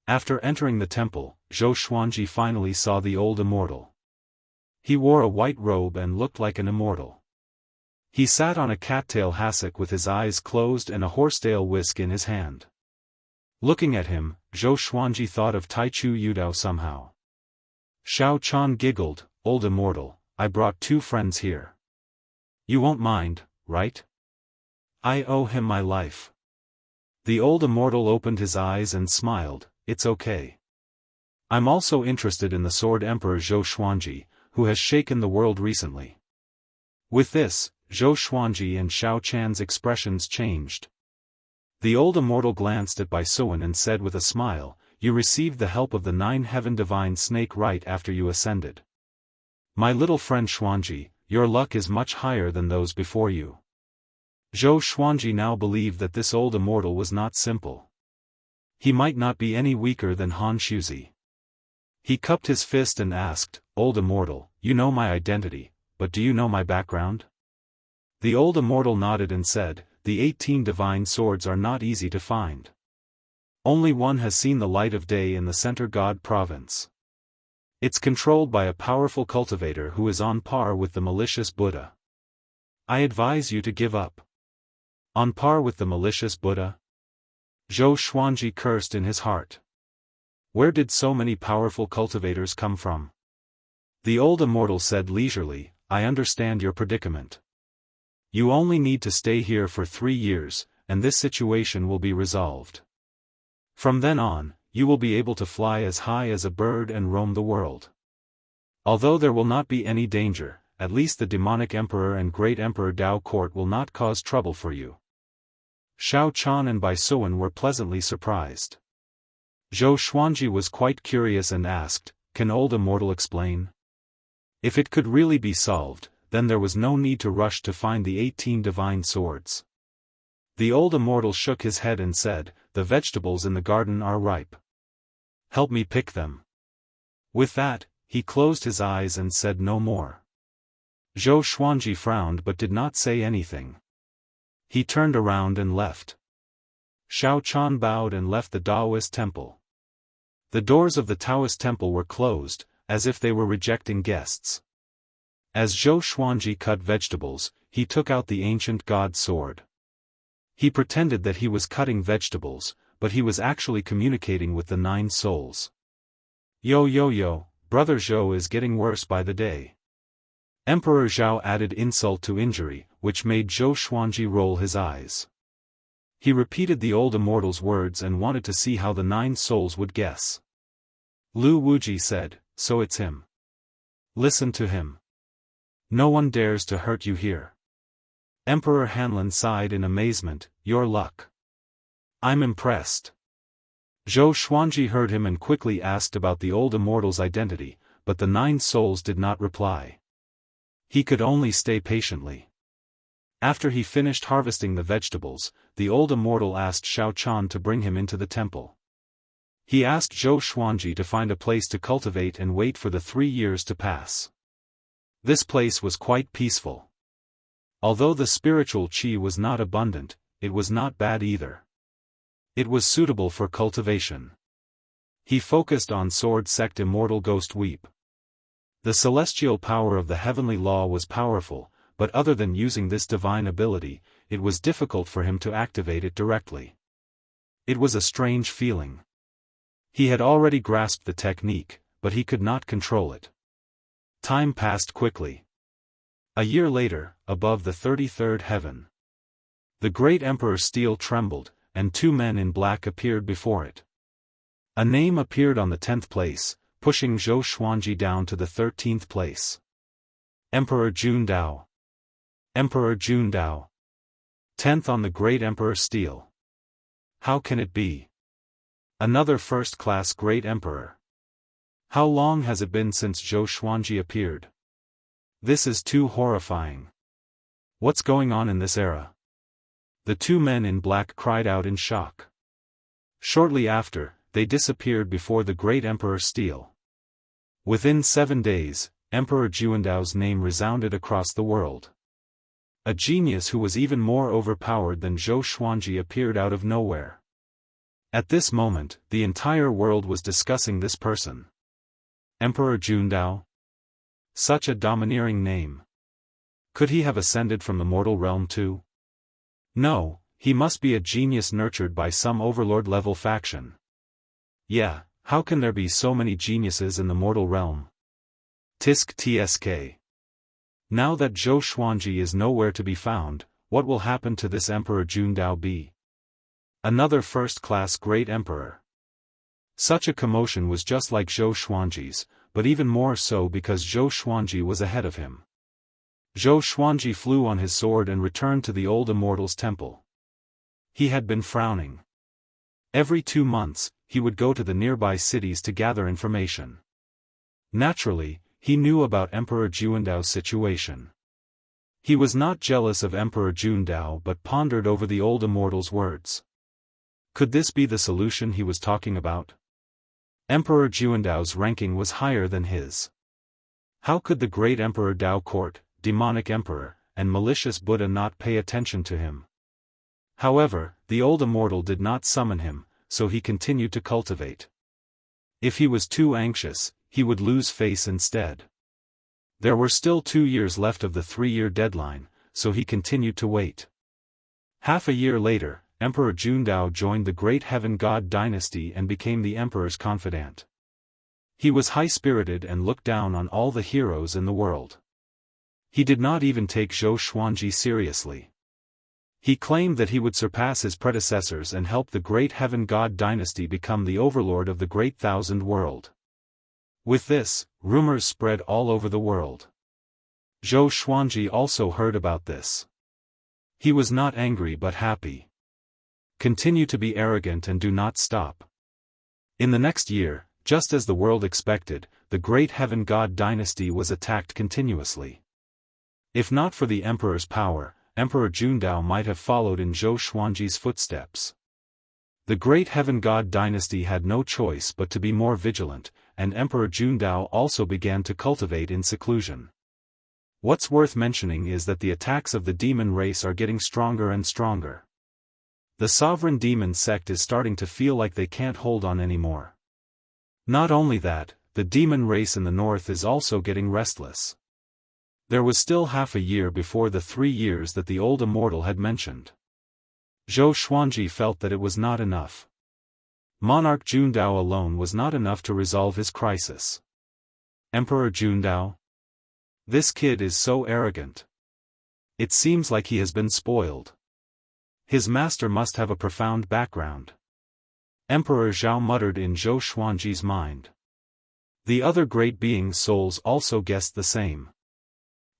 After entering the temple, Zhou Xuanji finally saw the old immortal. He wore a white robe and looked like an immortal. He sat on a cattail hassock with his eyes closed and a horsetail whisk in his hand. Looking at him, Zhou Xuanji thought of Taichu Yudao somehow. Xiao Chan giggled, "Old immortal, I brought 2 friends here. You won't mind, right? I owe him my life." The old immortal opened his eyes and smiled, "It's okay. I'm also interested in the Sword Emperor Zhou Xuanji, who has shaken the world recently." With this, Zhou Xuanji and Xiao Chan's expressions changed. The old immortal glanced at Bai Suan and said with a smile, "You received the help of the 9 heaven divine snake right after you ascended. My little friend Xuanji, your luck is much higher than those before you." Zhou Xuanji now believed that this old immortal was not simple. He might not be any weaker than Han Shuzi. He cupped his fist and asked, "Old immortal, you know my identity, but do you know my background?" The old immortal nodded and said, "The 18 divine swords are not easy to find. Only one has seen the light of day in the Center God province. It's controlled by a powerful cultivator who is on par with the malicious Buddha. I advise you to give up." On par with the malicious Buddha? Zhou Xuanji cursed in his heart. Where did so many powerful cultivators come from? The old immortal said leisurely, "I understand your predicament. You only need to stay here for 3 years, and this situation will be resolved. From then on, you will be able to fly as high as a bird and roam the world. Although there will not be any danger, at least the demonic emperor and great emperor Dao court will not cause trouble for you." Xiao Chan and Bai Suan were pleasantly surprised. Zhou Xuanji was quite curious and asked, "Can old immortal explain?" If it could really be solved, then there was no need to rush to find the 18 divine swords. The old immortal shook his head and said, "The vegetables in the garden are ripe. Help me pick them." With that, he closed his eyes and said no more. Zhou Xuanji frowned but did not say anything. He turned around and left. Xiao Chan bowed and left the Daoist temple. The doors of the Taoist temple were closed, as if they were rejecting guests. As Zhou Xuanji cut vegetables, he took out the ancient god sword. He pretended that he was cutting vegetables, but he was actually communicating with the 9 souls. Yo, brother Zhou is getting worse by the day." Emperor Zhao added insult to injury, which made Zhou Xuanji roll his eyes. He repeated the old immortal's words and wanted to see how the 9 souls would guess. Lu Wuji said, "So it's him. Listen to him. No one dares to hurt you here." Emperor Hanlin sighed in amazement, "Your luck. I'm impressed." Zhou Xuanji heard him and quickly asked about the old immortal's identity, but the 9 souls did not reply. He could only stay patiently. After he finished harvesting the vegetables, the old immortal asked Xiao Chan to bring him into the temple. He asked Zhou Xuanji to find a place to cultivate and wait for the 3 years to pass. This place was quite peaceful. Although the spiritual qi was not abundant, it was not bad either. It was suitable for cultivation. He focused on sword sect Immortal Ghost Weep. The celestial power of the heavenly law was powerful, but other than using this divine ability, it was difficult for him to activate it directly. It was a strange feeling. He had already grasped the technique, but he could not control it. Time passed quickly. A year later, above the 33rd heaven, the great emperor's steel trembled, and 2 men in black appeared before it. A name appeared on the 10th place, pushing Zhou Xuanji down to the 13th place. Emperor Jun Dao. Emperor Jun Dao. 10th on the great emperor's steel. How can it be? Another first-class great emperor. How long has it been since Zhou Xuanji appeared? This is too horrifying. What's going on in this era? The 2 men in black cried out in shock. Shortly after, they disappeared before the great Emperor Steel. Within 7 days, Emperor Juandao's name resounded across the world. A genius who was even more overpowered than Zhou Xuanji appeared out of nowhere. At this moment, the entire world was discussing this person. Emperor Jundao? Such a domineering name. Could he have ascended from the mortal realm too? No, he must be a genius nurtured by some overlord-level faction. Yeah, how can there be so many geniuses in the mortal realm? Tisk tsk. Now that Zhou Xuanji is nowhere to be found, what will happen to this Emperor Jundao be? Another first-class great emperor. Such a commotion was just like Zhou Xuanji's, but even more so because Zhou Xuanji was ahead of him. Zhou Xuanji flew on his sword and returned to the old Immortal's temple. He had been frowning. Every 2 months, he would go to the nearby cities to gather information. Naturally, he knew about Emperor Jundao's situation. He was not jealous of Emperor Jundao but pondered over the old Immortal's words. Could this be the solution he was talking about? Emperor Jundao's ranking was higher than his. How could the great Emperor Dao Court, demonic emperor, and malicious Buddha not pay attention to him? However, the old Immortal did not summon him, so he continued to cultivate. If he was too anxious, he would lose face instead. There were still 2 years left of the 3-year deadline, so he continued to wait. Half a year later, Emperor Jundao joined the Great Heaven God dynasty and became the emperor's confidant. He was high-spirited and looked down on all the heroes in the world. He did not even take Zhou Xuanji seriously. He claimed that he would surpass his predecessors and help the Great Heaven God dynasty become the overlord of the Great Thousand World. With this, rumors spread all over the world. Zhou Xuanji also heard about this. He was not angry but happy. Continue to be arrogant and do not stop. In the next year, just as the world expected, the Great Heaven God dynasty was attacked continuously. If not for the emperor's power, Emperor Jundao might have followed in Zhou Xuanji's footsteps. The Great Heaven God dynasty had no choice but to be more vigilant, and Emperor Jundao also began to cultivate in seclusion. What's worth mentioning is that the attacks of the demon race are getting stronger and stronger. The sovereign demon sect is starting to feel like they can't hold on anymore. Not only that, the demon race in the north is also getting restless. There was still half a year before the 3 years that the old Immortal had mentioned. Zhou Xuanji felt that it was not enough. Monarch Jundao alone was not enough to resolve his crisis. Emperor Jundao? This kid is so arrogant. It seems like he has been spoiled. His master must have a profound background. Emperor Zhao muttered in Zhou Xuanji's mind. The other great beings' souls also guessed the same.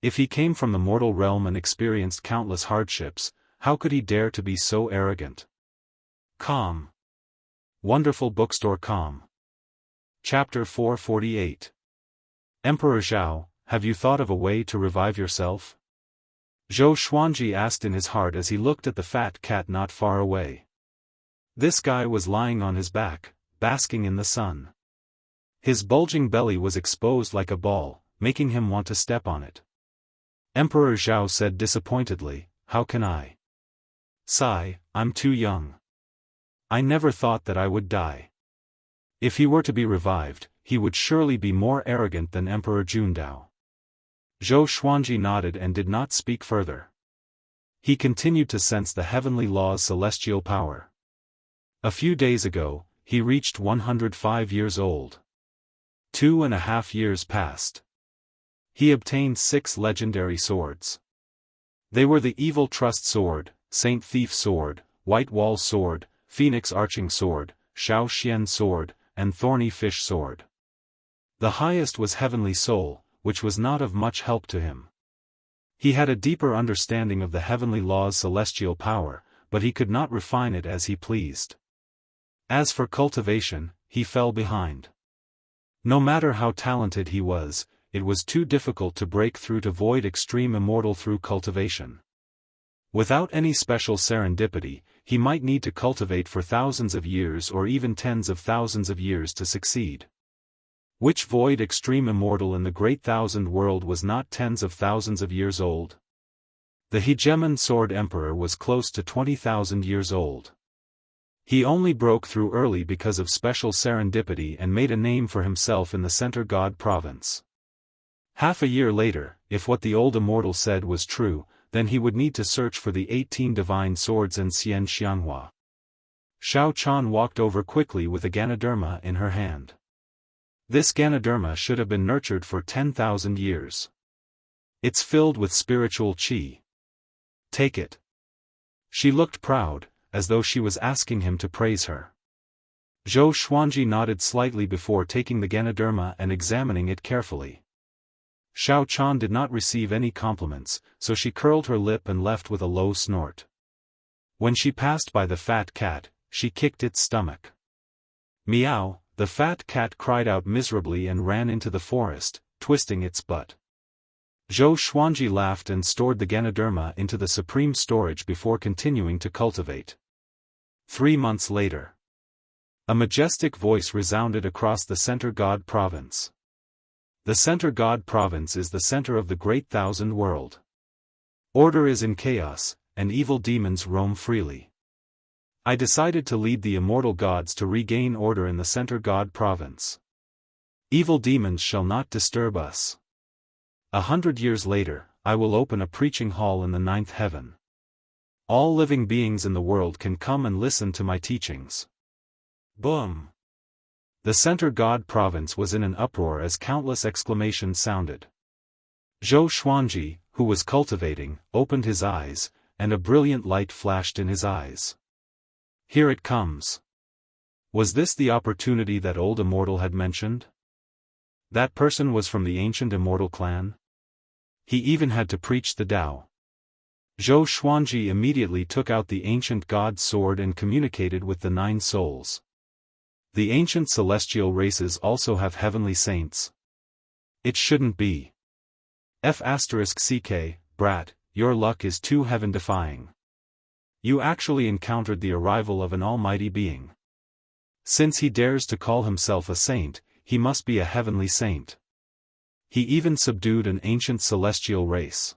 If he came from the mortal realm and experienced countless hardships, how could he dare to be so arrogant? Calm. Wonderful bookstore calm. Chapter 448. Emperor Zhao, have you thought of a way to revive yourself? Zhou Xuanji asked in his heart as he looked at the fat cat not far away. This guy was lying on his back, basking in the sun. His bulging belly was exposed like a ball, making him want to step on it. Emperor Zhao said disappointedly, "How can I? Sigh, I'm too young. I never thought that I would die." If he were to be revived, he would surely be more arrogant than Emperor Jundao. Zhou Xuanji nodded and did not speak further. He continued to sense the heavenly law's celestial power. A few days ago, he reached 105 years old. 2.5 years passed. He obtained 6 legendary swords. They were the Evil Trust Sword, Saint Thief Sword, White Wall Sword, Phoenix Arching Sword, Shao Xian Sword, and Thorny Fish Sword. The highest was Heavenly Soul, which was not of much help to him. He had a deeper understanding of the heavenly law's celestial power, but he could not refine it as he pleased. As for cultivation, he fell behind. No matter how talented he was, it was too difficult to break through to void extreme immortal through cultivation. Without any special serendipity, he might need to cultivate for thousands of years or even tens of thousands of years to succeed. Which void extreme immortal in the Great Thousand World was not tens of thousands of years old? The hegemon sword emperor was close to 20,000 years old. He only broke through early because of special serendipity and made a name for himself in the Center God province. Half a year later, if what the old immortal said was true, then he would need to search for the 18 divine swords and Xian Xianghua. Xiao Chan walked over quickly with a Ganoderma in her hand. This Ganoderma should have been nurtured for 10,000 years. It's filled with spiritual qi. Take it. She looked proud, as though she was asking him to praise her. Zhou Xuanji nodded slightly before taking the Ganoderma and examining it carefully. Xiao Chan did not receive any compliments, so she curled her lip and left with a low snort. When she passed by the fat cat, she kicked its stomach. Meow, the fat cat cried out miserably and ran into the forest, twisting its butt. Zhou Xuanji laughed and stored the Ganoderma into the supreme storage before continuing to cultivate. 3 months later. A majestic voice resounded across the Center God province. The Center God province is the center of the Great Thousand World. Order is in chaos, and evil demons roam freely. I decided to lead the immortal gods to regain order in the Center God province. Evil demons shall not disturb us. 100 years later, I will open a preaching hall in the 9th heaven. All living beings in the world can come and listen to my teachings. Boom! The Center God province was in an uproar as countless exclamations sounded. Zhou Xuanji, who was cultivating, opened his eyes, and a brilliant light flashed in his eyes. Here it comes. Was this the opportunity that old Immortal had mentioned? That person was from the ancient Immortal clan? He even had to preach the Tao. Zhou Xuanji immediately took out the ancient god sword and communicated with the 9 souls. The ancient celestial races also have heavenly saints. It shouldn't be. F***ck, brat, your luck is too heaven-defying. You actually encountered the arrival of an almighty being. Since he dares to call himself a saint, he must be a heavenly saint. He even subdued an ancient celestial race.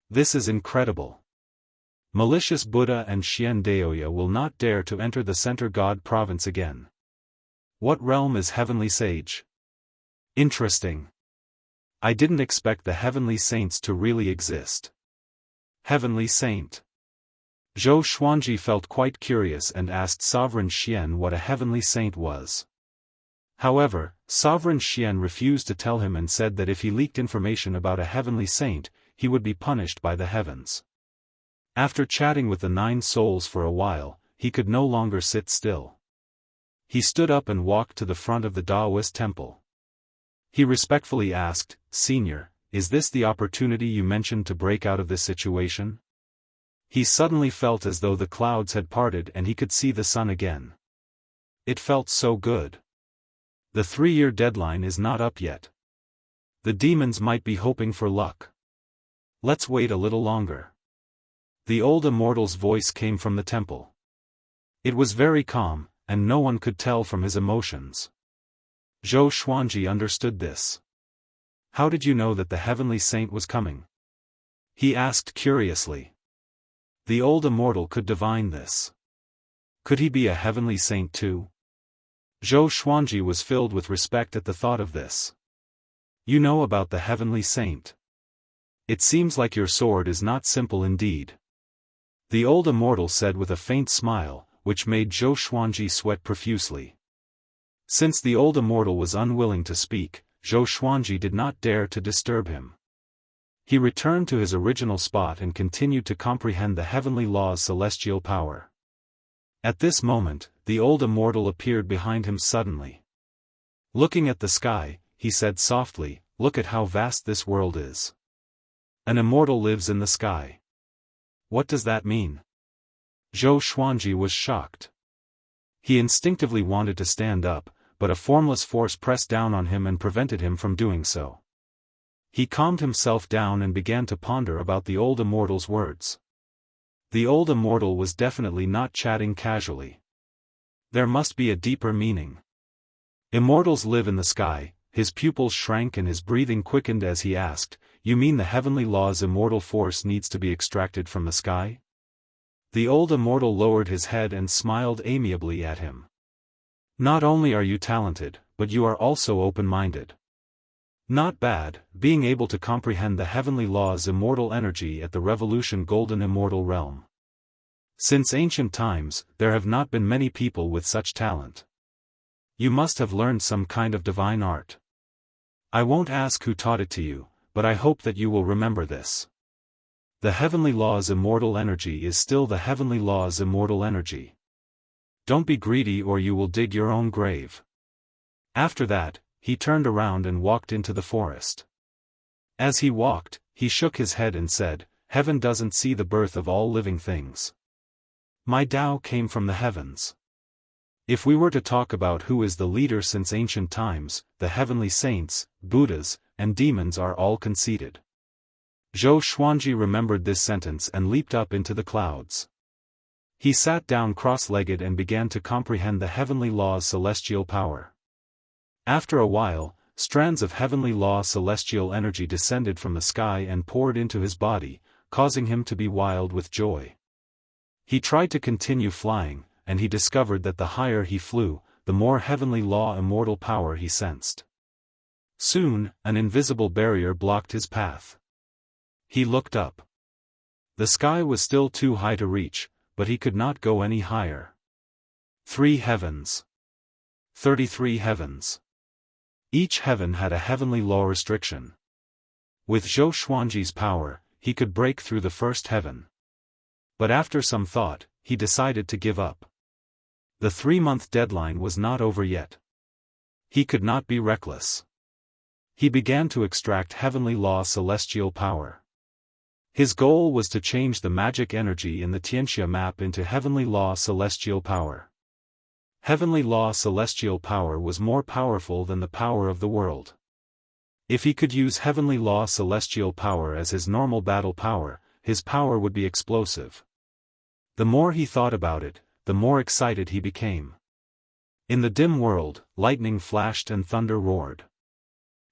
This is incredible. Malicious Buddha and Xian Daoya will not dare to enter the Center God province again. What realm is heavenly sage? Interesting. I didn't expect the heavenly saints to really exist. Heavenly saint. Zhou Xuanji felt quite curious and asked Sovereign Xian what a heavenly saint was. However, Sovereign Xian refused to tell him and said that if he leaked information about a heavenly saint, he would be punished by the heavens. After chatting with the 9 souls for a while, he could no longer sit still. He stood up and walked to the front of the Daoist temple. He respectfully asked, "Senior, is this the opportunity you mentioned to break out of this situation?" He suddenly felt as though the clouds had parted and he could see the sun again. It felt so good. The 3-year deadline is not up yet. The demons might be hoping for luck. Let's wait a little longer. The old immortal's voice came from the temple. It was very calm, and no one could tell from his emotions. Zhou Xuanji understood this. How did you know that the heavenly saint was coming? He asked curiously. The old immortal could divine this. Could he be a heavenly saint too? Zhou Xuanji was filled with respect at the thought of this. You know about the heavenly saint. It seems like your sword is not simple indeed. The old immortal said with a faint smile, which made Zhou Xuanji sweat profusely. Since the old immortal was unwilling to speak, Zhou Xuanji did not dare to disturb him. He returned to his original spot and continued to comprehend the heavenly law's celestial power. At this moment, the old immortal appeared behind him suddenly. Looking at the sky, he said softly, "Look at how vast this world is. An immortal lives in the sky. What does that mean?" Zhou Xuanji was shocked. He instinctively wanted to stand up, but a formless force pressed down on him and prevented him from doing so. He calmed himself down and began to ponder about the old immortal's words. The old immortal was definitely not chatting casually. There must be a deeper meaning. Immortals live in the sky. His pupils shrank and his breathing quickened as he asked, You mean the heavenly law's immortal force needs to be extracted from the sky? The old immortal lowered his head and smiled amiably at him. Not only are you talented, but you are also open-minded. Not bad, being able to comprehend the heavenly law's immortal energy at the Revolution Golden Immortal realm. Since ancient times, there have not been many people with such talent. You must have learned some kind of divine art. I won't ask who taught it to you, but I hope that you will remember this. The heavenly law's immortal energy is still the heavenly law's immortal energy. Don't be greedy or you will dig your own grave. After that, he turned around and walked into the forest. As he walked, he shook his head and said, "Heaven doesn't see the birth of all living things. My Tao came from the heavens." If we were to talk about who is the leader since ancient times, the heavenly saints, Buddhas, and demons are all conceded. Zhou Xuanji remembered this sentence and leaped up into the clouds. He sat down cross-legged and began to comprehend the heavenly law's celestial power. After a while, strands of heavenly law celestial energy descended from the sky and poured into his body, causing him to be wild with joy. He tried to continue flying, and he discovered that the higher he flew, the more heavenly law immortal power he sensed. Soon, an invisible barrier blocked his path. He looked up. The sky was still too high to reach, but he could not go any higher. 3 heavens. 33 heavens. Each heaven had a heavenly law restriction. With Zhou Xuanji's power, he could break through the first heaven. But after some thought, he decided to give up. The 3-month deadline was not over yet. He could not be reckless. He began to extract heavenly law celestial power. His goal was to change the magic energy in the Xianxia map into heavenly law celestial power. Heavenly law celestial power was more powerful than the power of the world. If he could use heavenly law celestial power as his normal battle power, his power would be explosive. The more he thought about it, the more excited he became. In the dim world, lightning flashed and thunder roared.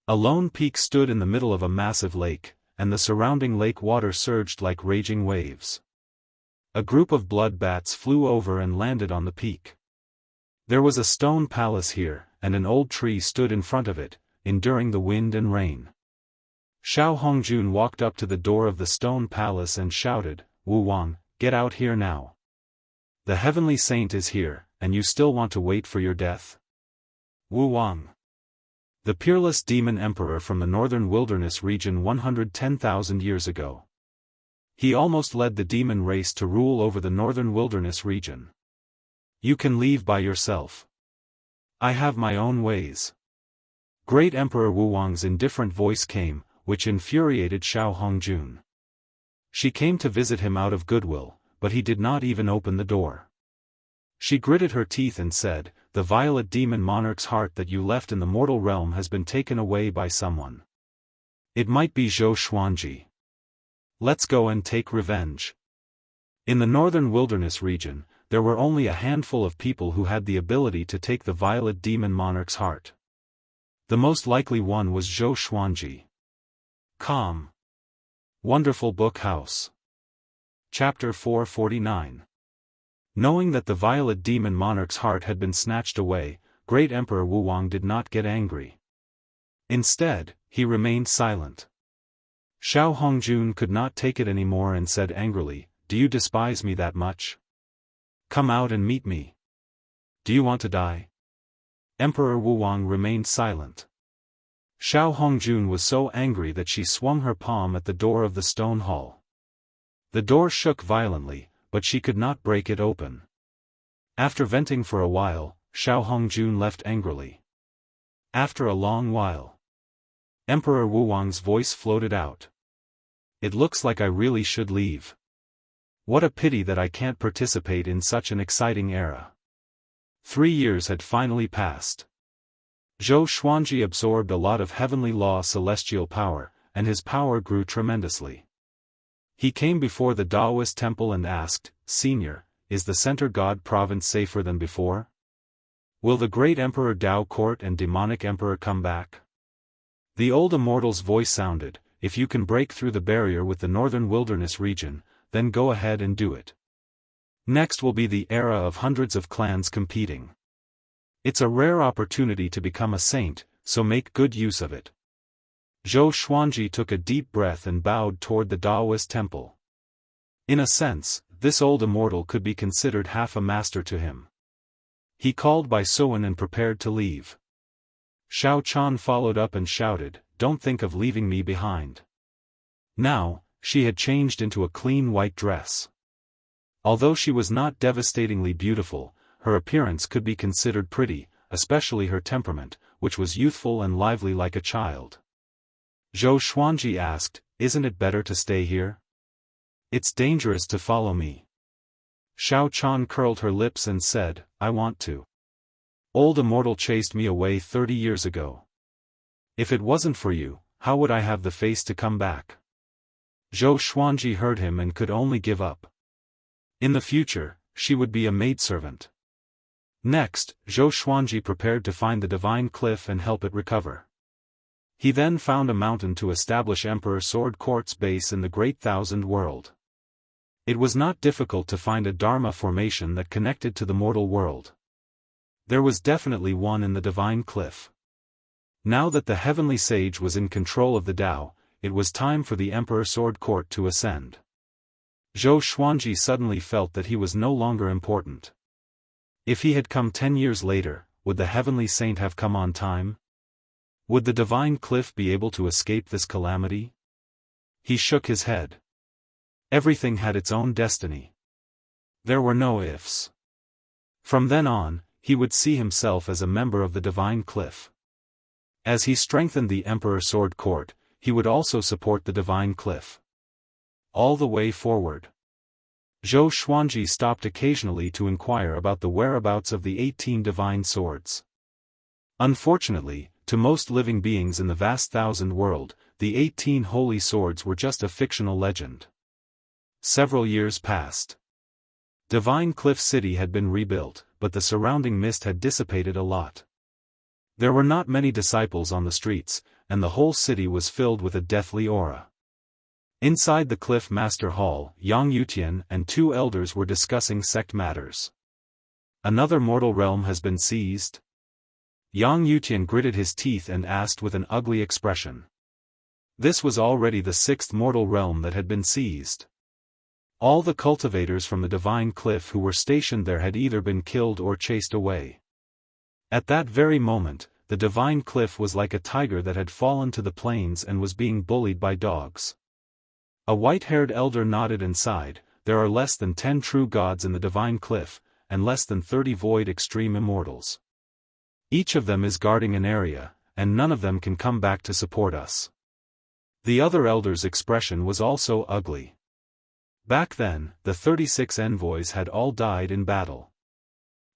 A lone peak stood in the middle of a massive lake, and the surrounding lake water surged like raging waves. A group of blood bats flew over and landed on the peak. There was a stone palace here, and an old tree stood in front of it, enduring the wind and rain. Xiao Hongjun walked up to the door of the stone palace and shouted, "Wu Wang, get out here now. The heavenly saint is here, and you still want to wait for your death?" Wu Wang. The peerless demon emperor from the northern wilderness region 110,000 years ago. He almost led the demon race to rule over the northern wilderness region. You can leave by yourself. I have my own ways. Great Emperor Wu Wang's indifferent voice came, which infuriated Xiao Hongjun. She came to visit him out of goodwill, but he did not even open the door. She gritted her teeth and said, "The violet demon monarch's heart that you left in the mortal realm has been taken away by someone. It might be Zhou Xuanji. Let's go and take revenge." In the northern wilderness region, there were only a handful of people who had the ability to take the violet demon monarch's heart. The most likely one was Zhou Xuanji. Calm. Wonderful Book House. Chapter 449. Knowing that the violet demon monarch's heart had been snatched away, great Emperor Wu Wang did not get angry. Instead, he remained silent. Xiao Hongjun could not take it anymore and said angrily, "Do you despise me that much? Come out and meet me. Do you want to die?" Emperor Wu Wang remained silent. Xiao Hongjun was so angry that she swung her palm at the door of the stone hall. The door shook violently, but she could not break it open. After venting for a while, Xiao Hongjun left angrily. After a long while, Emperor Wu Wang's voice floated out. "It looks like I really should leave. What a pity that I can't participate in such an exciting era." 3 years had finally passed. Zhou Xuanji absorbed a lot of heavenly law celestial power, and his power grew tremendously. He came before the Daoist temple and asked, "Senior, is the Center God province safer than before? Will the great Emperor Dao Court and demonic Emperor come back?" The old immortal's voice sounded, if you can break through the barrier with the northern wilderness region, then go ahead and do it. Next will be the era of hundreds of clans competing. It's a rare opportunity to become a saint, so make good use of it. Zhou Xuanji took a deep breath and bowed toward the Daoist temple. In a sense, this old immortal could be considered half a master to him. He called by Sowen and prepared to leave. Xiao Chan followed up and shouted, "Don't think of leaving me behind." Now, she had changed into a clean white dress. Although she was not devastatingly beautiful, her appearance could be considered pretty, especially her temperament, which was youthful and lively like a child. Zhou Xuanji asked, "Isn't it better to stay here? It's dangerous to follow me." Xiao Chan curled her lips and said, "I want to. Old Immortal chased me away 30 years ago. If it wasn't for you, how would I have the face to come back?" Zhou Xuanji heard him and could only give up. In the future, she would be a maidservant. Next, Zhou Xuanji prepared to find the divine cliff and help it recover. He then found a mountain to establish Emperor Sword Court's base in the Great Thousand World. It was not difficult to find a Dharma formation that connected to the mortal world. There was definitely one in the divine cliff. Now that the heavenly sage was in control of the Tao, it was time for the Emperor Sword Court to ascend. Zhou Xuanji suddenly felt that he was no longer important. If he had come 10 years later, would the heavenly saint have come on time? Would the divine cliff be able to escape this calamity? He shook his head. Everything had its own destiny. There were no ifs. From then on, he would see himself as a member of the divine cliff. As he strengthened the Emperor Sword Court, he would also support the divine cliff. All the way forward. Zhou Xuanji stopped occasionally to inquire about the whereabouts of the 18 divine swords. Unfortunately, to most living beings in the vast thousand world, the 18 holy swords were just a fictional legend. Several years passed. Divine Cliff City had been rebuilt, but the surrounding mist had dissipated a lot. There were not many disciples on the streets, and the whole city was filled with a deathly aura. Inside the Cliff Master Hall, Yang Yutian and 2 elders were discussing sect matters. "Another mortal realm has been seized?" Yang Yutian gritted his teeth and asked with an ugly expression. This was already the 6th mortal realm that had been seized. All the cultivators from the divine cliff who were stationed there had either been killed or chased away. At that very moment, the divine cliff was like a tiger that had fallen to the plains and was being bullied by dogs. A white-haired elder nodded and sighed, "There are less than 10 true gods in the divine cliff, and less than 30 void extreme immortals. Each of them is guarding an area, and none of them can come back to support us." The other elder's expression was also ugly. Back then, the 36 envoys had all died in battle.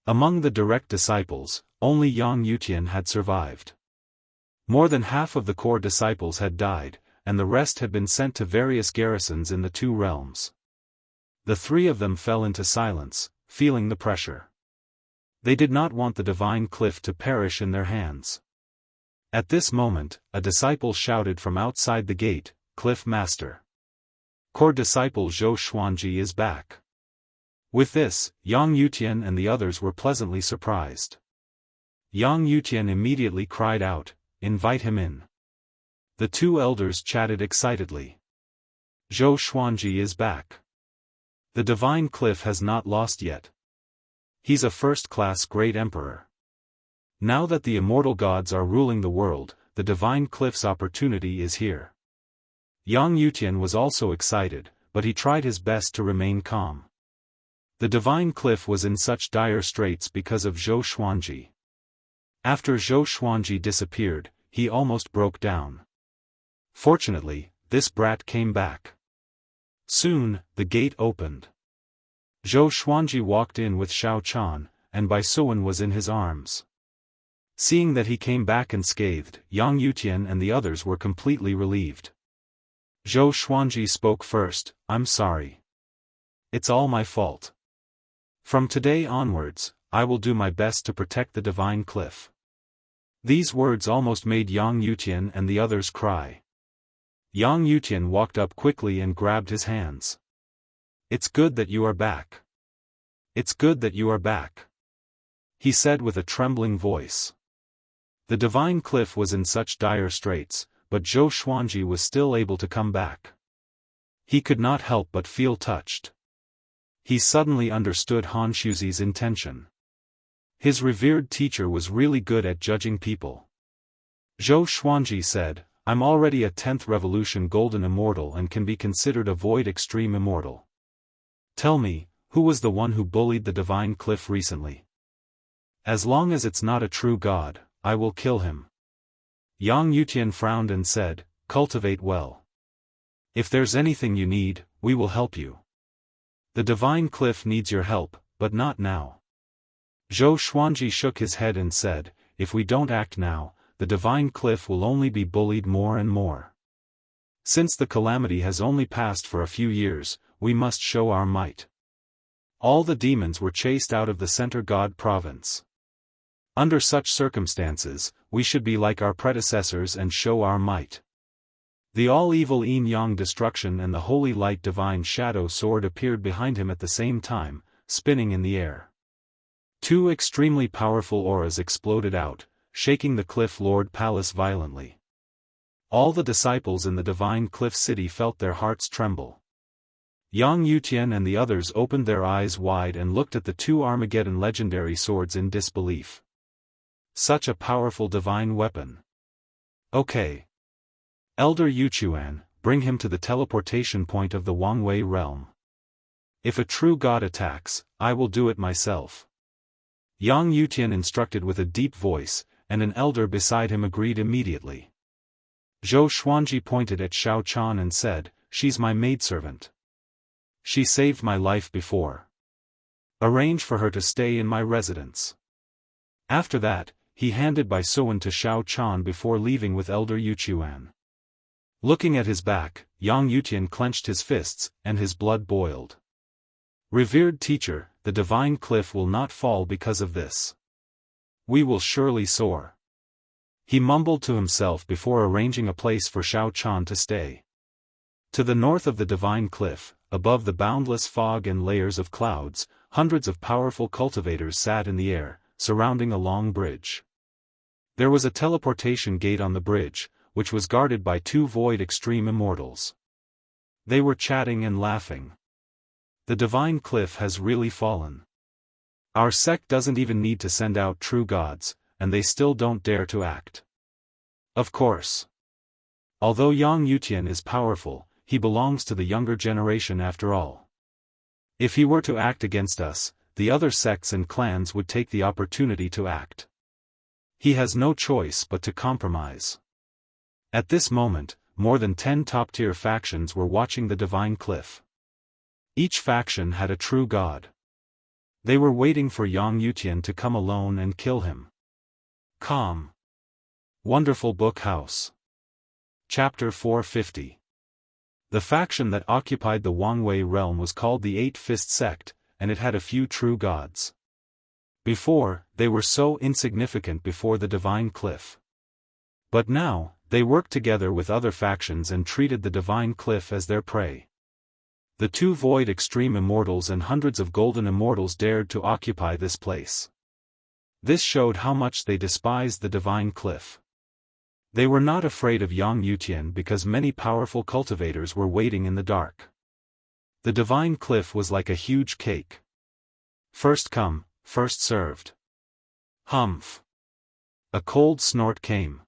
Among the direct disciples, only Yang Yutian had survived. More than half of the core disciples had died, and the rest had been sent to various garrisons in the 2 realms. The 3 of them fell into silence, feeling the pressure. They did not want the divine cliff to perish in their hands. At this moment, a disciple shouted from outside the gate, "Cliff Master! Core disciple Zhou Xuanji is back." With this, Yang Yutian and the others were pleasantly surprised. Yang Yutian immediately cried out, "Invite him in." The 2 elders chatted excitedly. "Zhou Xuanji is back. The divine cliff has not lost yet. He's a first-class great emperor. Now that the immortal gods are ruling the world, the divine cliff's opportunity is here." Yang Yutian was also excited, but he tried his best to remain calm. The divine cliff was in such dire straits because of Zhou Xuanji. After Zhou Xuanji disappeared, he almost broke down. Fortunately, this brat came back. Soon, the gate opened. Zhou Xuanji walked in with Xiao Chan, and Bai Suan was in his arms. Seeing that he came back unscathed, Yang Yutian and the others were completely relieved. Zhou Xuanji spoke first, "I'm sorry. It's all my fault. From today onwards, I will do my best to protect the divine cliff." These words almost made Yang Yutian and the others cry. Yang Yutian walked up quickly and grabbed his hands. "It's good that you are back. It's good that you are back," he said with a trembling voice. The divine cliff was in such dire straits, but Zhou Xuanji was still able to come back. He could not help but feel touched. He suddenly understood Han Shuzi's intention. His revered teacher was really good at judging people. Zhou Xuanji said, "I'm already a 10th Revolution Golden Immortal and can be considered a Void Extreme Immortal. Tell me, who was the one who bullied the divine cliff recently? As long as it's not a true god, I will kill him." Yang Yutian frowned and said, "Cultivate well. If there's anything you need, we will help you. The divine cliff needs your help, but not now." Zhou Xuanji shook his head and said, "If we don't act now, the divine cliff will only be bullied more and more. Since the calamity has only passed for a few years, we must show our might." All the demons were chased out of the Center God province. Under such circumstances, we should be like our predecessors and show our might. The all-evil yin-yang destruction and the holy light divine shadow sword appeared behind him at the same time, spinning in the air. Two extremely powerful auras exploded out, shaking the Cliff Lord Palace violently. All the disciples in the divine Cliff City felt their hearts tremble. Yang Yutian and the others opened their eyes wide and looked at the two Armageddon legendary swords in disbelief. Such a powerful divine weapon. "Okay. Elder Yuchuan, bring him to the teleportation point of the Wangwei realm. If a true god attacks, I will do it myself." Yang Yutian instructed with a deep voice, and an elder beside him agreed immediately. Zhou Xuanji pointed at Xiao Chan and said, "She's my maidservant. She saved my life before. Arrange for her to stay in my residence." After that, he handed Bai Suan to Xiao Chan before leaving with Elder Yuchuan. Looking at his back, Yang Yutian clenched his fists, and his blood boiled. "Revered teacher, the divine cliff will not fall because of this. We will surely soar," he mumbled to himself before arranging a place for Xiao Chan to stay. To the north of the divine cliff, above the boundless fog and layers of clouds, hundreds of powerful cultivators sat in the air, surrounding a long bridge. There was a teleportation gate on the bridge, which was guarded by two Void Extreme Immortals. They were chatting and laughing. "The divine cliff has really fallen. Our sect doesn't even need to send out true gods, and they still don't dare to act. Of course. Although Yang Yutian is powerful, he belongs to the younger generation after all. If he were to act against us, the other sects and clans would take the opportunity to act. He has no choice but to compromise." At this moment, more than 10 top-tier factions were watching the divine cliff. Each faction had a true god. They were waiting for Yang Yutian to come alone and kill him. Calm. Wonderful Book House. Chapter 450. The faction that occupied the Wangwei realm was called the Eight-Fist Sect, and it had a few true gods. Before, they were so insignificant before the divine cliff. But now, they worked together with other factions and treated the divine cliff as their prey. The two Void Extreme Immortals and hundreds of Golden Immortals dared to occupy this place. This showed how much they despised the divine cliff. They were not afraid of Yang Yutian because many powerful cultivators were waiting in the dark. The divine cliff was like a huge cake. First come, first served. Humph. A cold snort came.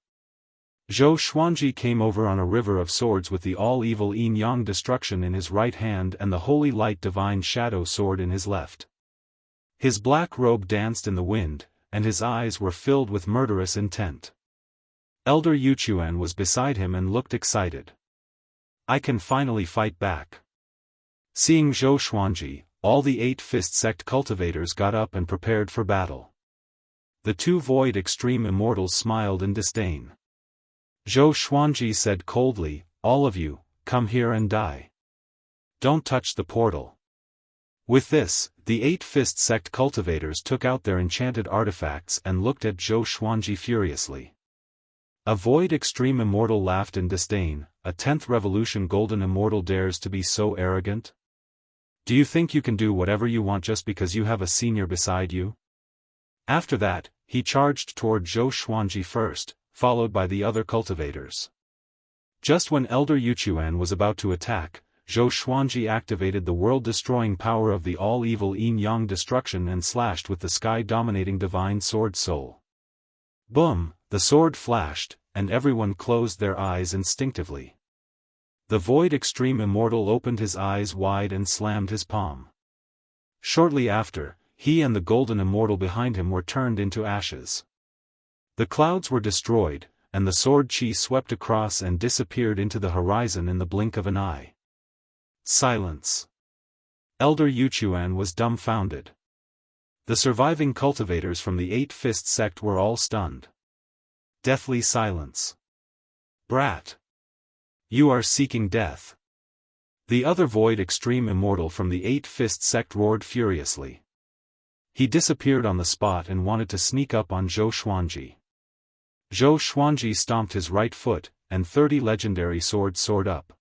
Zhou Xuanji came over on a river of swords with the all-evil yin-yang destruction in his right hand and the holy light divine shadow sword in his left. His black robe danced in the wind, and his eyes were filled with murderous intent. Elder Yuchuan was beside him and looked excited. "I can finally fight back." Seeing Zhou Xuanji, all the Eight-Fist Sect cultivators got up and prepared for battle. The two Void Extreme Immortals smiled in disdain. Zhou Xuanji said coldly, "All of you, come here and die. Don't touch the portal." With this, the Eight-Fist Sect cultivators took out their enchanted artifacts and looked at Zhou Xuanji furiously. A Void Extreme Immortal laughed in disdain, a 10th revolution golden immortal dares to be so arrogant? Do you think you can do whatever you want just because you have a senior beside you? After that, he charged toward Zhou Xuanji first, followed by the other cultivators. Just when Elder Yuchuan was about to attack, Zhou Xuanji activated the world-destroying power of the all-evil yin-yang destruction and slashed with the sky-dominating divine sword soul. Boom! The sword flashed, and everyone closed their eyes instinctively. The Void Extreme Immortal opened his eyes wide and slammed his palm. Shortly after, he and the Golden Immortal behind him were turned into ashes. The clouds were destroyed, and the sword chi swept across and disappeared into the horizon in the blink of an eye. Silence. Elder Yuchuan was dumbfounded. The surviving cultivators from the Eight-Fist sect were all stunned. Deathly silence. Brat! You are seeking death. The other Void Extreme Immortal from the Eight-Fist sect roared furiously. He disappeared on the spot and wanted to sneak up on Zhou Xuanji. Zhou Xuanji stomped his right foot, and 30 legendary swords soared up.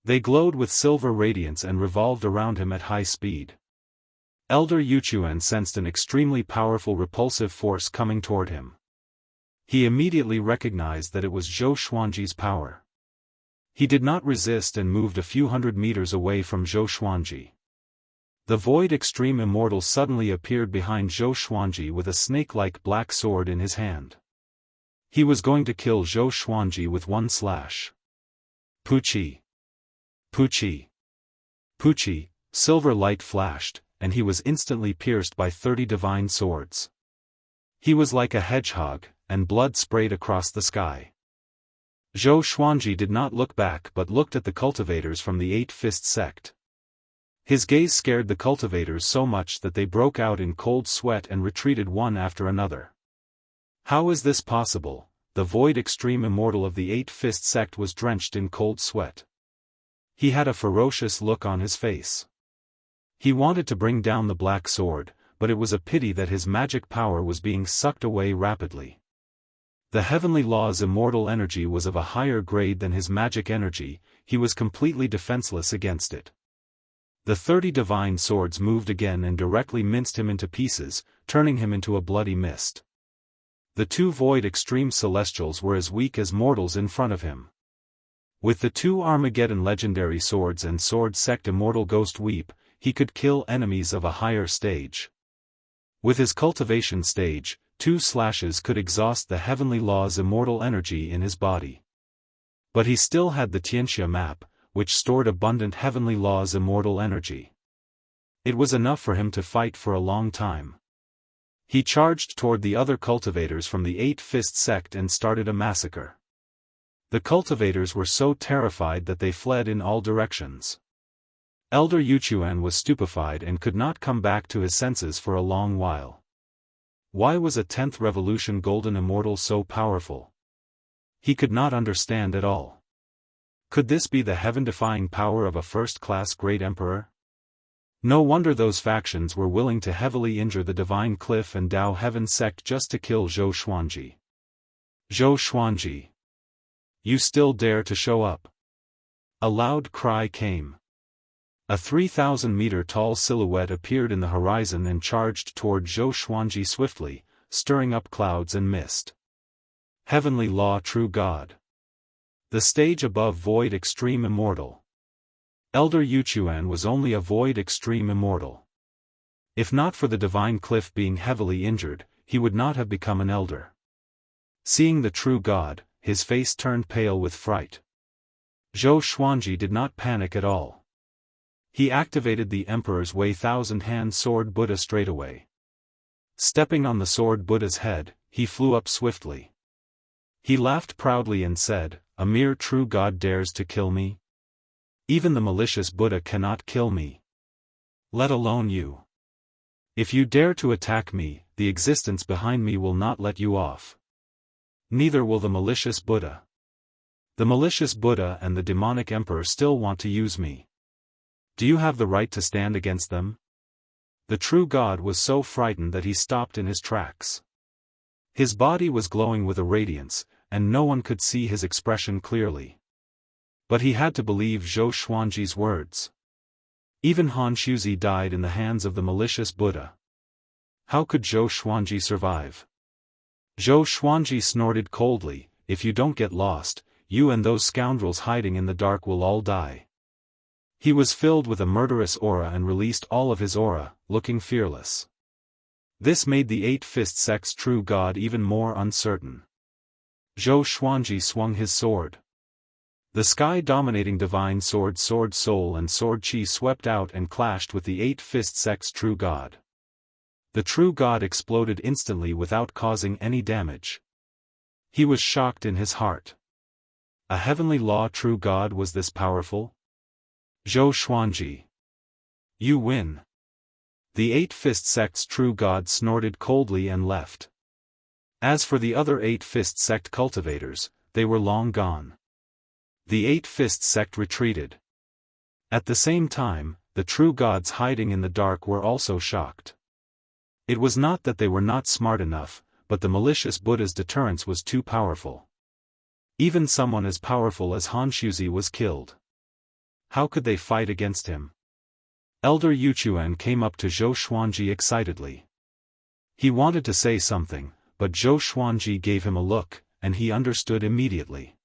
They glowed with silver radiance and revolved around him at high speed. Elder Yuchuan sensed an extremely powerful repulsive force coming toward him. He immediately recognized that it was Zhou Xuanji's power. He did not resist and moved a few hundred meters away from Zhou Xuanji. The Void Extreme Immortal suddenly appeared behind Zhou Xuanji with a snake-like black sword in his hand. He was going to kill Zhou Xuanji with one slash. Puchi! Puchi! Puchi! Silver light flashed, and he was instantly pierced by 30 divine swords. He was like a hedgehog, and blood sprayed across the sky. Zhou Xuanji did not look back but looked at the cultivators from the Eight-Fist sect. His gaze scared the cultivators so much that they broke out in cold sweat and retreated one after another. How is this possible? The Void Extreme Immortal of the Eight-Fist sect was drenched in cold sweat. He had a ferocious look on his face. He wanted to bring down the black sword, but it was a pity that his magic power was being sucked away rapidly. The Heavenly Law's immortal energy was of a higher grade than his magic energy, he was completely defenseless against it. The 30 divine swords moved again and directly minced him into pieces, turning him into a bloody mist. The two Void Extreme Celestials were as weak as mortals in front of him. With the two Armageddon legendary swords and Sword Sect Immortal Ghost Weep, he could kill enemies of a higher stage. With his cultivation stage, 2 slashes could exhaust the Heavenly Law's immortal energy in his body. But he still had the Xianxia map, which stored abundant Heavenly Law's immortal energy. It was enough for him to fight for a long time. He charged toward the other cultivators from the Eight-Fist sect and started a massacre. The cultivators were so terrified that they fled in all directions. Elder Yuchuan was stupefied and could not come back to his senses for a long while. Why was a 10th revolution golden immortal so powerful? He could not understand at all. Could this be the heaven-defying power of a first-class great emperor? No wonder those factions were willing to heavily injure the Divine Cliff and Dao Heaven sect just to kill Zhou Xuanji. Zhou Xuanji! You still dare to show up? A loud cry came. A 3,000-meter-tall silhouette appeared in the horizon and charged toward Zhou Xuanji swiftly, stirring up clouds and mist. Heavenly Law True God. The stage above Void Extreme Immortal. Elder Yuchuan was only a Void Extreme Immortal. If not for the Divine Cliff being heavily injured, he would not have become an elder. Seeing the true God, his face turned pale with fright. Zhou Xuanji did not panic at all. He activated the Emperor's Way Thousand-Hand Sword Buddha straightaway. Stepping on the Sword Buddha's head, he flew up swiftly. He laughed proudly and said, "A mere true God dares to kill me? Even the malicious Buddha cannot kill me. Let alone you. If you dare to attack me, the existence behind me will not let you off. Neither will the malicious Buddha. The malicious Buddha and the demonic Emperor still want to use me. Do you have the right to stand against them?" The true God was so frightened that he stopped in his tracks. His body was glowing with a radiance, and no one could see his expression clearly. But he had to believe Zhou Xuanji's words. Even Han Shuzi died in the hands of the malicious Buddha. How could Zhou Xuanji survive? Zhou Xuanji snorted coldly, "If you don't get lost, you and those scoundrels hiding in the dark will all die." He was filled with a murderous aura and released all of his aura, looking fearless. This made the Eight-Fist sect's true god even more uncertain. Zhou Xuanji swung his sword. The sky-dominating divine sword Sword Soul and Sword Chi swept out and clashed with the Eight-Fist sect's true god. The true god exploded instantly without causing any damage. He was shocked in his heart. A heavenly law true god was this powerful? Zhou Xuanji. You win. The Eight-Fist sect's true god snorted coldly and left. As for the other Eight-Fist sect cultivators, they were long gone. The Eight-Fist sect retreated. At the same time, the true gods hiding in the dark were also shocked. It was not that they were not smart enough, but the malicious Buddha's deterrence was too powerful. Even someone as powerful as Han Shuzi was killed. How could they fight against him? Elder Yuchuan came up to Zhou Xuanji excitedly. He wanted to say something, but Zhou Xuanji gave him a look, and he understood immediately.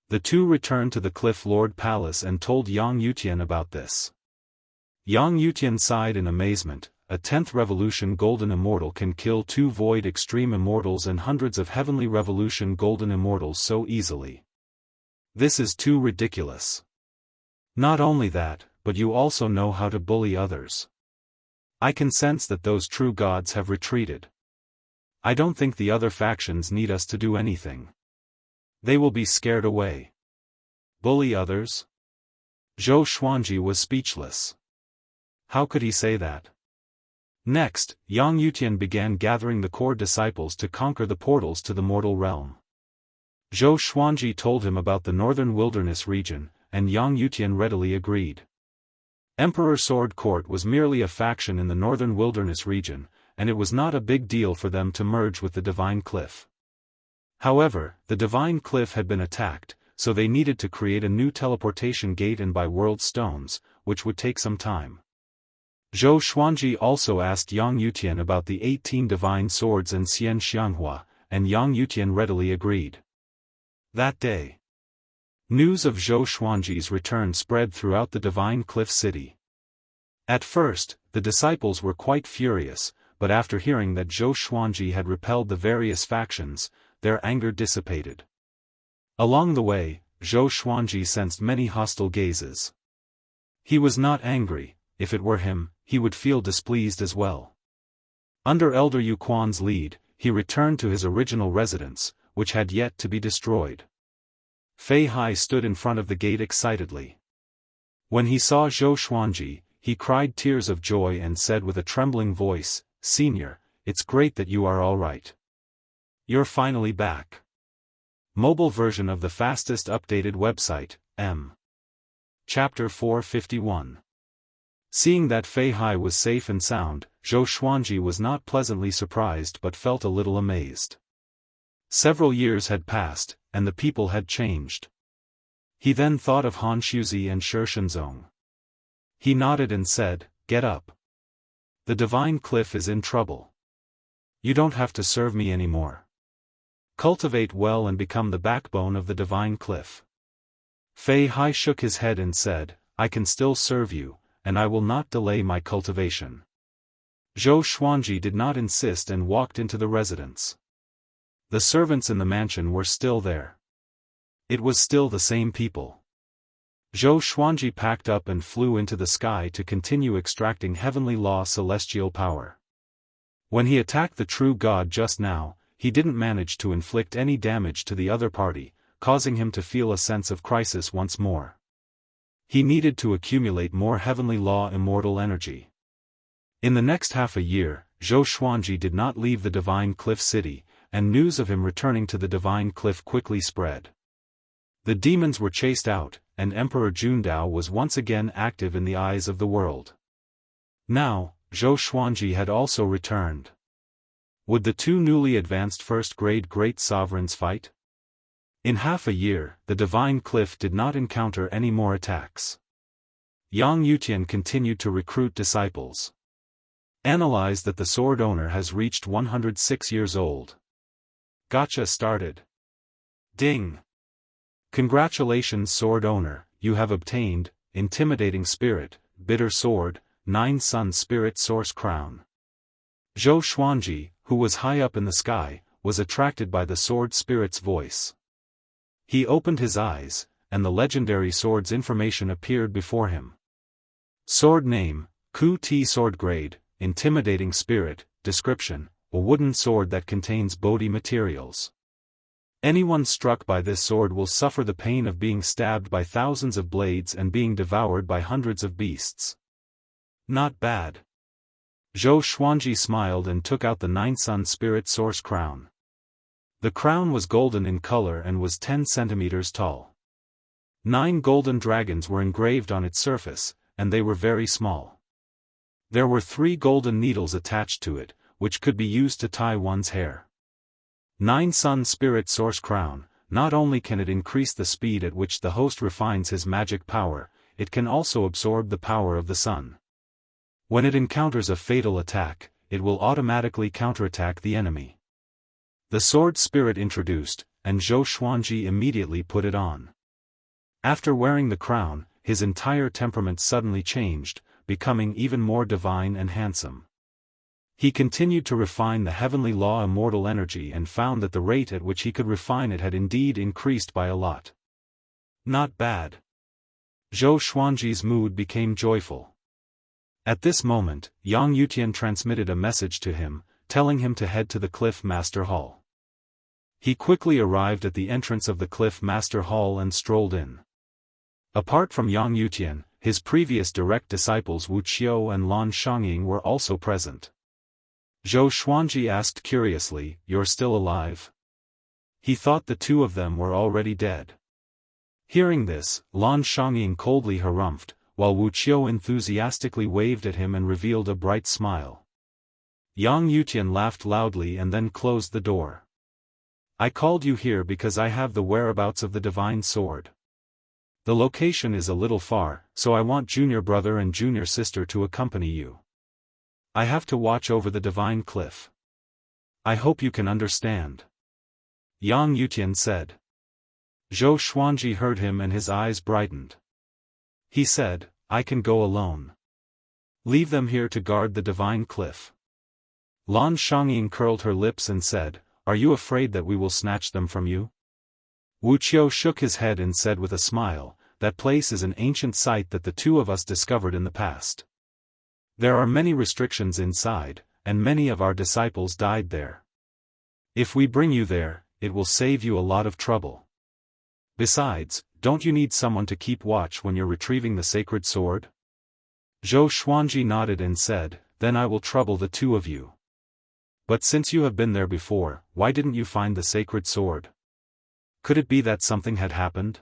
The two returned to the Cliff Lord Palace and told Yang Yutian about this. Yang Yutian sighed in amazement. A 10th Revolution Golden Immortal can kill 2 Void Extreme Immortals and hundreds of Heavenly Revolution Golden Immortals so easily. This is too ridiculous. Not only that, but you also know how to bully others. I can sense that those true gods have retreated. I don't think the other factions need us to do anything. They will be scared away. Bully others? Zhou Xuanji was speechless. How could he say that? Next, Yang Yutian began gathering the core disciples to conquer the portals to the mortal realm. Zhou Xuanji told him about the northern wilderness region, and Yang Yutian readily agreed. Emperor Sword Court was merely a faction in the northern wilderness region, and it was not a big deal for them to merge with the Divine Cliff. However, the Divine Cliff had been attacked, so they needed to create a new teleportation gate and buy world stones, which would take some time. Zhou Xuanji also asked Yang Yutian about the 18 divine swords and Wuxia Xianxia, and Yang Yutian readily agreed. That day, news of Zhou Xuanji's return spread throughout the Divine Cliff City. At first, the disciples were quite furious, but after hearing that Zhou Xuanji had repelled the various factions, their anger dissipated. Along the way, Zhou Xuanji sensed many hostile gazes. He was not angry. If it were him, he would feel displeased as well. Under Elder Yu Quan's lead, he returned to his original residence, which had yet to be destroyed. Fei Hai stood in front of the gate excitedly. When he saw Zhou Xuanji, he cried tears of joy and said with a trembling voice, "Senior, it's great that you are all right. You're finally back." Mobile version of the fastest updated website, M. Chapter 451. Seeing that Fei Hai was safe and sound, Zhou Xuanji was not pleasantly surprised but felt a little amazed. Several years had passed, and the people had changed. He then thought of Han Shuzi and Shi Shenzong. He nodded and said, "Get up. The Divine Cliff is in trouble. You don't have to serve me anymore. Cultivate well and become the backbone of the Divine Cliff." Fei Hai shook his head and said, "I can still serve you, and I will not delay my cultivation." Zhou Xuanji did not insist and walked into the residence. The servants in the mansion were still there. It was still the same people. Zhou Xuanji packed up and flew into the sky to continue extracting heavenly law celestial power. When he attacked the true god just now, he didn't manage to inflict any damage to the other party, causing him to feel a sense of crisis once more. He needed to accumulate more heavenly law immortal energy. In the next half a year, Zhou Xuanji did not leave the Divine Cliff City, and news of him returning to the Divine Cliff quickly spread. The demons were chased out, and Emperor Jundao was once again active in the eyes of the world. Now, Zhou Xuanji had also returned. Would the two newly advanced first-grade great sovereigns fight? In half a year, the divine cliff did not encounter any more attacks. Yang Yutian continued to recruit disciples. Analyze that the sword owner has reached 106 years old. Gotcha started. Ding. Congratulations sword owner, you have obtained, Intimidating Spirit, Bitter Sword, 9-Sun Spirit Source Crown. Zhou Xuanji, who was high up in the sky, was attracted by the sword spirit's voice. He opened his eyes, and the legendary sword's information appeared before him. Sword name, Ku Ti Sword Grade, Intimidating Spirit, Description, a wooden sword that contains Bodhi materials. Anyone struck by this sword will suffer the pain of being stabbed by thousands of blades and being devoured by hundreds of beasts. Not bad. Zhou Xuanji smiled and took out the 9-Sun Spirit Source Crown. The crown was golden in color and was 10 centimeters tall. 9 golden dragons were engraved on its surface, and they were very small. There were 3 golden needles attached to it, which could be used to tie one's hair. 9-Sun Spirit Source Crown, not only can it increase the speed at which the host refines his magic power, it can also absorb the power of the sun. When it encounters a fatal attack, it will automatically counterattack the enemy. The sword spirit introduced, and Zhou Xuanji immediately put it on. After wearing the crown, his entire temperament suddenly changed, becoming even more divine and handsome. He continued to refine the heavenly law immortal energy and found that the rate at which he could refine it had indeed increased by a lot. Not bad. Zhou Xuanji's mood became joyful. At this moment, Yang Yutian transmitted a message to him, telling him to head to the Cliff Master Hall. He quickly arrived at the entrance of the Cliff Master Hall and strolled in. Apart from Yang Yutian, his previous direct disciples Wu Qiu and Lan Shongying were also present. Zhou Xuanji asked curiously, "You're still alive?" He thought the two of them were already dead. Hearing this, Lan Shongying coldly harumphed, while Wu Qiu enthusiastically waved at him and revealed a bright smile. Yang Yutian laughed loudly and then closed the door. "I called you here because I have the whereabouts of the divine sword. The location is a little far, so I want junior brother and junior sister to accompany you. I have to watch over the divine cliff. I hope you can understand," Yang Yutian said. Zhou Xuanji heard him and his eyes brightened. He said, "I can go alone. Leave them here to guard the divine cliff." Lan Shongying curled her lips and said, "Are you afraid that we will snatch them from you?" Wu Qiu shook his head and said with a smile, "That place is an ancient site that the two of us discovered in the past. There are many restrictions inside, and many of our disciples died there. If we bring you there, it will save you a lot of trouble. Besides, don't you need someone to keep watch when you're retrieving the sacred sword?" Zhou Xuanji nodded and said, "Then I will trouble the two of you. But since you have been there before, why didn't you find the sacred sword? Could it be that something had happened?"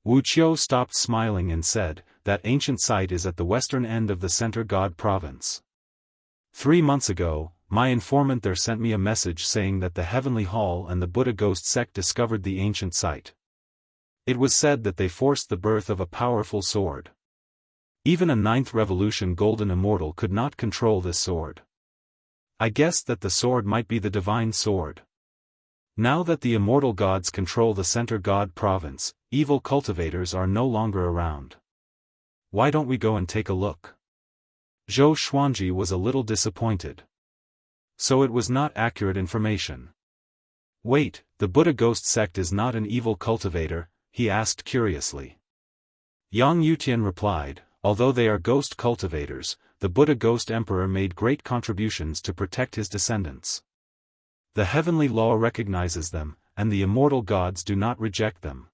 Wu Qiu stopped smiling and said, "That ancient site is at the western end of the Center God province. 3 months ago, my informant there sent me a message saying that the Heavenly Hall and the Buddha Ghost sect discovered the ancient site. It was said that they forced the birth of a powerful sword. Even a 9th Revolution Golden Immortal could not control this sword. I guessed that the sword might be the divine sword. Now that the immortal gods control the Center God province, evil cultivators are no longer around. Why don't we go and take a look?" Zhou Xuanji was a little disappointed. So it was not accurate information. "Wait, the Buddha Ghost sect is not an evil cultivator?" he asked curiously. Yang Yutian replied, "Although they are ghost cultivators, the Buddha Ghost Emperor made great contributions to protect his descendants. The heavenly law recognizes them, and the immortal gods do not reject them."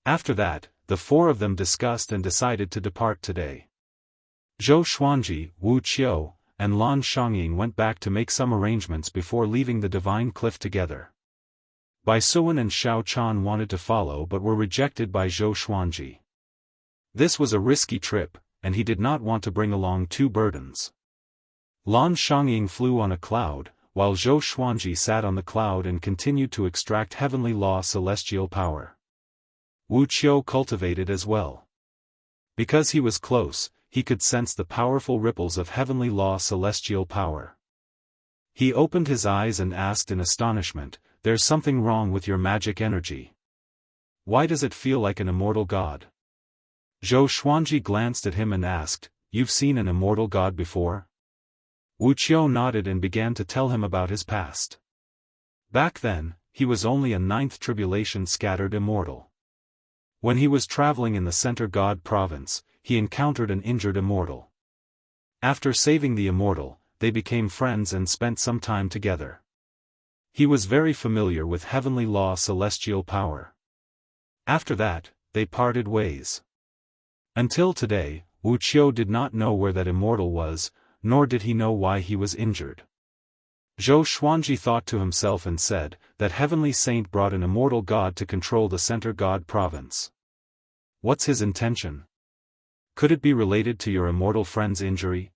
After that, the 4 of them discussed and decided to depart today. Zhou Xuanji, Wu Qiu, and Lan Shongying went back to make some arrangements before leaving the divine cliff together. Bai Suan and Xiao Chan wanted to follow but were rejected by Zhou Xuanji. This was a risky trip, and he did not want to bring along 2 burdens. Lan Shongying flew on a cloud, while Zhou Xuanji sat on the cloud and continued to extract heavenly law celestial power. Wuxia cultivated as well. Because he was close, he could sense the powerful ripples of heavenly law celestial power. He opened his eyes and asked in astonishment, "There's something wrong with your magic energy. Why does it feel like an immortal god?" Zhou Xuanji glanced at him and asked, "You've seen an immortal god before?" Wuxia nodded and began to tell him about his past. Back then, he was only a ninth tribulation scattered immortal. When he was traveling in the Center God province, he encountered an injured immortal. After saving the immortal, they became friends and spent some time together. He was very familiar with heavenly law celestial power. After that, they parted ways. Until today, Wuxia did not know where that immortal was, nor did he know why he was injured. Zhou Xuanji thought to himself and said, "That heavenly saint brought an immortal god to control the Center God province. What's his intention? Could it be related to your immortal friend's injury?"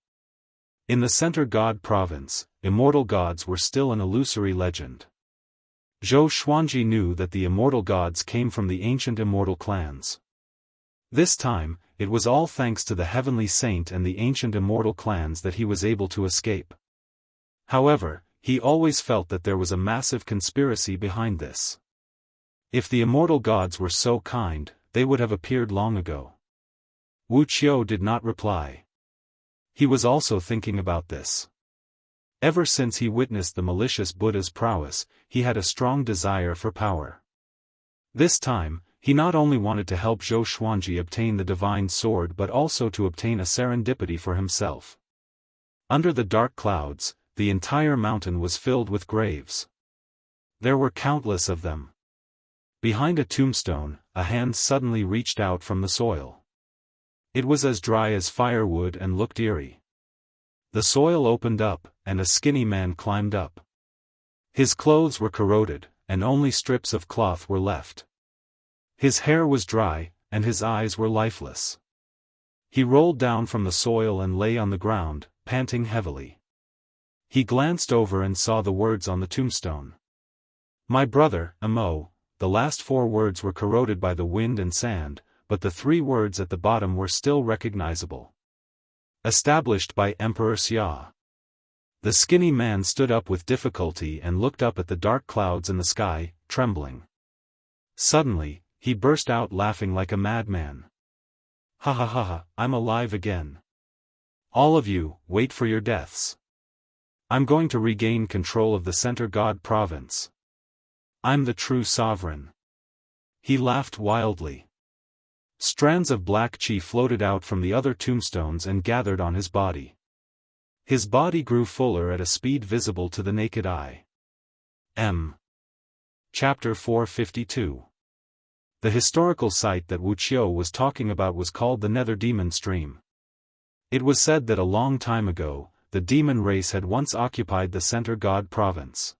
In the Center God province, immortal gods were still an illusory legend. Zhou Xuanji knew that the immortal gods came from the ancient immortal clans. This time, it was all thanks to the heavenly saint and the ancient immortal clans that he was able to escape. However, he always felt that there was a massive conspiracy behind this. If the immortal gods were so kind, they would have appeared long ago. Wuxia did not reply. He was also thinking about this. Ever since he witnessed the malicious Buddha's prowess, he had a strong desire for power. This time, he not only wanted to help Zhou Xuanji obtain the divine sword but also to obtain a serendipity for himself. Under the dark clouds, the entire mountain was filled with graves. There were countless of them. Behind a tombstone, a hand suddenly reached out from the soil. It was as dry as firewood and looked eerie. The soil opened up, and a skinny man climbed up. His clothes were corroded, and only strips of cloth were left. His hair was dry, and his eyes were lifeless. He rolled down from the soil and lay on the ground, panting heavily. He glanced over and saw the words on the tombstone. "My brother, Imo." The last 4 words were corroded by the wind and sand, but the 3 words at the bottom were still recognizable. Established by Emperor Xia. The skinny man stood up with difficulty and looked up at the dark clouds in the sky, trembling. Suddenly, he burst out laughing like a madman. "Ha ha ha ha, I'm alive again. All of you, wait for your deaths. I'm going to regain control of the Center God province. I'm the true sovereign." He laughed wildly. Strands of black chi floated out from the other tombstones and gathered on his body. His body grew fuller at a speed visible to the naked eye. Chapter 452. The historical site that Wuxia was talking about was called the Nether Demon Stream. It was said that a long time ago, the demon race had once occupied the Center God province.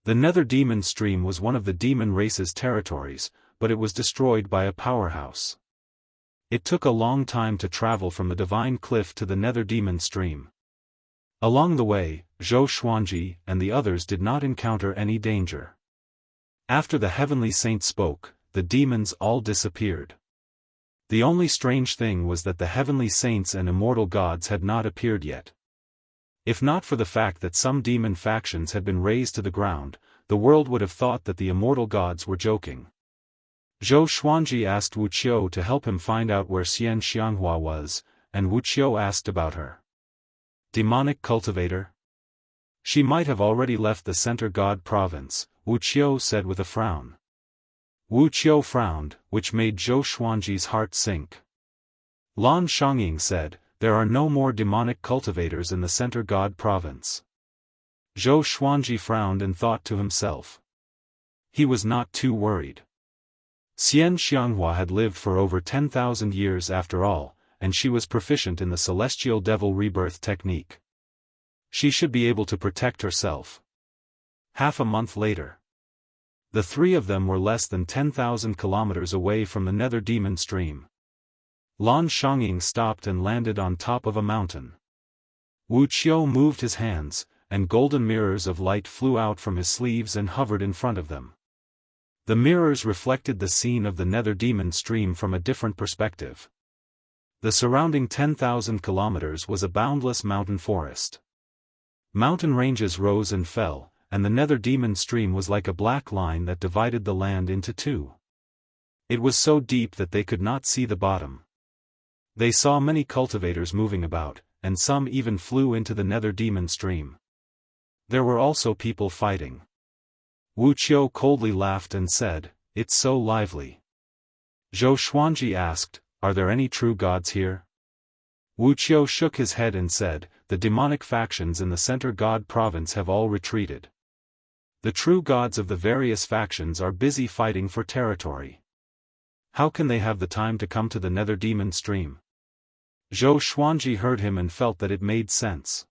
The Nether Demon Stream was one of the demon race's territories, but it was destroyed by a powerhouse. It took a long time to travel from the Divine Cliff to the Nether Demon Stream. Along the way, Zhou Xuanji and the others did not encounter any danger. After the heavenly saint spoke, the demons all disappeared. The only strange thing was that the heavenly saints and immortal gods had not appeared yet. If not for the fact that some demon factions had been razed to the ground, the world would have thought that the immortal gods were joking. Zhou Xuanji asked Wuxia to help him find out where Wuxia Xianxia was, and Wuxia asked about her. Demonic cultivator? She might have already left the Center God province, Wuxia said with a frown. Wuxia frowned, which made Zhou Xuanji's heart sink. Lan Xiangying said, "There are no more demonic cultivators in the Center God province." Zhou Xuanji frowned and thought to himself. He was not too worried. Wuxia Xianxia had lived for over 10,000 years after all, and she was proficient in the celestial devil rebirth technique. She should be able to protect herself. Half a month later. The 3 of them were less than 10,000 kilometers away from the Nether Demon Stream. Lan Xiangying stopped and landed on top of a mountain. Wuxia moved his hands, and golden mirrors of light flew out from his sleeves and hovered in front of them. The mirrors reflected the scene of the nether demon stream from a different perspective. The surrounding 10,000 kilometers was a boundless mountain forest. Mountain ranges rose and fell, and the nether demon stream was like a black line that divided the land into two. It was so deep that they could not see the bottom. They saw many cultivators moving about, and some even flew into the nether demon stream. There were also people fighting. Wuxia coldly laughed and said, "It's so lively." Zhou Xuanji asked, "Are there any true gods here?" Wuxia shook his head and said, "The demonic factions in the Center God province have all retreated. The true gods of the various factions are busy fighting for territory. How can they have the time to come to the nether demon stream?" Zhou Xuanji heard him and felt that it made sense.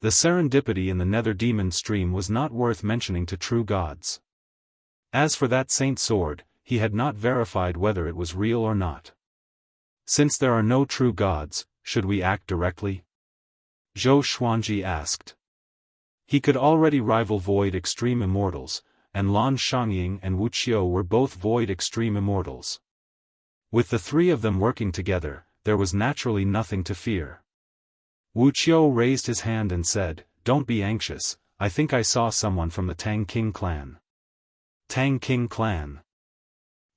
The serendipity in the nether demon stream was not worth mentioning to true gods. As for that saint sword, he had not verified whether it was real or not. Since there are no true gods, should we act directly? Zhou Xuanji asked. He could already rival Void Extreme Immortals, and Lan Shangying and Wuxia were both Void Extreme Immortals. With the three of them working together, there was naturally nothing to fear. Wuxia raised his hand and said, "Don't be anxious, I think I saw someone from the Tang King clan." Tang King clan.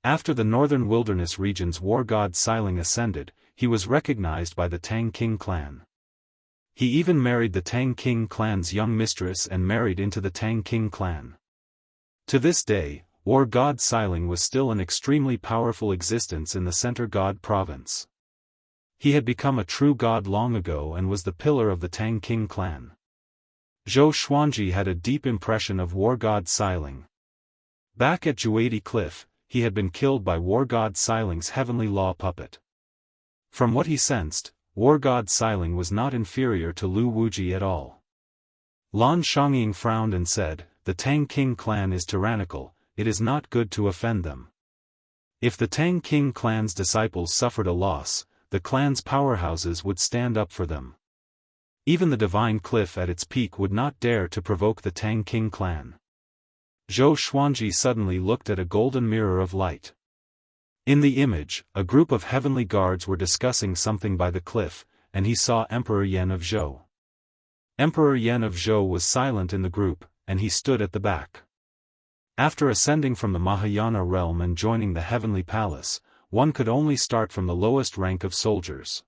After the northern wilderness region's war god Xiling ascended, he was recognized by the Tang King clan. He even married the Tang King clan's young mistress and married into the Tang King clan. To this day, war god Xiling was still an extremely powerful existence in the Center God province. He had become a true god long ago and was the pillar of the Tang King clan. Zhou Xuanji had a deep impression of war god Xiling. Back at Juadi Cliff, he had been killed by war god Xiling's heavenly law puppet. From what he sensed, war god Xiling was not inferior to Lu Wuji at all. Lan Shangying frowned and said, "The Tang King clan is tyrannical, it is not good to offend them. If the Tang King clan's disciples suffered a loss, the clan's powerhouses would stand up for them. Even the divine cliff at its peak would not dare to provoke the Tang King clan." Zhou Xuanji suddenly looked at a golden mirror of light. In the image, a group of heavenly guards were discussing something by the cliff, and he saw Emperor Yan of Zhou. Emperor Yan of Zhou was silent in the group, and he stood at the back. After ascending from the Mahayana realm and joining the heavenly palace, one could only start from the lowest rank of soldiers.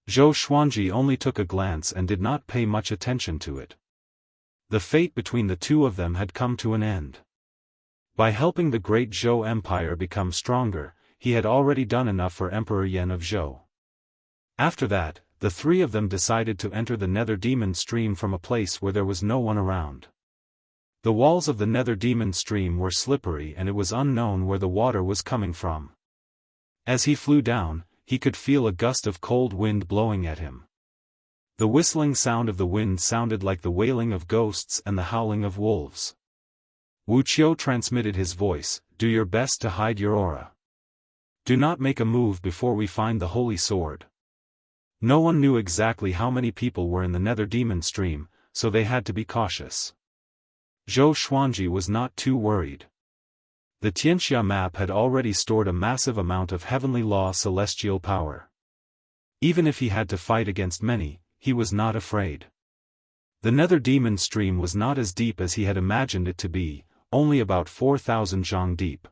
Zhou Xuanji only took a glance and did not pay much attention to it. The fate between the two of them had come to an end. By helping the great Zhou Empire become stronger, he had already done enough for Emperor Yan of Zhou. After that, the three of them decided to enter the nether demon stream from a place where there was no one around. The walls of the nether demon stream were slippery and it was unknown where the water was coming from. As he flew down, he could feel a gust of cold wind blowing at him. The whistling sound of the wind sounded like the wailing of ghosts and the howling of wolves. Wuxia transmitted his voice, "Do your best to hide your aura. Do not make a move before we find the holy sword." No one knew exactly how many people were in the nether demon stream, so they had to be cautious. Zhou Xuanji was not too worried. The Xianxia map had already stored a massive amount of heavenly law celestial power. Even if he had to fight against many, he was not afraid. The nether demon stream was not as deep as he had imagined it to be, only about 4,000 zhang deep.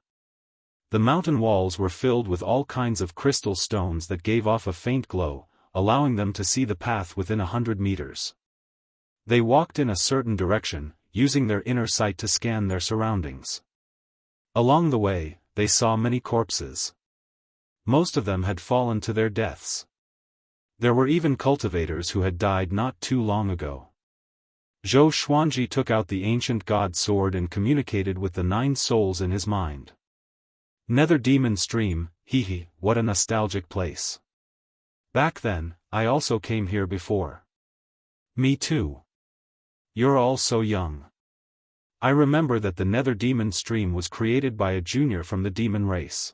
The mountain walls were filled with all kinds of crystal stones that gave off a faint glow, allowing them to see the path within 100 meters. They walked in a certain direction, using their inner sight to scan their surroundings. Along the way, they saw many corpses. Most of them had fallen to their deaths. There were even cultivators who had died not too long ago. Zhou Xuanji took out the ancient god sword and communicated with the 9 souls in his mind. Nether demon stream, hee, what a nostalgic place. Back then, I also came here before. Me too. You're all so young. I remember that the nether demon stream was created by a junior from the demon race.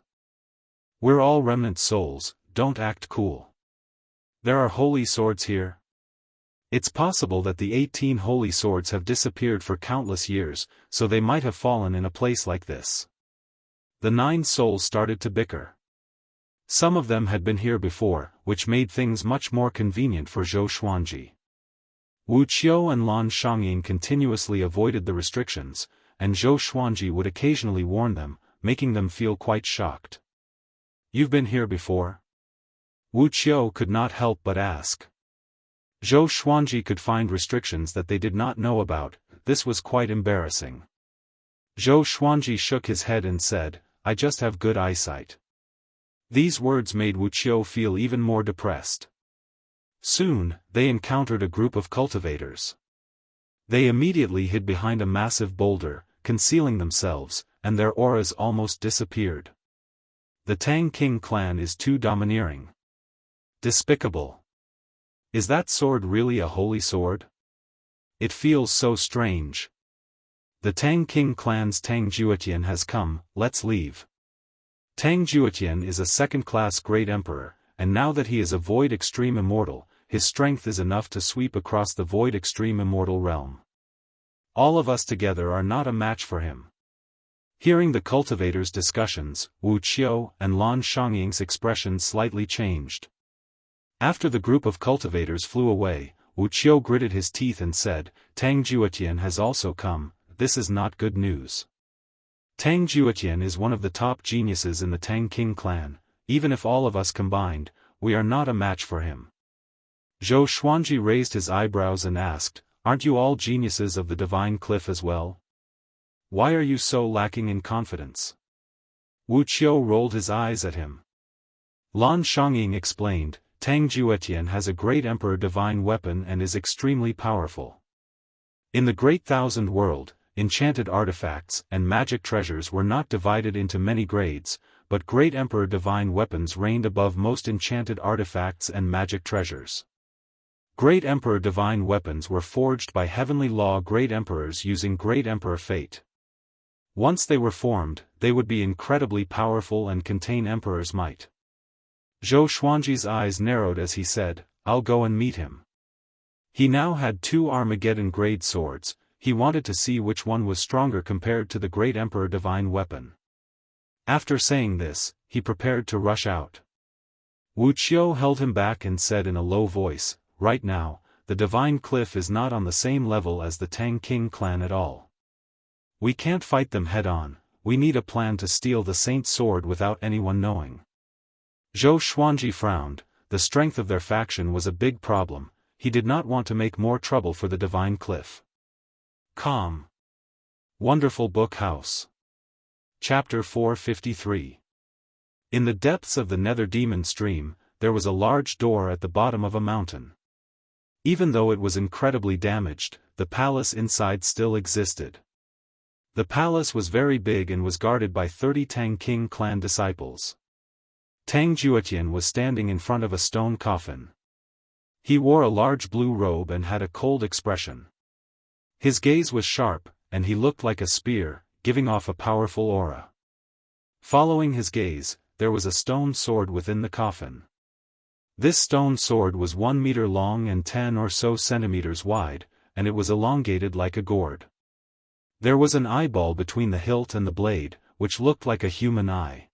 We're all remnant souls, don't act cool. There are holy swords here. It's possible that the 18 holy swords have disappeared for countless years, so they might have fallen in a place like this. The 9 souls started to bicker. Some of them had been here before, which made things much more convenient for Zhou Xuanji. Wu Qiu and Lan Shangyin continuously avoided the restrictions, and Zhou Xuanji would occasionally warn them, making them feel quite shocked. "You've been here before?" Wu Qiu could not help but ask. Zhou Xuanji could find restrictions that they did not know about. This was quite embarrassing. Zhou Xuanji shook his head and said, "I just have good eyesight." These words made Wu Qiu feel even more depressed. Soon, they encountered a group of cultivators. They immediately hid behind a massive boulder, concealing themselves, and their auras almost disappeared. The Tang King clan is too domineering. Despicable. Is that sword really a holy sword? It feels so strange. The Tang King clan's Tang Juetian has come, let's leave. Tang Juetian is a second-class great emperor, and now that he is a void extreme immortal, his strength is enough to sweep across the void extreme immortal realm. All of us together are not a match for him. Hearing the cultivators' discussions, Wu Qiu and Lan Shangying's expression slightly changed. After the group of cultivators flew away, Wu Qiu gritted his teeth and said, "Tang Juetian has also come. This is not good news. Tang Juetian is one of the top geniuses in the Tang King clan. Even if all of us combined, we are not a match for him." Zhou Xuanji raised his eyebrows and asked, "Aren't you all geniuses of the divine cliff as well? Why are you so lacking in confidence?" Wu Qiu rolled his eyes at him. Lan Shangying explained, "Tang Juetian has a great emperor divine weapon and is extremely powerful. In the Great Thousand World, enchanted artifacts and magic treasures were not divided into many grades, but great emperor divine weapons reigned above most enchanted artifacts and magic treasures. Great emperor divine weapons were forged by heavenly law great emperors using great emperor fate. Once they were formed, they would be incredibly powerful and contain emperor's might." Zhou Xuanji's eyes narrowed as he said, "I'll go and meet him." He now had 2 Armageddon-grade swords. He wanted to see which one was stronger compared to the great emperor divine weapon. After saying this, he prepared to rush out. Wu Qiu held him back and said in a low voice, "Right now, the divine cliff is not on the same level as the Tang King clan at all. We can't fight them head-on. We need a plan to steal the Saint's sword without anyone knowing." Zhou Xuanji frowned. The strength of their faction was a big problem. He did not want to make more trouble for the divine cliff. Calm. Wonderful Book House. Chapter 453. In the depths of the Nether Demon Stream, there was a large door at the bottom of a mountain. Even though it was incredibly damaged, the palace inside still existed. The palace was very big and was guarded by 30 Tang King clan disciples. Tang Juetian was standing in front of a stone coffin. He wore a large blue robe and had a cold expression. His gaze was sharp, and he looked like a spear, giving off a powerful aura. Following his gaze, there was a stone sword within the coffin. This stone sword was 1 meter long and 10 or so centimeters wide, and it was elongated like a gourd. There was an eyeball between the hilt and the blade, which looked like a human eye.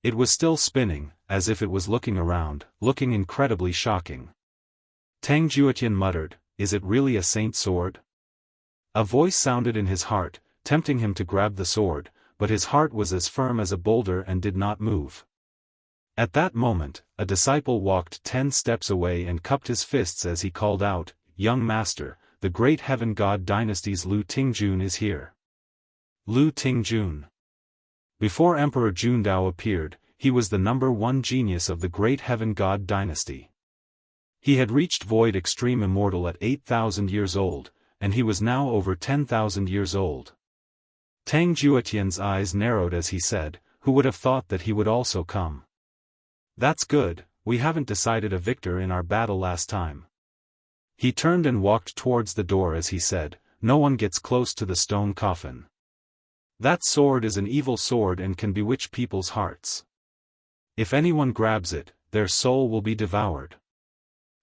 It was still spinning, as if it was looking around, looking incredibly shocking. Tang Juetian muttered, "Is it really a saint's sword?" A voice sounded in his heart, tempting him to grab the sword, but his heart was as firm as a boulder and did not move. At that moment, a disciple walked 10 steps away and cupped his fists as he called out, "Young master, the great heaven god dynasty's Lu Tingjun is here." Lu Tingjun. Before Emperor Jundao appeared, he was the #1 genius of the great heaven god dynasty. He had reached void extreme immortal at 8,000 years old, and he was now over 10,000 years old. Tang Juetian's eyes narrowed as he said, "Who would have thought that he would also come? That's good, we haven't decided a victor in our battle last time." He turned and walked towards the door as he said, "No one gets close to the stone coffin. That sword is an evil sword and can bewitch people's hearts. If anyone grabs it, their soul will be devoured."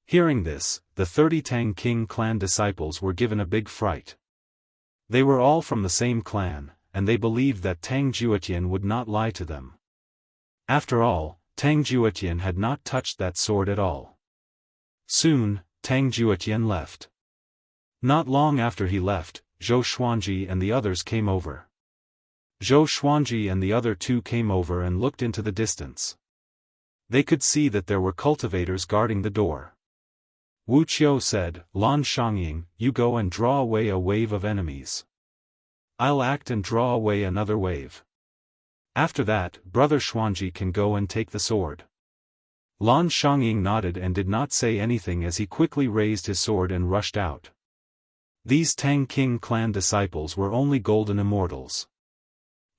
Hearing this, the 30 Tang King clan disciples were given a big fright. They were all from the same clan, and they believed that Tang Jiutian would not lie to them. After all, Tang Jiutian had not touched that sword at all. Soon, Tang Jiutian left. Not long after he left, Zhou Xuanji and the others came over. Zhou Xuanji and the other two came over and looked into the distance. They could see that there were cultivators guarding the door. Wu Qiu said, "Lan Shangying, you go and draw away a wave of enemies. I'll act and draw away another wave. After that, Brother Xuanji can go and take the sword." Lan Shangying nodded and did not say anything as he quickly raised his sword and rushed out. These Tang King clan disciples were only golden immortals.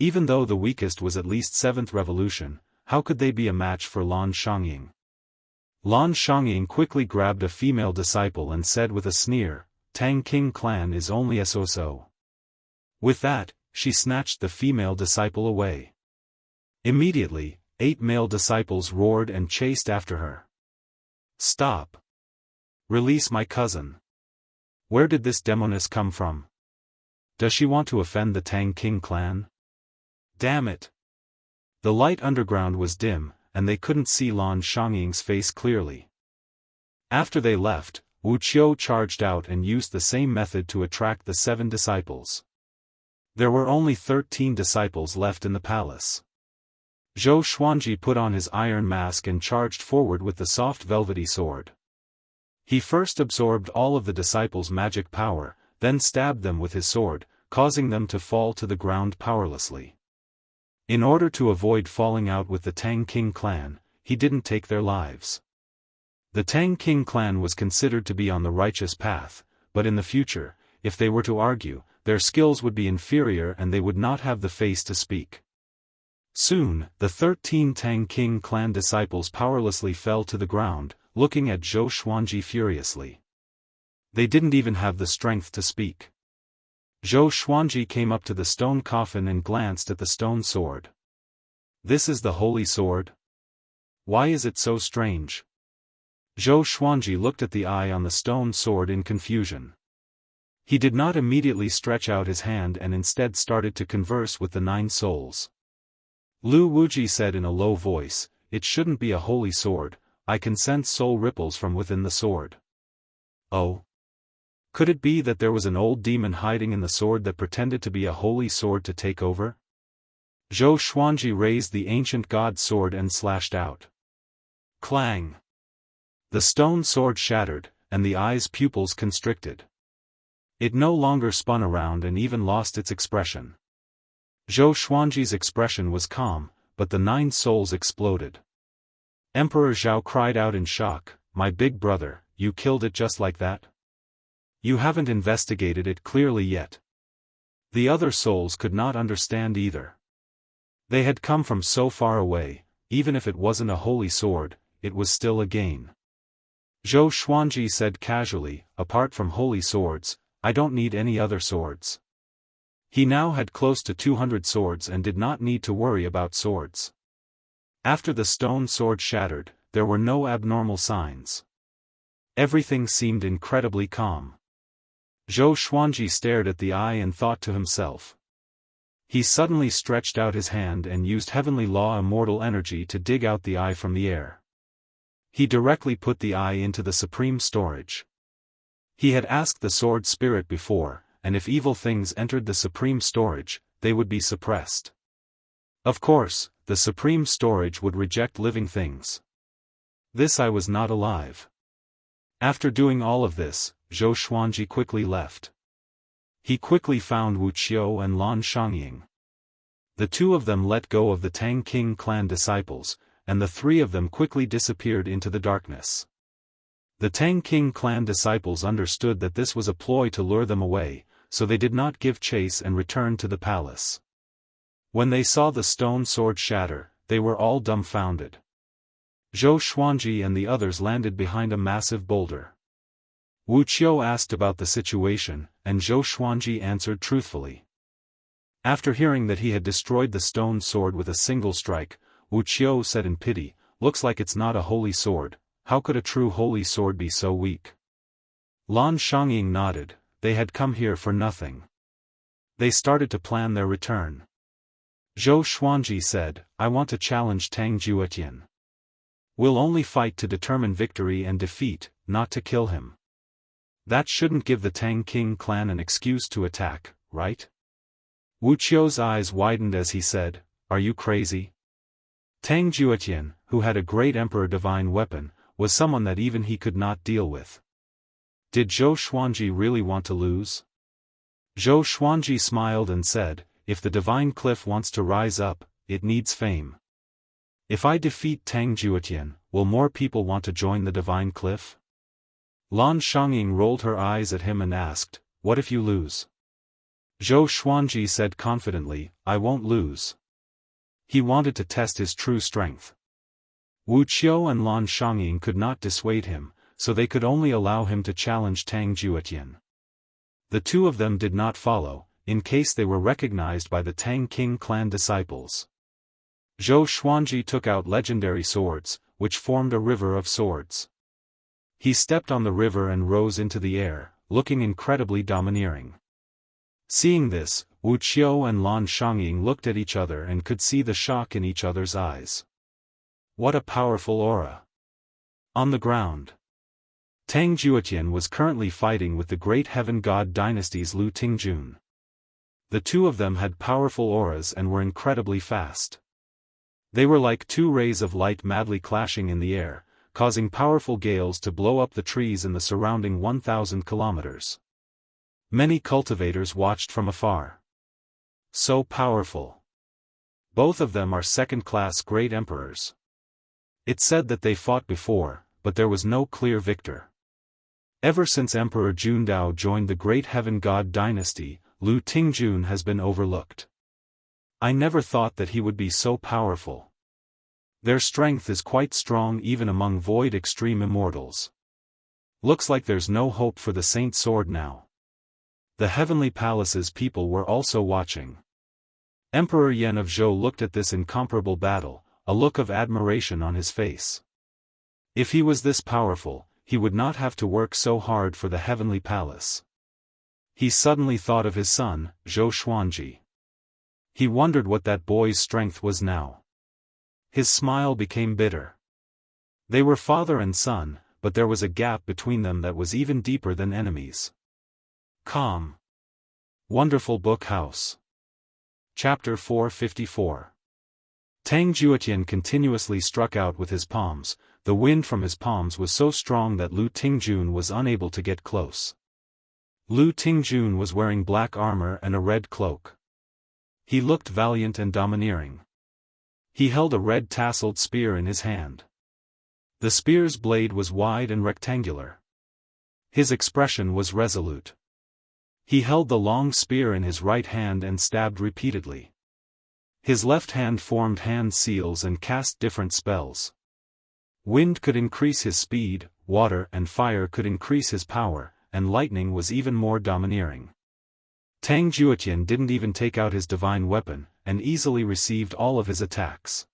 Even though the weakest was at least 7th revolution, how could they be a match for Lan Shangying? Lan Shangying quickly grabbed a female disciple and said with a sneer, "Tang King clan is only so." With that, she snatched the female disciple away. Immediately, 8 male disciples roared and chased after her. "Stop! Release my cousin! Where did this demoness come from? Does she want to offend the Tang King clan? Damn it!" The light underground was dim, and they couldn't see Lan Shangying's face clearly. After they left, Wu Qiu charged out and used the same method to attract the 7 disciples. There were only 13 disciples left in the palace. Zhou Xuanji put on his iron mask and charged forward with the soft velvety sword. He first absorbed all of the disciples' magic power, then stabbed them with his sword, causing them to fall to the ground powerlessly. In order to avoid falling out with the Tang King clan, he didn't take their lives. The Tang King clan was considered to be on the righteous path, but in the future, if they were to argue, their skills would be inferior and they would not have the face to speak. Soon, the 13 Tang King clan disciples powerlessly fell to the ground, looking at Zhou Xuanji furiously. They didn't even have the strength to speak. Zhou Xuanji came up to the stone coffin and glanced at the stone sword. "This is the holy sword? Why is it so strange?" Zhou Xuanji looked at the eye on the stone sword in confusion. He did not immediately stretch out his hand and instead started to converse with the 9 souls. Lu Wuji said in a low voice, "It shouldn't be a holy sword, I can sense soul ripples from within the sword." "Oh? Could it be that there was an old demon hiding in the sword that pretended to be a holy sword to take over?" Zhou Xuanji raised the ancient god sword and slashed out. Clang! The stone sword shattered, and the eye's pupils constricted. It no longer spun around and even lost its expression. Zhou Xuanji's expression was calm, but the 9 souls exploded. Emperor Zhao cried out in shock, "My big brother, you killed it just like that? You haven't investigated it clearly yet." The other souls could not understand either. They had come from so far away, even if it wasn't a holy sword, it was still a gain. Zhou Xuanji said casually, "Apart from holy swords, I don't need any other swords." He now had close to 200 swords and did not need to worry about swords. After the stone sword shattered, there were no abnormal signs. Everything seemed incredibly calm. Zhou Xuanji stared at the eye and thought to himself. He suddenly stretched out his hand and used heavenly law immortal energy to dig out the eye from the air. He directly put the eye into the supreme storage. He had asked the sword spirit before, and if evil things entered the supreme storage, they would be suppressed. Of course, the supreme storage would reject living things. This eye was not alive. After doing all of this, Zhou Xuanji quickly left. He quickly found Wu Qiu and Lan Shangying. The 2 of them let go of the Tang King clan disciples, and the 3 of them quickly disappeared into the darkness. The Tang King clan disciples understood that this was a ploy to lure them away, so they did not give chase and returned to the palace. When they saw the stone sword shatter, they were all dumbfounded. Zhou Xuanji and the others landed behind a massive boulder. Wu Qiu asked about the situation, and Zhou Xuanji answered truthfully. After hearing that he had destroyed the stone sword with a single strike, Wu Qiu said in pity, "Looks like it's not a holy sword, how could a true holy sword be so weak? Lan Shangyin nodded. They had come here for nothing. They started to plan their return. Zhou Xuanji said, I want to challenge Tang Juetian. We'll only fight to determine victory and defeat, not to kill him. That shouldn't give the Tang King clan an excuse to attack, right? Wu Qiu's eyes widened as he said, Are you crazy? Tang Juetian, who had a great emperor divine weapon, was someone that even he could not deal with. Did Zhou Xuanji really want to lose? Zhou Xuanji smiled and said, If the divine cliff wants to rise up, it needs fame. If I defeat Tang Juetian, will more people want to join the divine cliff? Lan Shangyin rolled her eyes at him and asked, What if you lose? Zhou Xuanji said confidently, I won't lose. He wanted to test his true strength. Wu Qiu and Lan Shangyin could not dissuade him, so they could only allow him to challenge Tang Juetian. The two of them did not follow, in case they were recognized by the Tang King clan disciples. Zhou Xuanji took out legendary swords, which formed a river of swords. He stepped on the river and rose into the air, looking incredibly domineering. Seeing this, Wu Qiu and Lan Shangyin looked at each other and could see the shock in each other's eyes. What a powerful aura! On the ground, Tang Juetian was currently fighting with the great heaven god dynasty's Lu Tingjun. The two of them had powerful auras and were incredibly fast. They were like two rays of light madly clashing in the air, causing powerful gales to blow up the trees in the surrounding 1,000 kilometers. Many cultivators watched from afar. So powerful. Both of them are second-class great emperors. It said that they fought before, but there was no clear victor. Ever since Emperor Jundao joined the great heaven god dynasty, Lu Tingjun has been overlooked. I never thought that he would be so powerful. Their strength is quite strong even among void extreme immortals. Looks like there's no hope for the Saint Sword now. The heavenly palace's people were also watching. Emperor Yan of Zhou looked at this incomparable battle, a look of admiration on his face. If he was this powerful, he would not have to work so hard for the heavenly palace. He suddenly thought of his son, Zhou Xuanji. He wondered what that boy's strength was now. His smile became bitter. They were father and son, but there was a gap between them that was even deeper than enemies. Calm. Wonderful Book House. Chapter 454. Tang Juetian continuously struck out with his palms. The wind from his palms was so strong that Lu Tingjun was unable to get close. Lu Tingjun was wearing black armor and a red cloak. He looked valiant and domineering. He held a red tasseled spear in his hand. The spear's blade was wide and rectangular. His expression was resolute. He held the long spear in his right hand and stabbed repeatedly. His left hand formed hand seals and cast different spells. Wind could increase his speed, water and fire could increase his power, and lightning was even more domineering. Tang Juetian didn't even take out his divine weapon, and easily received all of his attacks.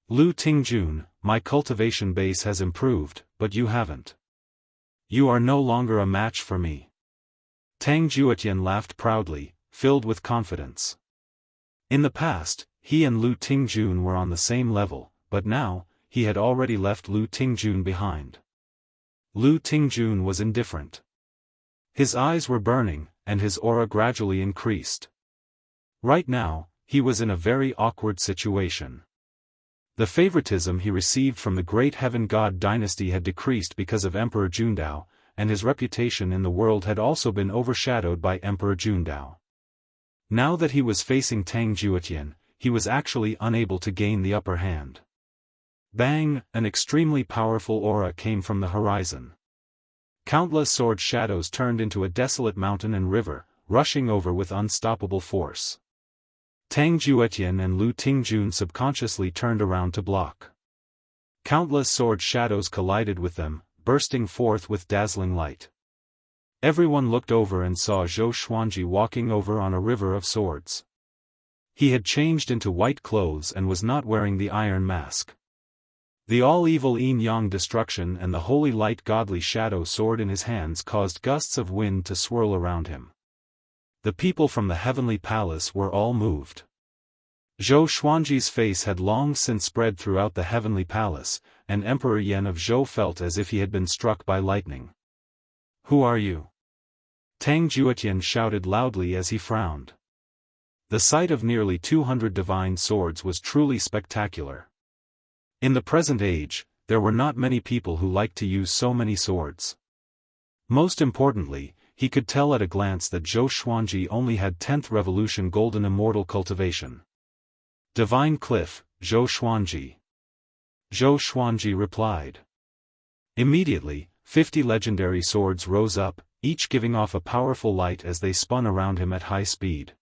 Lu Tingjun, my cultivation base has improved, but you haven't. You are no longer a match for me. Tang Juetian laughed proudly, filled with confidence. In the past, he and Lu Tingjun were on the same level, but now, he had already left Lu Tingjun behind. Lu Tingjun was indifferent. His eyes were burning, and his aura gradually increased. Right now, he was in a very awkward situation. The favoritism he received from the great heaven god dynasty had decreased because of Emperor Jundao, and his reputation in the world had also been overshadowed by Emperor Jundao. Now that he was facing Tang Juetian, he was actually unable to gain the upper hand. Bang! An extremely powerful aura came from the horizon. Countless sword shadows turned into a desolate mountain and river, rushing over with unstoppable force. Tang Juetian and Lu Tingjun subconsciously turned around to block. Countless sword shadows collided with them, bursting forth with dazzling light. Everyone looked over and saw Zhou Xuanji walking over on a river of swords. He had changed into white clothes and was not wearing the iron mask. The all-evil yin-yang destruction and the holy light godly shadow sword in his hands caused gusts of wind to swirl around him. The people from the heavenly palace were all moved. Zhou Xuanji's face had long since spread throughout the heavenly palace, and Emperor Yan of Zhou felt as if he had been struck by lightning. "Who are you?" Tang Juetian shouted loudly as he frowned. The sight of nearly 200 divine swords was truly spectacular. In the present age, there were not many people who liked to use so many swords. Most importantly, he could tell at a glance that Zhou Xuanji only had 10th Revolution Golden Immortal Cultivation. "Divine Cliff, Zhou Xuanji." Zhou Xuanji replied. Immediately, 50 legendary swords rose up, each giving off a powerful light as they spun around him at high speed.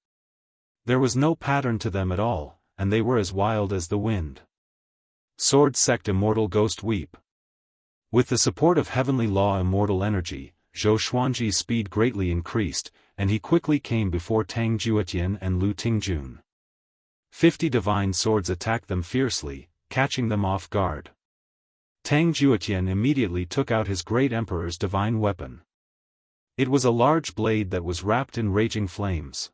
There was no pattern to them at all, and they were as wild as the wind. Sword Sect Immortal Ghost Weep. With the support of Heavenly Law Immortal Energy, Zhou Xuanji's speed greatly increased, and he quickly came before Tang Juetian and Lu Tingjun. 50 divine swords attacked them fiercely, catching them off guard. Tang Juetian immediately took out his great emperor's divine weapon. It was a large blade that was wrapped in raging flames.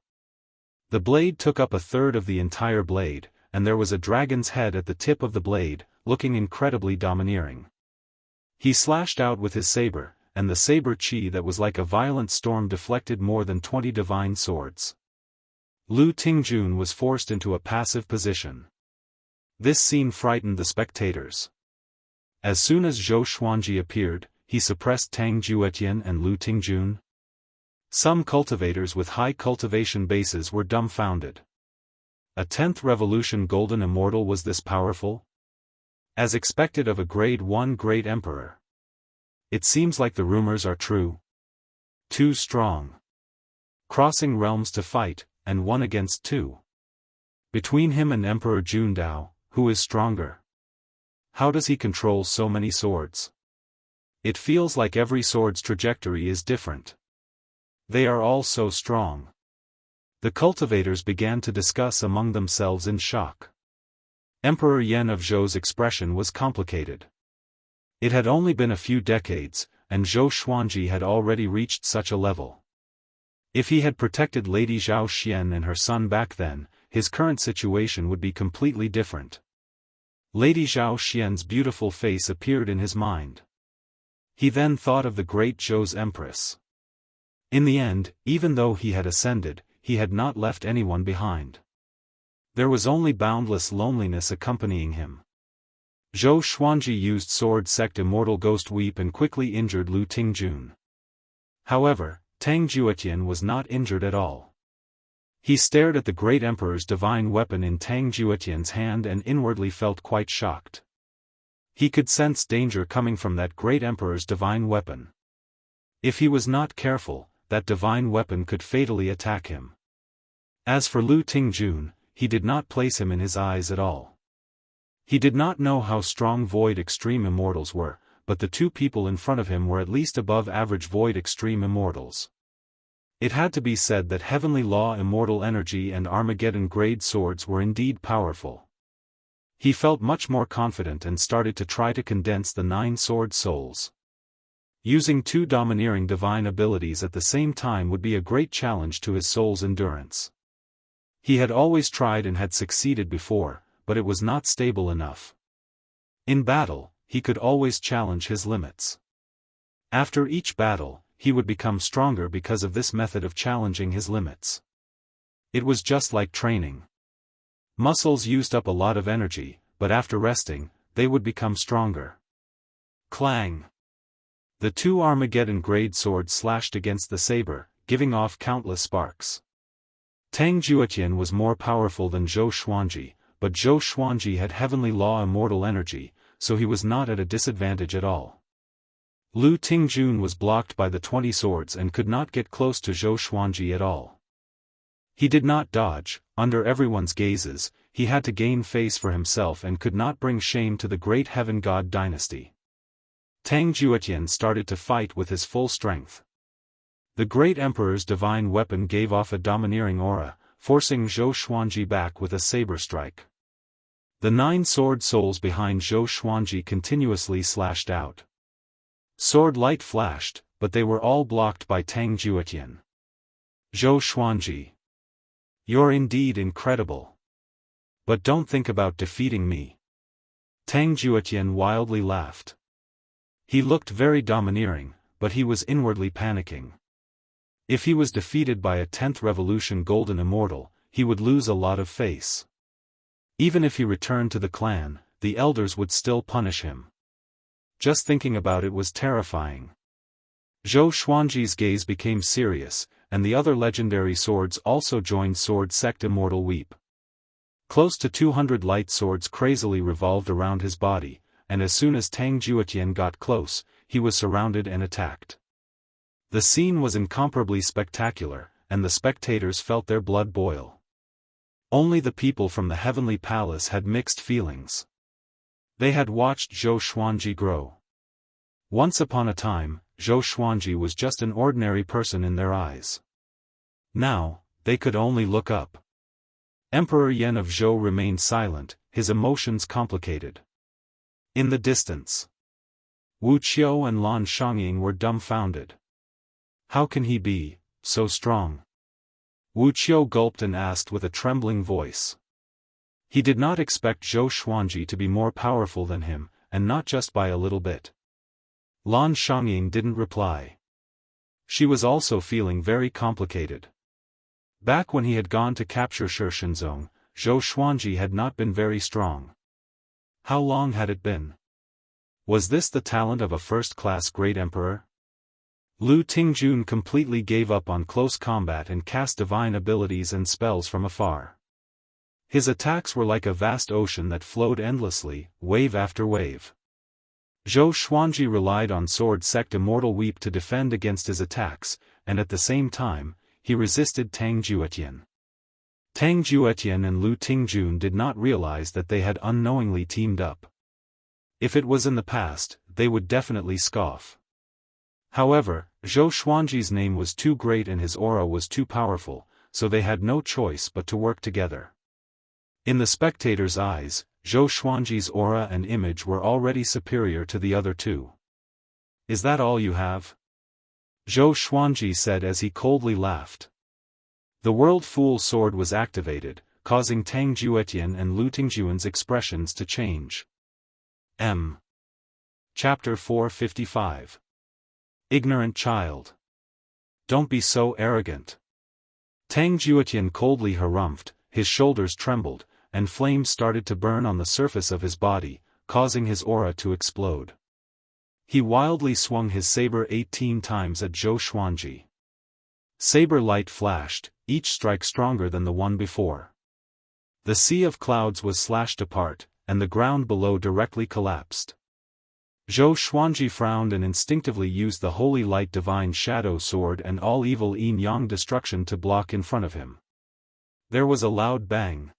The blade took up a third of the entire blade, and there was a dragon's head at the tip of the blade, looking incredibly domineering. He slashed out with his saber, and the saber chi that was like a violent storm deflected more than 20 divine swords. Lu Tingjun was forced into a passive position. This scene frightened the spectators. As soon as Zhou Xuanji appeared, he suppressed Tang Juetian and Lu Tingjun. Some cultivators with high cultivation bases were dumbfounded. A 10th Revolution Golden Immortal was this powerful? As expected of a Grade 1 Great Emperor. It seems like the rumors are true. Too strong. Crossing realms to fight, and 1 against 2. Between him and Emperor Jundao, who is stronger? How does he control so many swords? It feels like every sword's trajectory is different. They are all so strong. The cultivators began to discuss among themselves in shock. Emperor Yan of Zhou's expression was complicated. It had only been a few decades, and Zhou Xuanji had already reached such a level. If he had protected Lady Zhao Xian and her son back then, his current situation would be completely different. Lady Zhao Xian's beautiful face appeared in his mind. He then thought of the great Zhou's empress. In the end, even though he had ascended, he had not left anyone behind. There was only boundless loneliness accompanying him. Zhou Xuanji used Sword Sect Immortal Ghost Weep and quickly injured Lu Tingjun. However, Tang Juetian was not injured at all. He stared at the great emperor's divine weapon in Tang Juetian's hand and inwardly felt quite shocked. He could sense danger coming from that great emperor's divine weapon. If he was not careful, that divine weapon could fatally attack him. As for Lu Tingjun, he did not place him in his eyes at all. He did not know how strong Void Extreme Immortals were, but the two people in front of him were at least above average Void Extreme Immortals. It had to be said that Heavenly Law Immortal Energy and Armageddon Grade Swords were indeed powerful. He felt much more confident and started to try to condense the 9 sword souls. Using 2 domineering divine abilities at the same time would be a great challenge to his soul's endurance. He had always tried and had succeeded before, but it was not stable enough. In battle, he could always challenge his limits. After each battle, he would become stronger because of this method of challenging his limits. It was just like training. Muscles used up a lot of energy, but after resting, they would become stronger. Clang! The 2 Armageddon grade swords slashed against the saber, giving off countless sparks. Tang Juetian was more powerful than Zhou Xuanji, but Zhou Xuanji had Heavenly Law Immortal Energy, so he was not at a disadvantage at all. Lu Tingjun was blocked by the 20 swords and could not get close to Zhou Xuanji at all. He did not dodge, under everyone's gazes, he had to gain face for himself and could not bring shame to the great Heaven God dynasty. Tang Juetian started to fight with his full strength. The great emperor's divine weapon gave off a domineering aura, forcing Zhou Xuanji back with a saber strike. The 9 sword souls behind Zhou Xuanji continuously slashed out. Sword light flashed, but they were all blocked by Tang Juetian. Zhou Xuanji. You're indeed incredible. But don't think about defeating me. Tang Juetian wildly laughed. He looked very domineering, but he was inwardly panicking. If he was defeated by a 10th Revolution Golden Immortal, he would lose a lot of face. Even if he returned to the clan, the elders would still punish him. Just thinking about it was terrifying. Zhou Xuanji's gaze became serious, and the other legendary swords also joined sword sect Immortal Weep. Close to 200 light swords crazily revolved around his body, and as soon as Tang Juetian got close, he was surrounded and attacked. The scene was incomparably spectacular, and the spectators felt their blood boil. Only the people from the Heavenly Palace had mixed feelings. They had watched Zhou Xuanji grow. Once upon a time, Zhou Xuanji was just an ordinary person in their eyes. Now, they could only look up. Emperor Yan of Zhou remained silent, his emotions complicated. In the distance, Wu Qiu and Lan Shongying were dumbfounded. How can he be so strong? Wu Qiu gulped and asked with a trembling voice. He did not expect Zhou Xuanji to be more powerful than him, and not just by a little bit. Lan Shongying didn't reply. She was also feeling very complicated. Back when he had gone to capture Shishenzong, Zhou Xuanji had not been very strong. How long had it been? Was this the talent of a first-class great emperor? Lu Tingjun completely gave up on close combat and cast divine abilities and spells from afar. His attacks were like a vast ocean that flowed endlessly, wave after wave. Zhou Xuanji relied on sword sect Immortal Weep to defend against his attacks, and at the same time, he resisted Tang Juetian. Tang Juetian and Lu Tingjun did not realize that they had unknowingly teamed up. If it was in the past, they would definitely scoff. However, Zhou Xuanji's name was too great and his aura was too powerful, so they had no choice but to work together. In the spectators' eyes, Zhou Xuanji's aura and image were already superior to the other two. Is that all you have? Zhou Xuanji said as he coldly laughed. The World Fool Sword was activated, causing Tang Juetian and Lu Tingjuan's expressions to change. Chapter 455. Ignorant child. Don't be so arrogant. Tang Juetian coldly harumphed, his shoulders trembled, and flames started to burn on the surface of his body, causing his aura to explode. He wildly swung his saber 18 times at Zhou Xuanji. Saber light flashed, each strike stronger than the one before. The sea of clouds was slashed apart, and the ground below directly collapsed. Zhou Xuanji frowned and instinctively used the Holy Light Divine Shadow Sword and all evil yin-yang destruction to block in front of him. There was a loud bang.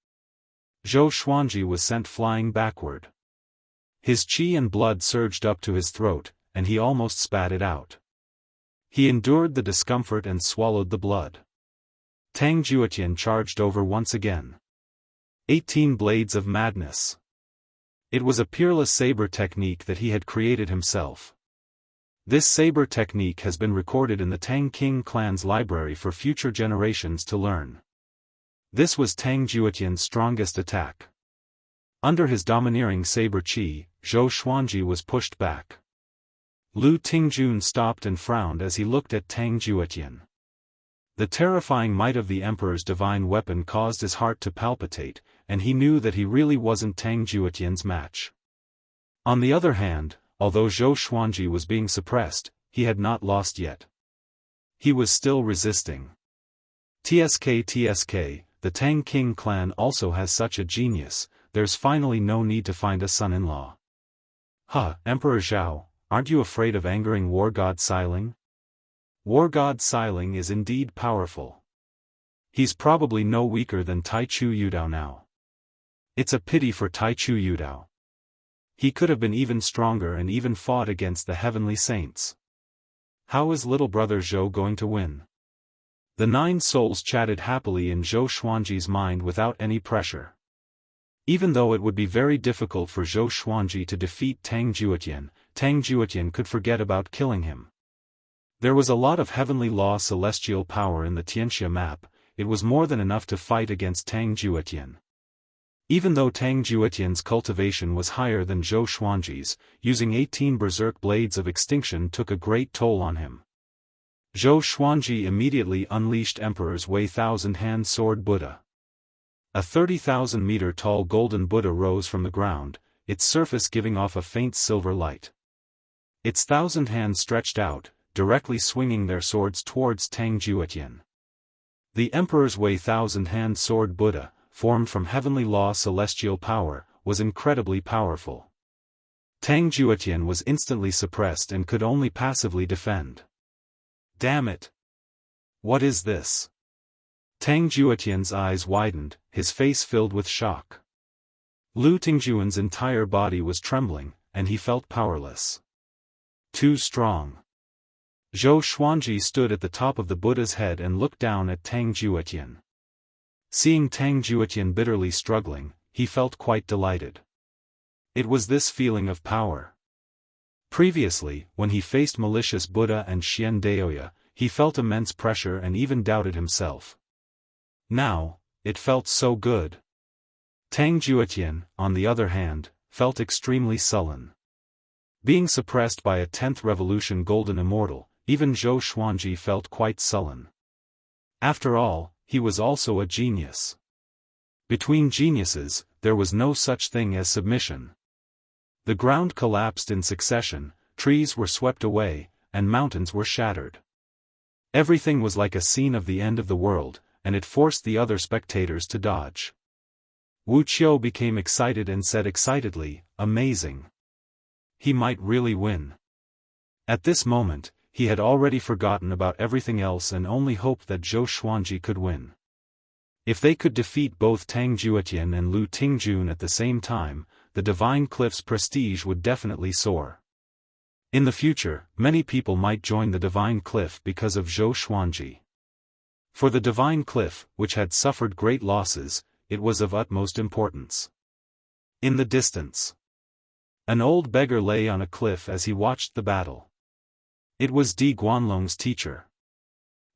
Zhou Xuanji was sent flying backward. His qi and blood surged up to his throat, and he almost spat it out. He endured the discomfort and swallowed the blood. Tang Juetian charged over once again. 18 Blades of Madness. It was a peerless saber technique that he had created himself. This saber technique has been recorded in the Tang King clan's library for future generations to learn. This was Tang Juetian's strongest attack. Under his domineering saber qi, Zhou Xuanji was pushed back. Lu Tingjun stopped and frowned as he looked at Tang Juetian. The terrifying might of the Emperor's divine weapon caused his heart to palpitate, and he knew that he really wasn't Tang Juetian's match. On the other hand, although Zhou Xuanji was being suppressed, he had not lost yet. He was still resisting. TSK, the Tang King clan also has such a genius, there's finally no need to find a son-in-law. Emperor Zhao, aren't you afraid of angering War God Xiling? War God Xiling is indeed powerful. He's probably no weaker than Taichu Yudao now. It's a pity for Taichu Yudao. He could have been even stronger and even fought against the heavenly saints. How is little brother Zhou going to win? The 9 souls chatted happily in Zhou Xuanji's mind without any pressure. Even though it would be very difficult for Zhou Xuanji to defeat Tang Juetian could forget about killing him. There was a lot of heavenly law celestial power in the Tianxia map. It was more than enough to fight against Tang Juetian. Even though Tang Juetian's cultivation was higher than Zhou Xuanji's, using 18 berserk blades of extinction took a great toll on him. Zhou Xuanji immediately unleashed Emperor's Wei Thousand-Hand Sword Buddha. A 30,000-meter-tall golden Buddha rose from the ground, its surface giving off a faint silver light. Its 1,000 hands stretched out, directly swinging their swords towards Tang Juetian. The Emperor's Wei Thousand-Hand Sword Buddha, formed from heavenly law celestial power, was incredibly powerful. Tang Juetian was instantly suppressed and could only passively defend. Damn it! What is this? Tang Juetian's eyes widened, his face filled with shock. Lu Tingjuan's entire body was trembling, and he felt powerless. Too strong. Zhou Xuanji stood at the top of the Buddha's head and looked down at Tang Juetian. Seeing Tang Juetian bitterly struggling, he felt quite delighted. It was this feeling of power. Previously, when he faced malicious Buddha and Xian Daoya, he felt immense pressure and even doubted himself. Now, it felt so good. Tang Juetian, on the other hand, felt extremely sullen. Being suppressed by a 10th Revolution Golden Immortal, even Zhou Xuanji felt quite sullen. After all, he was also a genius. Between geniuses, there was no such thing as submission. The ground collapsed in succession, trees were swept away, and mountains were shattered. Everything was like a scene of the end of the world, and it forced the other spectators to dodge. Wu Qiu became excited and said excitedly, "Amazing. He might really win." At this moment, he had already forgotten about everything else and only hoped that Zhou Xuanji could win. If they could defeat both Tang Juetian and Lu Tingjun at the same time, the Divine Cliff's prestige would definitely soar. In the future, many people might join the Divine Cliff because of Zhou Xuanji. For the Divine Cliff, which had suffered great losses, it was of utmost importance. In the distance, an old beggar lay on a cliff as he watched the battle. It was Di Guanlong's teacher.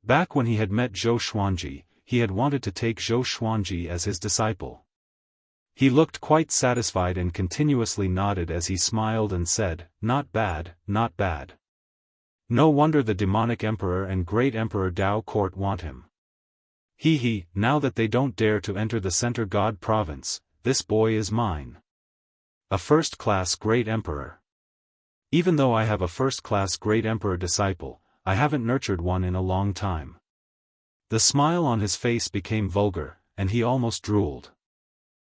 Back when he had met Zhou Xuanji, he had wanted to take Zhou Xuanji as his disciple. He looked quite satisfied and continuously nodded as he smiled and said, "Not bad, not bad. No wonder the demonic emperor and great emperor Dao court want him. Now that they don't dare to enter the Center God province, this boy is mine. A first-class great emperor. Even though I have a first-class great emperor disciple, I haven't nurtured one in a long time." The smile on his face became vulgar, and he almost drooled.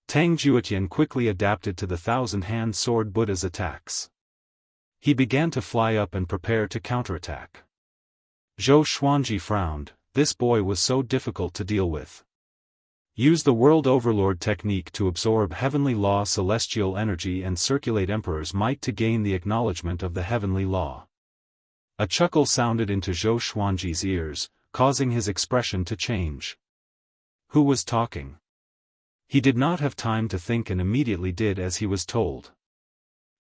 Tang Juetian quickly adapted to the 1,000-hand sword Buddha's attacks. He began to fly up and prepare to counterattack. Zhou Xuanji frowned. This boy was so difficult to deal with. Use the World Overlord technique to absorb heavenly law celestial energy and circulate Emperor's might to gain the acknowledgement of the heavenly law. A chuckle sounded into Zhou Xuanji's ears, causing his expression to change. Who was talking? He did not have time to think and immediately did as he was told.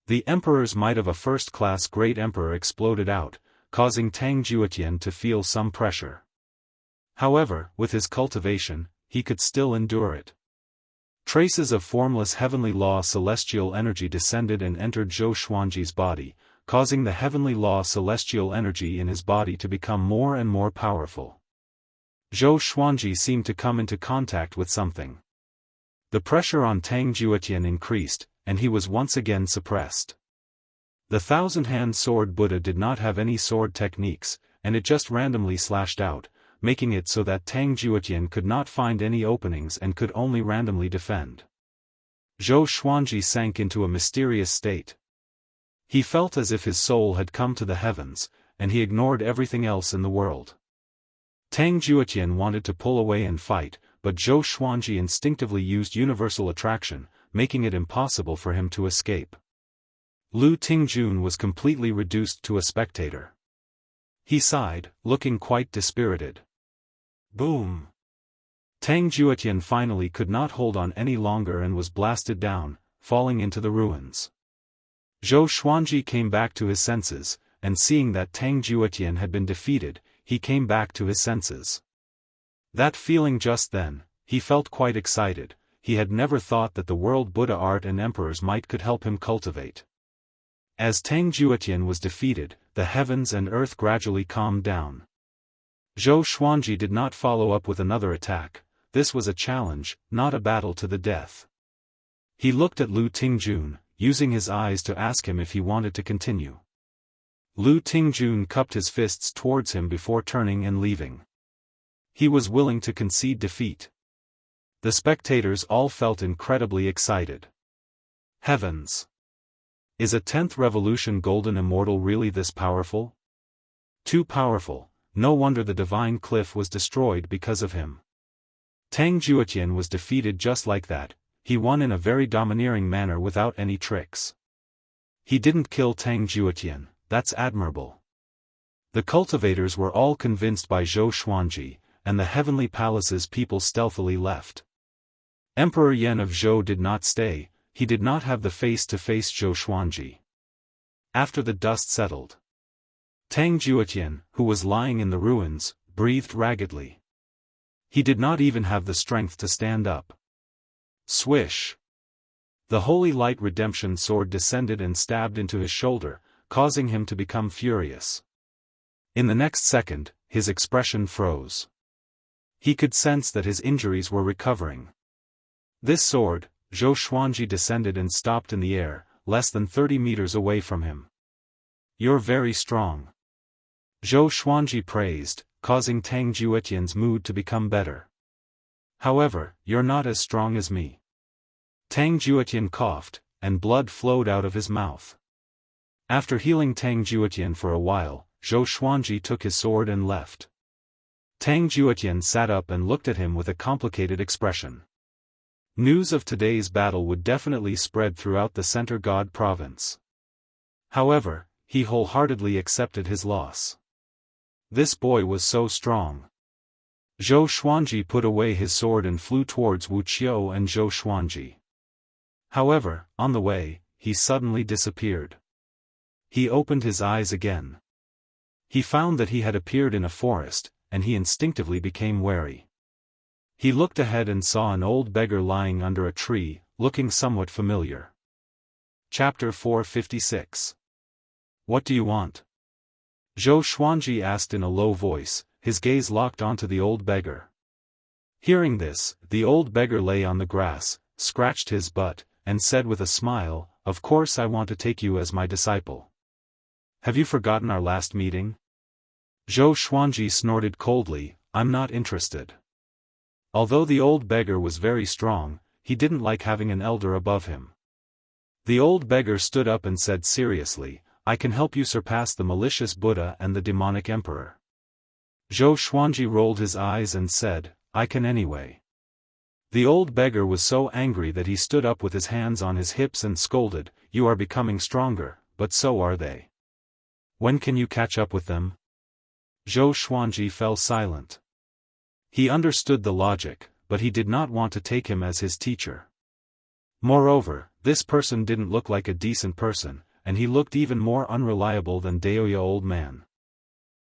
The Emperor's might of a first-class great emperor exploded out, causing Tang Juetian to feel some pressure. However, with his cultivation, he could still endure it. Traces of formless heavenly law celestial energy descended and entered Zhou Xuanji's body, causing the heavenly law celestial energy in his body to become more and more powerful. Zhou Xuanji seemed to come into contact with something. The pressure on Tang Juetian increased, and he was once again suppressed. The 1,000-hand sword Buddha did not have any sword techniques, and it just randomly slashed out, making it so that Tang Juetian could not find any openings and could only randomly defend. Zhou Xuanji sank into a mysterious state. He felt as if his soul had come to the heavens, and he ignored everything else in the world. Tang Juetian wanted to pull away and fight, but Zhou Xuanji instinctively used universal attraction, making it impossible for him to escape. Lu Tingjun was completely reduced to a spectator. He sighed, looking quite dispirited. Boom! Tang Juetian finally could not hold on any longer and was blasted down, falling into the ruins. Zhou Xuanji came back to his senses, and seeing that Tang Juetian had been defeated, he came back to his senses. That feeling just then, he felt quite excited. He had never thought that the world Buddha art and emperor's might could help him cultivate. As Tang Juetian was defeated, the heavens and earth gradually calmed down. Zhou Xuanji did not follow up with another attack. This was a challenge, not a battle to the death. He looked at Lu Tingjun, using his eyes to ask him if he wanted to continue. Lu Tingjun cupped his fists towards him before turning and leaving. He was willing to concede defeat. The spectators all felt incredibly excited. Heavens! Is a 10th revolution golden immortal really this powerful? Too powerful, no wonder the divine cliff was destroyed because of him. Tang Juetian was defeated just like that. He won in a very domineering manner without any tricks. He didn't kill Tang Juetian, that's admirable. The cultivators were all convinced by Zhou Xuanji, and the heavenly palace's people stealthily left. Emperor Yan of Zhou did not stay. He did not have the face to face Zhou Xuanji. After the dust settled, Tang Juetian, who was lying in the ruins, breathed raggedly. He did not even have the strength to stand up. Swish! The holy light redemption sword descended and stabbed into his shoulder, causing him to become furious. In the next second, his expression froze. He could sense that his injuries were recovering. This sword, Zhou Xuanji descended and stopped in the air, less than 30 meters away from him. You're very strong. Zhou Xuanji praised, causing Tang Juetian's mood to become better. However, you're not as strong as me. Tang Juetian coughed, and blood flowed out of his mouth. After healing Tang Juetian for a while, Zhou Xuanji took his sword and left. Tang Juetian sat up and looked at him with a complicated expression. News of today's battle would definitely spread throughout the Center God province. However, he wholeheartedly accepted his loss. This boy was so strong. Zhou Xuanji put away his sword and flew towards Wu Qiu and Zhou Xuanji. However, on the way, he suddenly disappeared. He opened his eyes again. He found that he had appeared in a forest, and he instinctively became wary. He looked ahead and saw an old beggar lying under a tree, looking somewhat familiar. Chapter 456. What do you want? Zhou Xuanji asked in a low voice, his gaze locked onto the old beggar. Hearing this, the old beggar lay on the grass, scratched his butt, and said with a smile, "Of course I want to take you as my disciple. Have you forgotten our last meeting?" Zhou Xuanji snorted coldly, "I'm not interested." Although the old beggar was very strong, he didn't like having an elder above him. The old beggar stood up and said seriously, "I can help you surpass the malicious Buddha and the demonic emperor." Zhou Xuanji rolled his eyes and said, "I can anyway." The old beggar was so angry that he stood up with his hands on his hips and scolded, "You are becoming stronger, but so are they. When can you catch up with them?" Zhou Xuanji fell silent. He understood the logic, but he did not want to take him as his teacher. Moreover, this person didn't look like a decent person, and he looked even more unreliable than Daoist old man.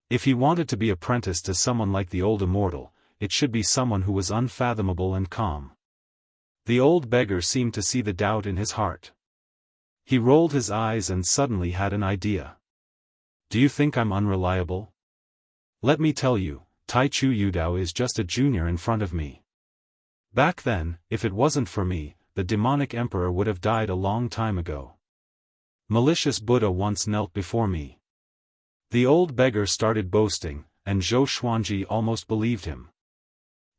If he wanted to be apprenticed to someone like the old immortal, it should be someone who was unfathomable and calm. The old beggar seemed to see the doubt in his heart. He rolled his eyes and suddenly had an idea. "Do you think I'm unreliable? Let me tell you, Tai Chu Yudao is just a junior in front of me. Back then, if it wasn't for me, the demonic emperor would have died a long time ago. Malicious Buddha once knelt before me." The old beggar started boasting, and Zhou Xuanji almost believed him.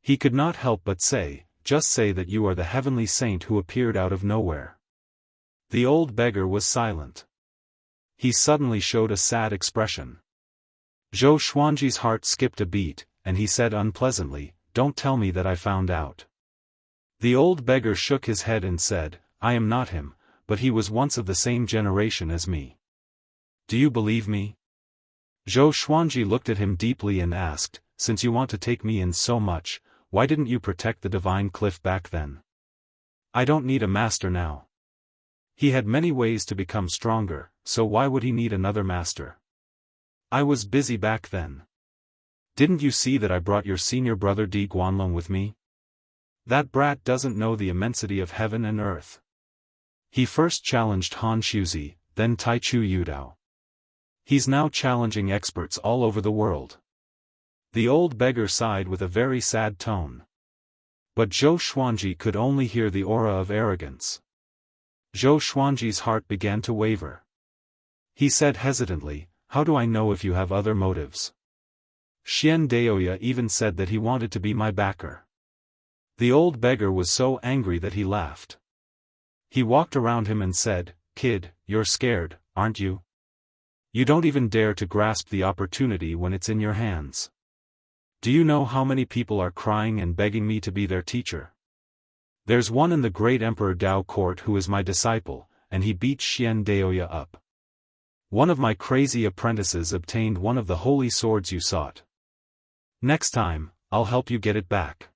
He could not help but say, "Just say that you are the heavenly saint who appeared out of nowhere." The old beggar was silent. He suddenly showed a sad expression. Zhou Xuanji's heart skipped a beat, and he said unpleasantly, "Don't tell me that I found out." The old beggar shook his head and said, "I am not him, but he was once of the same generation as me. Do you believe me?" Zhou Xuanji looked at him deeply and asked, "Since you want to take me in so much, why didn't you protect the divine cliff back then? I don't need a master now. He had many ways to become stronger, so why would he need another master? I was busy back then. Didn't you see that I brought your senior brother Di Guanlong with me? That brat doesn't know the immensity of heaven and earth. He first challenged Han Shuzi, then Tai Chu Yudao. He's now challenging experts all over the world. The old beggar sighed with a very sad tone. But Zhou Xuanji could only hear the aura of arrogance. Zhou Xuanji's heart began to waver. He said hesitantly, "How do I know if you have other motives?" Xian Daoya even said that he wanted to be my backer. The old beggar was so angry that he laughed. He walked around him and said, "Kid, you're scared, aren't you? You don't even dare to grasp the opportunity when it's in your hands. Do you know how many people are crying and begging me to be their teacher? There's one in the great Emperor Dao court who is my disciple, and he beat Xian Daoya up. One of my crazy apprentices obtained one of the holy swords you sought. Next time, I'll help you get it back.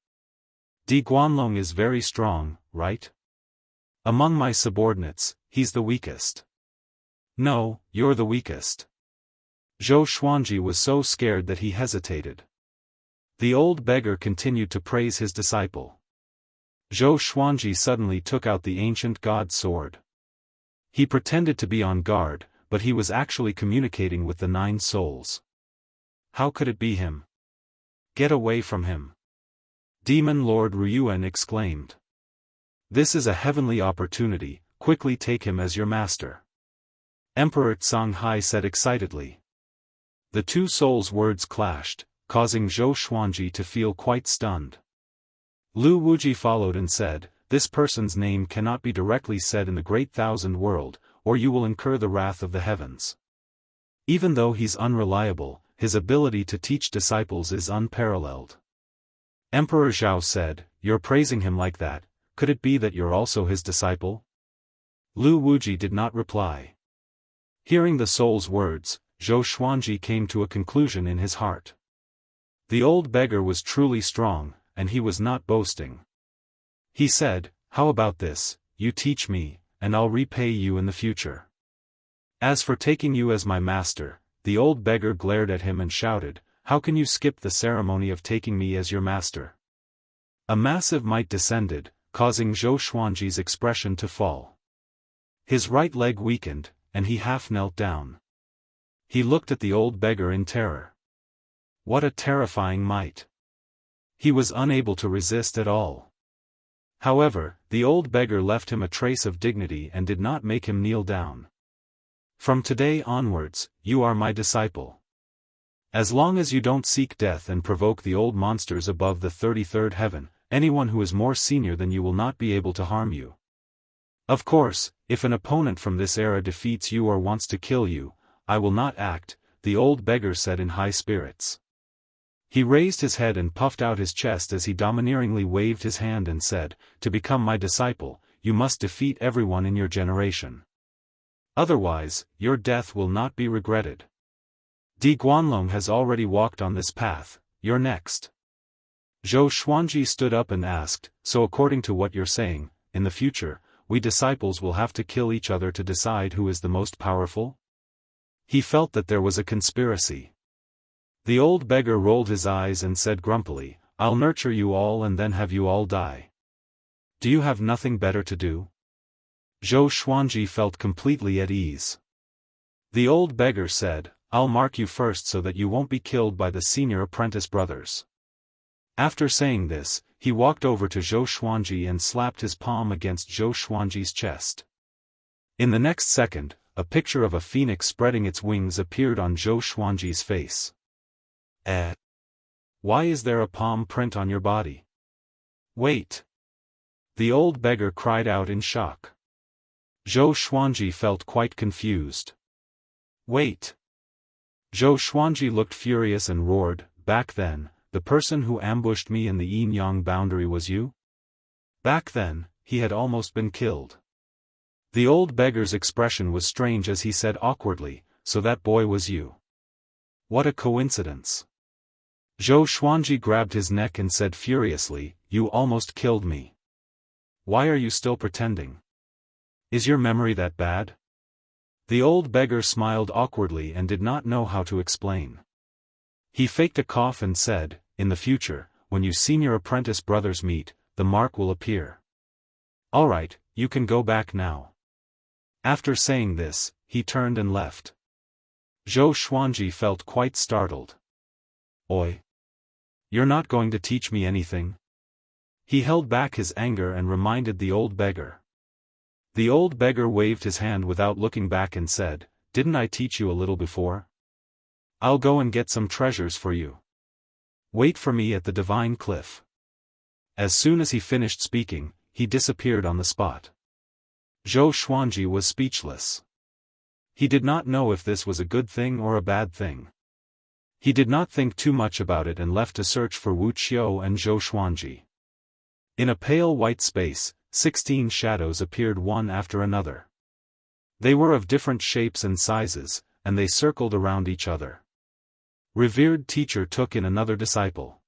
Di Guanlong is very strong, right? Among my subordinates, he's the weakest." "No, you're the weakest." Zhou Xuanji was so scared that he hesitated. The old beggar continued to praise his disciple. Zhou Xuanji suddenly took out the ancient god sword. He pretended to be on guard, but he was actually communicating with the 9 souls. How could it be him? "Get away from him!" Demon Lord Ryuan exclaimed. "This is a heavenly opportunity, quickly take him as your master." Emperor Songhai said excitedly. The 2 souls' words clashed, causing Zhou Xuanji to feel quite stunned. Lu Wuji followed and said, "This person's name cannot be directly said in the Great Thousand World, or you will incur the wrath of the heavens. Even though he's unreliable, his ability to teach disciples is unparalleled." Emperor Zhao said, "You're praising him like that, could it be that you're also his disciple?" Lu Wuji did not reply. Hearing the soul's words, Zhou Xuanji came to a conclusion in his heart. The old beggar was truly strong, and he was not boasting. He said, "How about this, you teach me, and I'll repay you in the future. As for taking you as my master," the old beggar glared at him and shouted, "How can you skip the ceremony of taking me as your master?" A massive might descended, causing Zhou Xuanji's expression to fall. His right leg weakened, and he half knelt down. He looked at the old beggar in terror. What a terrifying might! He was unable to resist at all. However, the old beggar left him a trace of dignity and did not make him kneel down. "From today onwards, you are my disciple. As long as you don't seek death and provoke the old monsters above the 33rd heaven, anyone who is more senior than you will not be able to harm you. Of course, if an opponent from this era defeats you or wants to kill you, I will not act," the old beggar said in high spirits. He raised his head and puffed out his chest as he domineeringly waved his hand and said, "To become my disciple, you must defeat everyone in your generation. Otherwise, your death will not be regretted. Di Guanlong has already walked on this path, you're next." Zhou Xuanji stood up and asked, "So according to what you're saying, in the future, we disciples will have to kill each other to decide who is the most powerful?" He felt that there was a conspiracy. The old beggar rolled his eyes and said grumpily, "I'll nurture you all and then have you all die. Do you have nothing better to do?" Zhou Xuanji felt completely at ease. The old beggar said, "I'll mark you first so that you won't be killed by the senior apprentice brothers." After saying this, he walked over to Zhou Xuanji and slapped his palm against Zhou Xuanji's chest. In the next second, a picture of a phoenix spreading its wings appeared on Zhou Xuanji's face. Why is there a palm print on your body?" "Wait!" The old beggar cried out in shock. Zhou Xuanji felt quite confused. "Wait!" Zhou Xuanji looked furious and roared, "Back then, the person who ambushed me in the yin-yang boundary was you? Back then, he had almost been killed." The old beggar's expression was strange as he said awkwardly, "So that boy was you. What a coincidence." Zhou Xuanji grabbed his neck and said furiously, "You almost killed me. Why are you still pretending? Is your memory that bad?" The old beggar smiled awkwardly and did not know how to explain. He faked a cough and said, "In the future, when you senior apprentice brothers meet, the mark will appear. Alright, you can go back now." After saying this, he turned and left. Zhou Xuanji felt quite startled. "Oi! You're not going to teach me anything?" He held back his anger and reminded the old beggar. The old beggar waved his hand without looking back and said, "Didn't I teach you a little before? I'll go and get some treasures for you. Wait for me at the divine cliff." As soon as he finished speaking, he disappeared on the spot. Zhou Xuanji was speechless. He did not know if this was a good thing or a bad thing. He did not think too much about it and left to search for Wuxia and Zhou Xuanji. In a pale white space, 16 shadows appeared one after another. They were of different shapes and sizes, and they circled around each other. Revered teacher took in another disciple.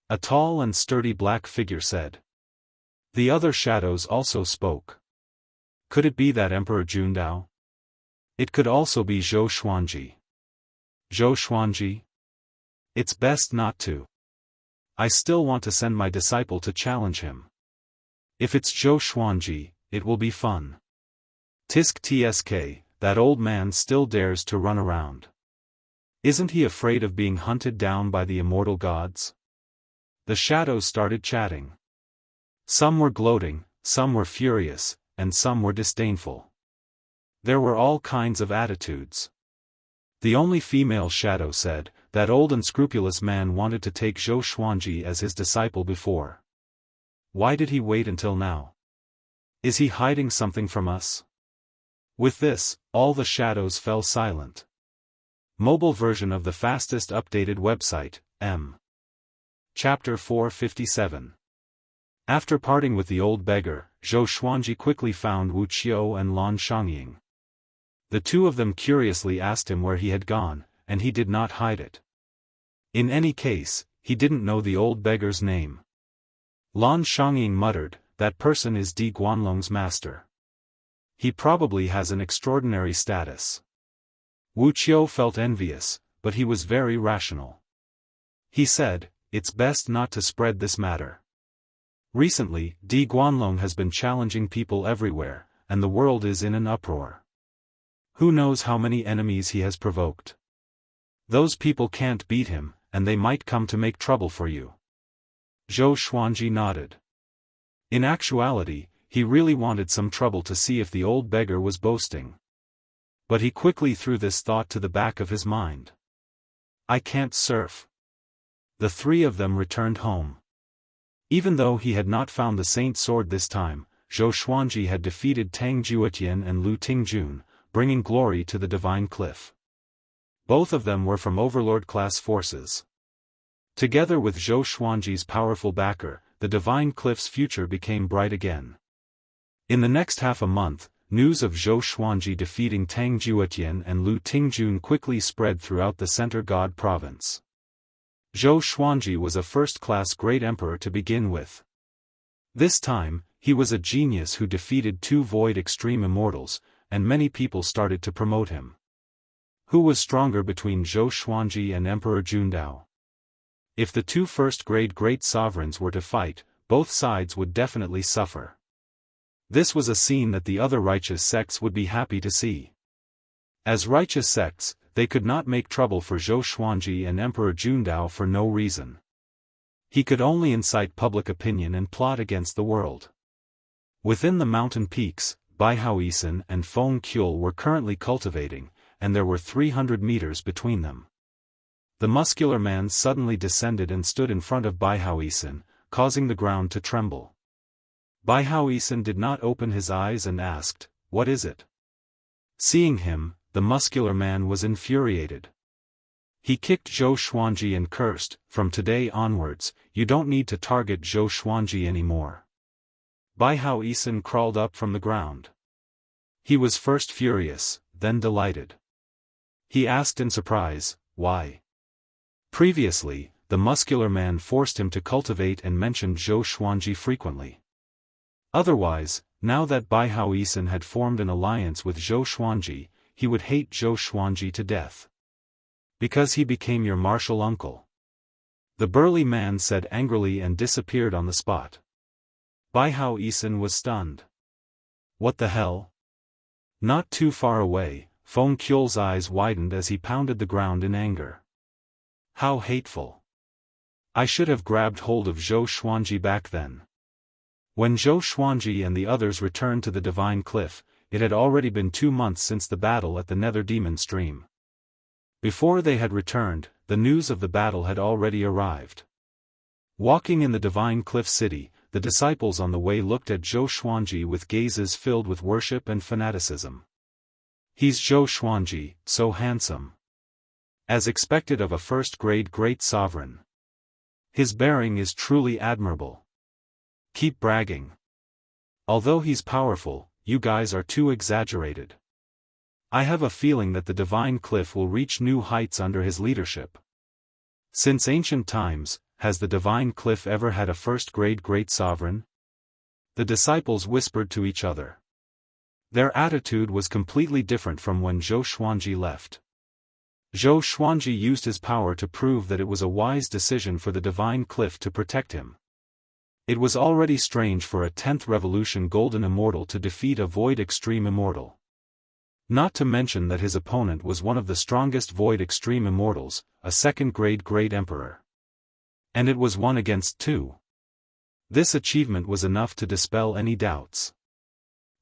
A tall and sturdy black figure said. The other shadows also spoke. Could it be that Emperor Jundao? It could also be Zhou Xuanji. Zhou Xuanji? It's best not to. I still want to send my disciple to challenge him. If it's Zhou Xuanji, it will be fun. Tisk tsk, that old man still dares to run around. Isn't he afraid of being hunted down by the immortal gods? The shadows started chatting. Some were gloating, some were furious, and some were disdainful. There were all kinds of attitudes. The only female shadow said, that old unscrupulous man wanted to take Zhou Xuanji as his disciple before. Why did he wait until now? Is he hiding something from us? With this, all the shadows fell silent. Mobile version of the fastest updated website, M. Chapter 457. After parting with the old beggar, Zhou Xuanji quickly found Wuxia and Lan Shangying. The two of them curiously asked him where he had gone, and he did not hide it. In any case, he didn't know the old beggar's name. Lan Shangying muttered, "That person is Di Guanlong's master. He probably has an extraordinary status." Wuxia felt envious, but he was very rational. He said, "It's best not to spread this matter. Recently, Di Guanlong has been challenging people everywhere, and the world is in an uproar. Who knows how many enemies he has provoked? Those people can't beat him, and they might come to make trouble for you." Zhou Xuanji nodded. In actuality, he really wanted some trouble to see if the old beggar was boasting. But he quickly threw this thought to the back of his mind. I can't surf. The three of them returned home. Even though he had not found the Saint Sword this time, Zhou Xuanji had defeated Tang Jiutian and Lu Tingjun, bringing glory to the Divine Cliff. Both of them were from Overlord-class forces. Together with Zhou Xuanji's powerful backer, the Divine Cliff's future became bright again. In the next half a month, news of Zhou Xuanji defeating Tang Jiutian and Lu Tingjun quickly spread throughout the Center God province. Zhou Xuanji was a first-class great emperor to begin with. This time, he was a genius who defeated two Void Extreme Immortals, and many people started to promote him. Who was stronger between Zhou Xuanji and Emperor Jundao? If the two first-grade great sovereigns were to fight, both sides would definitely suffer. This was a scene that the other righteous sects would be happy to see. As righteous sects, they could not make trouble for Zhou Xuanji and Emperor Jundao for no reason. He could only incite public opinion and plot against the world. Within the mountain peaks, Baihaoisen and Feng Kuel were currently cultivating, and there were 300 meters between them. The muscular man suddenly descended and stood in front of Baihaoisen, causing the ground to tremble. Baihaoisen did not open his eyes and asked, "What is it?" Seeing him, the muscular man was infuriated. He kicked Zhou Xuanji and cursed, "From today onwards, you don't need to target Zhou Xuanji anymore." Baihaoisen crawled up from the ground. He was first furious, then delighted. He asked in surprise, "Why?" Previously, the muscular man forced him to cultivate and mentioned Zhou Xuanji frequently. Otherwise, now that Bai Haoisen had formed an alliance with Zhou Xuanji, he would hate Zhou Xuanji to death. Because he became your martial uncle. The burly man said angrily and disappeared on the spot. Bai Haoisen was stunned. What the hell? Not too far away, Feng Qiul's eyes widened as he pounded the ground in anger. How hateful. I should have grabbed hold of Zhou Xuanji back then. When Zhou Xuanji and the others returned to the Divine Cliff, it had already been 2 months since the battle at the Nether Demon Stream. Before they had returned, the news of the battle had already arrived. Walking in the Divine Cliff City, the disciples on the way looked at Zhou Xuanji with gazes filled with worship and fanaticism. He's Zhou Xuanji, so handsome. As expected of a first-grade great sovereign. His bearing is truly admirable. Keep bragging. Although he's powerful, you guys are too exaggerated. I have a feeling that the Divine Cliff will reach new heights under his leadership. Since ancient times, has the Divine Cliff ever had a first-grade great sovereign? The disciples whispered to each other. Their attitude was completely different from when Zhou Xuanji left. Zhou Xuanji used his power to prove that it was a wise decision for the Divine Cliff to protect him. It was already strange for a 10th Revolution Golden Immortal to defeat a Void Extreme Immortal. Not to mention that his opponent was one of the strongest Void Extreme Immortals, a second-grade Great Emperor. And it was 1 against 2. This achievement was enough to dispel any doubts.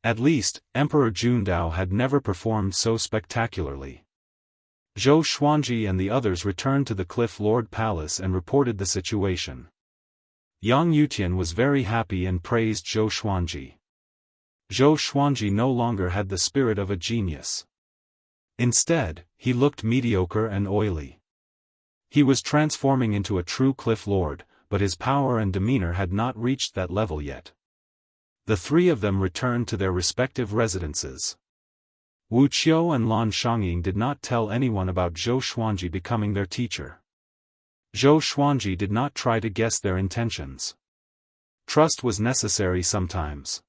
At least, Emperor Jundao had never performed so spectacularly. Zhou Xuanji and the others returned to the Cliff Lord Palace and reported the situation. Yang Yutian was very happy and praised Zhou Xuanji. Zhou Xuanji no longer had the spirit of a genius. Instead, he looked mediocre and oily. He was transforming into a true Cliff Lord, but his power and demeanor had not reached that level yet. The 3 of them returned to their respective residences. Wu Qiu and Lan Shongying did not tell anyone about Zhou Xuanji becoming their teacher. Zhou Xuanji did not try to guess their intentions. Trust was necessary sometimes.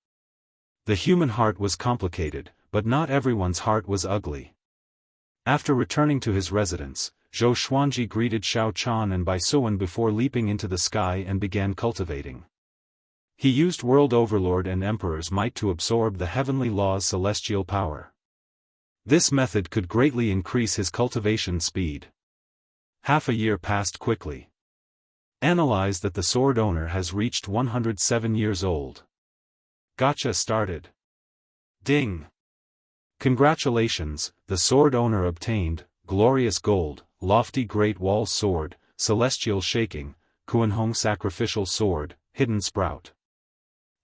The human heart was complicated, but not everyone's heart was ugly. After returning to his residence, Zhou Xuanji greeted Xiao Chan and Bai Suan before leaping into the sky and began cultivating. He used World Overlord and Emperor's might to absorb the heavenly law's celestial power. This method could greatly increase his cultivation speed. Half a year passed quickly. Analyze that the sword owner has reached 107 years old. Gotcha started. Ding! Congratulations, the sword owner obtained, Glorious Gold, Lofty Great Wall Sword, Celestial Shaking, Kuanhong Sacrificial Sword, Hidden Sprout.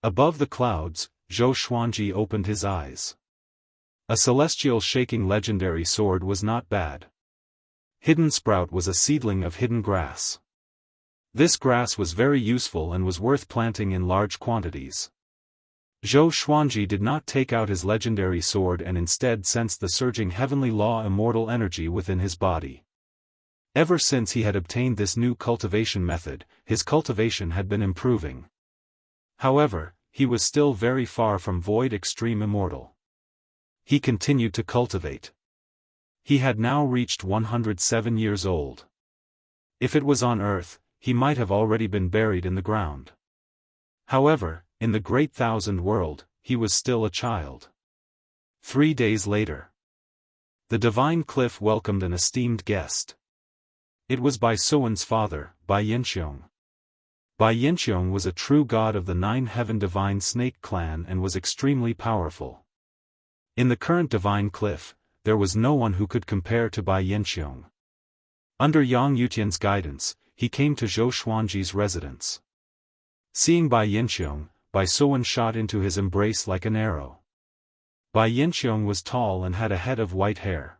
Above the clouds, Zhou Xuanji opened his eyes. A Celestial Shaking legendary sword was not bad. Hidden Sprout was a seedling of hidden grass. This grass was very useful and was worth planting in large quantities. Zhou Xuanji did not take out his legendary sword and instead sensed the surging heavenly law immortal energy within his body. Ever since he had obtained this new cultivation method, his cultivation had been improving. However, he was still very far from Void Extreme Immortal. He continued to cultivate. He had now reached 107 years old. If it was on Earth, he might have already been buried in the ground. However, in the Great Thousand World, he was still a child. 3 days later, the Divine Cliff welcomed an esteemed guest. It was Bai Suan's father, Bai Yinxiong. Bai Yinxiong was a true god of the 9 Heaven Divine Snake clan and was extremely powerful. In the current Divine Cliff, there was no one who could compare to Bai Yinxiong. Under Yang Yutian's guidance, he came to Zhou Xuanji's residence. Seeing Bai Yinxiong, Bai Suan shot into his embrace like an arrow. Bai Yinxiong was tall and had a head of white hair.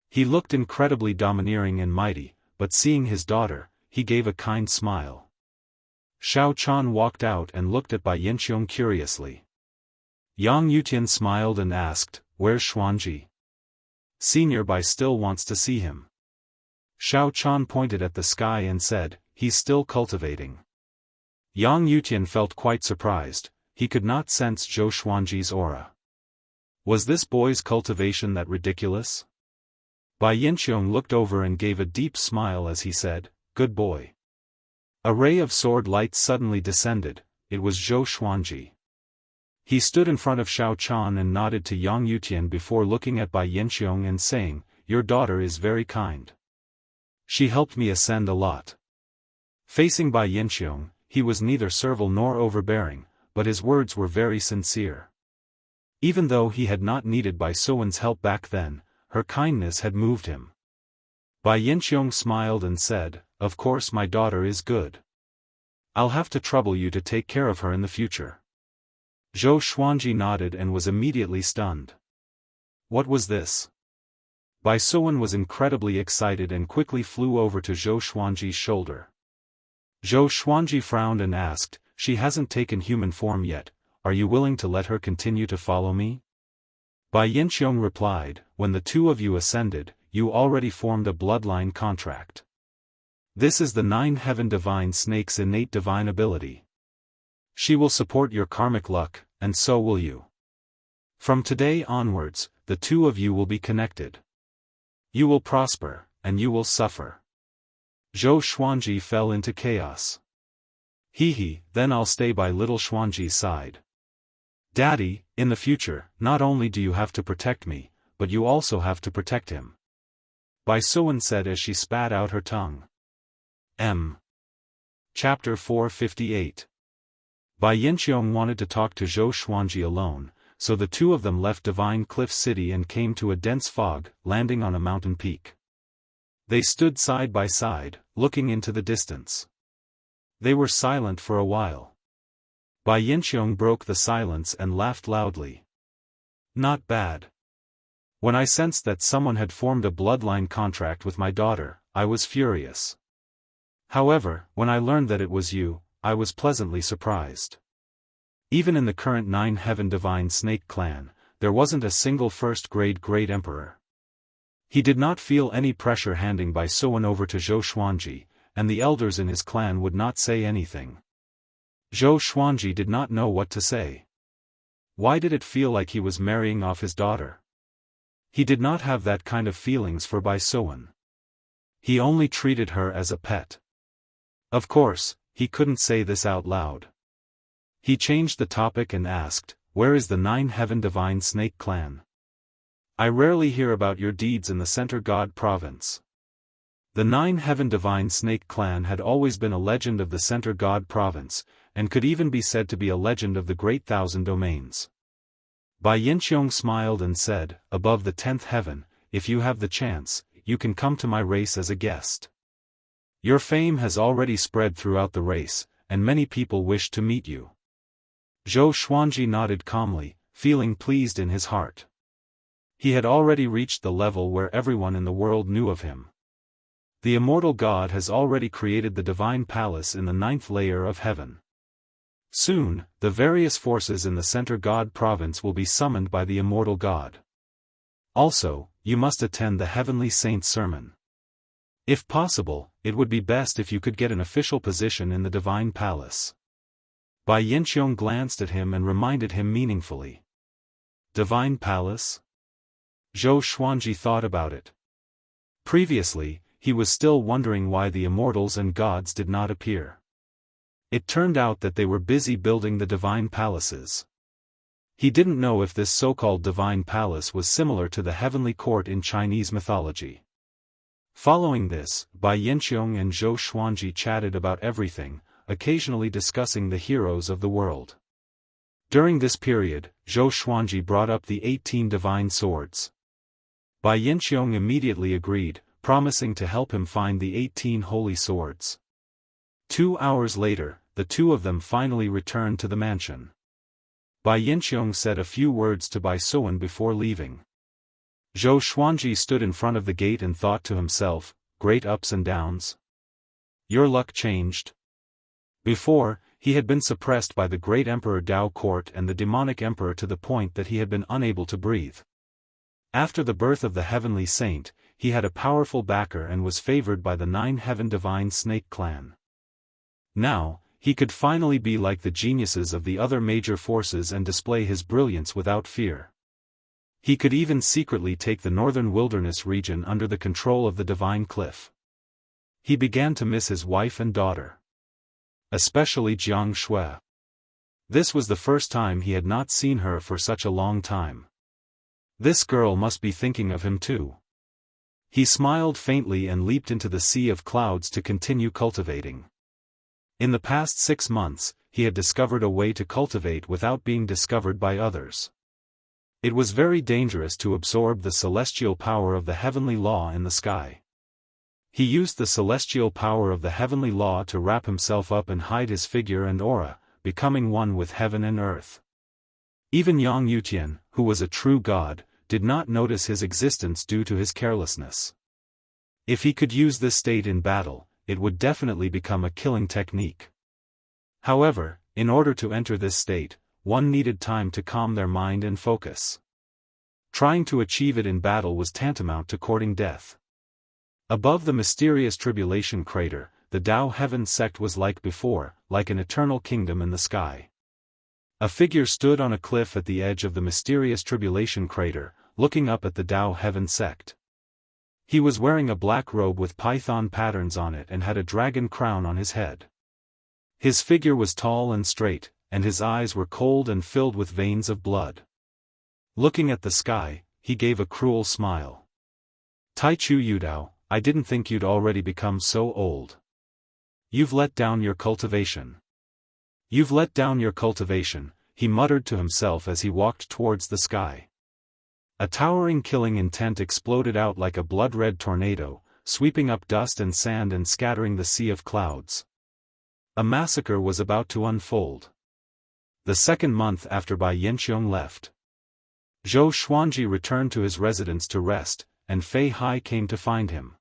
He looked incredibly domineering and mighty, but seeing his daughter, he gave a kind smile. Xiao Chan walked out and looked at Bai Yinxiong curiously. Yang Yutian smiled and asked, "Where's Xuanji? Senior Bai still wants to see him." Xiao Chan pointed at the sky and said, "He's still cultivating." Yang Yutian felt quite surprised. He could not sense Zhou Xuanji's aura. Was this boy's cultivation that ridiculous? Bai Yinqiong looked over and gave a deep smile as he said, "Good boy." A ray of sword light suddenly descended. It was Zhou Xuanji. He stood in front of Xiao Chan and nodded to Yang Yutian before looking at Bai Yinqiong and saying, "Your daughter is very kind. She helped me ascend a lot." Facing Bai Yinqiong, he was neither servile nor overbearing, but his words were very sincere. Even though he had not needed Bai Suwen's help back then, her kindness had moved him. Bai Yinqiong smiled and said, "Of course my daughter is good. I'll have to trouble you to take care of her in the future." Zhou Xuanji nodded and was immediately stunned. What was this? Bai Suwen was incredibly excited and quickly flew over to Zhou Xuanji's shoulder. Zhou Xuanji frowned and asked, "She hasn't taken human form yet, are you willing to let her continue to follow me?" Bai Yinqiong replied, "When the two of you ascended, you already formed a bloodline contract. This is the 9-heaven divine snake's innate divine ability. She will support your karmic luck, and so will you. From today onwards, the two of you will be connected. You will prosper, and you will suffer." Zhou Xuanji fell into chaos. "Hee, then I'll stay by little Xuanji's side. Daddy, in the future, not only do you have to protect me, but you also have to protect him," Bai Suwen said as she spat out her tongue. Chapter 458. Bai Yinqiong wanted to talk to Zhou Xuanji alone, so the two of them left Divine Cliff City and came to a dense fog, landing on a mountain peak. They stood side by side, looking into the distance. They were silent for a while. Bai Yinqiong broke the silence and laughed loudly. "Not bad. When I sensed that someone had formed a bloodline contract with my daughter, I was furious. However, when I learned that it was you, I was pleasantly surprised. Even in the current 9-heaven divine snake clan, there wasn't a single first-grade great emperor." He did not feel any pressure handing Bai Suwen over to Zhou Xuanji, and the elders in his clan would not say anything. Zhou Xuanji did not know what to say. Why did it feel like he was marrying off his daughter? He did not have that kind of feelings for Bai Suwen. He only treated her as a pet. Of course, he couldn't say this out loud. He changed the topic and asked, "Where is the 9-heaven divine snake clan? I rarely hear about your deeds in the Center God province." The 9-heaven divine snake clan had always been a legend of the Center God province, and could even be said to be a legend of the Great Thousand Domains. Bai Yinqiong smiled and said, "Above the 10th heaven, if you have the chance, you can come to my race as a guest. Your fame has already spread throughout the race, and many people wish to meet you." Zhou Xuanji nodded calmly, feeling pleased in his heart. He had already reached the level where everyone in the world knew of him. The immortal God has already created the divine palace in the 9th layer of heaven. Soon, the various forces in the Center God province will be summoned by the immortal God. Also, you must attend the heavenly saint's sermon. If possible, it would be best if you could get an official position in the divine palace. Bai Yinqiong glanced at him and reminded him meaningfully. Divine palace? Zhou Xuanji thought about it. Previously, he was still wondering why the immortals and gods did not appear. It turned out that they were busy building the divine palaces. He didn't know if this so-called divine palace was similar to the heavenly court in Chinese mythology. Following this, Bai Yinqiong and Zhou Xuanji chatted about everything, occasionally discussing the heroes of the world. During this period, Zhou Xuanji brought up the 18 divine swords. Bai Yinqiong immediately agreed, promising to help him find the 18 holy swords. 2 hours later, the two of them finally returned to the mansion. Bai Yinqiong said a few words to Bai Suwen before leaving. Zhou Xuanji stood in front of the gate and thought to himself, great ups and downs. Your luck changed. Before, he had been suppressed by the great Emperor Dao Court and the demonic emperor to the point that he had been unable to breathe. After the birth of the heavenly saint, he had a powerful backer and was favored by the 9 Heaven Divine Snake clan. Now, he could finally be like the geniuses of the other major forces and display his brilliance without fear. He could even secretly take the northern wilderness region under the control of the Divine Cliff. He began to miss his wife and daughter. Especially Jianghu. This was the first time he had not seen her for such a long time. This girl must be thinking of him too. He smiled faintly and leaped into the sea of clouds to continue cultivating. In the past 6 months, he had discovered a way to cultivate without being discovered by others. It was very dangerous to absorb the celestial power of the heavenly law in the sky. He used the celestial power of the heavenly law to wrap himself up and hide his figure and aura, becoming one with heaven and earth. Even Yang Yutian, who was a true god, did not notice his existence due to his carelessness. If he could use this state in battle, it would definitely become a killing technique. However, in order to enter this state, one needed time to calm their mind and focus. Trying to achieve it in battle was tantamount to courting death. Above the mysterious tribulation crater, the Dao Heaven sect was like before, like an eternal kingdom in the sky. A figure stood on a cliff at the edge of the mysterious tribulation crater, looking up at the Dao Heaven sect. He was wearing a black robe with python patterns on it and had a dragon crown on his head. His figure was tall and straight, and his eyes were cold and filled with veins of blood. Looking at the sky, he gave a cruel smile. Taichu Yudao, I didn't think you'd already become so old. You've let down your cultivation. You've let down your cultivation, he muttered to himself as he walked towards the sky. A towering killing intent exploded out like a blood-red tornado, sweeping up dust and sand and scattering the sea of clouds. A massacre was about to unfold. The second month after Bai Yanqiong left, Zhou Xuanji returned to his residence to rest, and Fei Hai came to find him.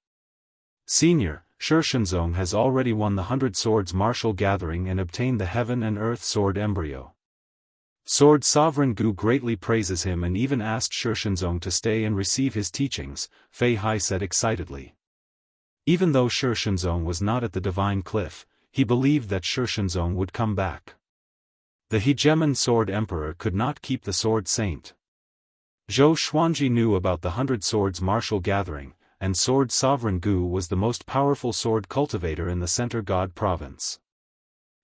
Senior, Shi Shenzong has already won the 100 Swords Martial Gathering and obtained the Heaven and Earth Sword Embryo. Sword Sovereign Gu greatly praises him and even asked Shi Shenzong to stay and receive his teachings, Fei Hai said excitedly. Even though Shi Shenzong was not at the Divine Cliff, he believed that Shi Shenzong would come back. The hegemon Sword Emperor could not keep the Sword Saint. Zhou Xuanji knew about the 100 Swords Martial Gathering, and Sword Sovereign Gu was the most powerful sword cultivator in the Center God Province.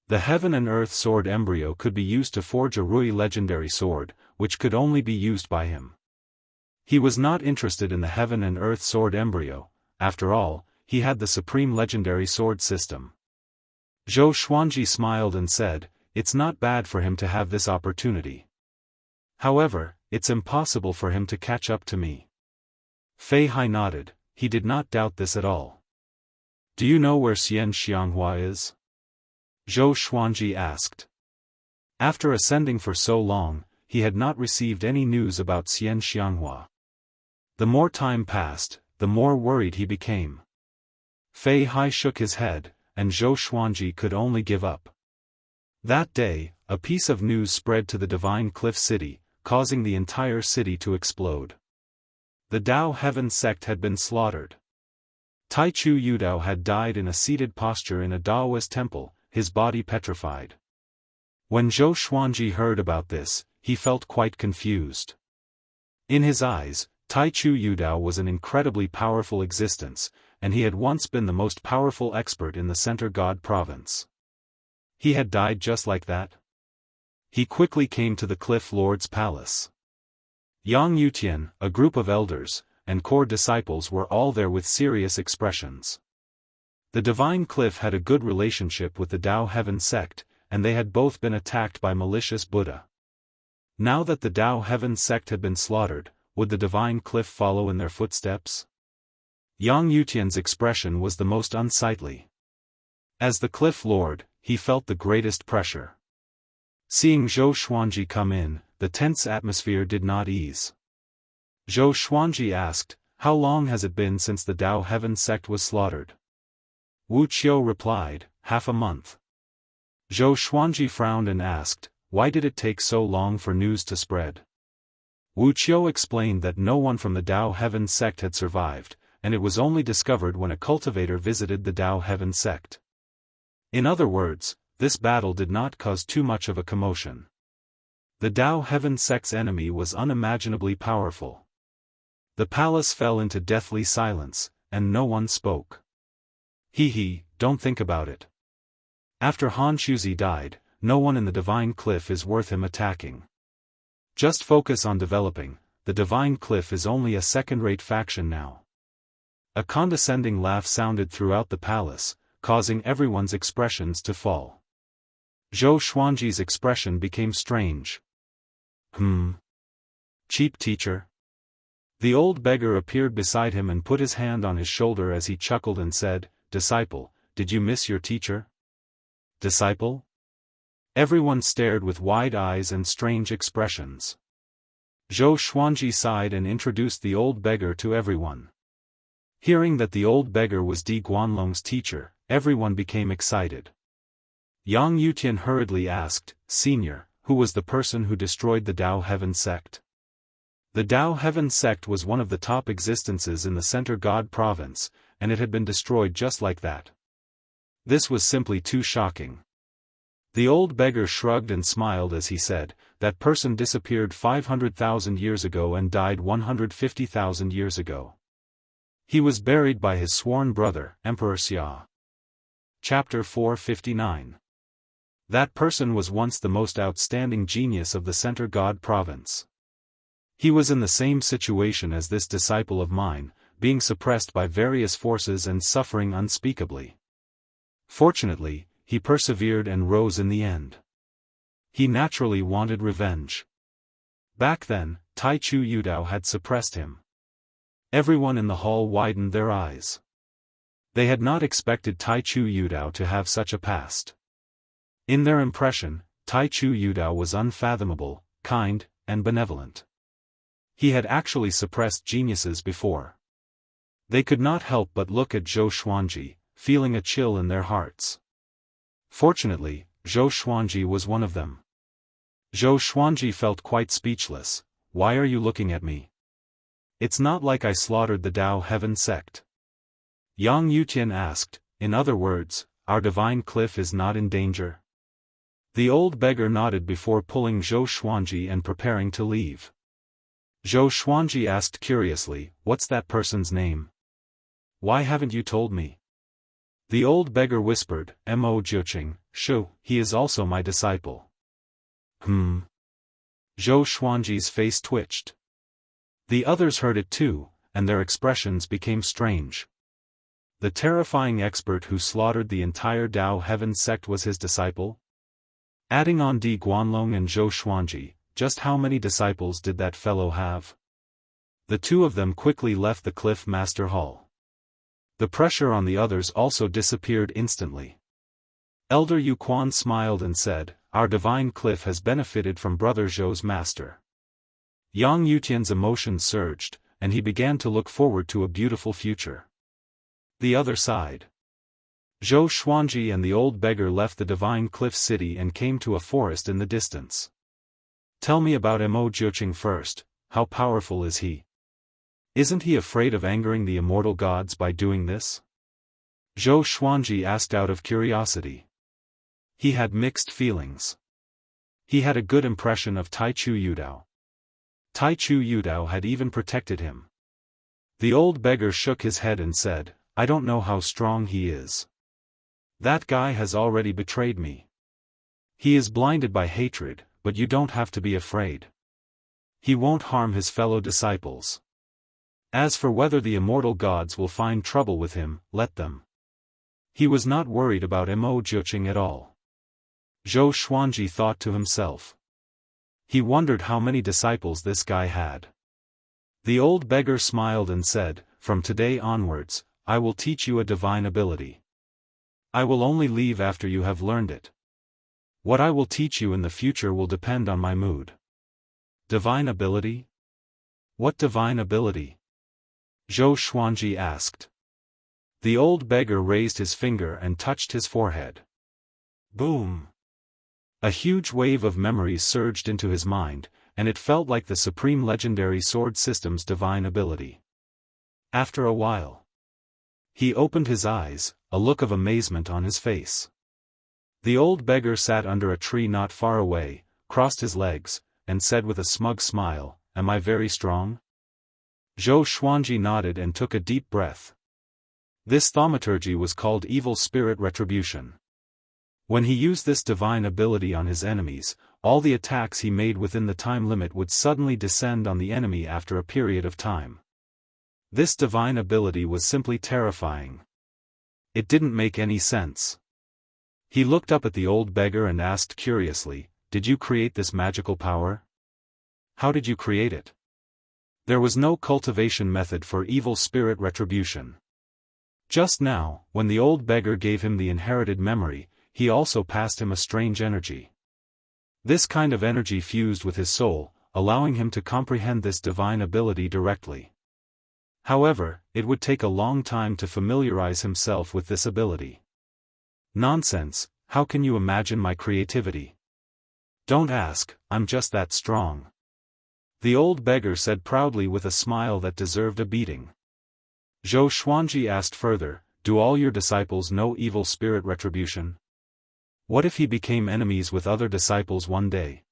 The Heaven and Earth Sword Embryo could be used to forge a Rui legendary sword, which could only be used by him. He was not interested in the Heaven and Earth Sword Embryo, after all, he had the Supreme Legendary Sword System. Zhou Xuanji smiled and said, it's not bad for him to have this opportunity. However, it's impossible for him to catch up to me. Fei Hai nodded, he did not doubt this at all. Do you know where Xian Xianghua is? Zhou Xuanji asked. After ascending for so long, he had not received any news about Xian Xianghua. The more time passed, the more worried he became. Fei Hai shook his head, and Zhou Xuanji could only give up. That day, a piece of news spread to the Divine Cliff City, causing the entire city to explode. The Dao Heaven sect had been slaughtered. Taichu Yudao had died in a seated posture in a Daoist temple, his body petrified. When Zhou Xuanji heard about this, he felt quite confused. In his eyes, Taichu Yudao was an incredibly powerful existence, and he had once been the most powerful expert in the Center God Province. He had died just like that? He quickly came to the Cliff Lord's palace. Yang Yutian, a group of elders, and core disciples were all there with serious expressions. The Divine Cliff had a good relationship with the Dao Heaven sect, and they had both been attacked by malicious Buddha. Now that the Dao Heaven sect had been slaughtered, would the Divine Cliff follow in their footsteps? Yang Yutian's expression was the most unsightly. As the Cliff Lord, he felt the greatest pressure. Seeing Zhou Xuanji come in, the tense atmosphere did not ease. Zhou Xuanji asked, how long has it been since the Dao Heaven sect was slaughtered? Wu Qiu replied, half a month. Zhou Xuanji frowned and asked, why did it take so long for news to spread? Wu Qiu explained that no one from the Dao Heaven sect had survived, and it was only discovered when a cultivator visited the Dao Heaven sect. In other words, this battle did not cause too much of a commotion. The Dao Heaven sect's enemy was unimaginably powerful. The palace fell into deathly silence, and no one spoke. Don't think about it. After Han Shuzi died, no one in the Divine Cliff is worth him attacking. Just focus on developing. The Divine Cliff is only a second-rate faction now. A condescending laugh sounded throughout the palace, causing everyone's expressions to fall. Zhou Xuanji's expression became strange. Cheap teacher? The old beggar appeared beside him and put his hand on his shoulder as he chuckled and said, "Disciple, did you miss your teacher?" Disciple? Everyone stared with wide eyes and strange expressions. Zhou Xuanji sighed and introduced the old beggar to everyone. Hearing that the old beggar was Di Guanlong's teacher, everyone became excited. Yang Yutian hurriedly asked, "Senior, who was the person who destroyed the Dao Heaven sect?" The Dao Heaven sect was one of the top existences in the Center God province, and it had been destroyed just like that. This was simply too shocking. The old beggar shrugged and smiled as he said, "That person disappeared 500,000 years ago and died 150,000 years ago. He was buried by his sworn brother, Emperor Xia." Chapter 459. That person was once the most outstanding genius of the Center God province. He was in the same situation as this disciple of mine, being suppressed by various forces and suffering unspeakably. Fortunately, he persevered and rose in the end. He naturally wanted revenge. Back then, Tai Chu Yudao had suppressed him. Everyone in the hall widened their eyes. They had not expected Tai Chu Yudao to have such a past. In their impression, Tai Chu Yudao was unfathomable, kind, and benevolent. He had actually suppressed geniuses before. They could not help but look at Zhou Xuanji, feeling a chill in their hearts. Fortunately, Zhou Xuanji was one of them. Zhou Xuanji felt quite speechless. "Why are you looking at me? It's not like I slaughtered the Dao Heaven sect." Yang Yutian asked, "In other words, our Divine Cliff is not in danger?" The old beggar nodded before pulling Zhou Xuanji and preparing to leave. Zhou Xuanji asked curiously, "What's that person's name? Why haven't you told me?" The old beggar whispered, "Mo Jiuqing, Shu, he is also my disciple." Zhou Xuanji's face twitched. The others heard it too, and their expressions became strange. The terrifying expert who slaughtered the entire Dao Heaven sect was his disciple? Adding on Di Guanlong and Zhou Xuanji, just how many disciples did that fellow have? The two of them quickly left the Cliff Master Hall. The pressure on the others also disappeared instantly. Elder Yu Quan smiled and said, "Our Divine Cliff has benefited from Brother Zhou's master." Yang Yutian's emotions surged, and he began to look forward to a beautiful future. The other side. Zhou Xuanji and the old beggar left the Divine Cliff city and came to a forest in the distance. "Tell me about Mo Jiuqing first. How powerful is he? Isn't he afraid of angering the immortal gods by doing this?" Zhou Xuanji asked out of curiosity. He had mixed feelings. He had a good impression of Tai Chu Yudao. Tai Chu Yudao had even protected him. The old beggar shook his head and said, "I don't know how strong he is. That guy has already betrayed me. He is blinded by hatred, but you don't have to be afraid. He won't harm his fellow disciples. As for whether the immortal gods will find trouble with him, let them." He was not worried about Mo Jiuqing at all. Zhou Xuanji thought to himself. He wondered how many disciples this guy had. The old beggar smiled and said, "From today onwards, I will teach you a divine ability. I will only leave after you have learned it. What I will teach you in the future will depend on my mood." "Divine ability? What divine ability?" Zhou Xuanji asked. The old beggar raised his finger and touched his forehead. Boom! A huge wave of memories surged into his mind, and it felt like the supreme legendary sword system's divine ability. After a while, he opened his eyes, a look of amazement on his face. The old beggar sat under a tree not far away, crossed his legs, and said with a smug smile, "Am I very strong?" Zhou Xuanji nodded and took a deep breath. This thaumaturgy was called Evil Spirit Retribution. When he used this divine ability on his enemies, all the attacks he made within the time limit would suddenly descend on the enemy after a period of time. This divine ability was simply terrifying. It didn't make any sense. He looked up at the old beggar and asked curiously, "Did you create this magical power? How did you create it?" There was no cultivation method for evil spirit retribution. Just now, when the old beggar gave him the inherited memory, he also passed him a strange energy. This kind of energy fused with his soul, allowing him to comprehend this divine ability directly. However, it would take a long time to familiarize himself with this ability. "Nonsense, how can you imagine my creativity? Don't ask, I'm just that strong," the old beggar said proudly with a smile that deserved a beating. Zhou Xuanji asked further, "Do all your disciples know evil spirit retribution? What if he became enemies with other disciples one day?"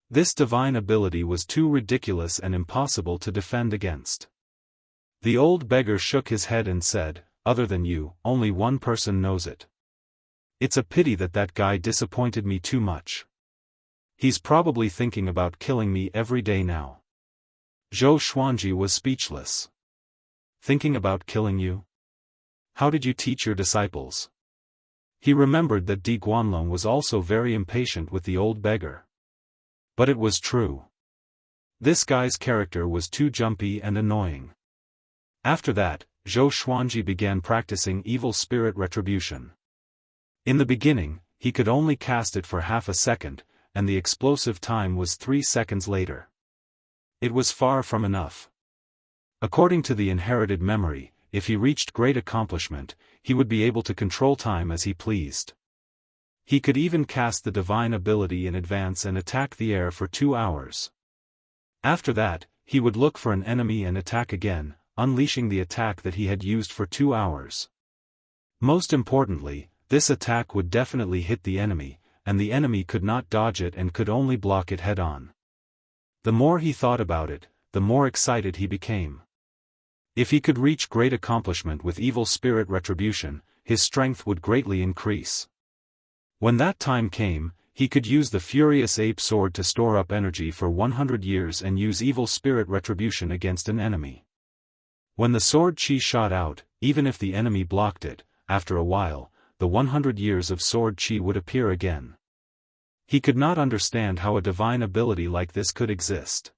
This divine ability was too ridiculous and impossible to defend against. The old beggar shook his head and said, "Other than you, only one person knows it. It's a pity that guy disappointed me too much. He's probably thinking about killing me every day now." Zhou Xuanji was speechless. "Thinking about killing you? How did you teach your disciples?" He remembered that Di Guanlong was also very impatient with the old beggar. But it was true. This guy's character was too jumpy and annoying. After that, Zhou Xuanji began practicing evil spirit retribution. In the beginning, he could only cast it for half a second, and the explosive time was 3 seconds later. It was far from enough. According to the inherited memory, if he reached great accomplishment, he would be able to control time as he pleased. He could even cast the divine ability in advance and attack the air for 2 hours. After that, he would look for an enemy and attack again, unleashing the attack that he had used for 2 hours. Most importantly, this attack would definitely hit the enemy, and the enemy could not dodge it and could only block it head-on. The more he thought about it, the more excited he became. If he could reach great accomplishment with evil spirit retribution, his strength would greatly increase. When that time came, he could use the Furious Ape Sword to store up energy for 100 years and use evil spirit retribution against an enemy. When the sword chi shot out, even if the enemy blocked it, after a while, the 100 years of sword chi would appear again. He could not understand how a divine ability like this could exist.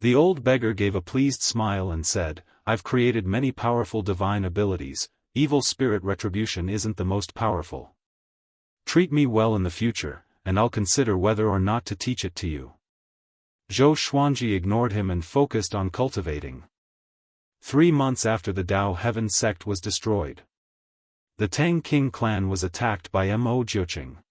The old beggar gave a pleased smile and said, "I've created many powerful divine abilities, evil spirit retribution isn't the most powerful. Treat me well in the future, and I'll consider whether or not to teach it to you." Zhou Xuanji ignored him and focused on cultivating. 3 months after the Dao Heaven sect was destroyed, the Tang King clan was attacked by Mo Jiuqing.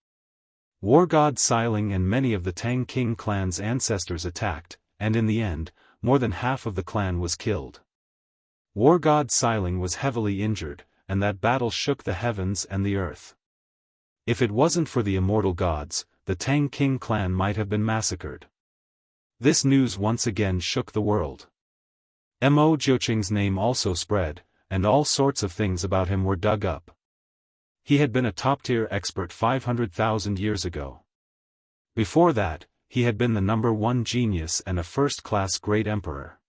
War god Xiling and many of the Tang King clan's ancestors attacked, and in the end, more than half of the clan was killed. War god Xiling was heavily injured, and that battle shook the heavens and the earth. If it wasn't for the immortal gods, the Tang King clan might have been massacred. This news once again shook the world. Mo Jiuqing's name also spread, and all sorts of things about him were dug up. He had been a top-tier expert 500,000 years ago. Before that, he had been the #1 genius and a first-class great emperor.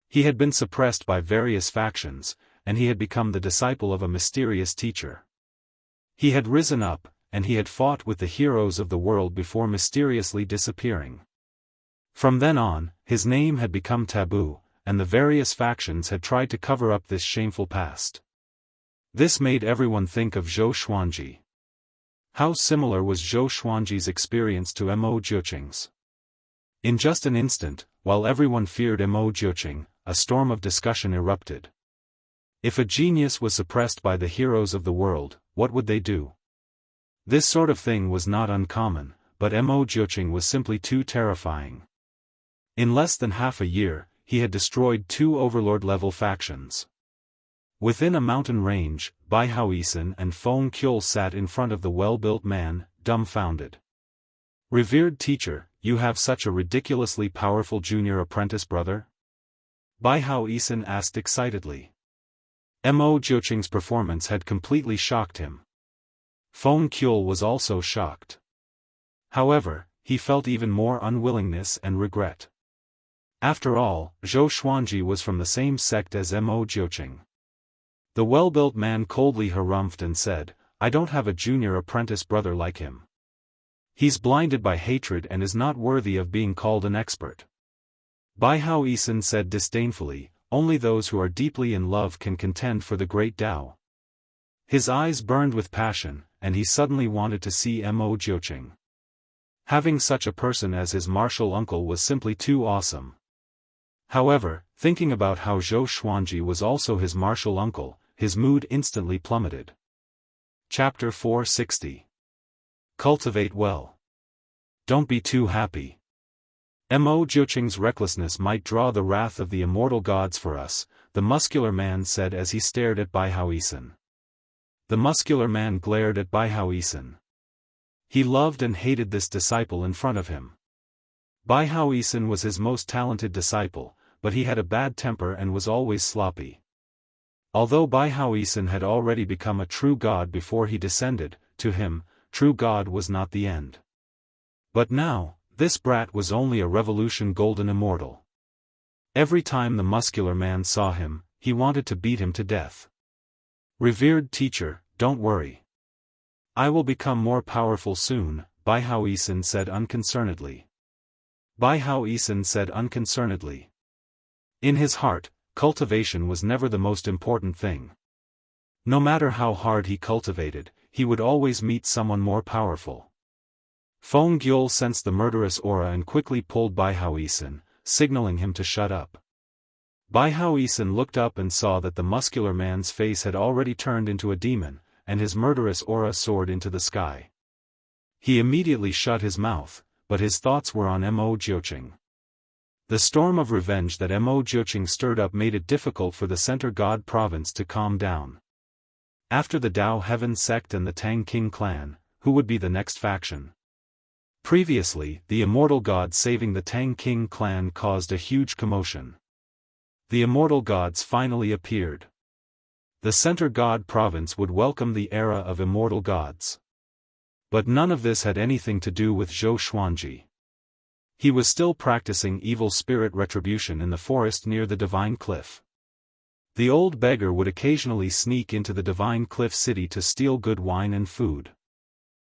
He had been suppressed by various factions, and he had become the disciple of a mysterious teacher. He had risen up, and he had fought with the heroes of the world before mysteriously disappearing. From then on, his name had become taboo, and the various factions had tried to cover up this shameful past. This made everyone think of Zhou Xuanji. How similar was Zhou Xuanji's experience to Mo Jiuqing's? In just an instant, while everyone feared Mo Jiuqing, a storm of discussion erupted. If a genius was suppressed by the heroes of the world, what would they do? This sort of thing was not uncommon, but Mo Jiuqing was simply too terrifying. In less than half a year, he had destroyed 2 overlord-level factions. Within a mountain range, Bai Haoisen and Feng Kyul sat in front of the well-built man, dumbfounded. "Revered teacher, you have such a ridiculously powerful junior apprentice brother?" Bai Haoisen asked excitedly. Mo Jiuqing's performance had completely shocked him. Feng Kyul was also shocked. However, he felt even more unwillingness and regret. After all, Zhou Xuanji was from the same sect as Mo Jiuqing. The well-built man coldly harumphed and said, "I don't have a junior apprentice brother like him. He's blinded by hatred and is not worthy of being called an expert." Bai Haoisen said disdainfully, "Only those who are deeply in love can contend for the great Tao." His eyes burned with passion, and he suddenly wanted to see Mo Jiuqing. Having such a person as his martial uncle was simply too awesome. However, thinking about how Zhou Xuanji was also his martial uncle, his mood instantly plummeted. Chapter 460. Cultivate well. Don't be too happy. Mo Jiuqing's recklessness might draw the wrath of the immortal gods for us, the muscular man said as he stared at Bai Haoisen. The muscular man glared at Bai Haoisen. He loved and hated this disciple in front of him. Bai Haoisen was his most talented disciple, but he had a bad temper and was always sloppy. Although Bai Haoisen had already become a true god before he descended, to him, true god was not the end. But now, this brat was only a revolution golden immortal. Every time the muscular man saw him, he wanted to beat him to death. "Revered teacher, don't worry. I will become more powerful soon," Bai Haoisen said unconcernedly. Bai Haoisen said unconcernedly. In his heart, cultivation was never the most important thing. No matter how hard he cultivated, he would always meet someone more powerful. Feng Kyul sensed the murderous aura and quickly pulled Bai Haoisen, signaling him to shut up. Bai Haoisen looked up and saw that the muscular man's face had already turned into a demon, and his murderous aura soared into the sky. He immediately shut his mouth, but his thoughts were on Mo Jiuqing. The storm of revenge that Mo Jiuqing stirred up made it difficult for the Center God province to calm down. After the Dao Heaven sect and the Tang King clan, who would be the next faction? Previously, the Immortal God saving the Tang King clan caused a huge commotion. The Immortal Gods finally appeared. The Center God province would welcome the era of Immortal Gods. But none of this had anything to do with Zhou Xuanji. He was still practicing evil spirit retribution in the forest near the Divine Cliff. The old beggar would occasionally sneak into the Divine Cliff city to steal good wine and food.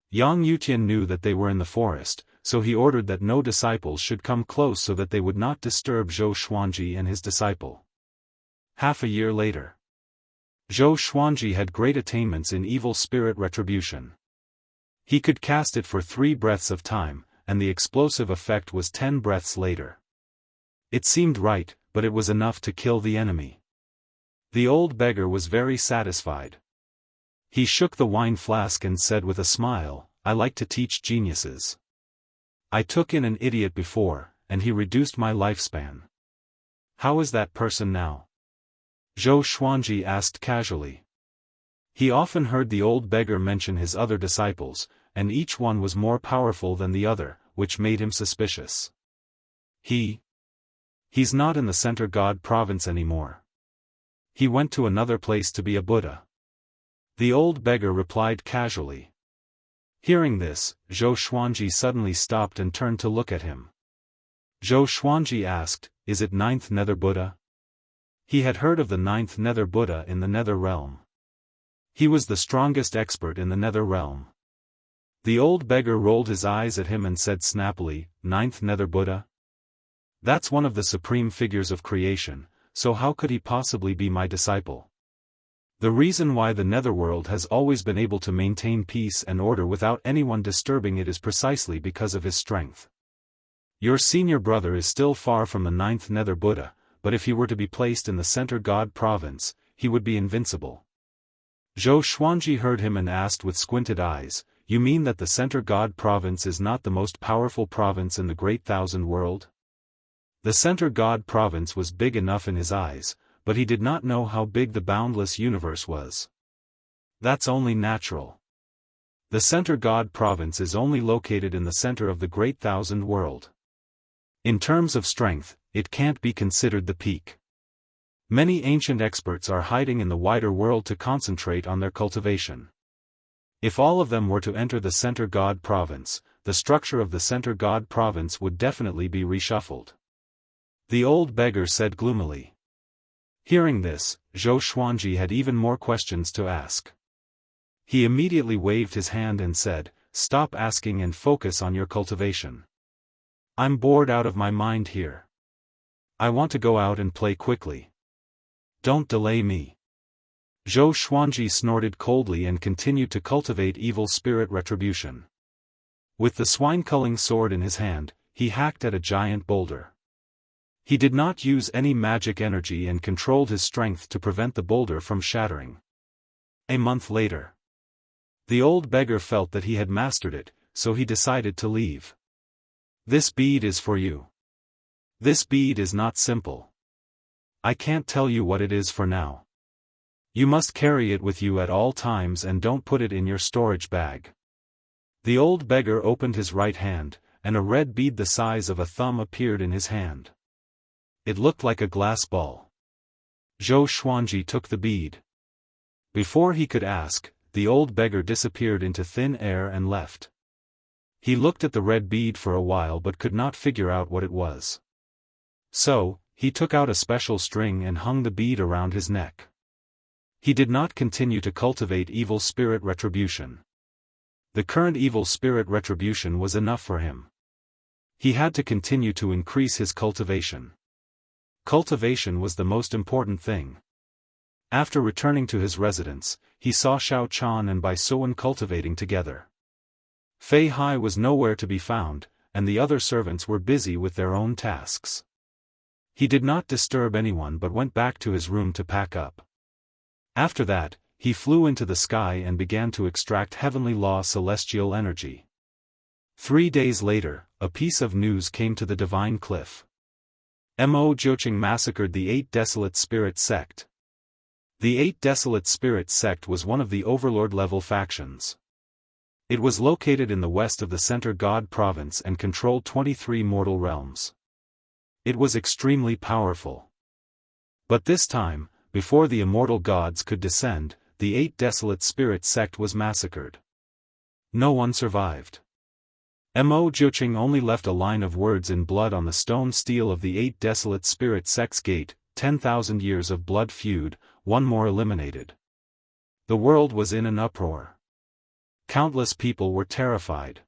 Yang Yutian knew that they were in the forest, so he ordered that no disciples should come close so that they would not disturb Zhou Xuanji and his disciple. Half a year later. Zhou Xuanji had great attainments in evil spirit retribution. He could cast it for 3 breaths of time, and the explosive effect was 10 breaths later. It seemed right, but it was enough to kill the enemy. The old beggar was very satisfied. He shook the wine flask and said with a smile, "I like to teach geniuses. I took in an idiot before, and he reduced my lifespan. How is that person now?" Zhou Xuanji asked casually. He often heard the old beggar mention his other disciples, and each one was more powerful than the other, which made him suspicious. He's not in the Center God province anymore. He went to another place to be a Buddha. The old beggar replied casually. Hearing this, Zhou Xuanji suddenly stopped and turned to look at him. Zhou Xuanji asked, "Is it 9th Nether Buddha?" He had heard of the 9th Nether Buddha in the Nether Realm. He was the strongest expert in the Nether Realm. The old beggar rolled his eyes at him and said snappily, "9th Nether Buddha? That's one of the supreme figures of creation, so how could he possibly be my disciple? The reason why the Netherworld has always been able to maintain peace and order without anyone disturbing it is precisely because of his strength. Your senior brother is still far from the 9th Nether Buddha, but if he were to be placed in the Center God province, he would be invincible." Zhou Xuanji heard him and asked with squinted eyes, "You mean that the Center God province is not the most powerful province in the Great Thousand World?" The Center God Province was big enough in his eyes, but he did not know how big the boundless universe was. That's only natural. The Center God Province is only located in the center of the Great Thousand World. In terms of strength, it can't be considered the peak. Many ancient experts are hiding in the wider world to concentrate on their cultivation. If all of them were to enter the Center God Province, the structure of the Center God Province would definitely be reshuffled. The old beggar said gloomily. Hearing this, Zhou Xuanji had even more questions to ask. He immediately waved his hand and said, "Stop asking and focus on your cultivation. I'm bored out of my mind here. I want to go out and play quickly. Don't delay me." Zhou Xuanji snorted coldly and continued to cultivate evil spirit retribution. With the swine-culling sword in his hand, he hacked at a giant boulder. He did not use any magic energy and controlled his strength to prevent the boulder from shattering. A month later, the old beggar felt that he had mastered it, so he decided to leave. "This bead is for you. This bead is not simple. I can't tell you what it is for now. You must carry it with you at all times and don't put it in your storage bag." The old beggar opened his right hand, and a red bead the size of a thumb appeared in his hand. It looked like a glass ball. Zhou Xuanji took the bead. Before he could ask, the old beggar disappeared into thin air and left. He looked at the red bead for a while but could not figure out what it was. So, he took out a special string and hung the bead around his neck. He did not continue to cultivate evil spirit retribution. The current evil spirit retribution was enough for him. He had to continue to increase his cultivation. Cultivation was the most important thing. After returning to his residence, he saw Xiao Chan and Bai Suan cultivating together. Fei Hai was nowhere to be found, and the other servants were busy with their own tasks. He did not disturb anyone but went back to his room to pack up. After that, he flew into the sky and began to extract heavenly law celestial energy. 3 days later, a piece of news came to the Divine Cliff. Mo Jiuqing massacred the 8 Desolate Spirit sect. The 8 Desolate Spirit sect was one of the Overlord-level factions. It was located in the west of the Center God Province and controlled 23 mortal realms. It was extremely powerful. But this time, before the immortal gods could descend, the 8 Desolate Spirit sect was massacred. No one survived. Mo Jiuqing only left a line of words in blood on the stone steel of the 8 Desolate Spirit sect's gate, 10,000 years of blood feud, one more eliminated. The world was in an uproar. Countless people were terrified.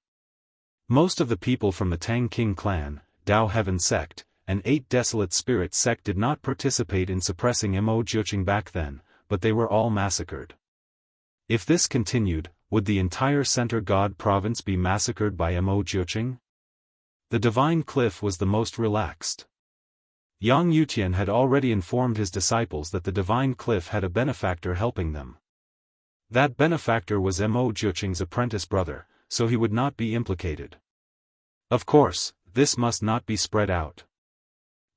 Most of the people from the Tang King clan, Dao Heaven sect, and 8 Desolate Spirit sect did not participate in suppressing Mo Jiuqing back then, but they were all massacred. If this continued, would the entire Center God Province be massacred by Mo Jiuqing? The Divine Cliff was the most relaxed. Yang Yutian had already informed his disciples that the Divine Cliff had a benefactor helping them. That benefactor was Mo Jiuqing's apprentice brother, so he would not be implicated. Of course, this must not be spread out.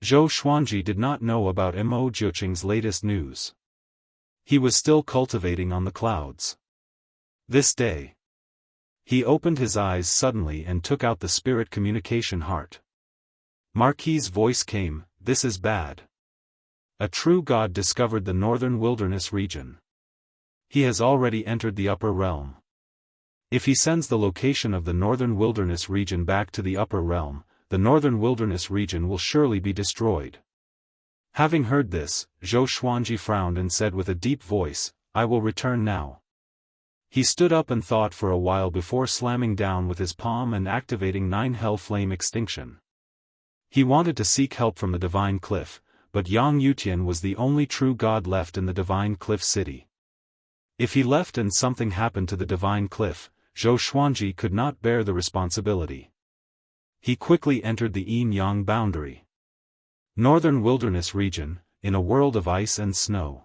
Zhou Xuanji did not know about Mo Jiuqing's latest news. He was still cultivating on the clouds. This day, he opened his eyes suddenly and took out the spirit communication heart. Marquis's voice came, "This is bad. A true god discovered the northern wilderness region. He has already entered the upper realm. If he sends the location of the northern wilderness region back to the upper realm, the northern wilderness region will surely be destroyed." Having heard this, Zhou Xuanji frowned and said with a deep voice, "I will return now." He stood up and thought for a while before slamming down with his palm and activating 9 Hell Flame Extinction. He wanted to seek help from the Divine Cliff, but Yang Yutian was the only true god left in the Divine Cliff city. If he left and something happened to the Divine Cliff, Zhou Xuanji could not bear the responsibility. He quickly entered the yin-yang boundary. Northern Wilderness Region, in a world of ice and snow.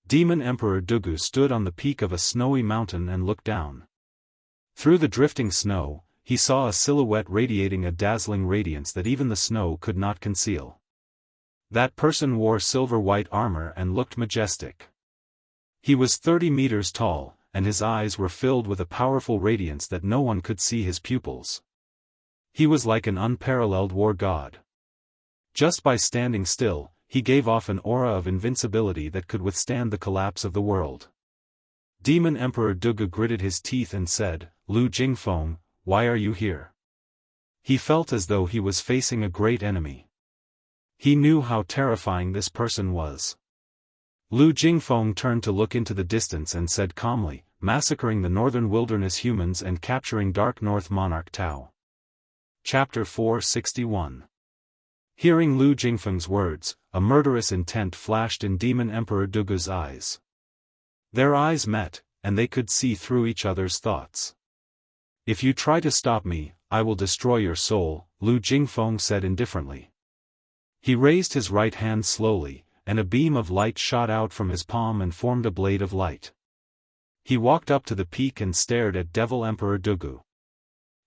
Demon Emperor Dugu stood on the peak of a snowy mountain and looked down. Through the drifting snow, he saw a silhouette radiating a dazzling radiance that even the snow could not conceal. That person wore silver-white armor and looked majestic. He was 30 meters tall, and his eyes were filled with a powerful radiance that no one could see his pupils. He was like an unparalleled war god. Just by standing still, he gave off an aura of invincibility that could withstand the collapse of the world. Demon Emperor Dugu gritted his teeth and said, "Lu Jingfeng, why are you here?" He felt as though he was facing a great enemy. He knew how terrifying this person was. Lu Jingfeng turned to look into the distance and said calmly, "Massacring the northern wilderness humans and capturing Dark North Monarch Tao." Chapter 461. Hearing Lu Jingfeng's words, a murderous intent flashed in Demon Emperor Dugu's eyes. Their eyes met, and they could see through each other's thoughts. "If you try to stop me, I will destroy your soul," Lu Jingfeng said indifferently. He raised his right hand slowly, and a beam of light shot out from his palm and formed a blade of light. He walked up to the peak and stared at Devil Emperor Dugu.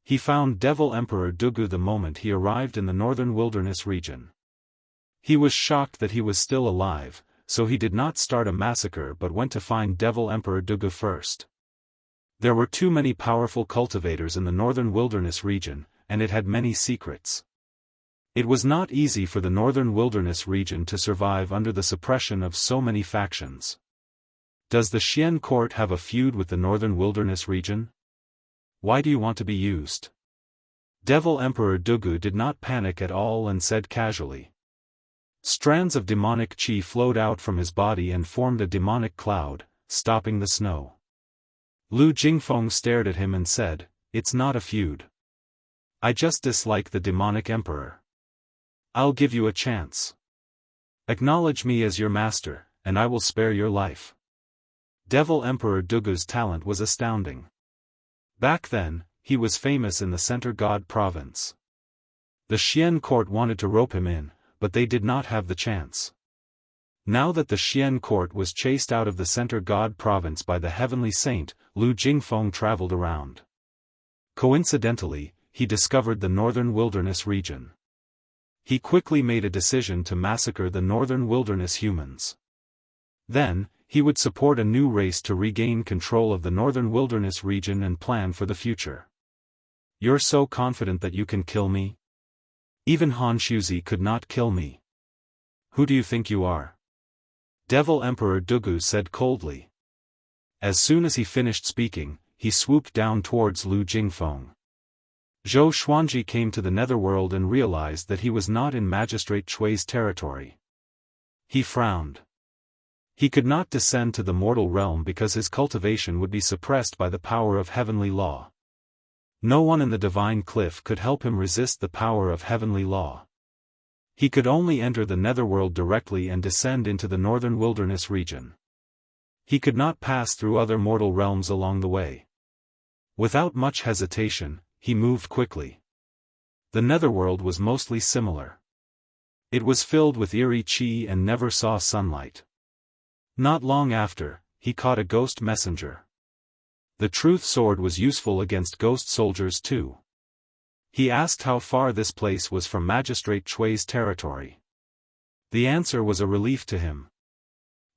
He found Devil Emperor Dugu the moment he arrived in the northern wilderness region. He was shocked that he was still alive, so he did not start a massacre but went to find Devil Emperor Dugu first. There were too many powerful cultivators in the northern wilderness region, and it had many secrets. It was not easy for the northern wilderness region to survive under the suppression of so many factions. Does the Xian court have a feud with the northern wilderness region? Why do you want to be used? Devil Emperor Dugu did not panic at all and said casually. Strands of demonic qi flowed out from his body and formed a demonic cloud, stopping the snow. Lu Jingfeng stared at him and said, "It's not a feud. I just dislike the demonic emperor. I'll give you a chance. Acknowledge me as your master, and I will spare your life." Devil Emperor Dugu's talent was astounding. Back then, he was famous in the Center God province. The Xian court wanted to rope him in, but they did not have the chance. Now that the Xian court was chased out of the Center God province by the heavenly saint, Lu Jingfeng traveled around. Coincidentally, he discovered the northern wilderness region. He quickly made a decision to massacre the northern wilderness humans. Then, he would support a new race to regain control of the northern wilderness region and plan for the future. "You're so confident that you can kill me? Even Han Shuzi could not kill me. Who do you think you are?" Devil Emperor Dugu said coldly. As soon as he finished speaking, he swooped down towards Lu Jingfeng. Zhou Xuanji came to the netherworld and realized that he was not in Magistrate Chui's territory. He frowned. He could not descend to the mortal realm because his cultivation would be suppressed by the power of heavenly law. No one in the divine cliff could help him resist the power of heavenly law. He could only enter the netherworld directly and descend into the northern wilderness region. He could not pass through other mortal realms along the way. Without much hesitation, he moved quickly. The netherworld was mostly similar. It was filled with eerie qi and never saw sunlight. Not long after, he caught a ghost messenger. The truth sword was useful against ghost soldiers too. He asked how far this place was from Magistrate Chui's territory. The answer was a relief to him.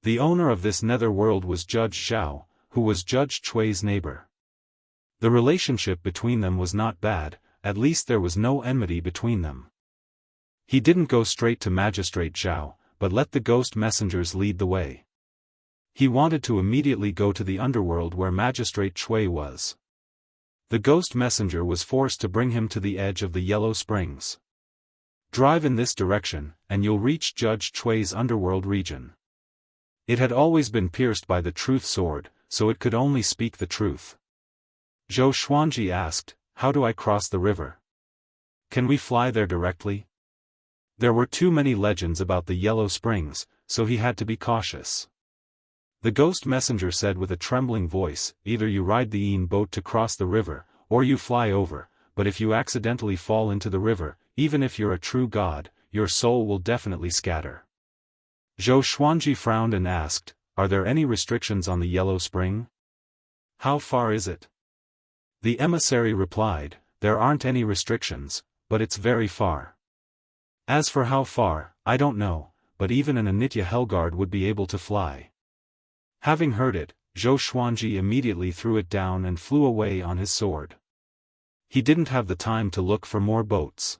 The owner of this netherworld was Judge Zhao, who was Judge Chui's neighbor. The relationship between them was not bad, at least there was no enmity between them. He didn't go straight to Magistrate Zhao, but let the ghost messengers lead the way. He wanted to immediately go to the underworld where Magistrate Chui was. The ghost messenger was forced to bring him to the edge of the Yellow Springs. "Drive in this direction, and you'll reach Judge Chui's underworld region." It had always been pierced by the truth sword, so it could only speak the truth. Zhou Xuanji asked, "How do I cross the river? Can we fly there directly?" There were too many legends about the Yellow Springs, so he had to be cautious. The ghost messenger said with a trembling voice, "Either you ride the Yin boat to cross the river, or you fly over, but if you accidentally fall into the river, even if you're a true god, your soul will definitely scatter." Zhou Xuanji frowned and asked, "Are there any restrictions on the Yellow Spring? How far is it?" The emissary replied, there aren't any restrictions, but it's very far. As for how far, I don't know, but even an Anitya Hellguard would be able to fly. Having heard it, Zhou Xuanji immediately threw it down and flew away on his sword. He didn't have the time to look for more boats.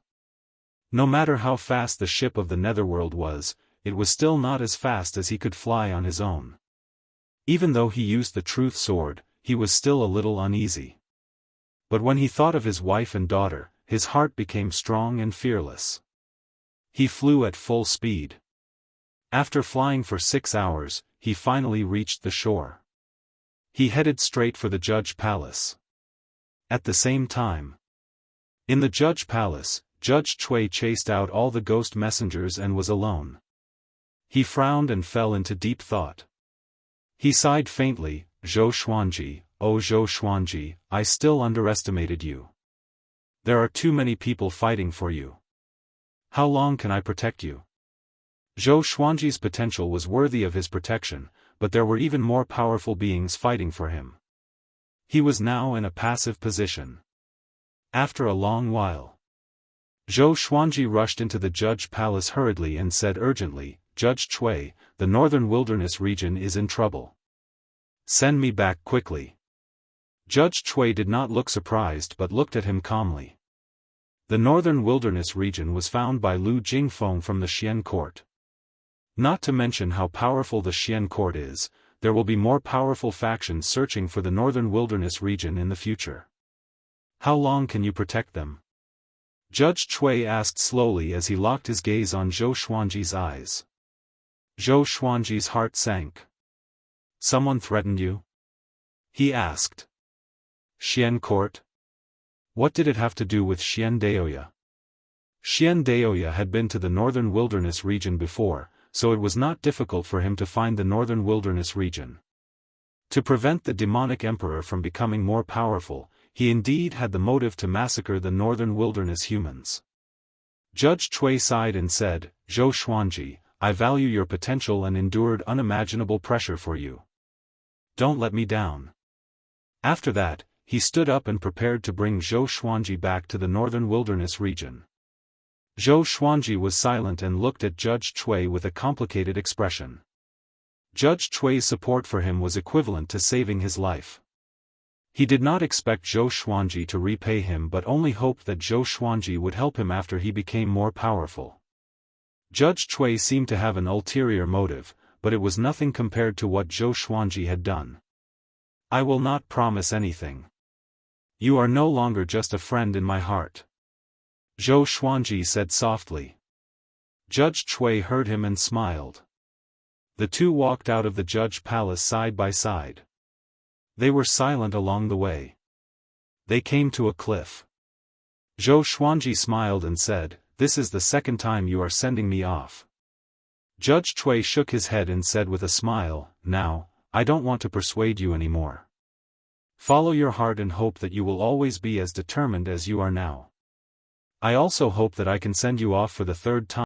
No matter how fast the ship of the Netherworld was, it was still not as fast as he could fly on his own. Even though he used the truth sword, he was still a little uneasy. But when he thought of his wife and daughter, his heart became strong and fearless. He flew at full speed. After flying for 6 hours, he finally reached the shore. He headed straight for the Judge Palace. At the same time, in the Judge Palace, Judge Cui chased out all the ghost messengers and was alone. He frowned and fell into deep thought. He sighed faintly, "Zhou Xuanji, oh Zhou Xuanji, I still underestimated you. There are too many people fighting for you. How long can I protect you?" Zhou Xuanji's potential was worthy of his protection, but there were even more powerful beings fighting for him. He was now in a passive position. After a long while, Zhou Xuanji rushed into the Judge Palace hurriedly and said urgently, "Judge Cui, the Northern Wilderness region is in trouble. Send me back quickly." Judge Cui did not look surprised but looked at him calmly. The Northern Wilderness region was found by Lu Jingfeng from the Xian court. Not to mention how powerful the Xian court is, there will be more powerful factions searching for the Northern Wilderness region in the future. How long can you protect them? Judge Cui asked slowly as he locked his gaze on Zhou Xuanji's eyes. Zhou Xuanji's heart sank. "Someone threatened you?" he asked. "Xian court? What did it have to do with Xian Daoya?" Xian Daoya had been to the Northern Wilderness region before, so it was not difficult for him to find the Northern Wilderness region. To prevent the demonic emperor from becoming more powerful, he indeed had the motive to massacre the Northern Wilderness humans. Judge Cui sighed and said, "Zhou Xuanji, I value your potential and endured unimaginable pressure for you. Don't let me down." After that, he stood up and prepared to bring Zhou Xuanji back to the Northern Wilderness region. Zhou Xuanji was silent and looked at Judge Cui with a complicated expression. Judge Cui's support for him was equivalent to saving his life. He did not expect Zhou Xuanji to repay him but only hoped that Zhou Xuanji would help him after he became more powerful. Judge Cui seemed to have an ulterior motive, but it was nothing compared to what Zhou Xuanji had done. "I will not promise anything. You are no longer just a friend in my heart," Zhou Xuanji said softly. Judge Cui heard him and smiled. The two walked out of the Judge Palace side by side. They were silent along the way. They came to a cliff. Zhou Xuanji smiled and said, "This is the second time you are sending me off." Judge Cui shook his head and said with a smile, "Now, I don't want to persuade you anymore. Follow your heart and hope that you will always be as determined as you are now. I also hope that I can send you off for the third time